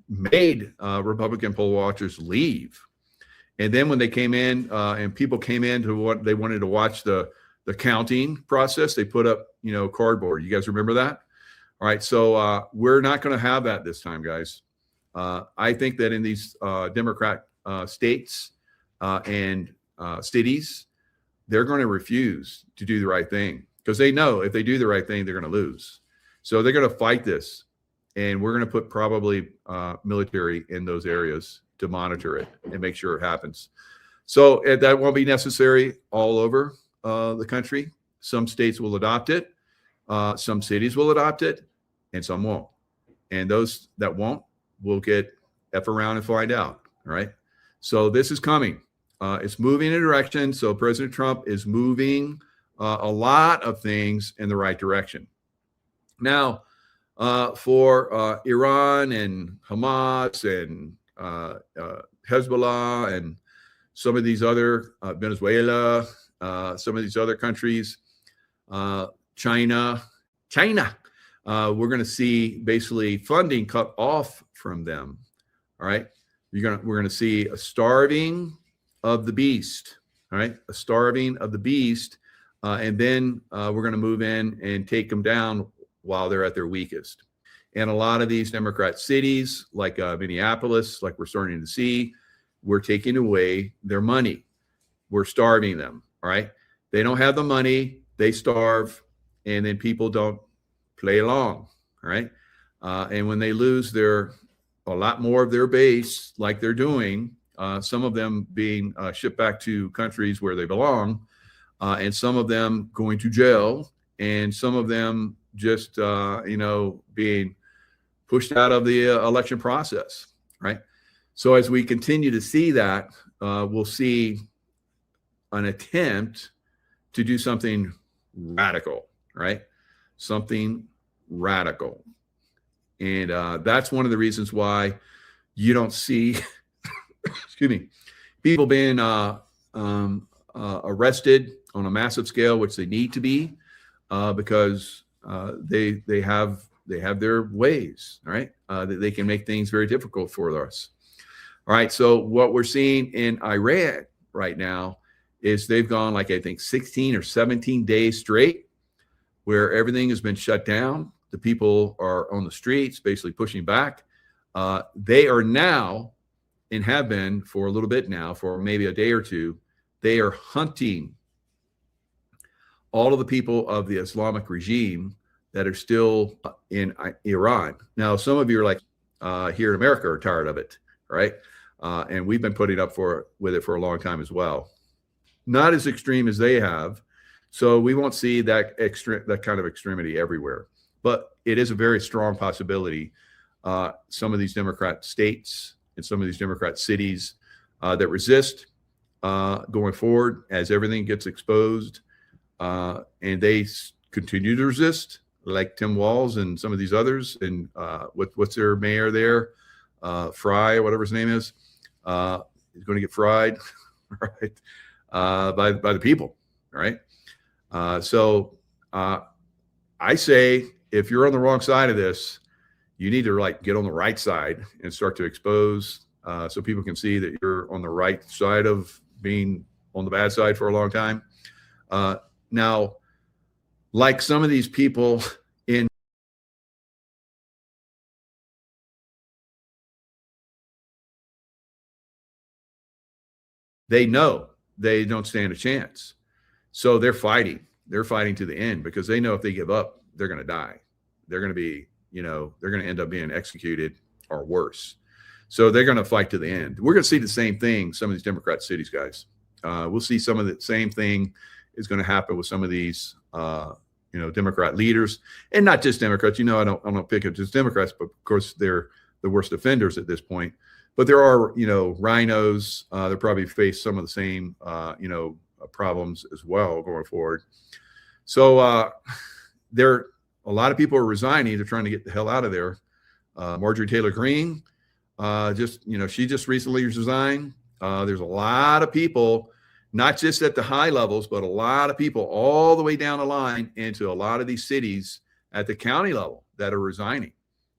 made Republican poll watchers leave. And then when they came in and people came in to what they wanted to watch the counting process, they put up, cardboard. You guys remember that? All right. So we're not going to have that this time, guys. I think that in these Democrat states and cities, they're going to refuse to do the right thing because they know if they do the right thing, they're going to lose. So they're going to fight this. And we're going to put probably military in those areas to monitor it and make sure it happens. So that won't be necessary all over the country. Some states will adopt it. Some cities will adopt it, and some won't. And those that won't will get F around and find out. All right. So this is coming. It's moving in a direction. So President Trump is moving a lot of things in the right direction. Now, for Iran and Hamas and Hezbollah and some of these other Venezuela, some of these other countries, China, we're going to see basically funding cut off from them. All right, we're going to see a starving of the beast. All right, a starving of the beast, and then we're going to move in and take them down while they're at their weakest. And a lot of these Democrat cities, like Minneapolis, like we're starting to see, we're taking away their money. We're starving them. All right. They don't have the money. They starve. And then people don't play along. All right. And when they lose a lot more of their base, like they're doing, some of them being shipped back to countries where they belong, and some of them going to jail, and some of them just, being pushed out of the election process, right? So as we continue to see that, we'll see an attempt to do something radical, right? Something radical. And that's one of the reasons why you don't see, excuse me, people being arrested on a massive scale, which they need to be, because they have their ways, all right? That they can make things very difficult for us. All right, so what we're seeing in Iran right now is they've gone like, I think 16 or 17 days straight where everything has been shut down. The people are on the streets, basically pushing back. They are now, and have been for a little bit now, for maybe a day or two, they are hunting all of the people of the Islamic regime that are still in Iran. Now, some of you are like, here in America are tired of it, right? And we've been putting up with it for a long time as well. Not as extreme as they have. So we won't see that kind of extremity everywhere. But it is a very strong possibility. Some of these Democrat states and some of these Democrat cities that resist going forward as everything gets exposed, and they continue to resist, like Tim Walz and some of these others, and what's their mayor there, Fry, whatever his name is, is going to get fried, right, by the people, right? So I say if you're on the wrong side of this, you need to like get on the right side and start to expose so people can see that you're on the right side of being on the bad side for a long time. Now, like some of these people in they know they don't stand a chance. So they're fighting. They're fighting to the end because they know if they give up, they're going to die. They're going to be, they're going to end up being executed or worse. So they're going to fight to the end. We're going to see the same thing, some of these Democrat cities, guys. We'll see some of the same thing is going to happen with some of these, Democrat leaders, and not just Democrats. I don't pick it just Democrats, but of course they're the worst offenders at this point. But there are, rhinos. They'll probably face some of the same, problems as well going forward. So a lot of people are resigning. They're trying to get the hell out of there. Marjorie Taylor Greene, she just recently resigned. There's a lot of people, not just at the high levels, but a lot of people all the way down the line into a lot of these cities at the county level that are resigning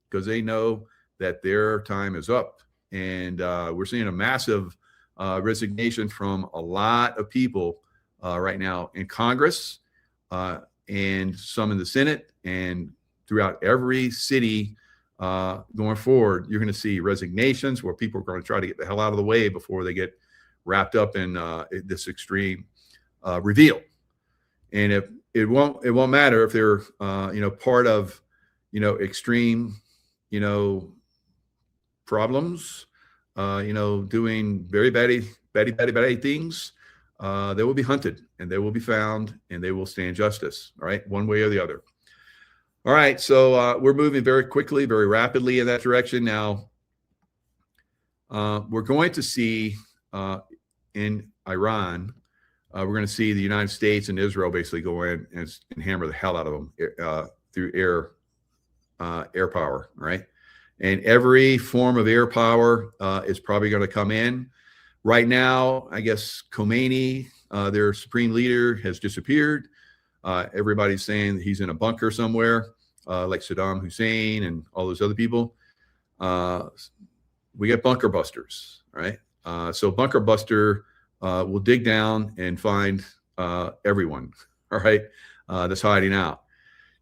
because they know that their time is up. And we're seeing a massive resignation from a lot of people right now in Congress and some in the Senate and throughout every city going forward. You're going to see resignations where people are going to try to get the hell out of the way before they get wrapped up in this extreme reveal. And if it won't matter if they're part of extreme problems, doing very bad things, they will be hunted and they will be found and they will stand justice. All right, one way or the other. All right, so we're moving very quickly, very rapidly in that direction. Now, we're going to see in Iran, we're going to see the United States and Israel basically go in and hammer the hell out of them through air power, right? And every form of air power is probably going to come in. Right now, I guess Khomeini, their supreme leader, has disappeared. Everybody's saying that he's in a bunker somewhere, like Saddam Hussein and all those other people. We got bunker busters, right? So bunker buster will dig down and find everyone, all right, that's hiding out.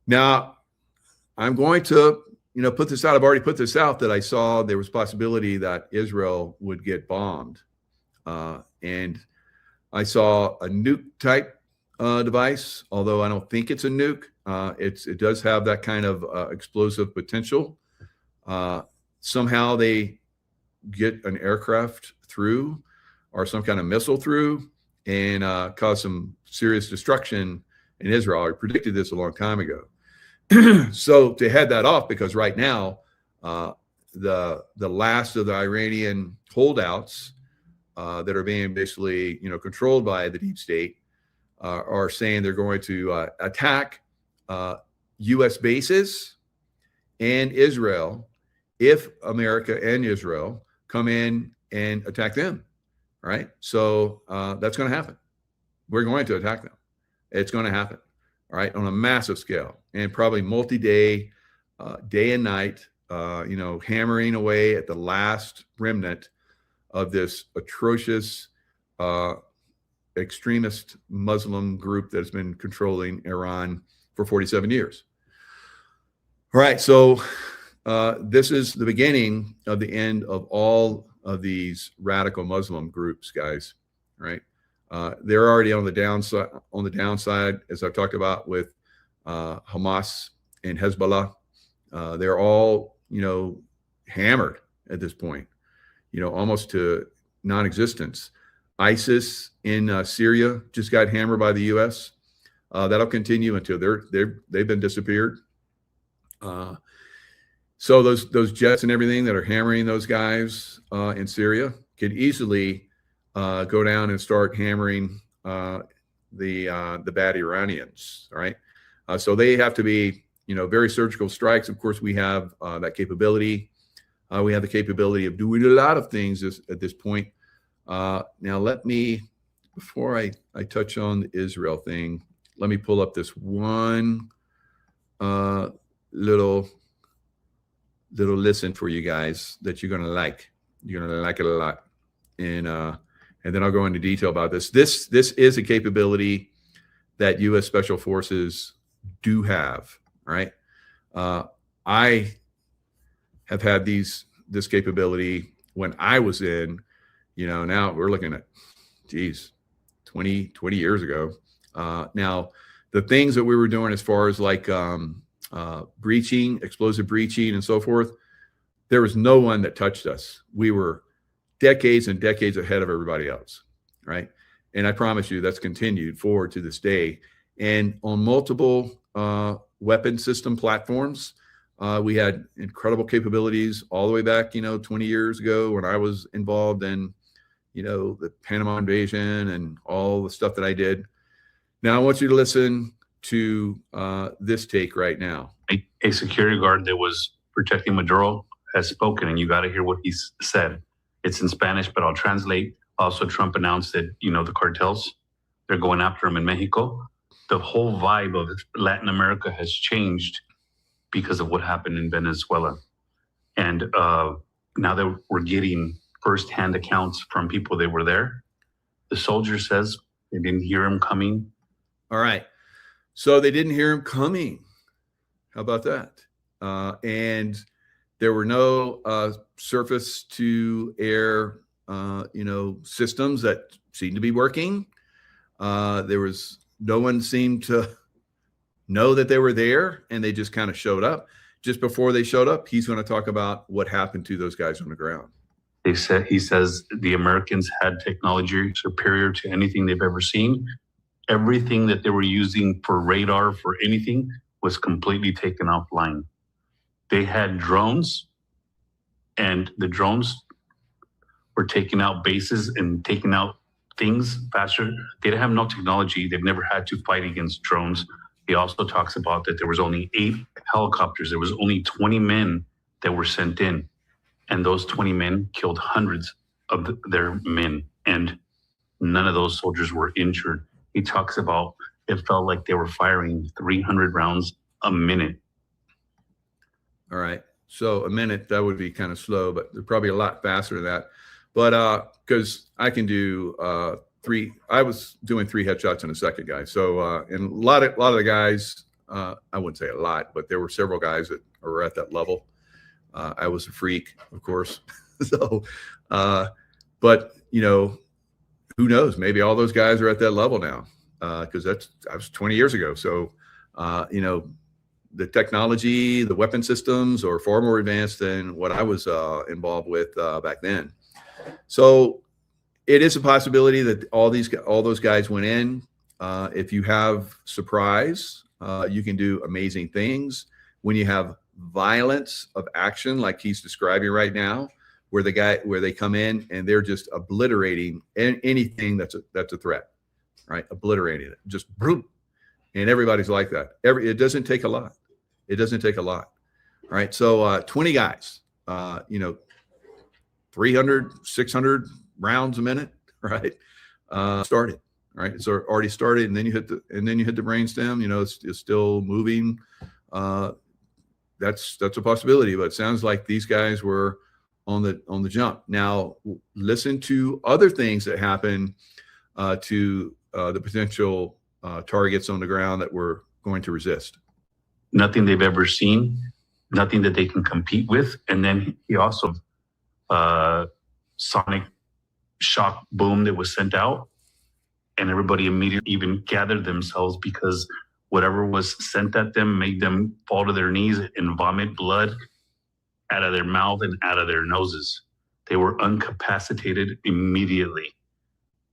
Now, I'm going to put this out. I've already put this out that I saw there was possibility that Israel would get bombed. And I saw a nuke type device, although I don't think it's a nuke. It does have that kind of explosive potential. Somehow they get an aircraft through or some kind of missile through and cause some serious destruction in Israel. I predicted this a long time ago. So to head that off, because right now the last of the Iranian holdouts that are being basically controlled by the deep state are saying they're going to attack U.S. bases and Israel if America and Israel come in and attack them. Right? So that's going to happen. We're going to attack them. It's going to happen. All right, on a massive scale and probably multi-day, day and night, hammering away at the last remnant of this atrocious extremist Muslim group that's been controlling Iran for 47 years. All right, so this is the beginning of the end of all of these radical Muslim groups, guys. Right? They're already on the downside, as I've talked about with Hamas and Hezbollah. They're all, hammered at this point, almost to non-existence. ISIS in Syria just got hammered by the U.S. That'll continue until they've been disappeared. So those jets and everything that are hammering those guys in Syria could easily go down and start hammering the bad Iranians. All right, so they have to be very surgical strikes. Of course, we have that capability. We have the capability of doing a lot of things at this point. Now, let me, before I touch on the Israel thing, let me pull up this one little listen for you guys that you're gonna like. You're gonna like it a lot, and then I'll go into detail about this. This is a capability that U.S. Special Forces do have. Right, I have had this capability when I was in. Now we're looking at, 20 years ago. Now, the things that we were doing as far as like breaching, explosive breaching, and so forth, there was no one that touched us. We were decades and decades ahead of everybody else, right? And I promise you that's continued forward to this day. And on multiple weapon system platforms, we had incredible capabilities all the way back, 20 years ago when I was involved in, the Panama invasion and all the stuff that I did. Now I want you to listen to this take right now. A security guard that was protecting Maduro has spoken, and you got to hear what he said. It's in Spanish, but I'll translate. Also, Trump announced that, the cartels, they're going after him in Mexico. The whole vibe of Latin America has changed because of what happened in Venezuela. And now that we're getting firsthand accounts from people that were there, the soldier says they didn't hear him coming. All right. So they didn't hear him coming. How about that? And there were no surface to air, systems that seemed to be working. There was no one seemed to know that they were there, and they just kind of showed up. Just before they showed up, he's going to talk about what happened to those guys on the ground. He says the Americans had technology superior to anything they've ever seen. Everything that they were using for radar, for anything, was completely taken offline. They had drones, and the drones were taking out bases and taking out things faster. They didn't have no technology. They've never had to fight against drones. He also talks about that there was only 8 helicopters. There was only 20 men that were sent in, and those 20 men killed hundreds of their men, and none of those soldiers were injured. He talks about it felt like they were firing 300 rounds a minute. All right. So a minute, that would be kind of slow, but they're probably a lot faster than that. But because I can do I was doing 3 headshots in a second, guys. So and a lot of the guys, I wouldn't say a lot, but there were several guys that were at that level. I was a freak, of course. So, but who knows? Maybe all those guys are at that level now, because that was 20 years ago. So, the technology, the weapon systems are far more advanced than what I was involved with back then. So it is a possibility that all those guys went in. If you have surprise, you can do amazing things. When you have violence of action, like he's describing right now, where they come in and they're just obliterating anything that's a threat, right? Obliterating it, just boom. And everybody's like that. It doesn't take a lot. It doesn't take a lot. All right. So 20 guys, 300, 600 rounds a minute, right? Started. All right. It's already started, and then you hit the brainstem. It's still moving. That's a possibility, but it sounds like these guys were on the jump. Now listen to other things that happen to the potential targets on the ground that we're going to resist. Nothing they've ever seen, nothing that they can compete with. And then he also sonic shock boom that was sent out, and everybody immediately even gathered themselves, because whatever was sent at them made them fall to their knees and vomit blood out of their mouth and out of their noses. They were incapacitated immediately.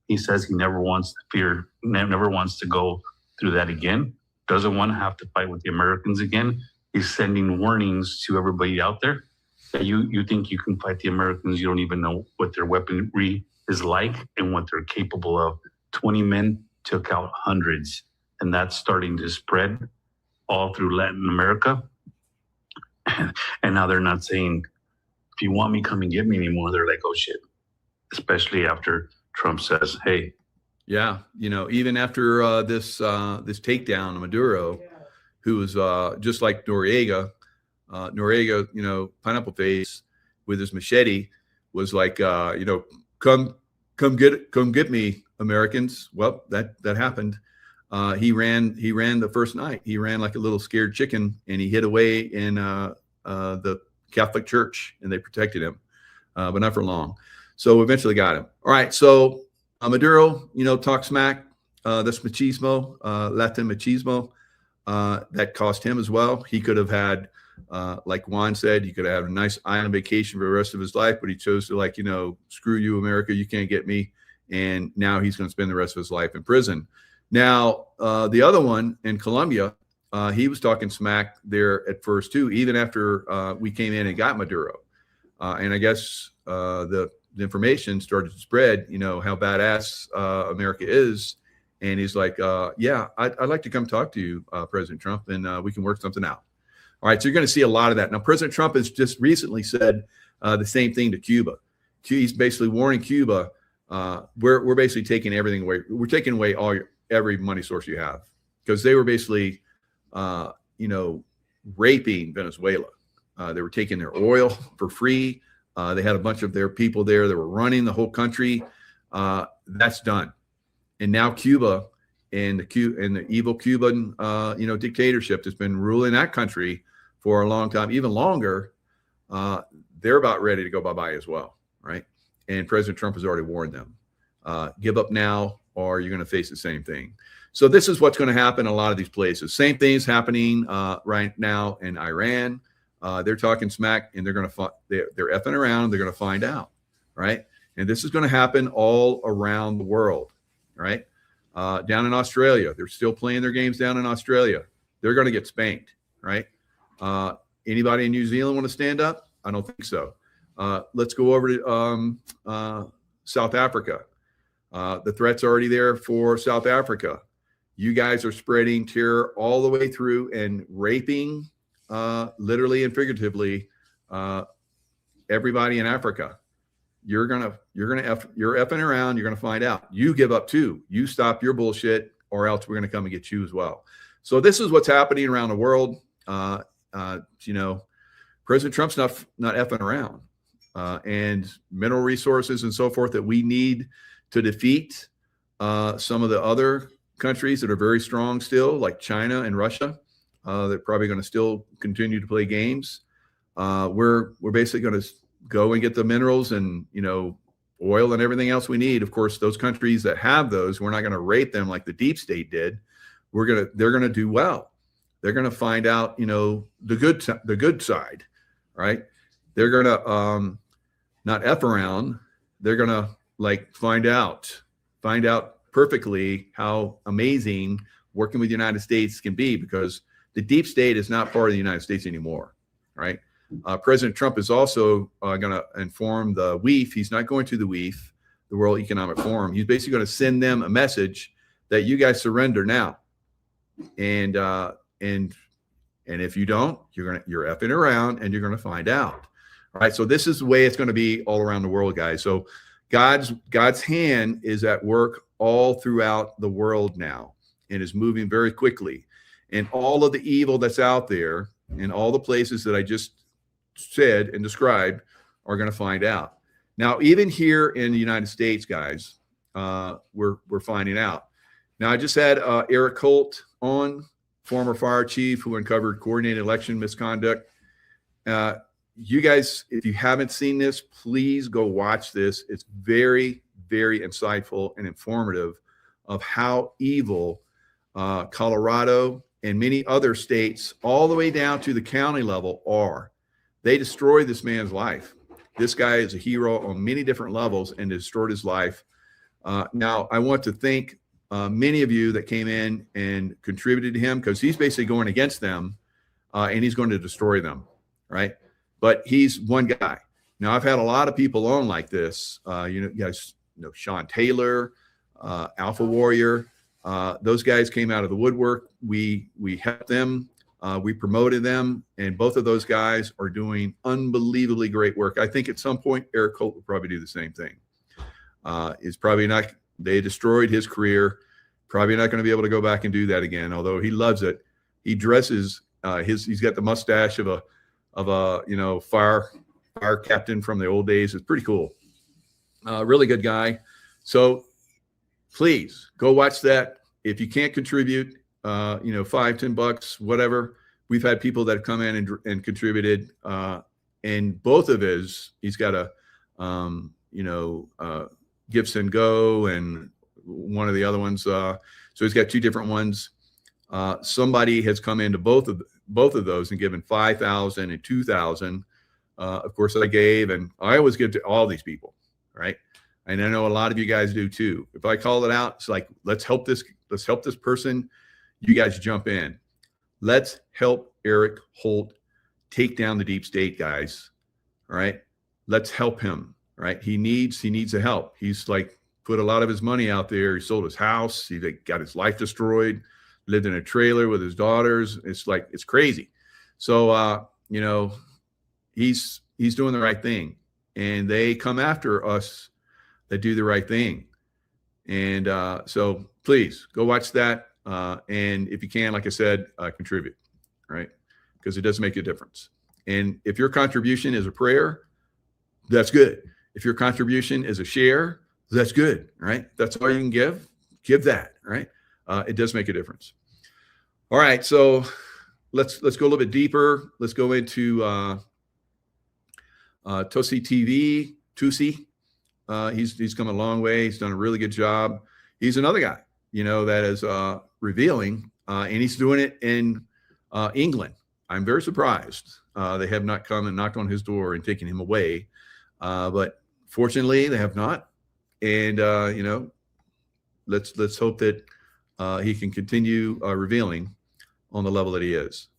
He says he never wants to go through that again, doesn't want to have to fight with the Americans again. He's sending warnings to everybody out there that you think you can fight the Americans. You don't even know what their weaponry is like and what they're capable of. 20 men took out hundreds, and that's starting to spread all through Latin America. And now they're not saying, if you want me, come and get me anymore. They're like, oh shit. Especially after Trump says, hey. Yeah. Even after this takedown of Maduro, who was just like Noriega. Noriega, you know, Pineapple Face with his machete was like, you know, come get me, Americans. Well, that happened. He ran the first night. He ran like a little scared chicken, and he hid away in the Catholic Church, and they protected him, but not for long. So eventually got him. All right. So Maduro, you know, talk smack. That's machismo, Latin machismo. That cost him as well. He could have had, like Juan said, he could have had a nice island vacation for the rest of his life, but he chose to, like, you know, screw you, America, you can't get me. And now he's going to spend the rest of his life in prison. Now, the other one in Colombia, he was talking smack there at first too, even after we came in and got Maduro. And I guess the information started to spread, you know, how badass America is. And he's like, yeah, I'd like to come talk to you, President Trump, and we can work something out. All right, so you're going to see a lot of that. Now, President Trump has just recently said the same thing to Cuba. He's basically warning Cuba, we're basically taking everything away. We're taking away every money source you have, because they were basically, you know, raping Venezuela. They were taking their oil for free. They had a bunch of their people there that were running the whole country. That's done. And now Cuba and the evil Cuban, you know, dictatorship that's been ruling that country for a long time, even longer, they're about ready to go bye-bye as well, right? And President Trump has already warned them, give up now or you're going to face the same thing. So this is what's going to happen in a lot of these places. Same thing is happening right now in Iran. They're talking smack, and they're effing around. They're going to find out, right? And this is going to happen all around the world, right? Down in Australia, they're still playing their games down in Australia. They're going to get spanked, right? Anybody in New Zealand want to stand up? I don't think so. Let's go over to South Africa. The threat's already there for South Africa. You guys are spreading terror all the way through and raping, literally and figuratively, everybody in Africa. You're effing around. You're gonna find out. You give up too. You stop your bullshit, or else we're gonna come and get you as well. So this is what's happening around the world. You know, President Trump's not effing around, and mineral resources and so forth that we need to defeat some of the other countries that are very strong still, like China and Russia. They're probably going to still continue to play games. We're basically going to go and get the minerals and, you know, oil and everything else we need. Of course, those countries that have those, we're not going to rape them like the deep state did. They're going to do well. They're going to find out, you know, the good side, right? They're going to not F around. They're going to like find out perfectly how amazing working with the United States can be, because the deep state is not part of the United States anymore, right? President Trump is also going to inform the WEF. He's not going to the WEF, the World Economic Forum. He's basically going to send them a message that you guys surrender now, and if you don't, you're effing around and you're going to find out. All right. So this is the way it's going to be all around the world, guys. So God's hand is at work all throughout the world now, and is moving very quickly. And all of the evil that's out there in all the places that I just said and described are going to find out. Now, even here in the United States, guys, we're finding out. Now, I just had Eric Holt on, former fire chief who uncovered coordinated election misconduct. You guys, if you haven't seen this, please go watch this. It's very, very insightful and informative of how evil Colorado and many other states, all the way down to the county level, are. They destroyed this man's life. This guy is a hero on many different levels and destroyed his life. Now, I want to thank many of you that came in and contributed to him, because he's basically going against them and he's going to destroy them, right? But he's one guy. Now, I've had a lot of people on like this. You guys know Sean Taylor, Alpha Warrior. Those guys came out of the woodwork. We helped them. We promoted them. And both of those guys are doing unbelievably great work. I think at some point, Eric Holt will probably do the same thing. It's probably not, they destroyed his career. Probably not going to be able to go back and do that again, although he loves it. he dresses he's got the mustache of a you know, fire captain from the old days. It's pretty cool. Really good guy. So please go watch that. If you can't contribute, you know, $5, $10, whatever. We've had people that have come in and contributed. And both of he's got a, you know, Gibson Go and one of the other ones. So he's got two different ones. Somebody has come into both of those and given 5,000 and 2,000. Of course, I gave, and I always give to all these people, right? And I know a lot of you guys do too. If I call it out, it's like, let's help this person. You guys jump in. Let's help Eric Holt take down the deep state, guys. All right. Let's help him. Right. He needs the help. He's like put a lot of his money out there. He sold his house. He got his life destroyed, lived in a trailer with his daughters. It's like, it's crazy. So, you know, he's doing the right thing, and they come after us that do the right thing. And so please go watch that. And if you can, like I said, contribute, right? Because it does make a difference. And if your contribution is a prayer, that's good. If your contribution is a share, that's good, right? That's all you can give that, right? It does make a difference. All right, so let's go a little bit deeper. Let's go into Tusi TV. Tusi, he's come a long way. He's done a really good job. He's another guy, you know, that is revealing, and he's doing it in England. I'm very surprised they have not come and knocked on his door and taken him away, but fortunately they have not. And you know, let's hope that he can continue revealing on the level that he is.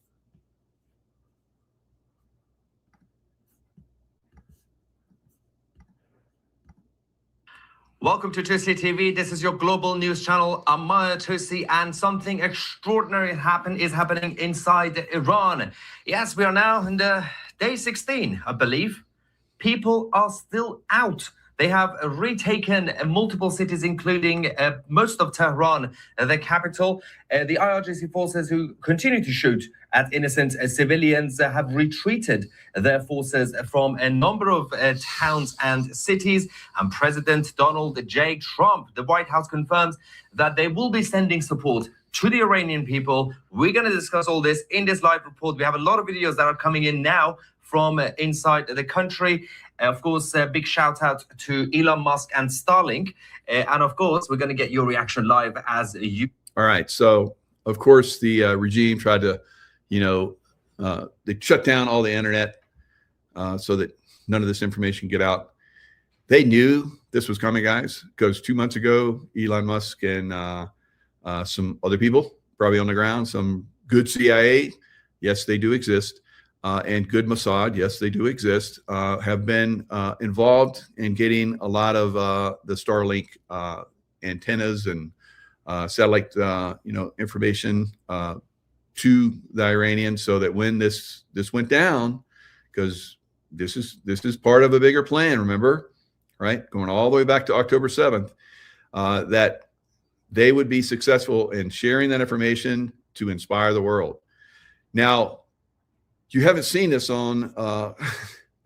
Welcome to Tusi TV. This is your global news channel. I'm Maya Tusi, and something extraordinary is happening inside Iran. Yes, we are now in the day 16, I believe. People are still out. They have retaken multiple cities, including most of Tehran, the capital. The IRGC forces, who continue to shoot at innocent civilians, have retreated their forces from a number of towns and cities. And President Donald J. Trump, the White House, confirms that they will be sending support to the Iranian people. We're going to discuss all this in this live report. We have a lot of videos that are coming in now from inside the country. Of course, big shout out to Elon Musk and Starlink. And of course, we're going to get your reaction live as you. All right. So, of course, the regime tried to, you know, they shut down all the internet so that none of this information get out. They knew this was coming, guys, because 2 months ago, Elon Musk and some other people probably on the ground, some good CIA, yes, they do exist. And good Mossad, yes, they do exist, have been involved in getting a lot of the Starlink antennas and satellite, you know, information to the Iranians, so that when this went down, because this is part of a bigger plan, remember, right? Going all the way back to October 7th, that they would be successful in sharing that information to inspire the world. Now, you haven't seen this on,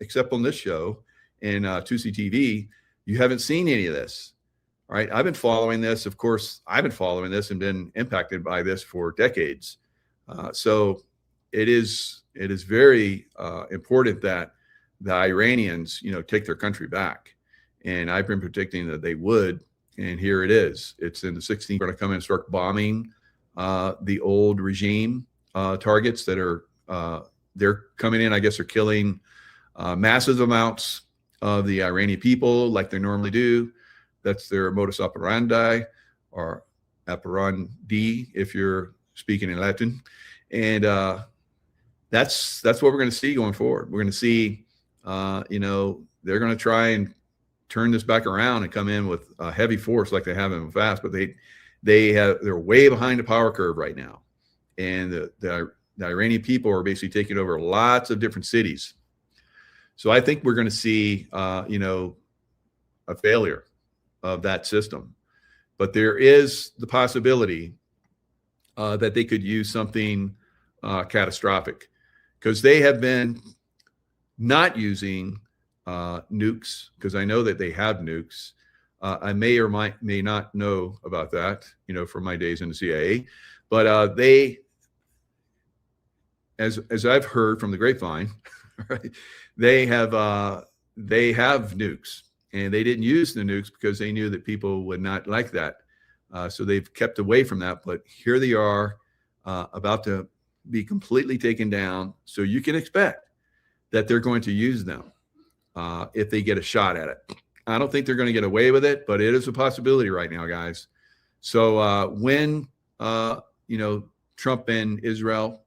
except on this show in Tusi TV. You haven't seen any of this, all right? I've been following this. Of course, I've been following this and been impacted by this for decades. So it is very important that the Iranians, you know, take their country back. And I've been predicting that they would. And here it is. It's in the 16th. We're going to come in and start bombing the old regime targets that are. They're coming in, I guess they're killing massive amounts of the Iranian people like they normally do. That's their modus operandi, or operandi if you're speaking in Latin. And that's what we're going to see going forward. We're going to see, you know, they're going to try and turn this back around and come in with a heavy force like they have in the past, but they're way behind the power curve right now. And the Iranian people are basically taking over lots of different cities. So I think we're going to see, you know, a failure of that system. But there is the possibility that they could use something catastrophic, because they have been not using nukes, because I know that they have nukes. I may or may not know about that, from my days in the CIA, but they, as I've heard from the grapevine, right, they have nukes, and they didn't use the nukes because they knew that people would not like that. So they've kept away from that, but here they are about to be completely taken down. So you can expect that they're going to use them if they get a shot at it. I don't think they're going to get away with it, but it is a possibility right now, guys. So when Trump and Israel,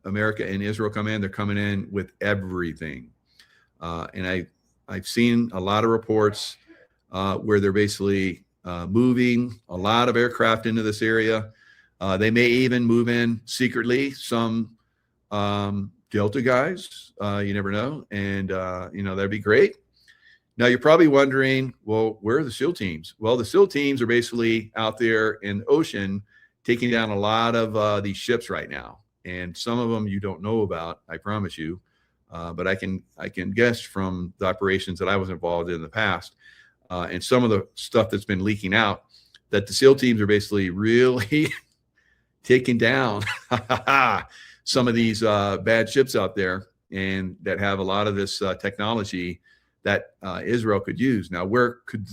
America and Israel come in, they're coming in with everything. And I've seen a lot of reports where they're basically moving a lot of aircraft into this area. They may even move in secretly, some Delta guys, you never know. And, that'd be great. Now you're probably wondering, well, where are the SEAL teams? Well, the SEAL teams are basically out there in the ocean, taking down a lot of these ships right now. And some of them you don't know about, I promise you. But I can guess from the operations that I was involved in the past, and some of the stuff that's been leaking out, that the SEAL teams are basically really taking down some of these bad ships out there, and that have a lot of this technology that Israel could use. Now, where could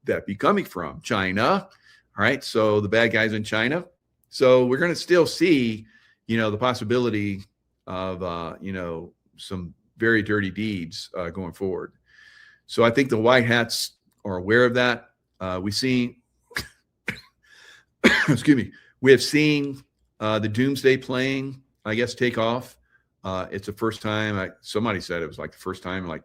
that be coming from? China. All right. So the bad guys in China. So we're going to still see, the possibility of, some very dirty deeds going forward. So I think the white hats are aware of that. We see, excuse me, we have seen the Doomsday plane, I guess, take off. It's the first time, somebody said it was like the first time in like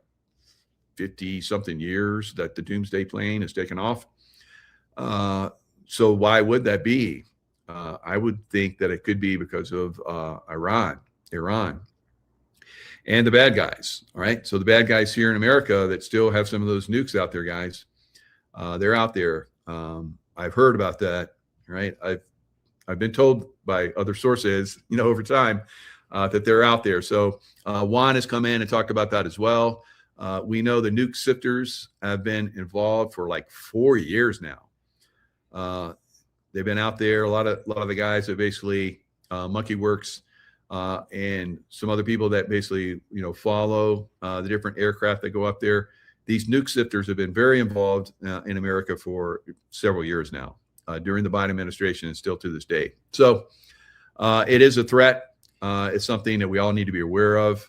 50 something years that the Doomsday plane has taken off. So why would that be? I would think that it could be because of Iran, and the bad guys. All right. So the bad guys here in America that still have some of those nukes out there, guys, they're out there. I've heard about that. Right. I've been told by other sources, over time, that they're out there. So Juan has come in and talked about that as well. We know the nuke sifters have been involved for like 4 years now. They've been out there. A lot of the guys that basically Monkey Works and some other people that basically follow the different aircraft that go up there. These nuke sifters have been very involved in America for several years now, during the Biden administration and still to this day. So it is a threat. It's something that we all need to be aware of.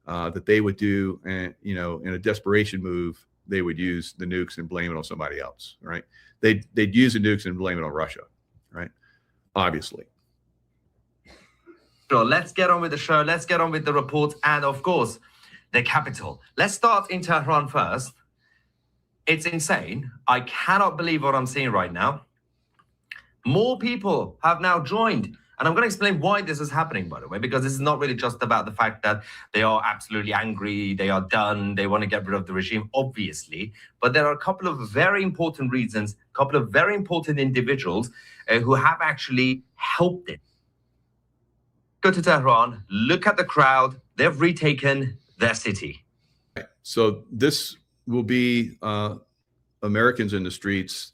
That they would do, and in a desperation move, they would use the nukes and blame it on somebody else, right? They'd use the nukes and blame it on Russia, right? Obviously. So let's get on with the show. Let's get on with the report, and of course, the capital. Let's start in Tehran first. It's insane. I cannot believe what I'm seeing right now. More people have now joined. And I'm going to explain why this is happening, by the way, because this is not really just about the fact that they are absolutely angry, they are done, they want to get rid of the regime, obviously. But there are a couple of very important reasons, a couple of very important individuals who have actually helped it. Go to Tehran, look at the crowd, they've retaken their city. So this will be Americans in the streets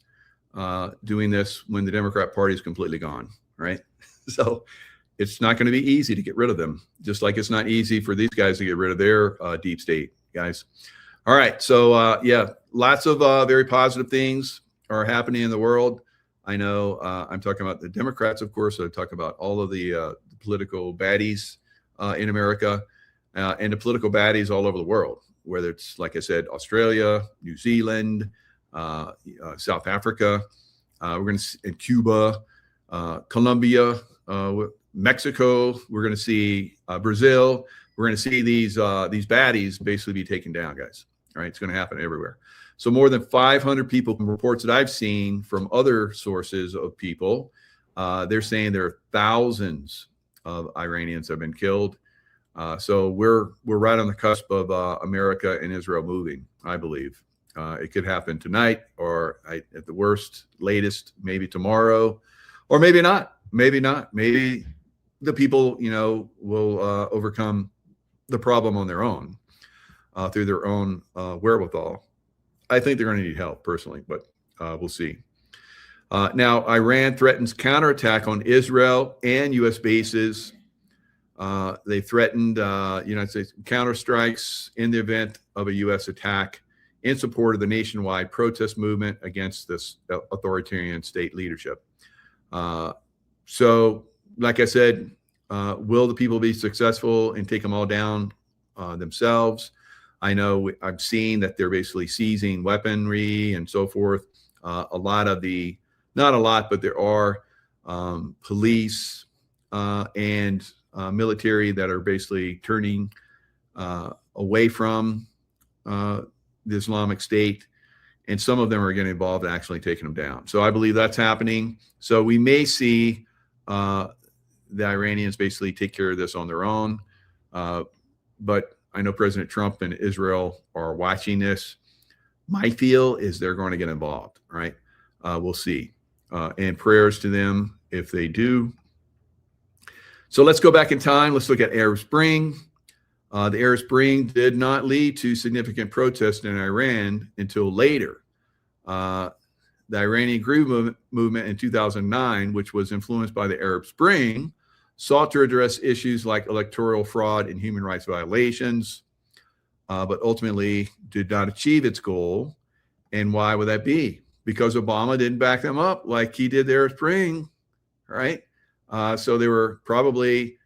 doing this when the Democrat Party is completely gone, right? So it's not going to be easy to get rid of them, just like it's not easy for these guys to get rid of their deep state guys. All right. So, yeah, lots of very positive things are happening in the world. I know I'm talking about the Democrats, of course. I talk about all of the political baddies in America and the political baddies all over the world, whether it's, like I said, Australia, New Zealand, South Africa, we're going to in Cuba, Colombia, Mexico. We're going to see Brazil. We're going to see these baddies basically be taken down, guys. All right, it's going to happen everywhere. So more than 500 people, from reports that I've seen from other sources of people, they're saying there are thousands of Iranians have been killed. So we're right on the cusp of America and Israel moving, I believe. It could happen tonight, or at the worst, latest, maybe tomorrow, or maybe not. Maybe the people, will overcome the problem on their own through their own wherewithal. I think they're going to need help personally, but we'll see. Now, Iran threatens counterattack on Israel and U.S. bases. They threatened United States counterstrikes in the event of a U.S. attack in support of the nationwide protest movement against this authoritarian state leadership. So, like I said, will the people be successful and take them all down themselves? I know I've seen that they're basically seizing weaponry and so forth. A lot of the, not a lot, but there are police and military that are basically turning away from the Islamic State, and some of them are getting involved in actually taking them down. So I believe that's happening. So we may see the Iranians basically take care of this on their own. But I know President Trump and Israel are watching this. My feel is they're going to get involved, right? We'll see. And prayers to them if they do. So let's go back in time. Let's look at Arab Spring. The Arab Spring did not lead to significant protests in Iran until later. The Iranian Green movement in 2009, which was influenced by the Arab Spring, sought to address issues like electoral fraud and human rights violations, but ultimately did not achieve its goal. And why would that be? Because Obama didn't back them up like he did the Arab Spring, right? So they were probably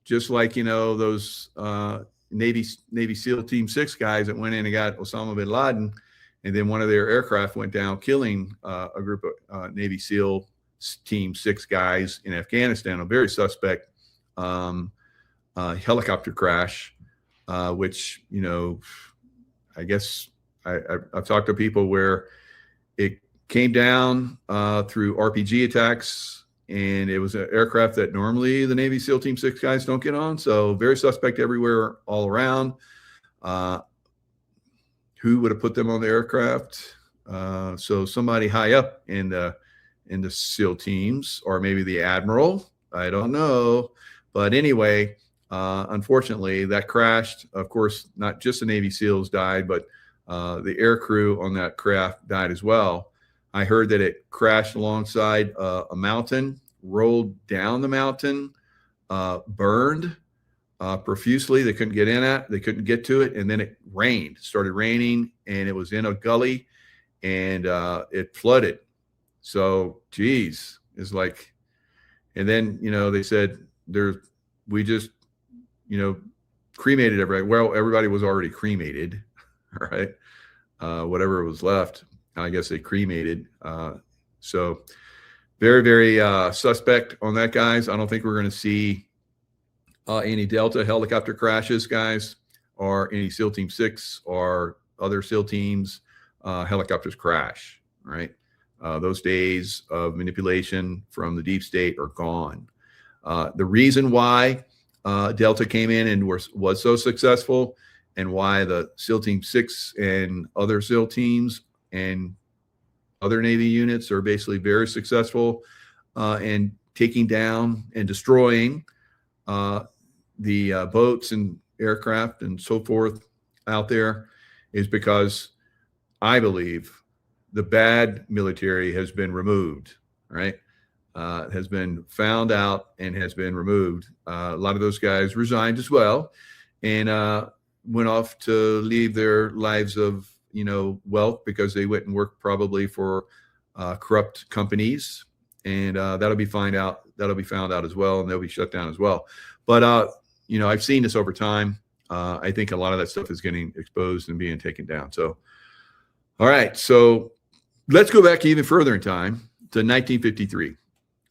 just like, those Navy SEAL Team 6 guys that went in and got Osama bin Laden, and then one of their aircraft went down, killing a group of Navy SEAL Team 6 guys in Afghanistan, a very suspect helicopter crash, which, I guess I've talked to people where it came down through RPG attacks, and it was an aircraft that normally the Navy SEAL Team 6 guys don't get on. So very suspect everywhere, all around. Who would have put them on the aircraft? So somebody high up in the SEAL teams, or maybe the admiral. I don't know. But anyway, unfortunately, that crashed. Of course, not just the Navy SEALs died, but the air crew on that craft died as well. I heard that it crashed alongside a mountain, rolled down the mountain, burned profusely. They couldn't get in it. They couldn't get to it. And then it started raining, and it was in a gully, and it flooded. So, geez, it's like, and then, they said we just, cremated everybody. Well, everybody was already cremated, right? Whatever was left, I guess they cremated. So very, very suspect on that, guys. I don't think we're going to see any Delta helicopter crashes, guys, or any SEAL Team 6 or other SEAL teams helicopters crash, right? Those days of manipulation from the deep state are gone. The reason why Delta came in and was so successful, and why the SEAL Team 6 and other SEAL teams and other Navy units are basically very successful in taking down and destroying the boats and aircraft and so forth out there, is because I believe the bad military has been removed, right? Has been found out and has been removed. A lot of those guys resigned as well, and went off to leave their lives of wealth, because they went and worked probably for corrupt companies, and that'll be found out as well, and they'll be shut down as well. But I've seen this over time. I think a lot of that stuff is getting exposed and being taken down. So, all right, so let's go back even further in time to 1953.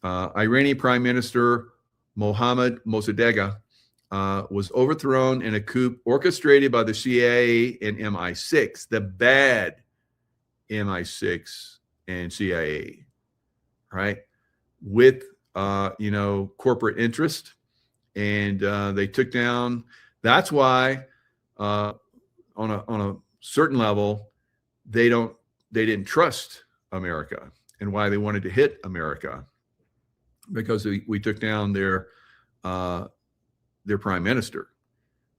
Iranian Prime Minister Mohammad Mossadegh was overthrown in a coup orchestrated by the CIA and MI6, the bad MI6 and CIA, right? With, corporate interest. And they took down, that's why on a certain level, they didn't trust America, and why they wanted to hit America, because we took down their their prime minister,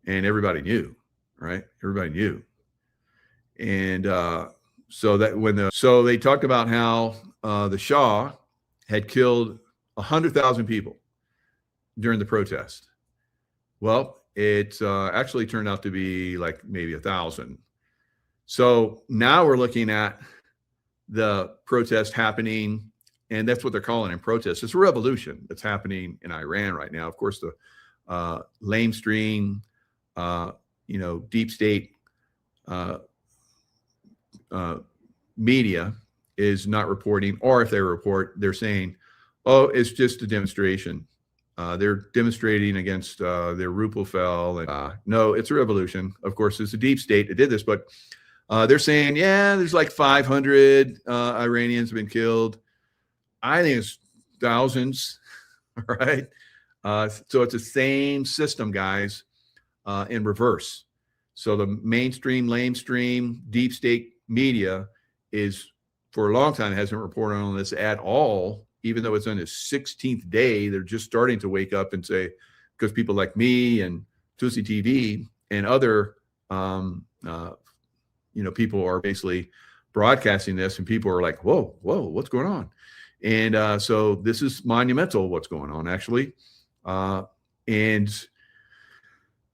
and everybody knew, right? Everybody knew. And so they talked about how the Shah had killed 100,000 people during the protest. Well, it actually turned out to be like maybe 1,000. So now we're looking at the protest happening, and that's what they're calling it, protest. It's a revolution that's happening in Iran right now. Of course, the lamestream, deep state media is not reporting, or if they report, they're saying, oh, it's just a demonstration. They're demonstrating against their ruble fell. And no, it's a revolution. Of course, it's a deep state that did this, but they're saying, yeah, there's like 500 Iranians have been killed. I think it's thousands, right? So it's the same system, guys, in reverse. So the mainstream, lamestream, deep state media is, for a long time, hasn't reported on this at all, even though it's on its 16th day. They're just starting to wake up and say, because people like me and Tusi TV and other, people are basically broadcasting this, and people are like, whoa, what's going on? And so this is monumental, what's going on, actually. And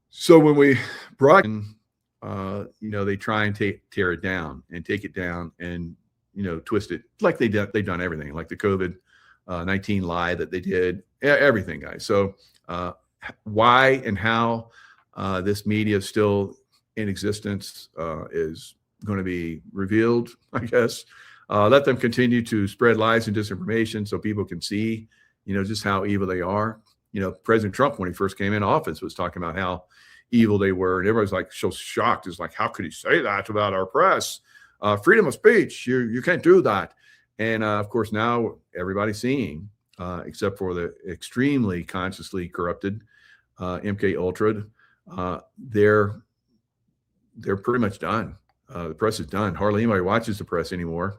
so when we brought in, they try and tear it down and take it down and, twist it like they've done everything, like the COVID-19 lie that they did, everything, guys. So why and how this media is still in existence is going to be revealed, I guess. Let them continue to spread lies and disinformation so people can see, just how evil they are. President Trump, when he first came in office, was talking about how evil they were, and everybody's like so shocked. It's like, how could he say that about our press? Freedom of speech, you can't do that. And of course, now everybody's seeing, except for the extremely consciously corrupted MK Ultra, they're pretty much done. The press is done. Hardly anybody watches the press anymore.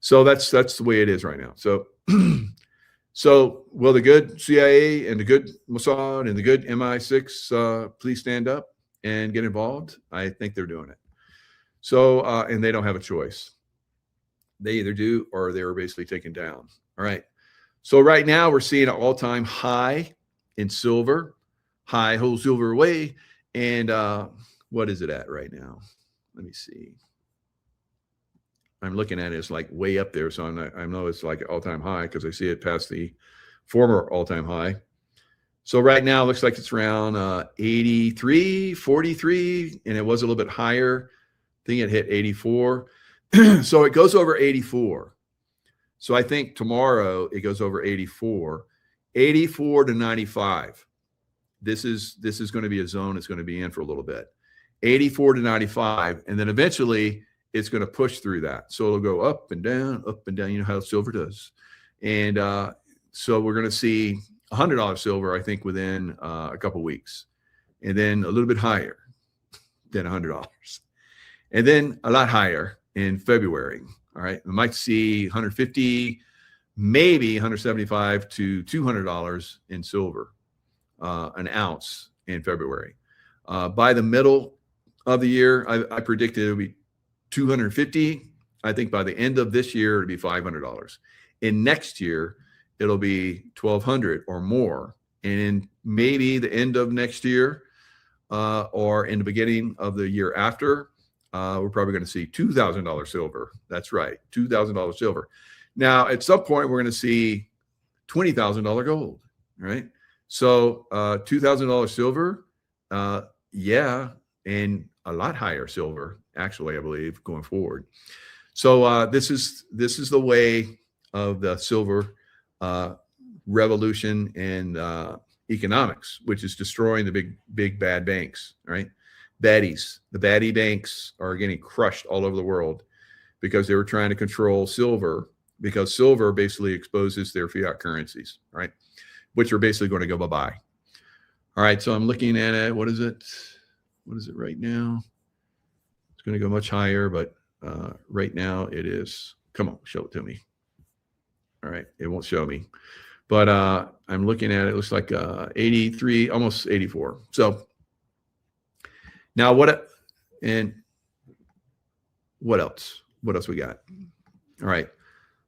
So that's the way it is right now. So so will the good CIA and the good Mossad and the good MI6 please stand up and get involved? I think they're doing it. So and they don't have a choice. They either do or they're basically taken down. All right. So right now we're seeing an all-time high in silver, high whole silver away. And what is it at right now? Let me see. I'm looking at it, it's like way up there. So I know it's like all-time high because I see it past the former all-time high. So right now it looks like it's around 83, 43, and it was a little bit higher. I think it hit 84. So it goes over 84. So I think tomorrow it goes over 84, 84 to 95. This is going to be a zone it's going to be in for a little bit. 84 to 95, and then eventually it's going to push through that. So it'll go up and down, you know how silver does. And so we're going to see $100 silver, I think, within a couple weeks, and then a little bit higher than $100, and then a lot higher in February. All right, we might see 150, maybe 175 to $200 in silver, an ounce in February. By the middle of the year, I predicted it would be 250. I think by the end of this year, it'll be $500. In next year, it'll be 1,200 or more. And in maybe the end of next year or in the beginning of the year after, we're probably going to see $2,000 silver. That's right, $2,000 silver. Now, at some point, we're going to see $20,000 gold, right? So $2,000 silver, yeah, and a lot higher silver, actually, I believe, going forward. So this is the way of the silver revolution and economics, which is destroying the big bad banks, right? Baddies. The baddie banks are getting crushed all over the world because they were trying to control silver, because silver basically exposes their fiat currencies, right? Which are basically going to go bye-bye. All right, so I'm looking at it. What is it? What is it right now? It's going to go much higher, but right now it is. Come on, show it to me. All right, it won't show me. but I'm looking at it. It looks like 83, almost 84. So now what else? What else we got? All right.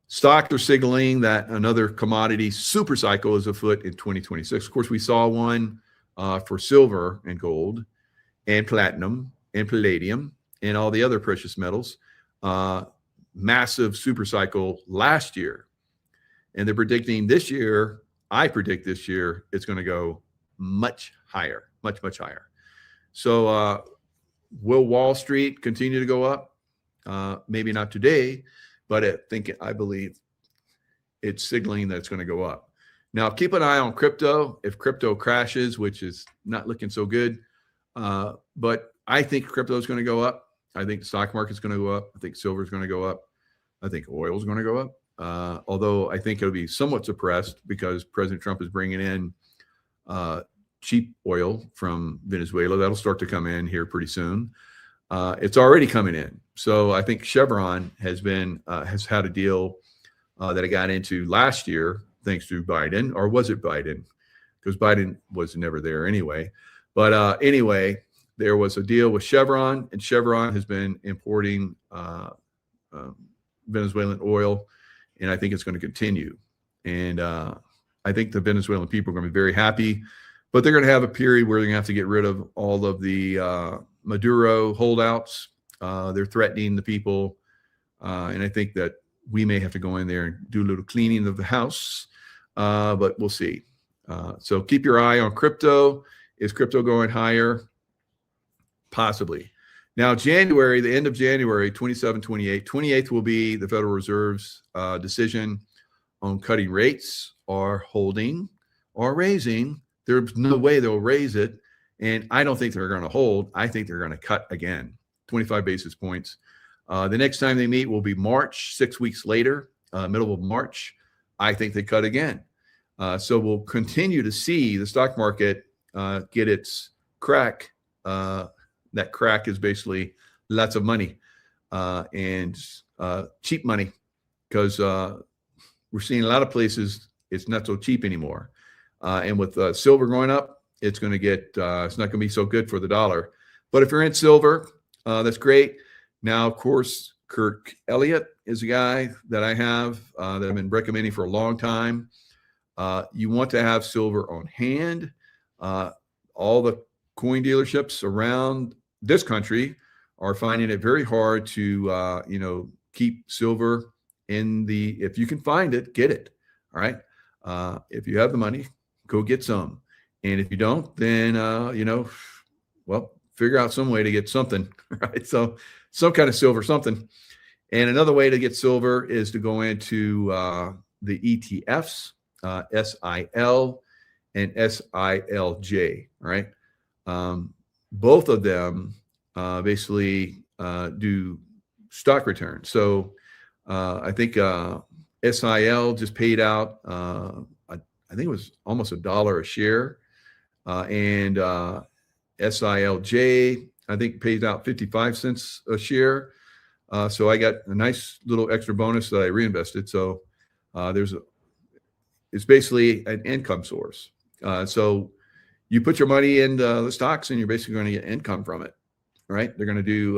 Stocks are signaling that another commodity super cycle is afoot in 2026. Of course, we saw one for silver and gold and platinum and palladium and all the other precious metals. Massive super cycle last year. And they're predicting this year, I predict this year, it's going to go much higher, much, much higher. So will Wall Street continue to go up? Maybe not today, but I believe it's signaling that it's going to go up. Now, keep an eye on crypto. If crypto crashes, which is not looking so good, but I think crypto is going to go up. I think the stock market's going to go up. I think silver is going to go up. I think oil is going to go up. Although I think it'll be somewhat suppressed because President Trump is bringing in cheap oil from Venezuela. That'll start to come in here pretty soon. It's already coming in. So I think Chevron has had a deal that it got into last year, thanks to Biden, or was it Biden? Because Biden was never there anyway. But anyway, there was a deal with Chevron, and Chevron has been importing Venezuelan oil, and I think it's going to continue. And I think the Venezuelan people are going to be very happy, but they're going to have a period where they're going to have to get rid of all of the Maduro holdouts. They're threatening the people, and I think that we may have to go in there and do a little cleaning of the house, but we'll see. So keep your eye on crypto. Is crypto going higher? Possibly. Now, January, the end of January, 27, 28, 28th will be the Federal Reserve's decision on cutting rates or holding or raising. There's no way they'll raise it. And I don't think they're going to hold. I think they're going to cut again, 25 basis points. The next time they meet will be March, 6 weeks later, middle of March. I think they cut again. So we'll continue to see the stock market get its crack. That crack is basically lots of money and cheap money, because we're seeing a lot of places it's not so cheap anymore. And with silver going up, it's going to get, it's not going to be so good for the dollar. But if you're in silver, that's great. Now, of course, Kirk Elliott is a guy that I have that I've been recommending for a long time. You want to have silver on hand. All the coin dealerships around this country are finding it very hard to, keep silver in the, if you can find it, get it. All right. If you have the money, go get some. And if you don't, then, figure out some way to get something, right? So some kind of silver, something. And another way to get silver is to go into the ETFs, SIL and SILJ, all right? Both of them basically do stock returns. So I think SIL just paid out, I think it was almost $1 a share. And SILJ, I think, pays out 55 cents a share. So I got a nice little extra bonus that I reinvested. So it's basically an income source. So you put your money in the stocks and you're basically going to get income from it, right? They're going to do,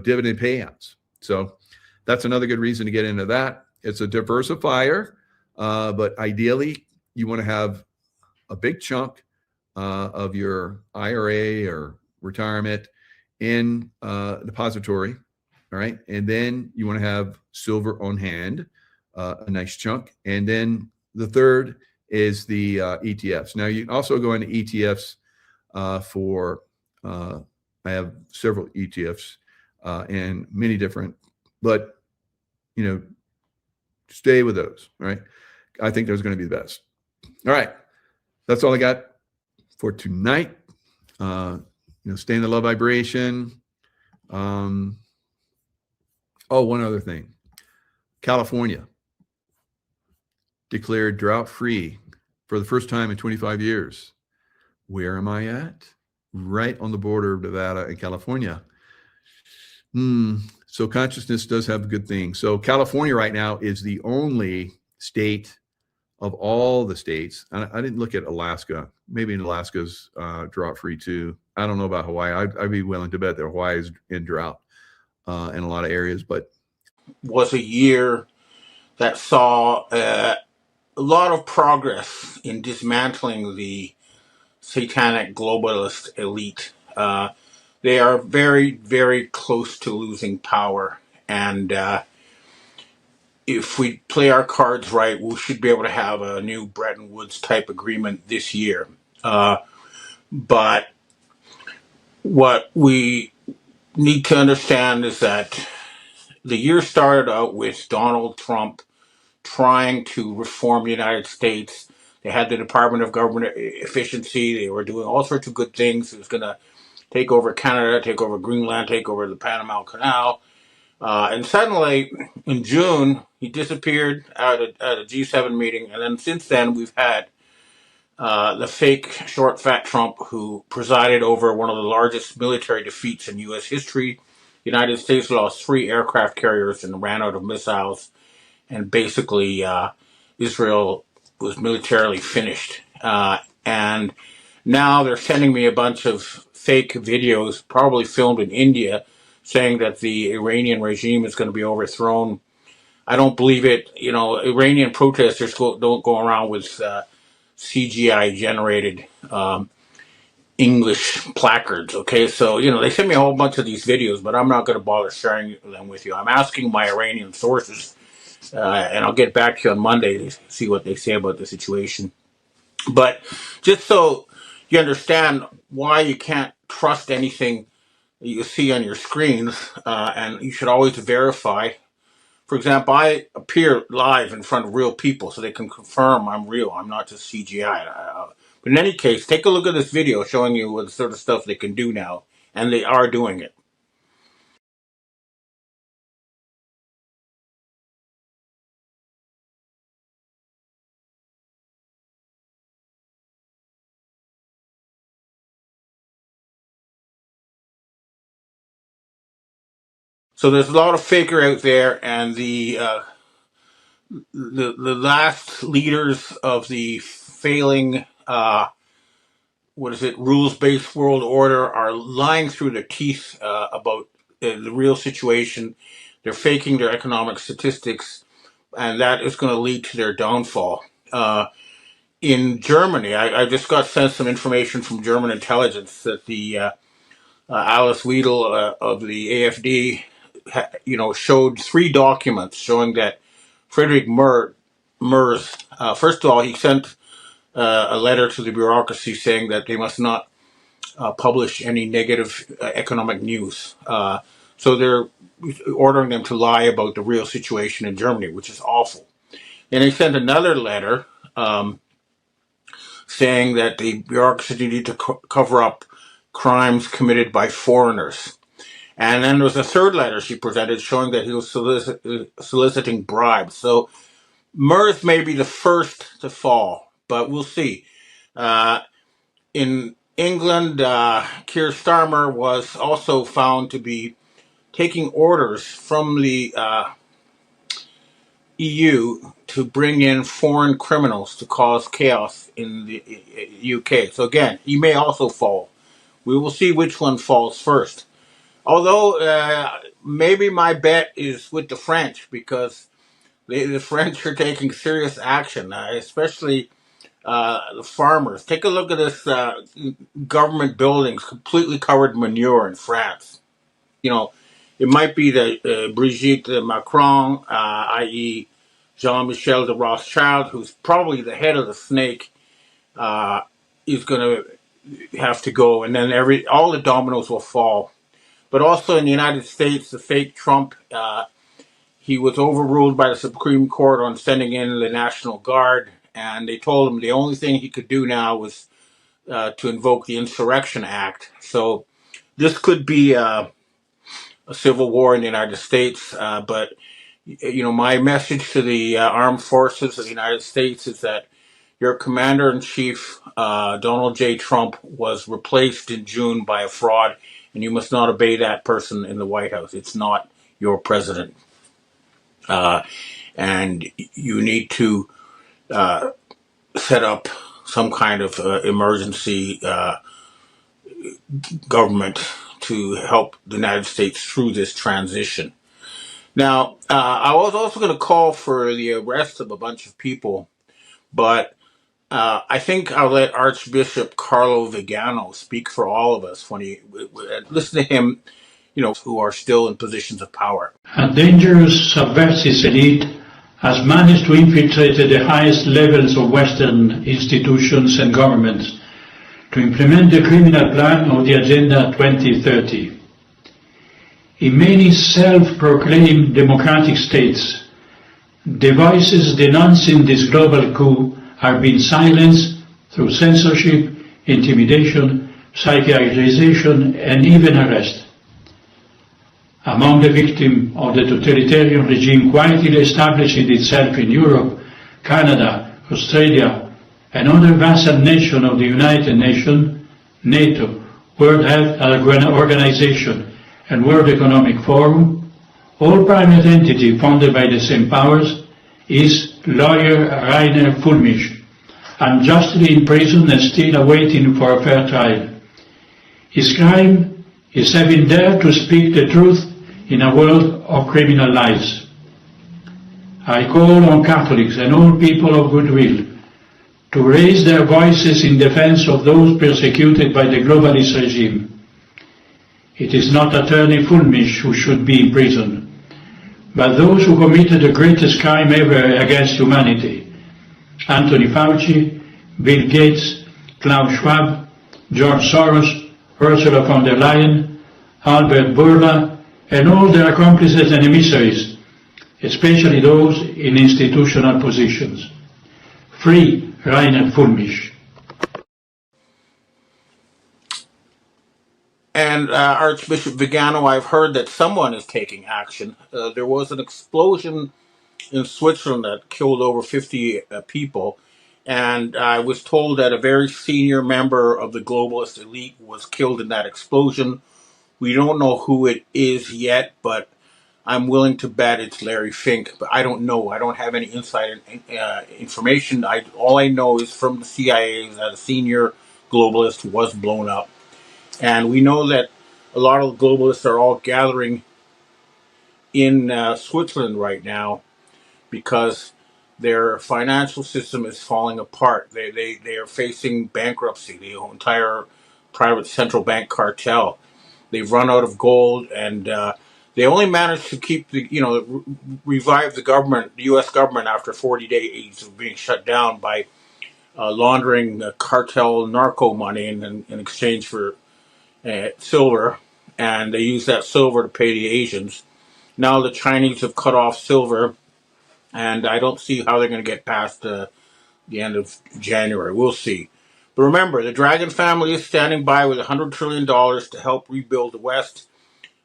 dividend payouts. So that's another good reason to get into that. It's a diversifier, but ideally you want to have a big chunk of your IRA or retirement in depository, all right? And then you want to have silver on hand, a nice chunk. And then the third is the ETFs. Now you can also go into ETFs for, I have several ETFs and many different, but, stay with those, all right? I think those are going to be the best. All right. That's all I got for tonight. Stay in the love vibration. One other thing. California declared drought-free for the first time in 25 years. Where am I at? Right on the border of Nevada and California. So consciousness does have a good thing. So California right now is the only state of all the states, and I didn't look at Alaska. Maybe Alaska's drought free too. I don't know about Hawaii. I'd be willing to bet that Hawaii is in drought in a lot of areas, but was a year that saw a lot of progress in dismantling the satanic globalist elite. They are very, very close to losing power. And if we play our cards right, we should be able to have a new Bretton Woods type agreement this year. But what we need to understand is that the year started out with Donald Trump trying to reform the United States. They had the Department of Government Efficiency. They were doing all sorts of good things. It was going to take over Canada, take over Greenland, take over the Panama Canal. And suddenly, in June, he disappeared at a G7 meeting. And then since then, we've had the fake short, fat Trump who presided over one of the largest military defeats in U.S. history. The United States lost 3 aircraft carriers and ran out of missiles. And basically, Israel was militarily finished. And now they're sending me a bunch of fake videos, probably filmed in India, saying that the Iranian regime is going to be overthrown. I don't believe it. You know, Iranian protesters don't go around with CGI generated English placards. Okay, so you know they sent me a whole bunch of these videos, but I'm not going to bother sharing them with you. I'm asking my Iranian sources, and I'll get back to you on Monday to see what they say about the situation. But just so you understand why you can't trust anything that you see on your screens, and you should always verify. For example, I appear live in front of real people so they can confirm I'm real. I'm not just CGI. But in any case, take a look at this video showing you what sort of stuff they can do now, and they are doing it. So there's a lot of faker out there, and the last leaders of the failing rules-based world order are lying through their teeth about the real situation. They're faking their economic statistics, and that is going to lead to their downfall. In Germany, I just got sent some information from German intelligence that the Alice Weidel of the AfD, showed 3 documents showing that Friedrich Merz, first of all, he sent a letter to the bureaucracy saying that they must not publish any negative economic news. So they're ordering them to lie about the real situation in Germany, which is awful. And he sent another letter saying that the bureaucracy need to cover up crimes committed by foreigners. And then there was a third letter she presented showing that he was soliciting bribes. So Merz may be the first to fall, but we'll see. In England, Keir Starmer was also found to be taking orders from the EU to bring in foreign criminals to cause chaos in the UK. So again, he may also fall. We will see which one falls first. Although maybe my bet is with the French, because the French are taking serious action, especially the farmers. Take a look at this government buildings completely covered in manure in France. You know, it might be that Brigitte Macron, i.e. Jean-Michel de Rothschild, who's probably the head of the snake, is going to have to go, and then all the dominoes will fall. But also in the United States, the fake Trump, he was overruled by the Supreme Court on sending in the National Guard, and they told him the only thing he could do now was to invoke the Insurrection Act. So this could be a civil war in the United States, but my message to the armed forces of the United States is that your commander-in-chief, Donald J. Trump, was replaced in June by a fraud, and you must not obey that person in the White House. It's not your president. And you need to set up some kind of emergency government to help the United States through this transition. Now, I was also going to call for the arrest of a bunch of people, but I think I'll let Archbishop Carlo Vigano speak for all of us when he listen to him, who are still in positions of power. A dangerous subversive elite has managed to infiltrate the highest levels of Western institutions and governments to implement the criminal plan of the Agenda 2030. In many self-proclaimed democratic states, the voices denouncing this global coup are being silenced through censorship, intimidation, psychiatrization, and even arrest. Among the victims of the totalitarian regime quietly establishing itself in Europe, Canada, Australia, and other vassal nations of the United Nations, NATO, World Health Organization, and World Economic Forum, all private entity funded by the same powers, is lawyer Rainer Fulmich, unjustly imprisoned and still awaiting for a fair trial. His crime is having dared to speak the truth in a world of criminal lies. I call on Catholics and all people of goodwill to raise their voices in defense of those persecuted by the globalist regime. It is not Attorney Fulmich who should be imprisoned, but those who committed the greatest crime ever against humanity: Anthony Fauci, Bill Gates, Klaus Schwab, George Soros, Ursula von der Leyen, Albert Bourla, and all their accomplices and emissaries, especially those in institutional positions. Free Rainer Fulmich. And Archbishop Vigano, I've heard that someone is taking action. There was an explosion in Switzerland that killed over 50 people. And I was told that a very senior member of the globalist elite was killed in that explosion. We don't know who it is yet, but I'm willing to bet it's Larry Fink. But I don't know. I don't have any inside information. All I know is from the CIA that a senior globalist was blown up. And we know that a lot of the globalists are all gathering in Switzerland right now because their financial system is falling apart. They are facing bankruptcy, the entire private central bank cartel. They've run out of gold, and they only managed to keep revive the government, the U.S. government, after 40 days of being shut down by laundering cartel narco money in exchange for silver, and they use that silver to pay the Asians. Now the Chinese have cut off silver, and I don't see how they're going to get past the end of January. We'll see. But remember, the Dragon family is standing by with $100 trillion to help rebuild the West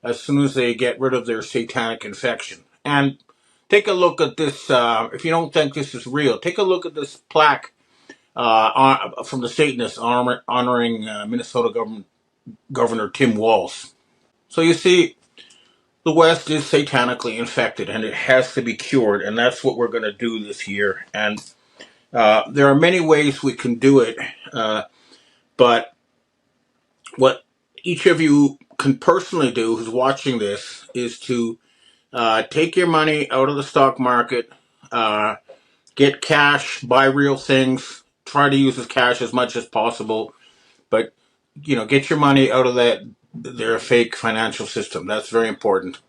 as soon as they get rid of their satanic infection. And take a look at this. If you don't think this is real, take a look at this plaque from the Satanists honoring Minnesota Governor Tim Walz. So you see, the West is satanically infected, and it has to be cured, and that's what we're going to do this year. And there are many ways we can do it, but what each of you can personally do who's watching this is to take your money out of the stock market, get cash, buy real things, try to use this cash as much as possible, but get your money out of their fake financial system. That's very important.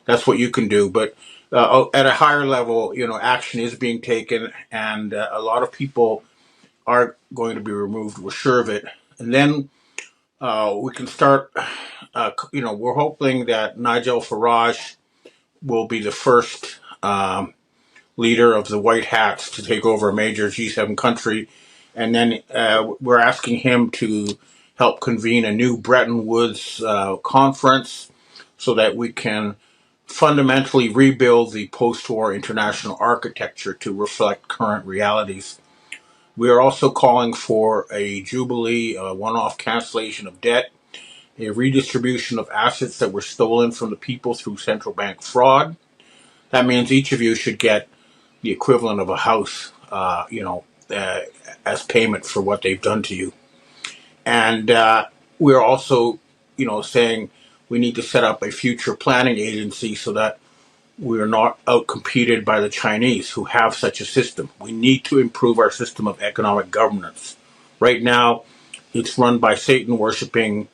That's what you can do. But at a higher level, action is being taken, and a lot of people are going to be removed. We're sure of it. And then we can start, we're hoping that Nigel Farage will be the first leader of the White Hats to take over a major G7 country. And then we're asking him to help convene a new Bretton Woods conference so that we can fundamentally rebuild the post-war international architecture to reflect current realities. We are also calling for a jubilee, a one-off cancellation of debt, a redistribution of assets that were stolen from the people through central bank fraud. That means each of you should get the equivalent of a house as payment for what they've done to you. And we're also, saying we need to set up a future planning agency so that we're not outcompeted by the Chinese who have such a system. We need to improve our system of economic governance. Right now, it's run by Satan worshiping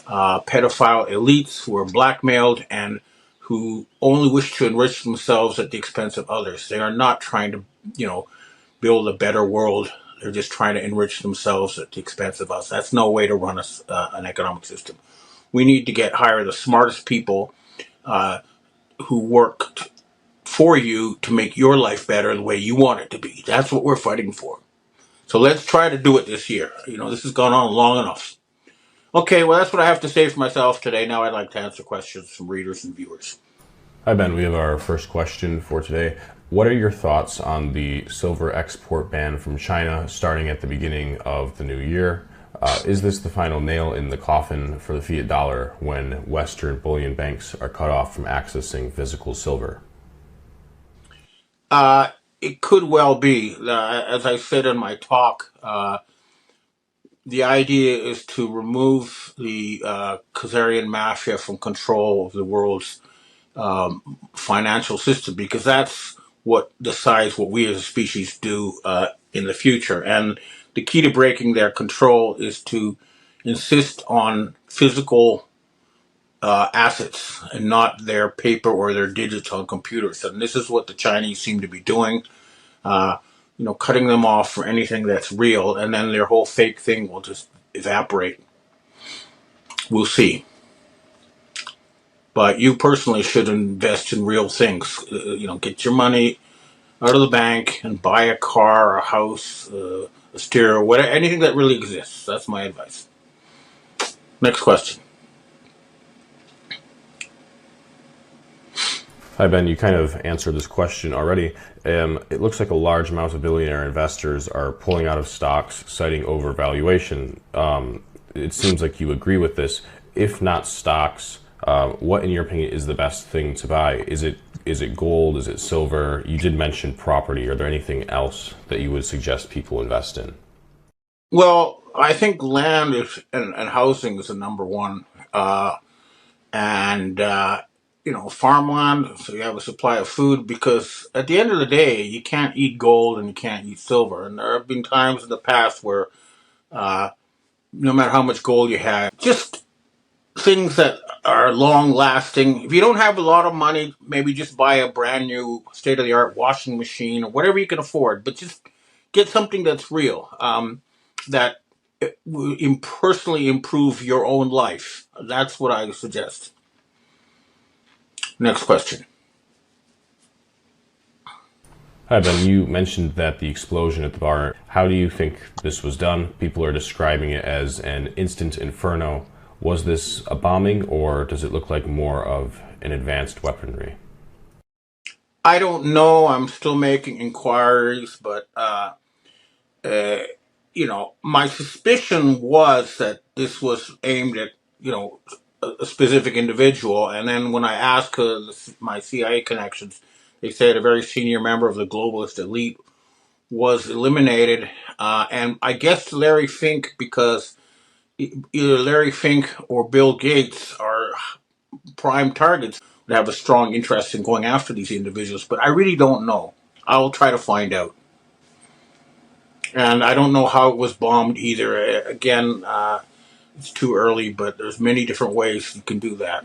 pedophile elites who are blackmailed and who only wish to enrich themselves at the expense of others. They are not trying to, build a better world. They're just trying to enrich themselves at the expense of us. That's no way to run an economic system. We need to hire the smartest people who work for you to make your life better the way you want it to be. That's what we're fighting for. So let's try to do it this year. This has gone on long enough. Okay, well, that's what I have to say for myself today. Now I'd like to answer questions from readers and viewers. Hi, Ben. We have our first question for today. What are your thoughts on the silver export ban from China starting at the beginning of the new year? Is this the final nail in the coffin for the fiat dollar when Western bullion banks are cut off from accessing physical silver? It could well be. As I said in my talk, the idea is to remove the Khazarian mafia from control of the world's financial system, because that's what decides what we as a species do in the future. And the key to breaking their control is to insist on physical assets and not their paper or their digits on computers. And this is what the Chinese seem to be doing, cutting them off for anything that's real, and then their whole fake thing will just evaporate. We'll see. But you personally should invest in real things. Get your money out of the bank and buy a car, a house, a stereo, whatever, anything that really exists. That's my advice. Next question. Hi, Ben. You kind of answered this question already. It looks like a large amount of billionaire investors are pulling out of stocks, citing overvaluation. It seems like you agree with this. If not stocks, what, in your opinion, is the best thing to buy? Is it gold? Is it silver? You did mention property. Are there anything else that you would suggest people invest in? Well, I think land and housing is the number one. Farmland, so you have a supply of food, because at the end of the day, you can't eat gold and you can't eat silver. And there have been times in the past where no matter how much gold you have, just things that are long lasting. If you don't have a lot of money, maybe just buy a brand new state-of-the-art washing machine or whatever you can afford, but just get something that's real, that will personally improve your own life. That's what I suggest. Next question. Hi, Ben. You mentioned that the explosion at the bar. How do you think this was done? People are describing it as an instant inferno. Was this a bombing, or does it look like more of an advanced weaponry? I don't know. I'm still making inquiries, but my suspicion was that this was aimed at a specific individual. And then when I asked my CIA connections, they said a very senior member of the globalist elite was eliminated. And I guess Larry Fink, because either Larry Fink or Bill Gates are prime targets, would have a strong interest in going after these individuals. But I really don't know. I'll try to find out. And I don't know how it was bombed either. Again, it's too early, but there's many different ways you can do that.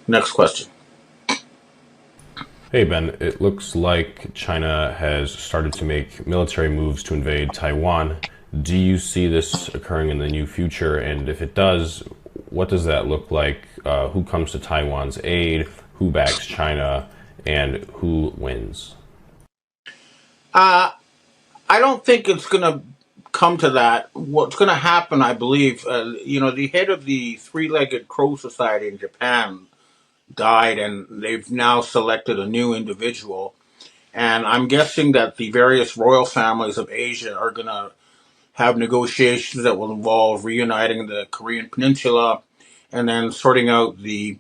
Next question. Hey, Ben. It looks like China has started to make military moves to invade Taiwan. Do you see this occurring in the near future? And if it does, what does that look like? Who comes to Taiwan's aid? Who backs China? And who wins? I don't think it's going to come to that. What's going to happen, I believe, the head of the Three-Legged Crow Society in Japan died, and they've now selected a new individual. And I'm guessing that the various royal families of Asia are going to have negotiations that will involve reuniting the Korean Peninsula and then sorting out the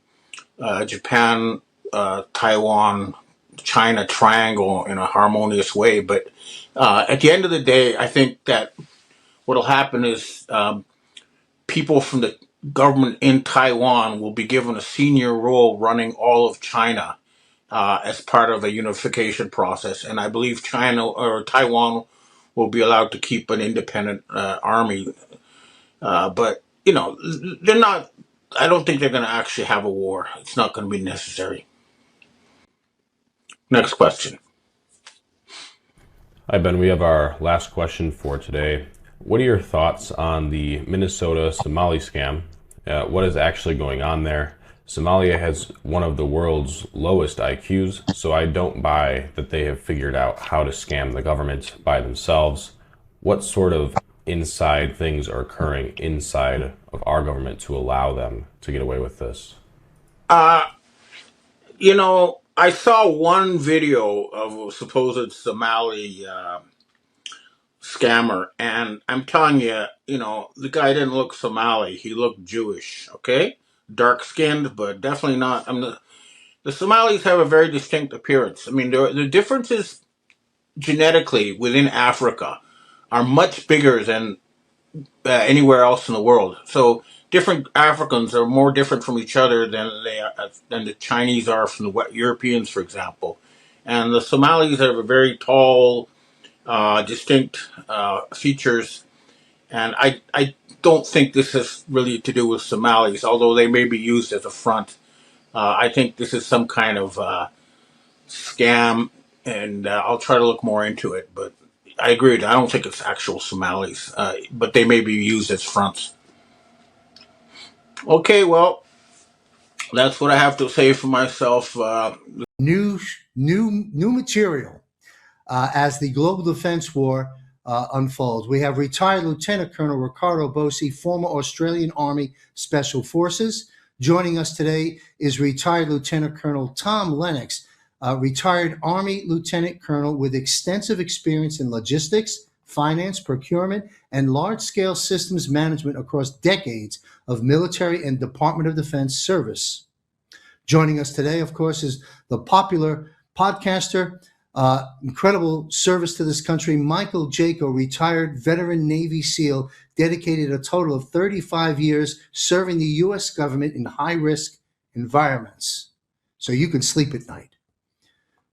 Japan, Taiwan China triangle in a harmonious way. But at the end of the day, I think that what'll happen is people from the government in Taiwan will be given a senior role running all of China as part of a unification process. And I believe China or Taiwan will be allowed to keep an independent army. But, you know, they're not, I don't think they're going to actually have a war. It's not going to be necessary. Next question. Hi, Ben. We have our last question for today. What are your thoughts on the Minnesota Somali scam? What is actually going on there? Somalia has one of the world's lowest IQs, so I don't buy that they have figured out how to scam the government by themselves. What sort of inside things are occurring inside of our government to allow them to get away with this? You know, I saw one video of a supposed Somali scammer, and I'm telling you, you know, the guy didn't look Somali. He looked Jewish, okay? Dark skinned, but definitely not. The Somalis have a very distinct appearance. I mean, the differences genetically within Africa are much bigger than anywhere else in the world. So different Africans are more different from each other than the Chinese are from the Europeans, for example. And the Somalis have a very tall, distinct features. And I don't think this has really to do with Somalis, although they may be used as a front. I think this is some kind of scam, and I'll try to look more into it. But I agree with you. I don't think it's actual Somalis, but they may be used as fronts. Okay, well, that's what I have to say for myself. New material as the global defense war unfolds. We have retired Lieutenant Colonel Ricardo Bossi, former Australian Army Special Forces. Joining us today is retired Lieutenant Colonel Tom Lennox, retired Army Lieutenant Colonel with extensive experience in logistics, finance, procurement, and large-scale systems management across decades of military and Department of Defense service. Joining us today, of course, is the popular podcaster, incredible service to this country, Michael Jaco, retired veteran Navy SEAL, dedicated a total of 35 years serving the U.S. government in high-risk environments, so you can sleep at night.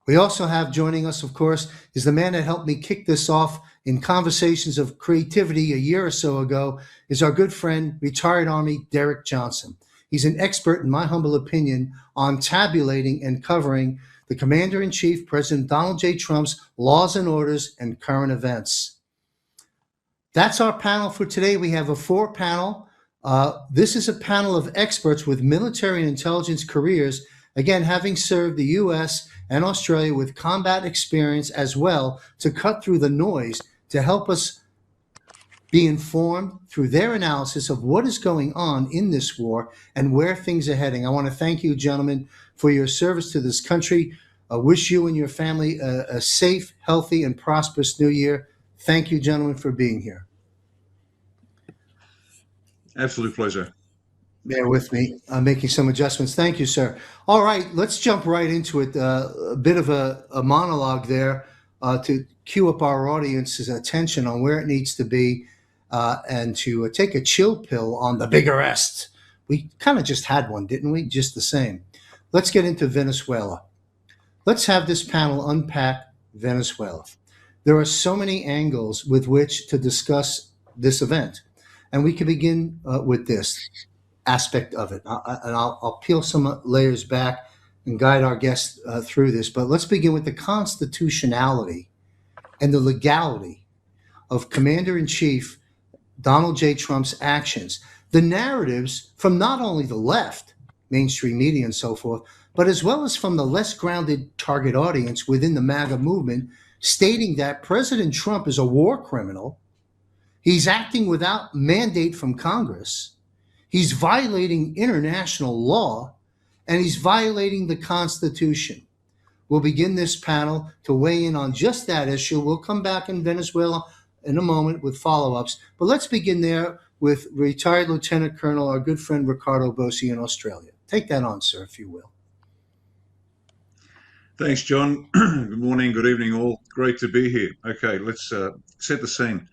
We also have joining us, of course, is the man that helped me kick this off in conversations of creativity a year or so ago, is our good friend, retired Army Derek Johnson. He's an expert, in my humble opinion, on tabulating and covering the Commander-in-Chief, President Donald J. Trump's laws and orders and current events. That's our panel for today. We have a four panel. This is a panel of experts with military and intelligence careers, again, having served the U.S. and Australia with combat experience as well, to cut through the noise, to help us be informed through their analysis of what is going on in this war and where things are heading. I want to thank you, gentlemen, for your service to this country. I wish you and your family a safe, healthy, and prosperous new year. Thank you, gentlemen, for being here. Absolute pleasure. Bear with me. I'm making some adjustments. Thank you, sir. All right, let's jump right into it. A bit of a monologue there to cue up our audience's attention on where it needs to be and to take a chill pill on the big arrest. We kind of just had one, didn't we? Just the same. Let's get into Venezuela. Let's have this panel unpack Venezuela. There are so many angles with which to discuss this event, and we can begin with this aspect of it. I'll peel some layers back and guide our guests through this, but let's begin with the constitutionality and the legality of Commander-in-Chief Donald J. Trump's actions. The narratives from not only the left, mainstream media and so forth, but as well as from the less grounded target audience within the MAGA movement, stating that President Trump is a war criminal, he's acting without mandate from Congress, he's violating international law, and he's violating the Constitution. We'll begin this panel to weigh in on just that issue. We'll come back in Venezuela in a moment with follow-ups, but let's begin there with retired Lieutenant Colonel, our good friend Ricardo Bossi in Australia. Take that on, sir, if you will. Thanks, John. Good morning, good evening, all. Great to be here. Okay, let's set the scene.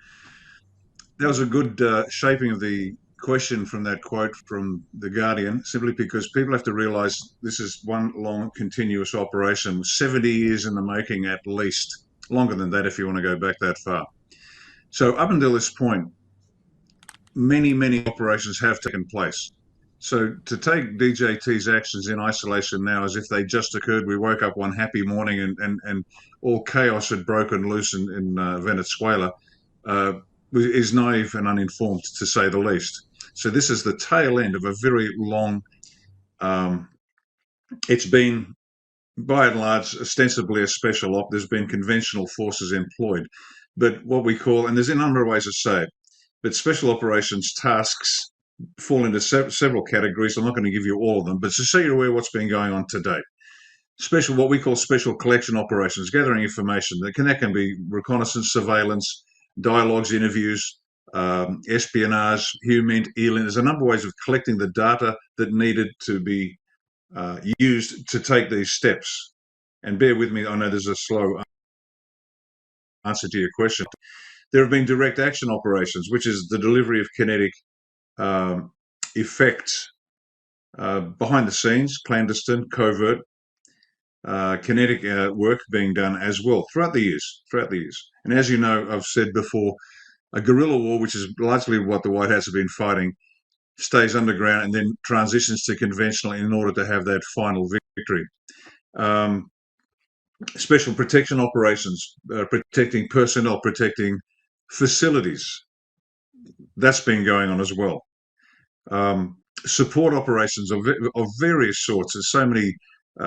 That was a good shaping of the question from that quote from The Guardian, simply because people have to realize this is one long, continuous operation, 70 years in the making at least, longer than that if you want to go back that far. So up until this point, many, many operations have taken place. So to take DJT's actions in isolation now as if they just occurred, we woke up one happy morning and all chaos had broken loose in Venezuela, is naive and uninformed, to say the least. So this is the tail end of a very long, it's been, by and large, ostensibly a special op. There's been conventional forces employed. But what we call, and there's a number of ways to say it, but special operations tasks fall into several categories. I'm not going to give you all of them, but just so you're aware what's been going on today. Special, what we call special collection operations, gathering information. That can be reconnaissance, surveillance, dialogues, interviews, espionage, HUMINT, ELINT. There's a number of ways of collecting the data that needed to be used to take these steps. And bear with me, I know there's a slow answer to your question. There have been direct action operations, which is the delivery of kinetic effects behind the scenes, clandestine, covert, kinetic work being done as well throughout the years. And as you know, I've said before, a guerrilla war, which is largely what the White Hats have been fighting, stays underground and then transitions to conventional in order to have that final victory. Special protection operations, protecting personnel, protecting facilities. That's been going on as well. Support operations of various sorts. There's so many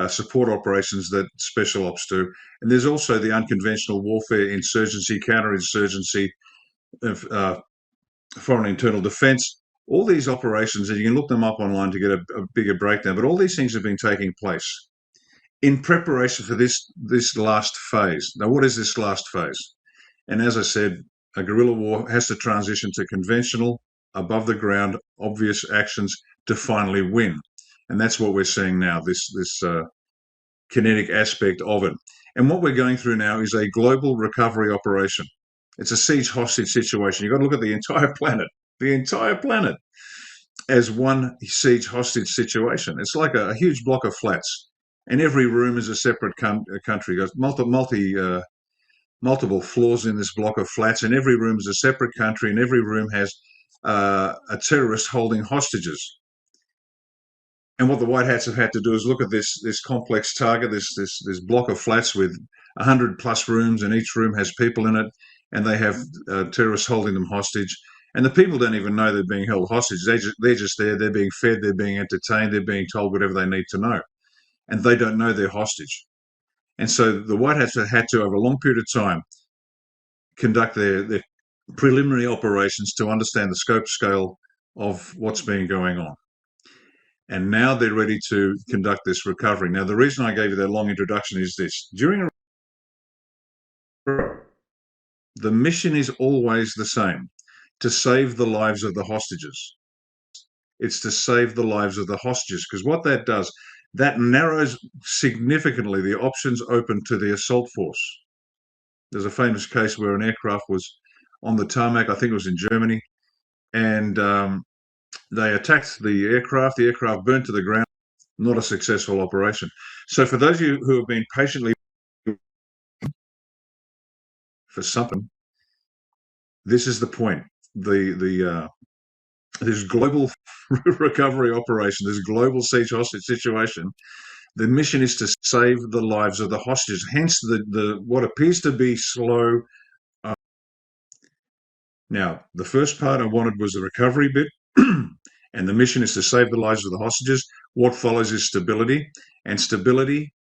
support operations that special ops do. And there's also the unconventional warfare, insurgency, counterinsurgency, foreign internal defense. All these operations, and you can look them up online to get a bigger breakdown, but all these things have been taking place in preparation for this last phase. Now, what is this last phase? And as I said, a guerrilla war has to transition to conventional, above the ground, obvious actions to finally win. And that's what we're seeing now, this kinetic aspect of it. And what we're going through now is a global recovery operation. It's a siege hostage situation. You've got to look at the entire planet as one siege hostage situation. It's like a huge block of flats, and every room is a separate country. There's multiple floors in this block of flats, and every room is a separate country, and every room has a terrorist holding hostages. And what the White Hats have had to do is look at this complex target, this block of flats with 100+ rooms, and each room has people in it, and they have terrorists holding them hostage. And the people don't even know they're being held hostage. They're just there. They're being fed. They're being entertained. They're being told whatever they need to know, and they don't know they're hostage. And so the White Hats have had to, over a long period of time, conduct their preliminary operations to understand the scope, scale of what's been going on. And now they're ready to conduct this recovery. Now, the reason I gave you that long introduction is this. The mission is always the same, to save the lives of the hostages. It's to save the lives of the hostages, because what that does, that narrows significantly the options open to the assault force. There's a famous case where an aircraft was on the tarmac, I think it was in Germany, and they attacked the aircraft. The aircraft burnt to the ground. Not a successful operation. So for those of you who have been patiently for something, this is the point. This global recovery operation, this global siege hostage situation, the mission is to save the lives of the hostages. Hence the what appears to be slow. Now, the first part I wanted was the recovery bit, and the mission is to save the lives of the hostages. What follows is stability, and stability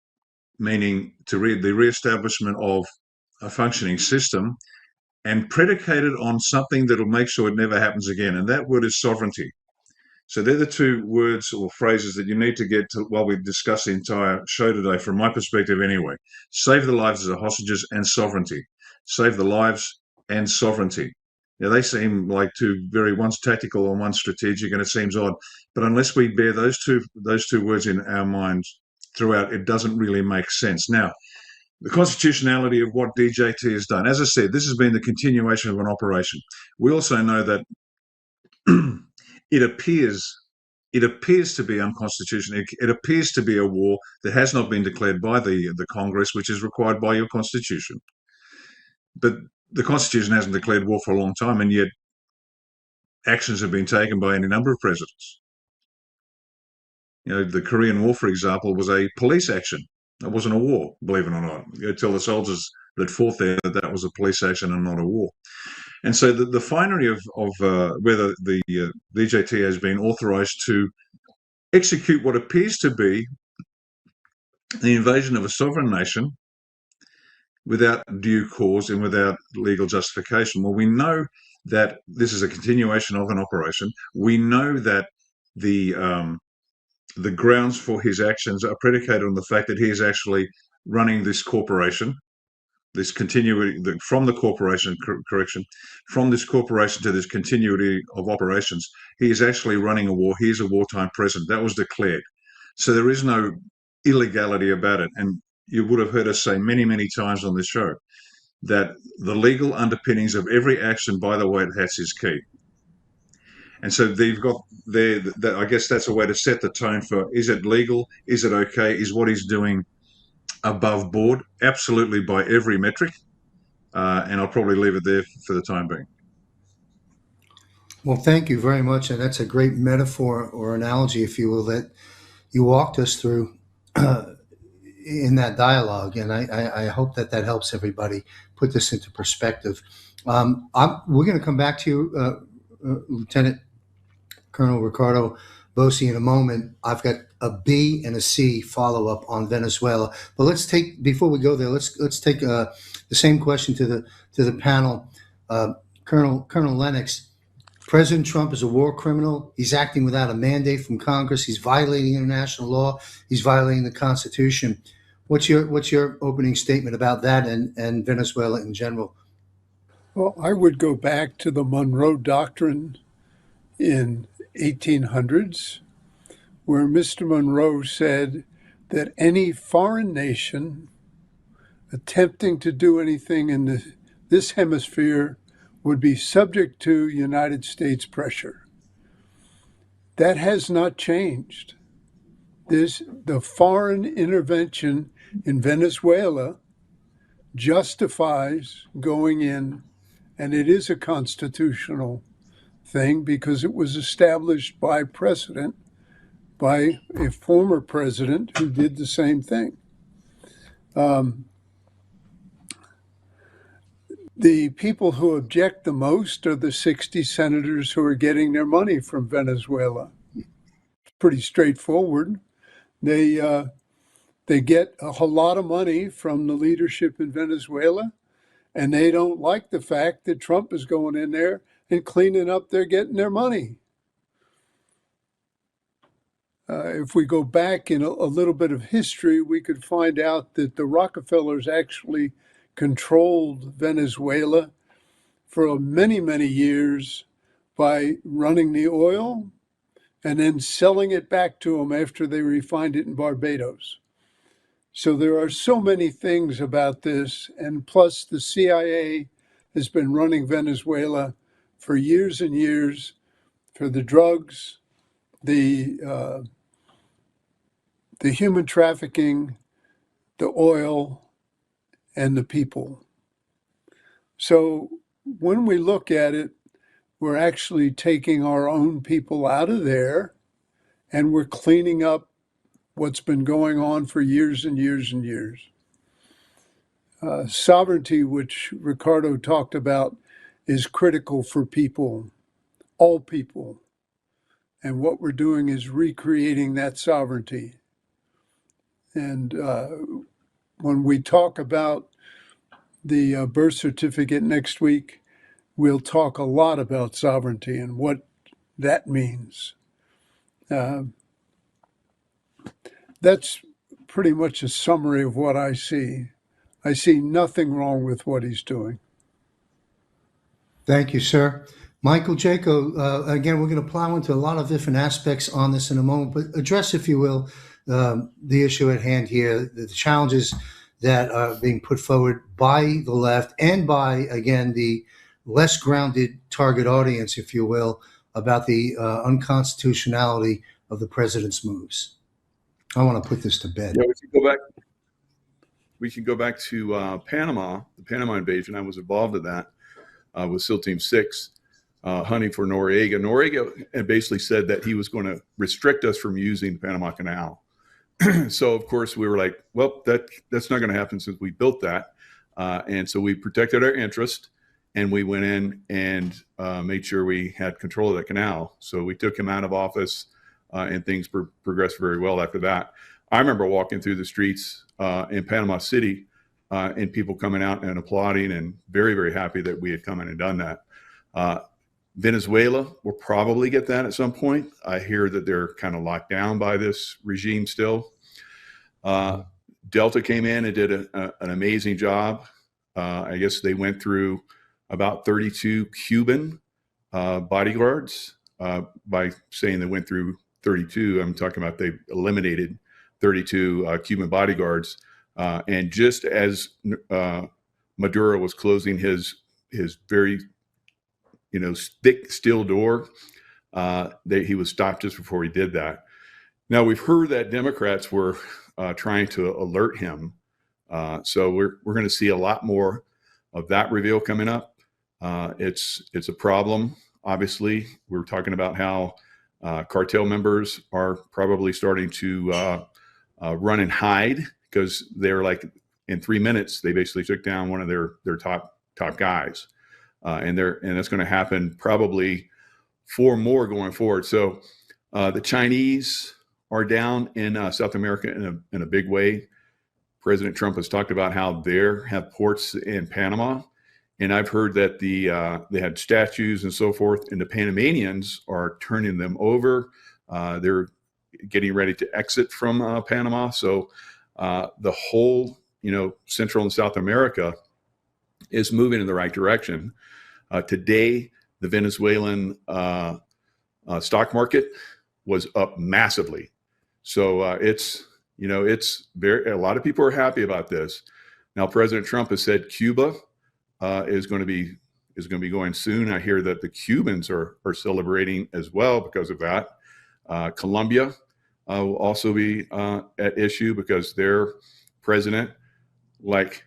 meaning the reestablishment of a functioning system, and predicated on something that will make sure it never happens again. And that word is sovereignty. So they're the two words or phrases that you need to get to while we discuss the entire show today, from my perspective anyway. Save the lives of the hostages and sovereignty. Save the lives and sovereignty. Now, they seem like one's tactical and one's strategic, and it seems odd. But unless we bear those two words in our minds throughout, it doesn't really make sense. Now, the constitutionality of what DJT has done, as I said, this has been the continuation of an operation. We also know that it appears to be unconstitutional. It appears to be a war that has not been declared by the Congress, which is required by your constitution. But the Constitution hasn't declared war for a long time, and yet actions have been taken by any number of presidents. You know, the Korean War, for example, was a police action. It wasn't a war, believe it or not. You tell the soldiers that fought there that was a police action and not a war. And so the finery of whether the DJT has been authorized to execute what appears to be the invasion of a sovereign nation without due cause and without legal justification. Well, we know that this is a continuation of an operation. We know that the grounds for his actions are predicated on the fact that he is actually running this corporation, this continuity from the corporation, from this corporation to this continuity of operations. He is actually running a war. He is a wartime president. That was declared. So there is no illegality about it. And you would have heard us say many, many times on this show that the legal underpinnings of every action by the White Hats is key. And so they've got there, I guess that's a way to set the tone for, is it legal? Is it okay? Is what he's doing above board? Absolutely, by every metric. And I'll probably leave it there for the time being. Well, thank you very much. And that's a great metaphor or analogy, if you will, that you walked us through in that dialogue. And I hope that helps everybody put this into perspective. We're going to come back to you, Lieutenant Colonel Ricardo Bossi, in a moment. I've got a B and a C follow up on Venezuela, but before we go there, let's take the same question to the panel. Colonel Lennox, President Trump is a war criminal. He's acting without a mandate from Congress. He's violating international law. He's violating the Constitution. What's your opening statement about that and Venezuela in general? Well, I would go back to the Monroe Doctrine in 1800s, where Mr. Monroe said that any foreign nation attempting to do anything in this hemisphere would be subject to United States pressure. That has not changed. The foreign intervention in Venezuela justifies going in, and it is a constitutional thing because it was established by a former president who did the same thing. The people who object the most are the 60 senators who are getting their money from Venezuela. It's pretty straightforward. They get a whole lot of money from the leadership in Venezuela, and they don't like the fact that Trump is going in there and cleaning up getting their money. If we go back in a little bit of history, we could find out that the Rockefellers actually controlled Venezuela for many, many years by running the oil and then selling it back to them after they refined it in Barbados. So there are so many things about this, and plus the CIA has been running Venezuela for years and years for the drugs, the human trafficking, the oil, and the people. So when we look at it, we're actually taking our own people out of there, and we're cleaning up what's been going on for years and years and years. Sovereignty, which Ricardo talked about, is critical for people, all people. And what we're doing is recreating that sovereignty. And when we talk about the birth certificate next week, we'll talk a lot about sovereignty and what that means. That's pretty much a summary of what I see. I see nothing wrong with what he's doing. Thank you, sir. Michael Jaco, again, we're going to plow into a lot of different aspects on this in a moment, but address, if you will, the issue at hand here, the challenges that are being put forward by the left and by, again, the less grounded target audience, if you will, about the unconstitutionality of the president's moves. I want to put this to bed. Yeah, we can go back to Panama, the Panama invasion. I was involved in that with SEAL Team 6, hunting for Noriega. Noriega basically said that he was going to restrict us from using the Panama Canal. So, of course, we were like, well, that's not going to happen since we built that. And so we protected our interest, and we went in and made sure we had control of the canal. So we took him out of office, and things progressed very well after that. I remember walking through the streets in Panama City and people coming out and applauding and very, very happy that we had come in and done that. Venezuela will probably get that at some point. I hear that they're kind of locked down by this regime still. Delta came in and did an amazing job. I guess they went through about 32 Cuban bodyguards. By saying they went through 32, I'm talking about they eliminated 32 Cuban bodyguards. And just as Maduro was closing his very thick steel door, he was stopped just before he did that. Now, we've heard that Democrats were trying to alert him. So we're going to see a lot more of that reveal coming up. It's a problem. Obviously, we're talking about how cartel members are probably starting to run and hide, because they're like, in 3 minutes, they basically took down one of their top guys. And that's going to happen probably 4 more going forward. So the Chinese are down in South America in a big way. President Trump has talked about how they have ports in Panama, and I've heard that they had statues and so forth, and the Panamanians are turning them over. They're getting ready to exit from Panama. So the whole Central and South America is moving in the right direction. Today, the Venezuelan stock market was up massively. So it's a lot of people are happy about this. Now, President Trump has said Cuba is going to be going soon. I hear that the Cubans are celebrating as well because of that. Colombia will also be at issue because their president, like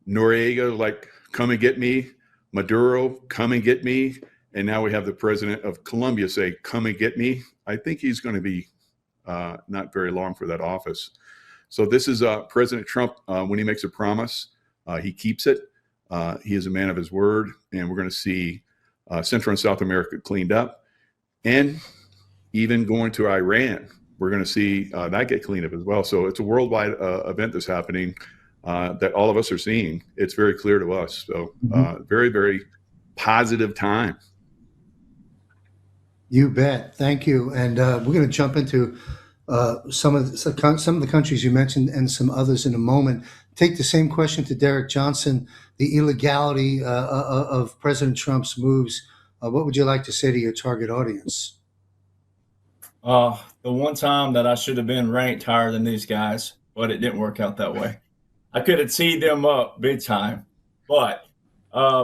Noriega, like, come and get me. Maduro, come and get me. And now we have the president of Colombia say, come and get me. I think he's going to be not very long for that office. So this is President Trump. When he makes a promise, he keeps it. He is a man of his word. And we're going to see Central and South America cleaned up. And even going to Iran, we're going to see that get cleaned up as well. So it's a worldwide event that's happening. That all of us are seeing. It's very clear to us. So very, very positive time. You bet. Thank you. And we're going to jump into some of the countries you mentioned and some others in a moment. Take the same question to Derek Johnson, the illegality of President Trump's moves. What would you like to say to your target audience? The one time that I should have been ranked higher than these guys, but it didn't work out that way. I could have teed them up big time. But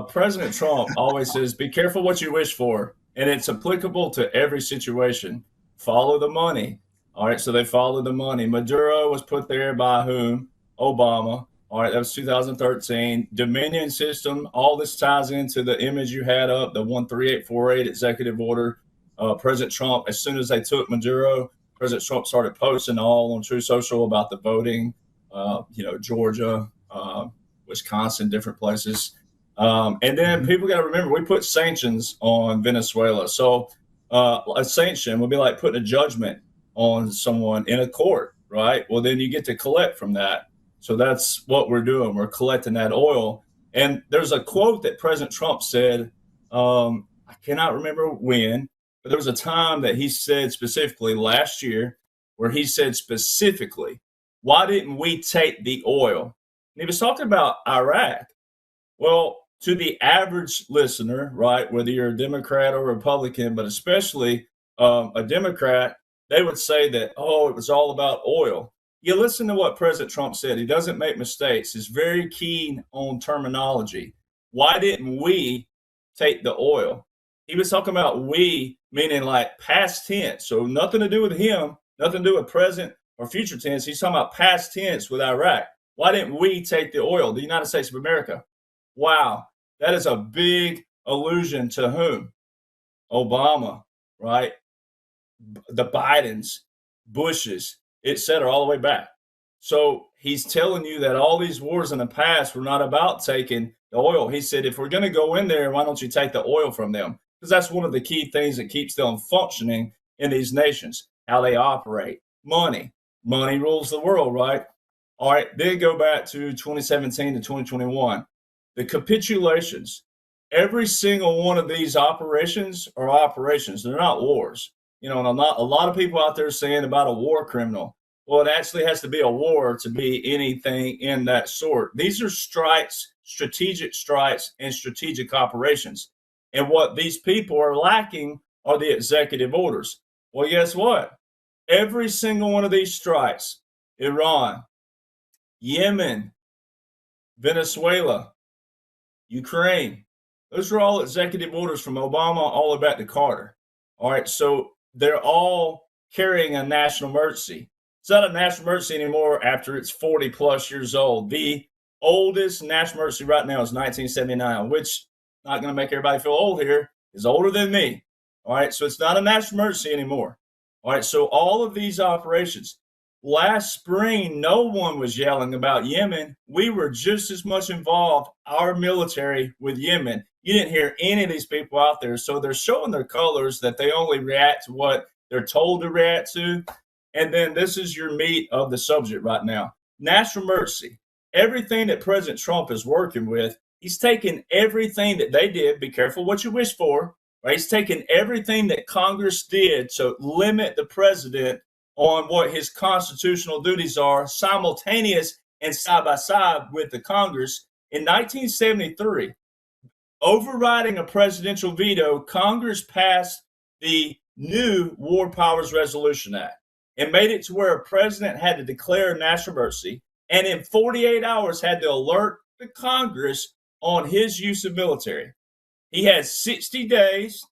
President Trump always says, be careful what you wish for. And it's applicable to every situation. Follow the money. All right, so they followed the money. Maduro was put there by whom? Obama. All right, that was 2013. Dominion system, all this ties into the image you had up, the 13848 executive order. President Trump, as soon as they took Maduro, President Trump started posting all on True Social about the voting. Georgia, Wisconsin, different places. And then people got to remember, we put sanctions on Venezuela. So a sanction would be like putting a judgment on someone in a court, right? Well, then you get to collect from that. So that's what we're doing. We're collecting that oil. And there's a quote that President Trump said, I cannot remember when, but there was a time that he said specifically last year where he said specifically, why didn't we take the oil? And he was talking about Iraq. Well, to the average listener, right, whether you're a Democrat or Republican, but especially a Democrat, they would say that, oh, it was all about oil. You listen to what President Trump said. He doesn't make mistakes. He's very keen on terminology. Why didn't we take the oil? He was talking about we, meaning like past tense. So nothing to do with him, nothing to do with present or future tense. He's talking about past tense with Iraq. Why didn't we take the oil? The United States of America. Wow. That is a big allusion to whom? Obama, right? The Bidens, Bushes, etc., all the way back. So he's telling you that all these wars in the past were not about taking the oil. He said, if we're going to go in there, why don't you take the oil from them? Because that's one of the key things that keeps them functioning in these nations, how they operate. Money. Money rules the world, right? All right, then go back to 2017 to 2021. The capitulations. Every single one of these operations are operations. They're not wars. You know, and a lot of people out there saying about a war criminal. Well, it actually has to be a war to be anything in that sort. These are strikes, strategic strikes, and strategic operations. And what these people are lacking are the executive orders. Well, guess what? Every single one of these strikes, Iran, Yemen, Venezuela, Ukraine, those are all executive orders from Obama all the way back to Carter. All right, so they're all carrying a national emergency. It's not a national emergency anymore after it's 40 plus years old. The oldest national emergency right now is 1979, which, not going to make everybody feel old here, is older than me. All right, so it's not a national emergency anymore. All right, so all of these operations. Last spring, no one was yelling about Yemen. We were just as much involved, our military, with Yemen. You didn't hear any of these people out there. So they're showing their colors that they only react to what they're told to react to. And then this is your meat of the subject right now. National emergency. Everything that President Trump is working with, he's taken everything that they did. Be careful what you wish for. Right? He's taken everything that Congress did to limit the president on what his constitutional duties are, simultaneous and side by side with the Congress. In 1973, overriding a presidential veto, Congress passed the new War Powers Resolution Act and made it to where a president had to declare a national emergency and in 48 hours had to alert the Congress on his use of military. He had 60 days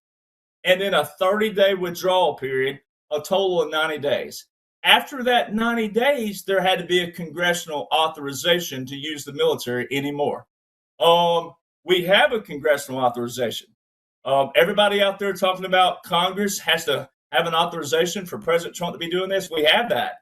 and then a 30-day withdrawal period, a total of 90 days. After that 90 days, there had to be a congressional authorization to use the military anymore. We have a congressional authorization. Everybody out there talking about Congress has to have an authorization for President Trump to be doing this. We have that.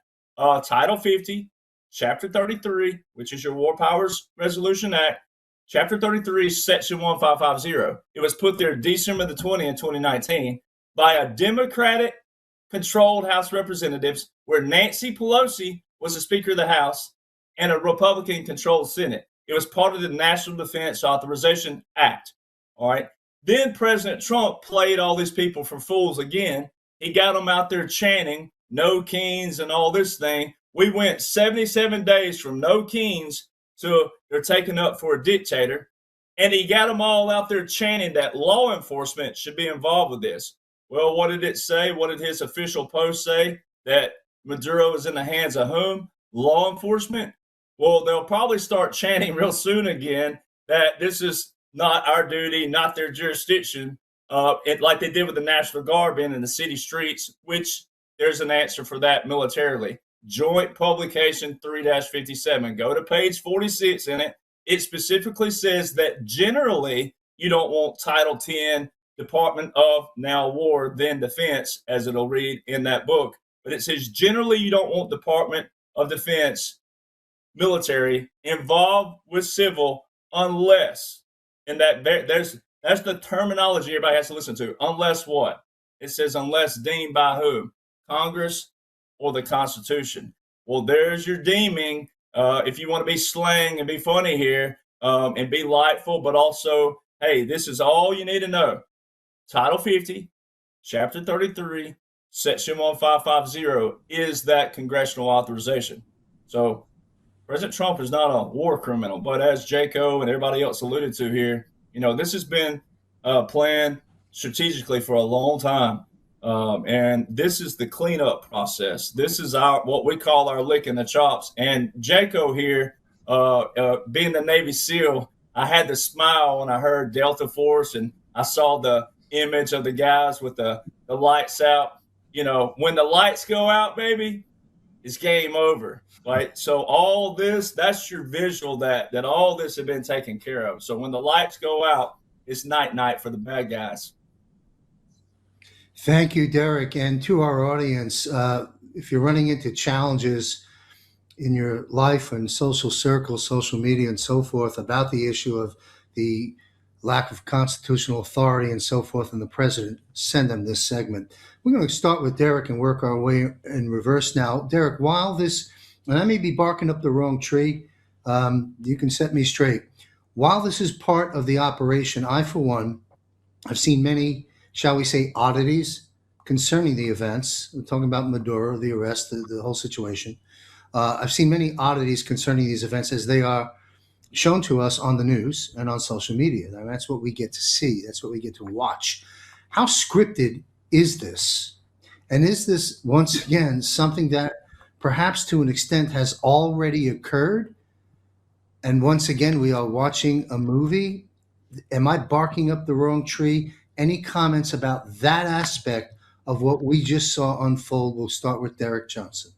Title 50, Chapter 33, which is your War Powers Resolution Act, Chapter 33, Section 1550. It was put there December the 20th, 2019 by a Democratic-controlled House of Representatives where Nancy Pelosi was the Speaker of the House and a Republican-controlled Senate. It was part of the National Defense Authorization Act. All right. Then President Trump played all these people for fools again. He got them out there chanting no kings and all this thing. We went 77 days from no kings to they're taken up for a dictator. And he got them all out there chanting that law enforcement should be involved with this. Well, what did it say? What did his official post say? That Maduro is in the hands of whom? Law enforcement? Well, they'll probably start chanting real soon again that this is not our duty, not their jurisdiction, like they did with the National Guard being in the city streets, which there's an answer for that militarily. Joint Publication 3-57. Go to page 46 in it. It specifically says that generally you don't want Title 10, Department of Now War, then Defense, as it'll read in that book. But it says generally you don't want Department of Defense military involved with civil unless, and that's the terminology everybody has to listen to. Unless what? It says unless deemed by who? Congress or the Constitution. Well, there's your deeming. If you want to be slang and be funny here and be lightful, but also, hey, this is all you need to know. Title 50, Chapter 33, Section 1550 is that congressional authorization. So President Trump is not a war criminal, but as Jaco and everybody else alluded to here, you know, this has been planned strategically for a long time. And this is the cleanup process. This is what we call our licking the chops. And Jaco here, being the Navy SEAL, I had to smile when I heard Delta Force and I saw the image of the guys with the lights out. When the lights go out, baby, it's game over. Right. So all this, that's your visual that all this had been taken care of. So when the lights go out, it's night for the bad guys. Thank you, Derek. And to our audience, if you're running into challenges in your life and social circles, social media, and so forth about the issue of the lack of constitutional authority and so forth and the president, send them this segment. We're going to start with Derek and work our way in reverse now. Derek, while this, and I may be barking up the wrong tree, you can set me straight. While this is part of the operation, I, for one, I've seen many, shall we say, oddities concerning the events. We're talking about Maduro, the arrest, the whole situation. I've seen many oddities concerning these events as they are shown to us on the news and on social media. Now, that's what we get to see. That's what we get to watch. How scripted is this? And is this, once again, something that perhaps to an extent has already occurred? And once again, we are watching a movie. Am I barking up the wrong tree? Any comments about that aspect of what we just saw unfold? We'll start with Derek Johnson.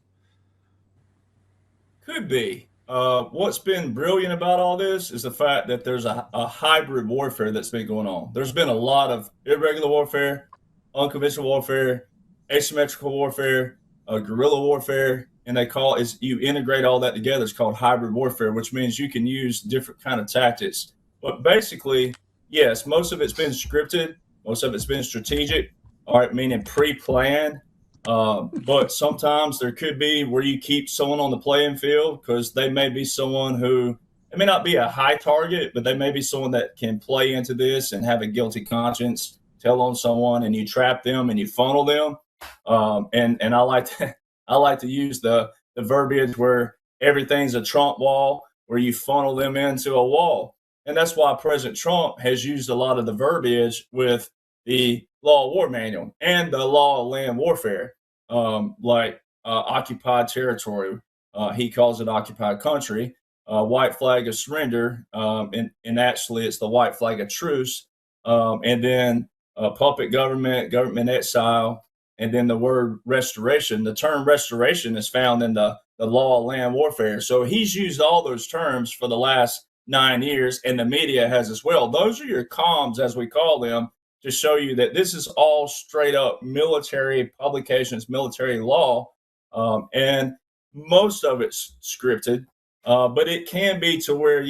Could be. What's been brilliant about all this is the fact that there's a hybrid warfare that's been going on. There's been a lot of irregular warfare, unconventional warfare, asymmetrical warfare, guerrilla warfare, and you integrate all that together. It's called hybrid warfare, which means you can use different kind of tactics. But basically, yes, most of it's been scripted, most of it's been strategic, all right, meaning pre-planned. But sometimes there could be where you keep someone on the playing field because they may be someone who, it may not be a high target, but they may be someone that can play into this and have a guilty conscience, tell on someone, and you trap them and you funnel them. And I like to use the verbiage where everything's a Trump wall, where you funnel them into a wall. And that's why President Trump has used a lot of the verbiage with the law of war manual and the law of land warfare, like occupied territory. He calls it occupied country, white flag of surrender, and actually it's the white flag of truce, and then puppet government, government exile, and then the word restoration. The term restoration is found in the law of land warfare. So he's used all those terms for the last 9 years, and the media has as well. Those are your comms, as we call them, to show you that this is all straight up military publications, military law, and most of it's scripted, but it can be to where,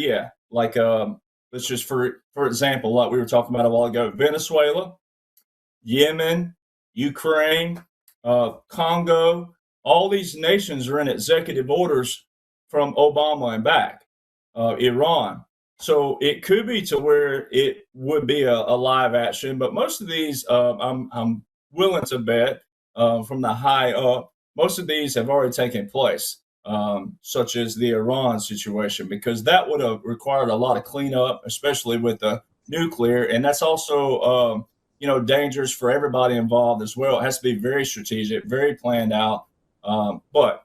like let's just for example, like we were talking about a while ago, Venezuela, Yemen, Ukraine, Congo, all these nations are in executive orders from Obama and back. Iran. So it could be to where it would be a live action, but most of these, I'm willing to bet from the high up, most of these have already taken place, such as the Iran situation, because that would have required a lot of cleanup, especially with the nuclear. And that's also, dangerous for everybody involved as well. It has to be very strategic, very planned out. But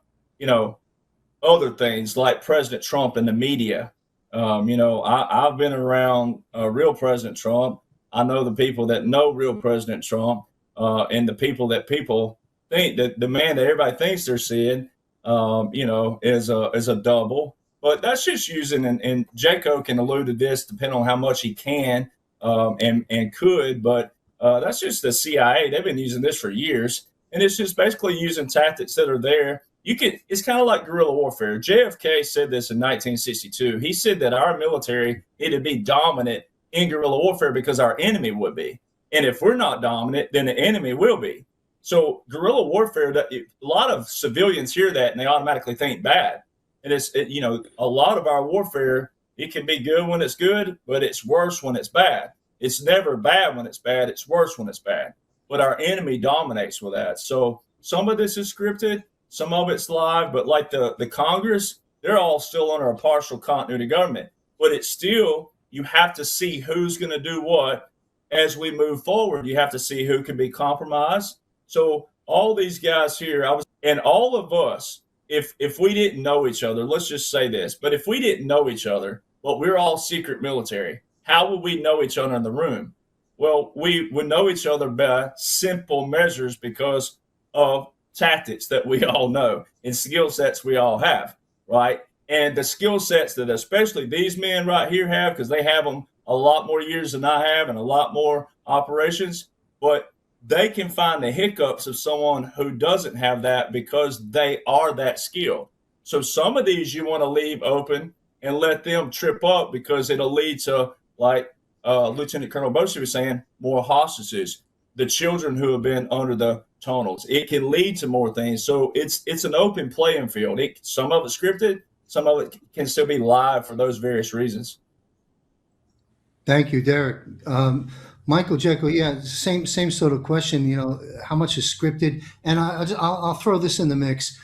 other things like President Trump and the media. I've been around real President Trump. I know the people that know real President Trump, and the people that people think that the man that everybody thinks they're seeing, is a double. But that's just using, and Jaco can allude to this depending on how much he can and could. But that's just the CIA. They've been using this for years, and it's just basically using tactics that are there. It's kind of like guerrilla warfare. JFK said this in 1962. He said that our military needed to be dominant in guerrilla warfare because our enemy would be. And if we're not dominant, then the enemy will be. So guerrilla warfare, a lot of civilians hear that and they automatically think bad. And a lot of our warfare, it can be good when it's good, but it's worse when it's bad. It's never bad when it's bad. It's worse when it's bad. But our enemy dominates with that. So some of this is scripted. Some of it's live, but like the Congress, they're all still under a partial continuity government. But it's still, you have to see who's going to do what as we move forward. You have to see who can be compromised. So all these guys here, and all of us, if we didn't know each other, let's just say this, but if we didn't know each other, but we're all secret military, how would we know each other in the room? Well, we would know each other by simple measures because of tactics that we all know and skill sets we all have, right? And the skill sets that especially these men right here have, because they have them a lot more years than I have and a lot more operations, but they can find the hiccups of someone who doesn't have that because they are that skilled. So some of these you want to leave open and let them trip up because it'll lead to, like Lieutenant Colonel Bosey was saying, more hostages, the children who have been under the tunnels. It can lead to more things. So it's an open playing field. Some of it scripted, some of it can still be live for those various reasons. Thank you, Derek. Michael Jekyll, yeah, same sort of question. You know, how much is scripted? And I'll throw this in the mix.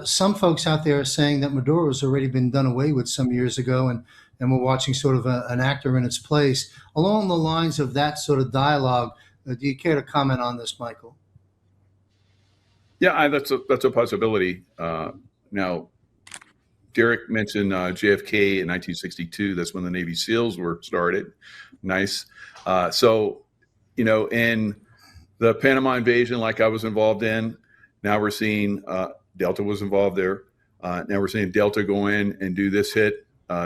Some folks out there are saying that Maduro's already been done away with some years ago, and we're watching sort of an actor in its place. Along the lines of that sort of dialogue, do you care to comment on this, Michael? Yeah, that's a possibility. Now, Derek mentioned JFK in 1962. That's when the Navy SEALs were started. Nice. So, you know, in the Panama invasion, like I was involved in, now we're seeing Delta was involved there. Now we're seeing Delta go in and do this hit.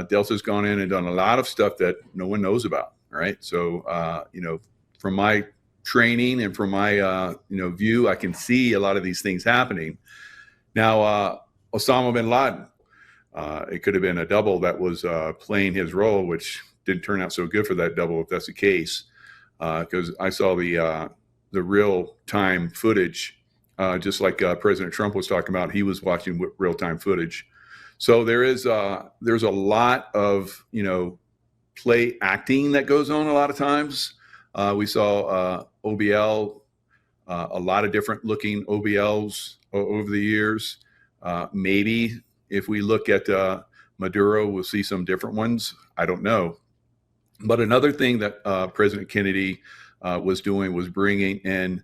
Delta's gone in and done a lot of stuff that no one knows about. Right. So, you know, from my training and from my, view, I can see a lot of these things happening. Now, Osama bin Laden, it could have been a double that was playing his role, which didn't turn out so good for that double, if that's the case, because I saw the real time footage, just like President Trump was talking about. He was watching real time footage. So there's a lot of, play acting that goes on a lot of times. We saw OBL, a lot of different looking OBLs over the years. Maybe if we look at Maduro, we'll see some different ones. I don't know. But another thing that President Kennedy was doing was bringing in